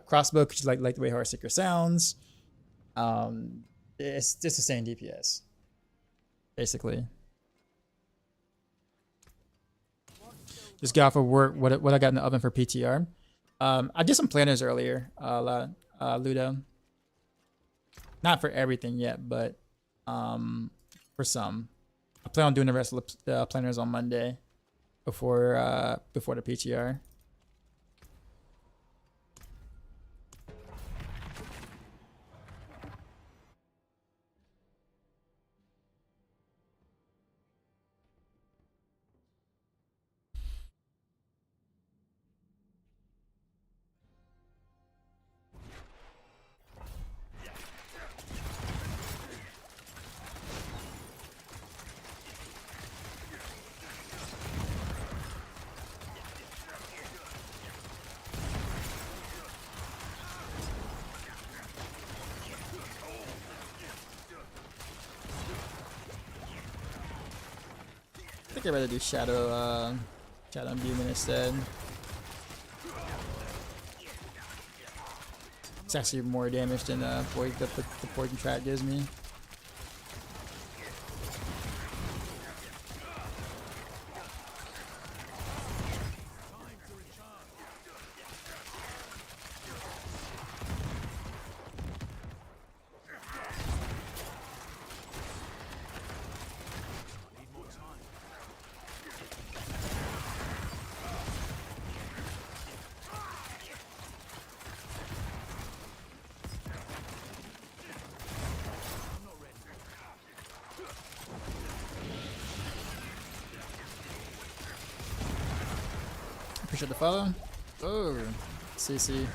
crossbow because you like the way Heartseeker sounds. It's just the same DPS, basically. Just got off of work. What I got in the oven for PTR. I did some planners earlier, Ludo. Not for everything yet, but for some. I plan on doing the rest of the planners on Monday before the PTR. I think I'd rather do Shadow Imbuement instead. It's actually more damage than the Poison Trap gives me. Appreciate the follow. Oh, CC.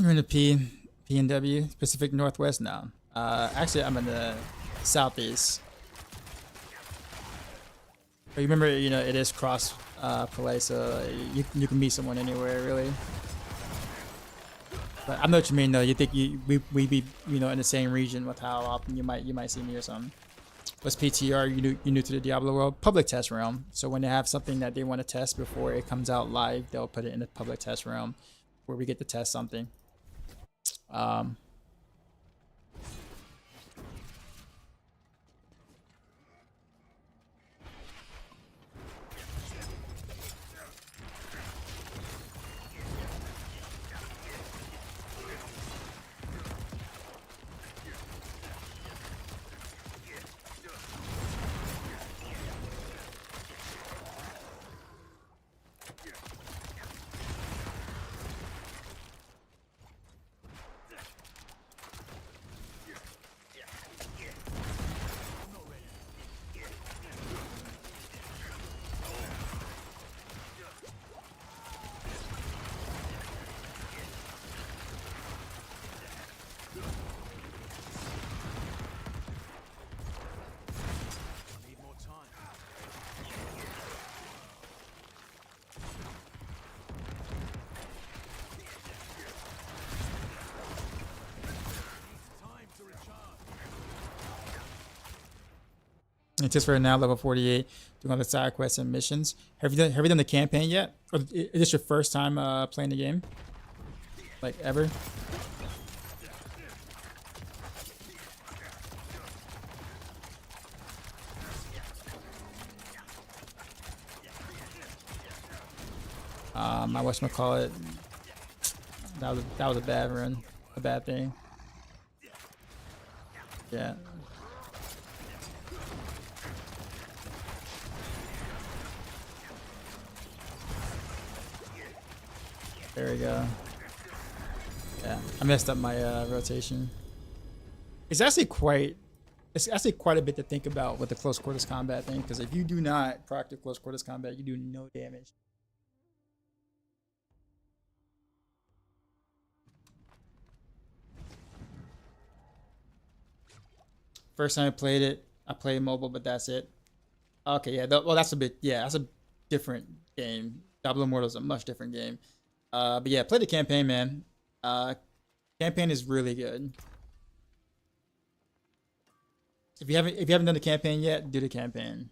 You're in the PNW, Pacific Northwest now. Actually, I'm in the Southeast. But you remember, you know, it is cross play, so you can meet someone anywhere, really. But I know what you mean, though. You think we be, you know, in the same region with how often you might see me or something. What's PTR? You new to the Diablo world? Public test realm. So when they have something that they want to test before it comes out live, they'll put it in the public test realm where we get to test something. It's just for now, level 48, doing all the side quests and missions. Have you done the campaign yet? Or is this your first time playing the game? Like, ever? My whatchamacallit, that was a bad run, a bad thing. Yeah. There we go. Yeah, I messed up my rotation. It's actually quite a bit to think about with the close quarters combat thing, because if you do not practice close quarters combat, you do no damage. First time I played it, I played mobile, but that's it. Okay, yeah, well, that's a different game. Diablo Immortal is a much different game. But yeah, play the campaign, man. Campaign is really good. If you haven't done the campaign yet, do the campaign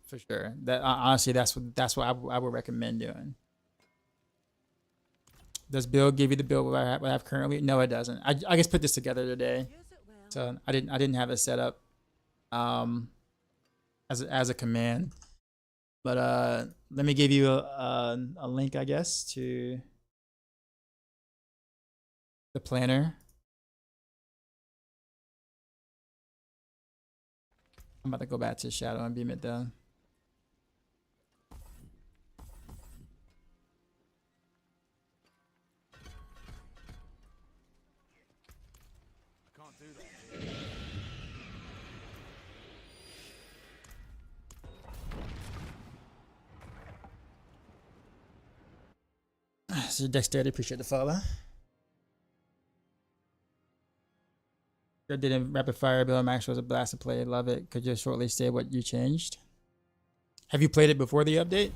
for sure. That honestly, that's what I would recommend doing. Does build give you the build what I have currently? No, it doesn't. I just put this together today, so I didn't have it set up as a command. But let me give you a link, I guess, to the planner. I'm about to go back to Shadow and beam it down. I can't do that. So Dexterity, appreciate the follow. I did a rapid fire build. Maxroll was a blast to play. Love it. Could you shortly say what you changed? Have you played it before the update?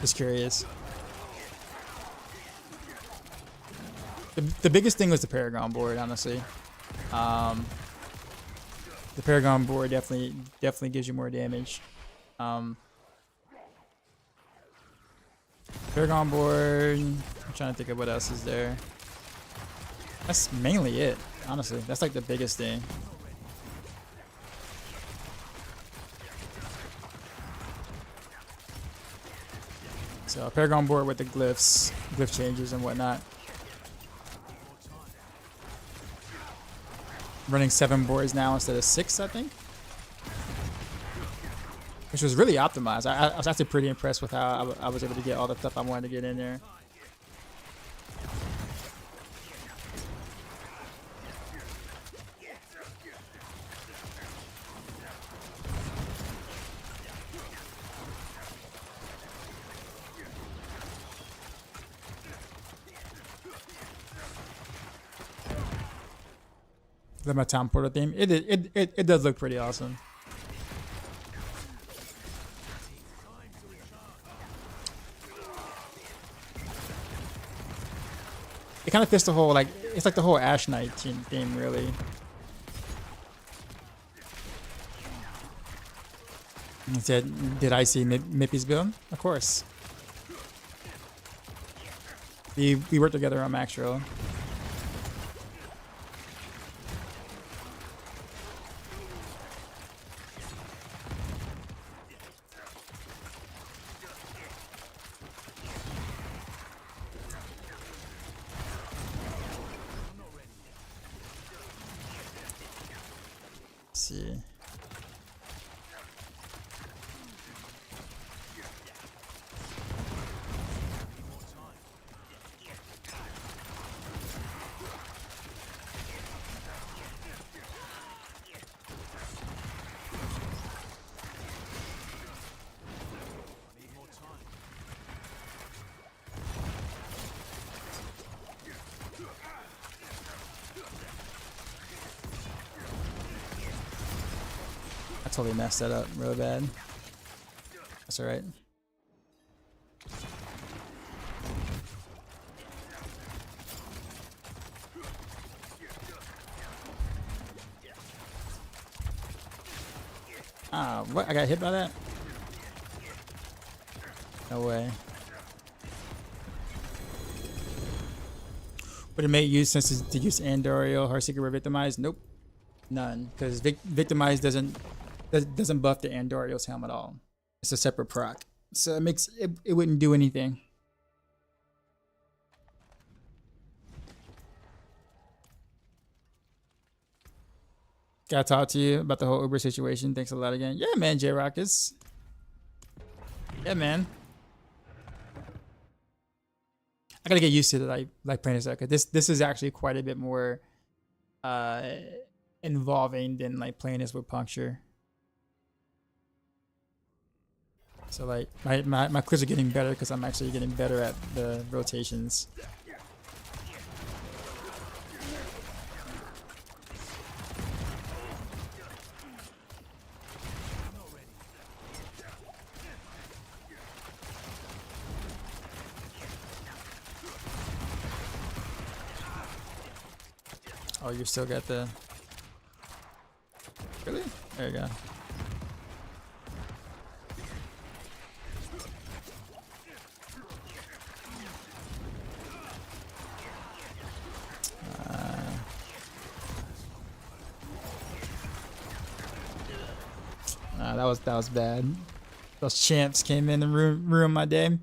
Just curious. The biggest thing was the Paragon board, honestly. The Paragon board definitely gives you more damage. Paragon board. I'm trying to think of what else is there. That's mainly it, honestly. That's like the biggest thing. So Paragon board with the glyph changes and whatnot. Running 7 boards now instead of 6, I think. Which was really optimized. I was actually pretty impressed with how I was able to get all the stuff I wanted to get in there. Like my town portal theme. It does look pretty awesome. It kind of fits the whole, like, it's like the whole Ash Knight theme, really. And said, did I see Mippy's build? Of course. We worked together on Maxroll. See. I totally messed that up really bad. That's alright. Ah, what? I got hit by that? No way. Would it make use sense to use Andariel Heartseeker Rogue Victimize? Nope. None. Because Victimize doesn't buff the Andariel's helm at all. It's a separate proc. So it makes it wouldn't do anything. Gotta talk to you about the whole Uber situation. Thanks a lot again. Yeah, man, J-Rockets. Yeah, man. I gotta get used to it, like playing this out, because this is actually quite a bit more involving than like playing this with Puncture. So like my clears are getting better because I'm actually getting better at the rotations. Oh, you still got the... Really? There you go. That was bad. Those champs came in and ruined my day.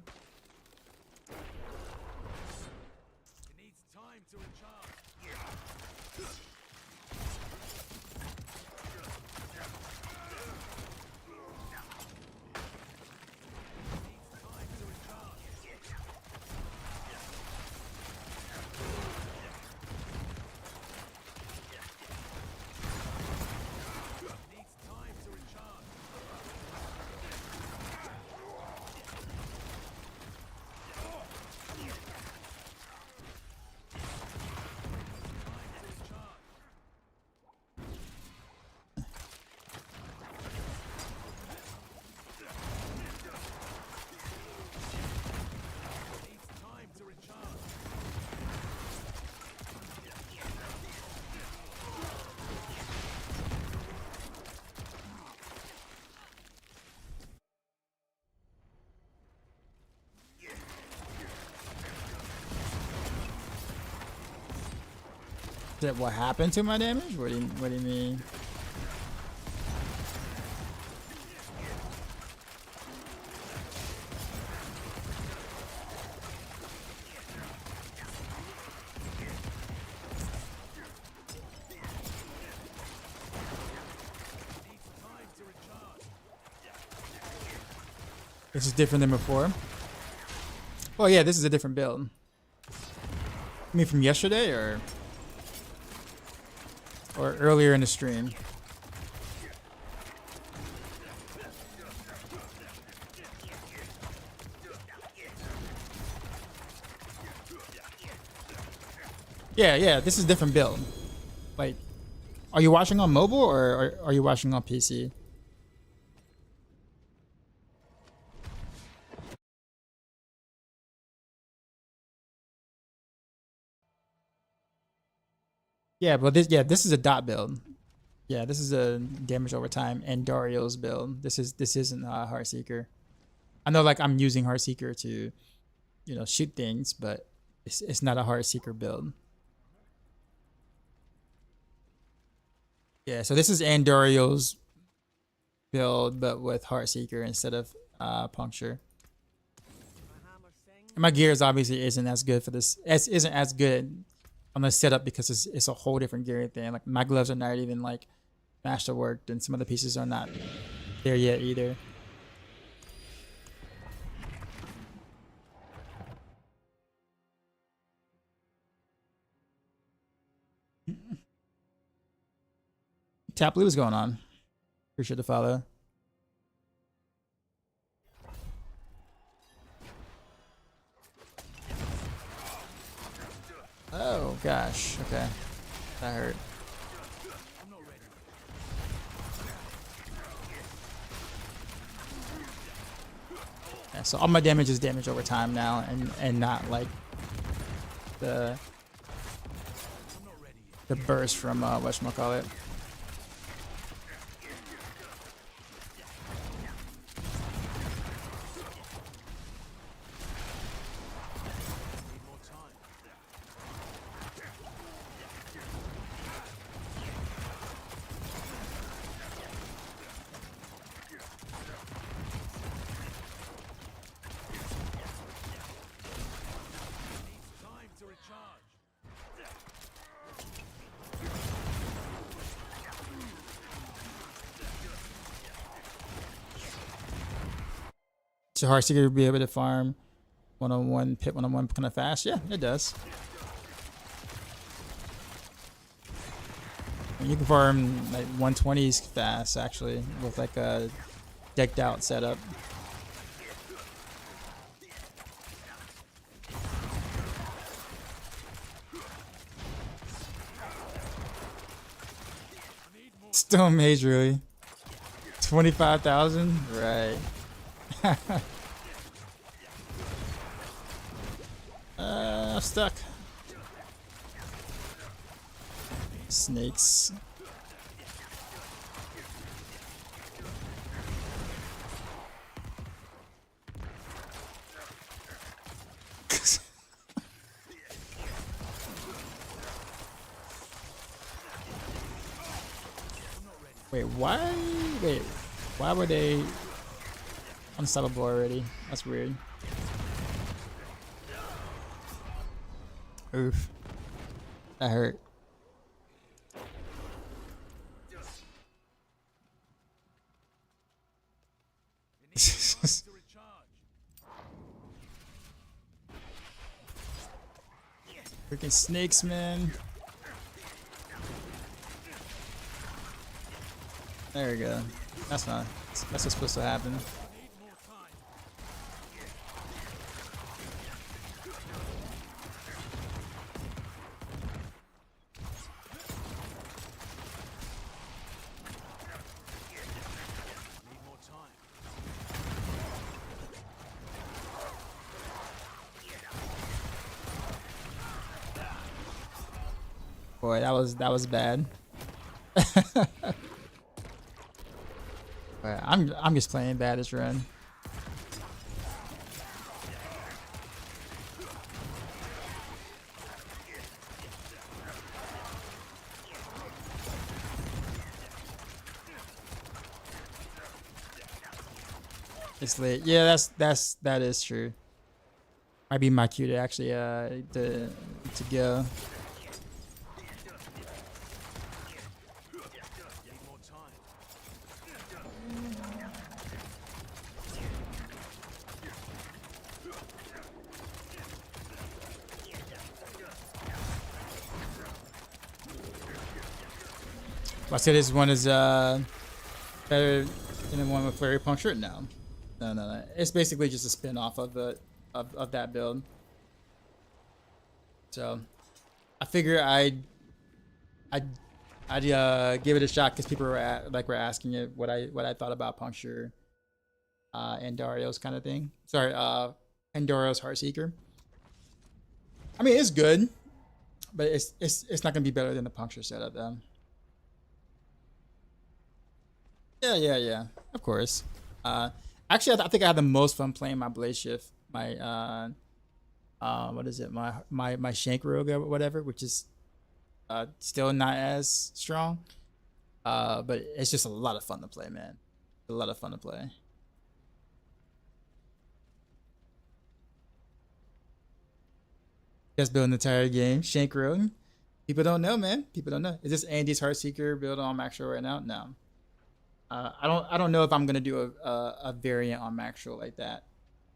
What happened to my damage? What do you mean? This is different than before. Well, yeah, this is a different build. I mean, from yesterday or earlier in the stream. Yeah, this is a different build. Like, Are you watching on mobile or are you watching on PC? Yeah, but this is a dot build. Yeah, this is a damage over time and Andariel's build. This isn't Heartseeker. I know like I'm using Heartseeker to, you know, shoot things, but it's not a Heartseeker build. Yeah, so this is Andariel's build, but with Heartseeker instead of Puncture. And my gears obviously isn't as good for this. Isn't as good on the setup because it's a whole different gear thing. Like my gloves are not even like masterworked, and some of the pieces are not there yet either. Tap Blue, what's going on? Appreciate the follow. Oh gosh, okay. That hurt. Yeah, so all my damage is damage over time now and not like the burst from whatchamacallit. So Heartseeker will be able to farm one-on-one, pit one-on-one kind of fast. Yeah, it does. And you can farm like 120s fast actually with like a decked out setup. Stone Mage really? 25,000? Right. I'm stuck. Snakes. Wait, why? Wait, why were they unstoppable already? That's weird. Oof. That hurt. Freaking snakes, man. There we go. That's what's supposed to happen. Boy, that was bad. I'm just playing bad this run. It's late. Yeah, that is true. Might be my cue to actually to go. I say this one is better than the one with Flurry Puncture? No. No. It's basically just a spin off of that build. So I figure I'd I'd give it a shot because people were were asking it what I thought about Puncture, Andariel's kind of thing. Sorry, Andariel's Heartseeker. I mean, it's good, but it's not gonna be better than the Puncture setup though. Yeah. Of course. Actually, I think I had the most fun playing my Blaze Shift, my what is it, my Shank Rogue or whatever, which is still not as strong. But it's just a lot of fun to play, man. A lot of fun to play. Just build an entire game, Shank Rogue. People don't know, man. People don't know. Is this Andy's Heartseeker build on Maxroll right now? No. I don't know if I'm gonna do a variant on Maxroll like that.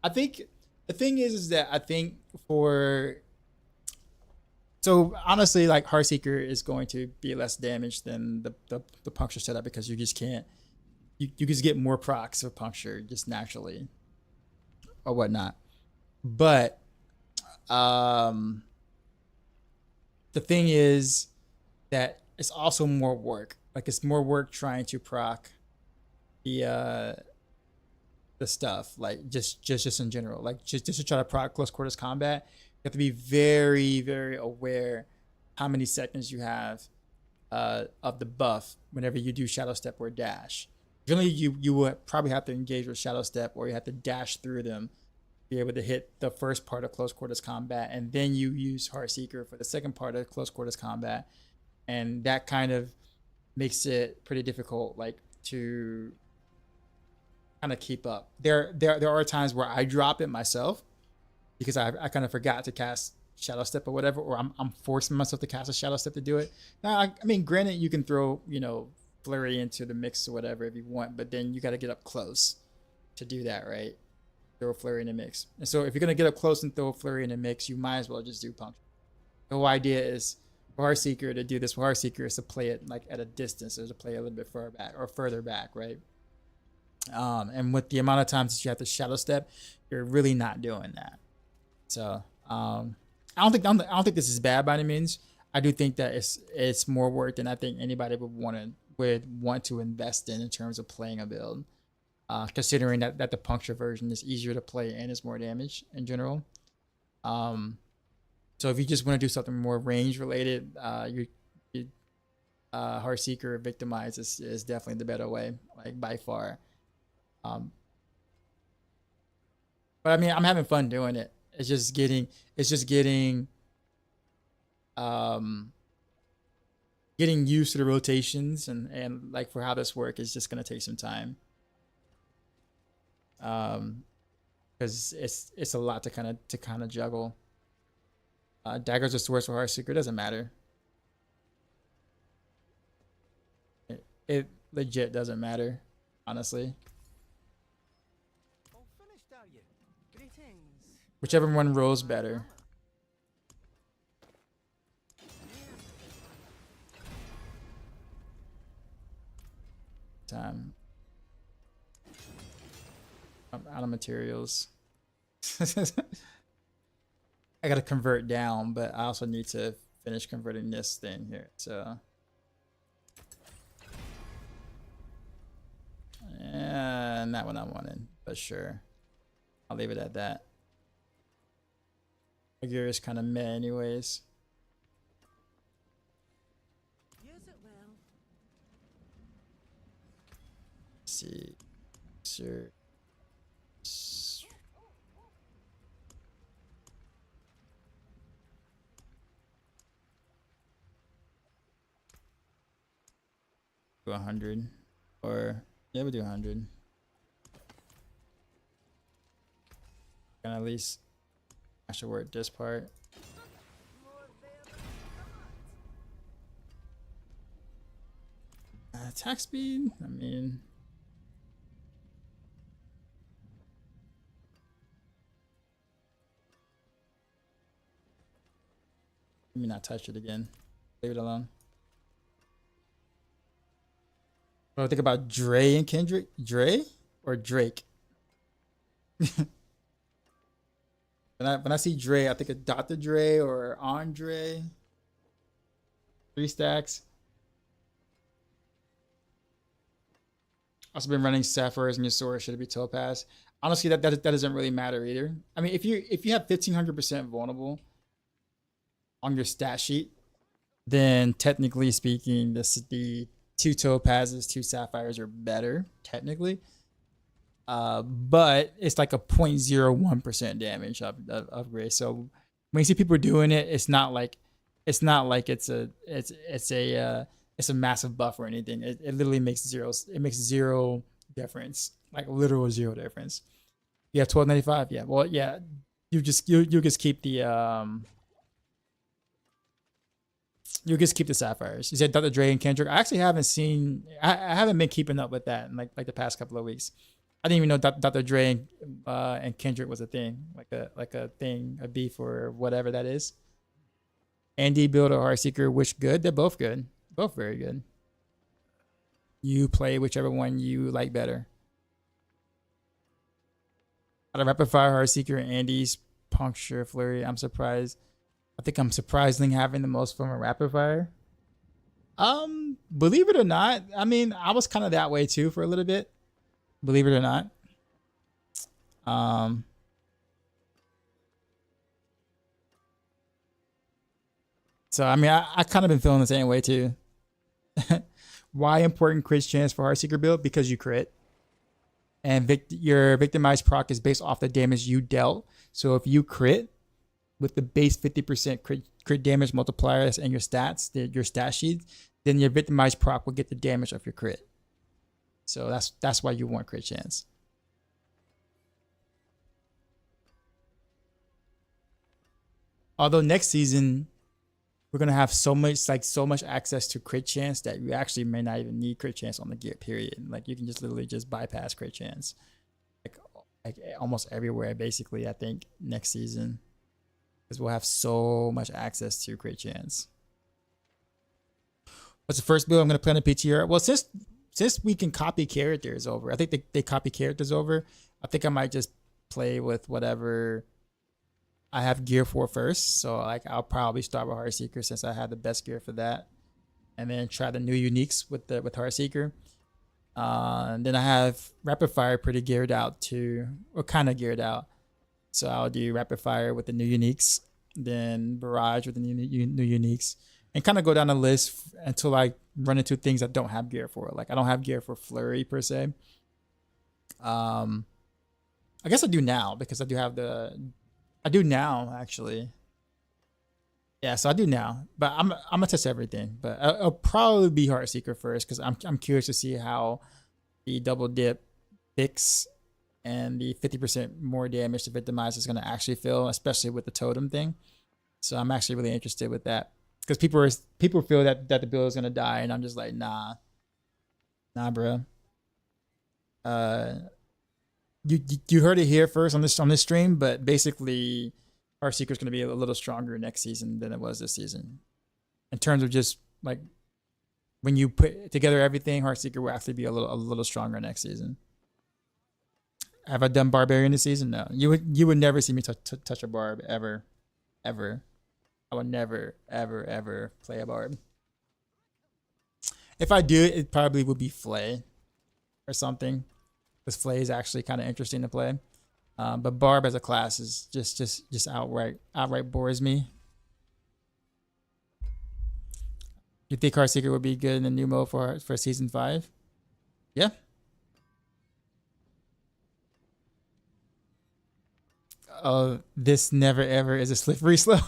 I think the thing is that I think so honestly, like Heartseeker is going to be less damage than the Puncture setup because you just can't you just get more procs of Puncture just naturally or whatnot. But the thing is that it's also more work. Like it's more work trying to proc the stuff, like just in general, like just to try to proc close quarters combat. You have to be very, very aware how many seconds you have of the buff whenever you do Shadow Step or dash. Generally, you would probably have to engage with Shadow Step, or you have to dash through them to be able to hit the first part of close quarters combat, and then you use Heartseeker for the second part of close quarters combat, and that kind of makes it pretty difficult, like to kind of keep up. There are times where I drop it myself because I kind of forgot to cast Shadow Step or whatever, or I'm forcing myself to cast a Shadow Step to do it. Now, I mean, granted, you can throw, Flurry into the mix or whatever if you want, but then you got to get up close to do that, right? Throw a Flurry in the mix. And so if you're going to get up close and throw a Flurry in the mix, you might as well just do Puncture. The whole idea is for Heartseeker to do this for Heartseeker is to play it like at a distance, or to play a little bit further back or further back, right? And with the amount of times that you have to Shadow Step, you're really not doing that. So I don't think this is bad by any means. I do think that it's more work than I think anybody would want to invest in terms of playing a build. Considering that the Puncture version is easier to play and is more damage in general. So if you just want to do something more range related, Heartseeker Victimize is definitely the better way, like by far. But I mean, I'm having fun doing it. It's just getting used to the rotations and like for how this works is just gonna take some time. Because it's a lot to kind of juggle. Daggers or swords for Heartseeker doesn't matter. It legit doesn't matter, honestly. All finished, are you? Greetings. Whichever one rolls better. Time. I'm out of materials. I gotta convert down, but I also need to finish converting this thing here. So yeah, not what I wanted, but sure. I'll leave it at that. My gear is kind of meh anyways. Use it well. Let's see. Sure. 100, or yeah, we'll do 100. Can at least I should work this part. Attack speed. I mean, let me not touch it again. Leave it alone. What do I think about Dre and Kendrick? Dre or Drake? When I see Dre, I think of Dr. Dre or Andre. 3 stacks. Also been running sapphires and your sword should it be topaz. Honestly, that doesn't really matter either. I mean, if you have 1500% vulnerable on your stat sheet, then technically speaking, the 2 topazes, 2 sapphires are better technically. But it's like a 0.01% damage upgrade. So when you see people doing it, it's not like it's a massive buff or anything. It literally makes zero difference, like literal zero difference. Yeah, 1295. Yeah, well, yeah, you just keep the you just keep the sapphires. You said Dr. Dre and Kendrick. I actually haven't seen. I haven't been keeping up with that in like the past couple of weeks. I didn't even know Dr. Dre and Kendrick was a thing, like a thing, a beef or whatever that is. Andy Builder, Heartseeker, which good? They're both good, both very good. You play whichever one you like better. Out of Rapid Fire, Heartseeker, and Andy's Puncture, Flurry, I'm surprised. I think I'm surprisingly having the most fun with Rapid Fire. Believe it or not, I mean, I was kind of that way too for a little bit. Believe it or not. So I mean, I kind of been feeling the same way too. Why important crit chance for Heartseeker build? Because you crit. And your victimized proc is based off the damage you dealt. So if you crit with the base 50% crit damage multipliers and your stats, your stat sheet, then your victimized proc will get the damage of your crit. So that's why you want crit chance. Although next season we're gonna have so much access to crit chance that you actually may not even need crit chance on the gear. Period. Like you can just literally just bypass crit chance, like almost everywhere basically. I think next season, because we'll have so much access to crit chance. What's the first build I'm gonna play on the PTR? Well, since we can copy characters over, I think they copy characters over. I think I might just play with whatever I have gear for first. So like I'll probably start with Heartseeker since I had the best gear for that, and then try the new uniques with Heartseeker. And then I have Rapid Fire pretty geared out too, or kind of geared out. So I'll do Rapid Fire with the new uniques, then Barrage with the new uniques, and kind of go down the list until I run into things I don't have gear for. Like I don't have gear for Flurry per se. I guess I do now because I do now actually. Yeah, so I do now, but I'm gonna test everything. But I'll probably be Heartseeker first because I'm curious to see how the double dip fix and the 50% more damage to victimize is gonna actually feel, especially with the totem thing. So I'm actually really interested with that because people feel that the build is gonna die, and I'm just like, nah, bro. You heard it here first on this stream, but basically Heartseeker is going to be a little stronger next season than it was this season in terms of just like when you put together everything. Heartseeker will actually be a little stronger next season. Have I done Barbarian this season? No. You would never see me touch a barb ever. I would never ever play a barb. If I do, it probably would be Flay or something. Because Flay is actually kind of interesting to play. But Barb as a class is just outright bores me. You think Heartseeker would be good in the new mode for season 5? Yeah. This never ever is a slippery slope.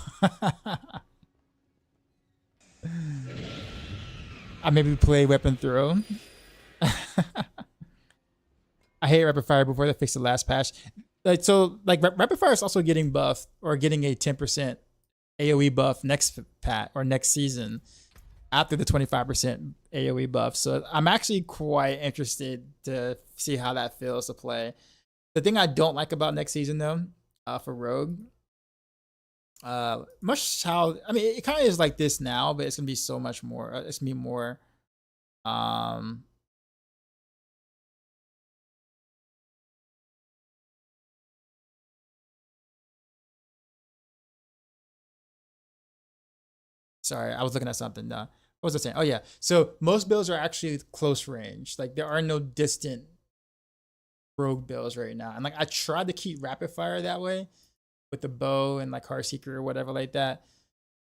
I maybe play weapon throw. I hate Rapid Fire before they fixed the last patch. Like Rapid Fire is also getting buffed or getting a 10% AoE buff next patch or next season after the 25% AoE buff. So I'm actually quite interested to see how that feels to play. The thing I don't like about next season though, for Rogue, much how I mean it kind of is like this now, but it's gonna be so much more. It's gonna be more. Sorry, I was looking at something. What was I saying? Oh yeah. So most builds are actually close range. Like there are no distant rogue builds right now. And like I tried to keep rapid fire that way with the bow and like Heartseeker or whatever like that.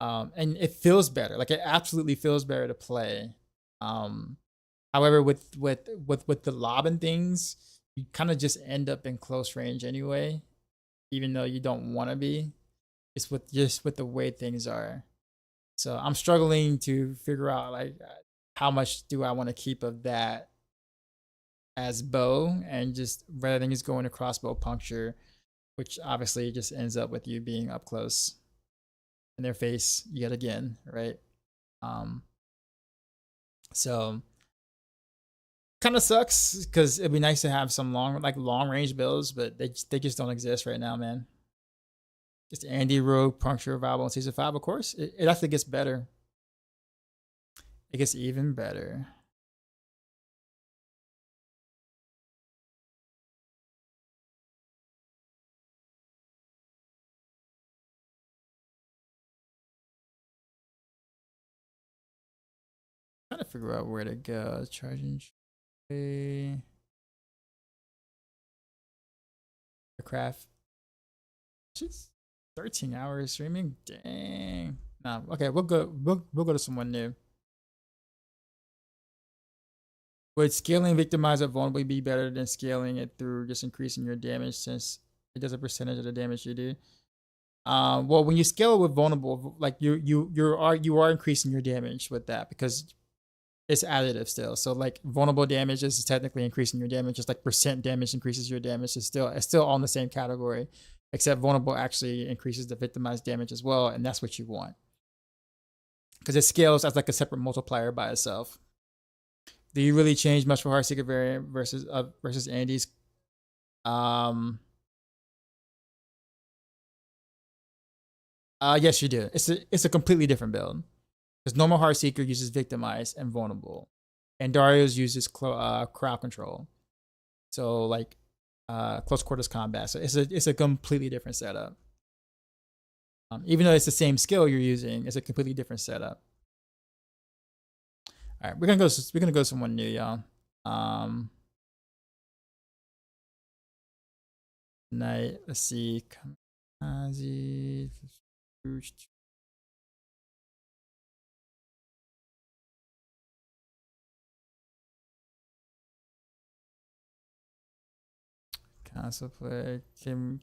And it feels better. Like it absolutely feels better to play. However, with the lob and things, you kind of just end up in close range anyway, even though you don't want to be. It's with the way things are. So I'm struggling to figure out like how much do I want to keep of that as bow, and just rather than just going to crossbow puncture, which obviously just ends up with you being up close in their face yet again, right? So kind of sucks because it'd be nice to have some long range builds, but they just don't exist right now, man. Just Andy Rogue puncture viable in season 5, of course. It actually gets better. It gets even better. Trying to figure out where to go. Charging tray. The craft. Jeez. 13 hours streaming? Dang. Nah, okay, we'll go to someone new. Would scaling victimize it vulnerably be better than scaling it through just increasing your damage, since it does a percentage of the damage you do? Well, when you scale it with vulnerable, like you are increasing your damage with that because it's additive still. So like vulnerable damage is technically increasing your damage, just like percent damage increases your damage. It's still all in the same category. Except vulnerable actually increases the victimized damage as well, and that's what you want. Because it scales as like a separate multiplier by itself. Do you really change much for Heartseeker variant versus Andy's? Yes, you do. It's a completely different build. Because normal Heartseeker uses victimize and vulnerable. And Andariel's uses crowd control. So like close quarters combat. So it's a completely different setup. Even though it's the same skill you're using, it's a completely different setup. All right, we're gonna go someone new, y'all. Night. Let's see. Kamikaze. Console play can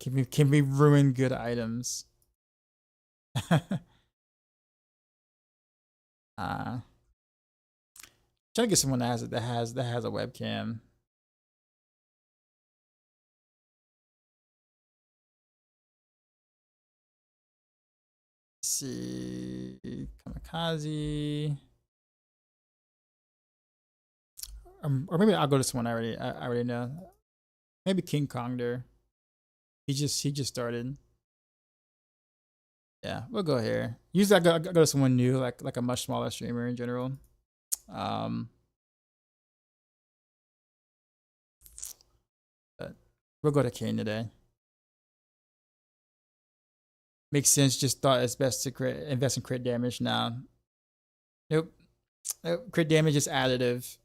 we ruin good items? Trying to get someone that has a webcam. Let's see, Kamikaze. Or maybe I'll go to someone I already know. Maybe King Kongder. He just started. Yeah, we'll go here. Usually I go to someone new, like a much smaller streamer in general. But we'll go to Kane today. Makes sense. Just thought it's best to invest in crit damage now. Nope. Crit damage is additive.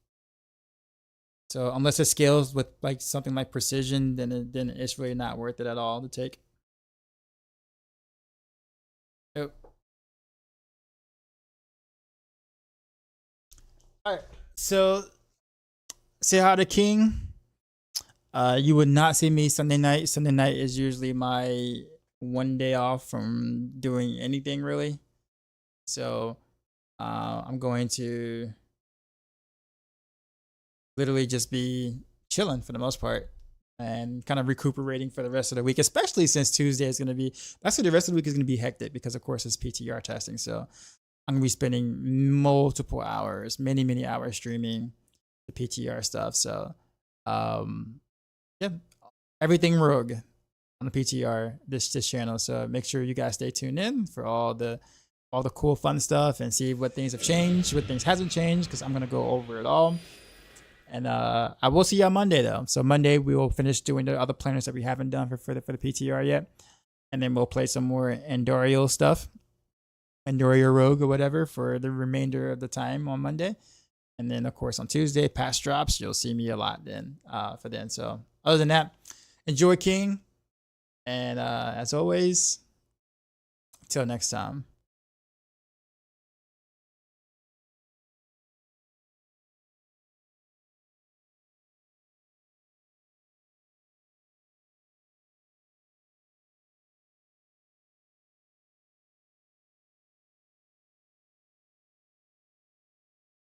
So unless it scales with like something like precision, then it's really not worth it at all to take. Nope. All right. So say hi to King. You would not see me Sunday night. Sunday night is usually my one day off from doing anything really. So I'm going to literally just be chilling for the most part and kind of recuperating for the rest of the week, especially since Tuesday is going to be, actually the rest of the week is going to be hectic because of course it's PTR testing. So I'm going to be spending multiple hours, many hours streaming the PTR stuff. So yeah, everything Rogue on the PTR, this channel. So make sure you guys stay tuned in for all the cool fun stuff and see what things have changed, what things hasn't changed, because I'm going to go over it all. And I will see you on Monday though. So Monday we will finish doing the other planners that we haven't done for the PTR yet, and then we'll play some more Andariel stuff. Andariel Rogue or whatever for the remainder of the time on Monday. And then, of course, on Tuesday, past drops, you'll see me a lot then for then. So other than that, enjoy King. And as always, until next time.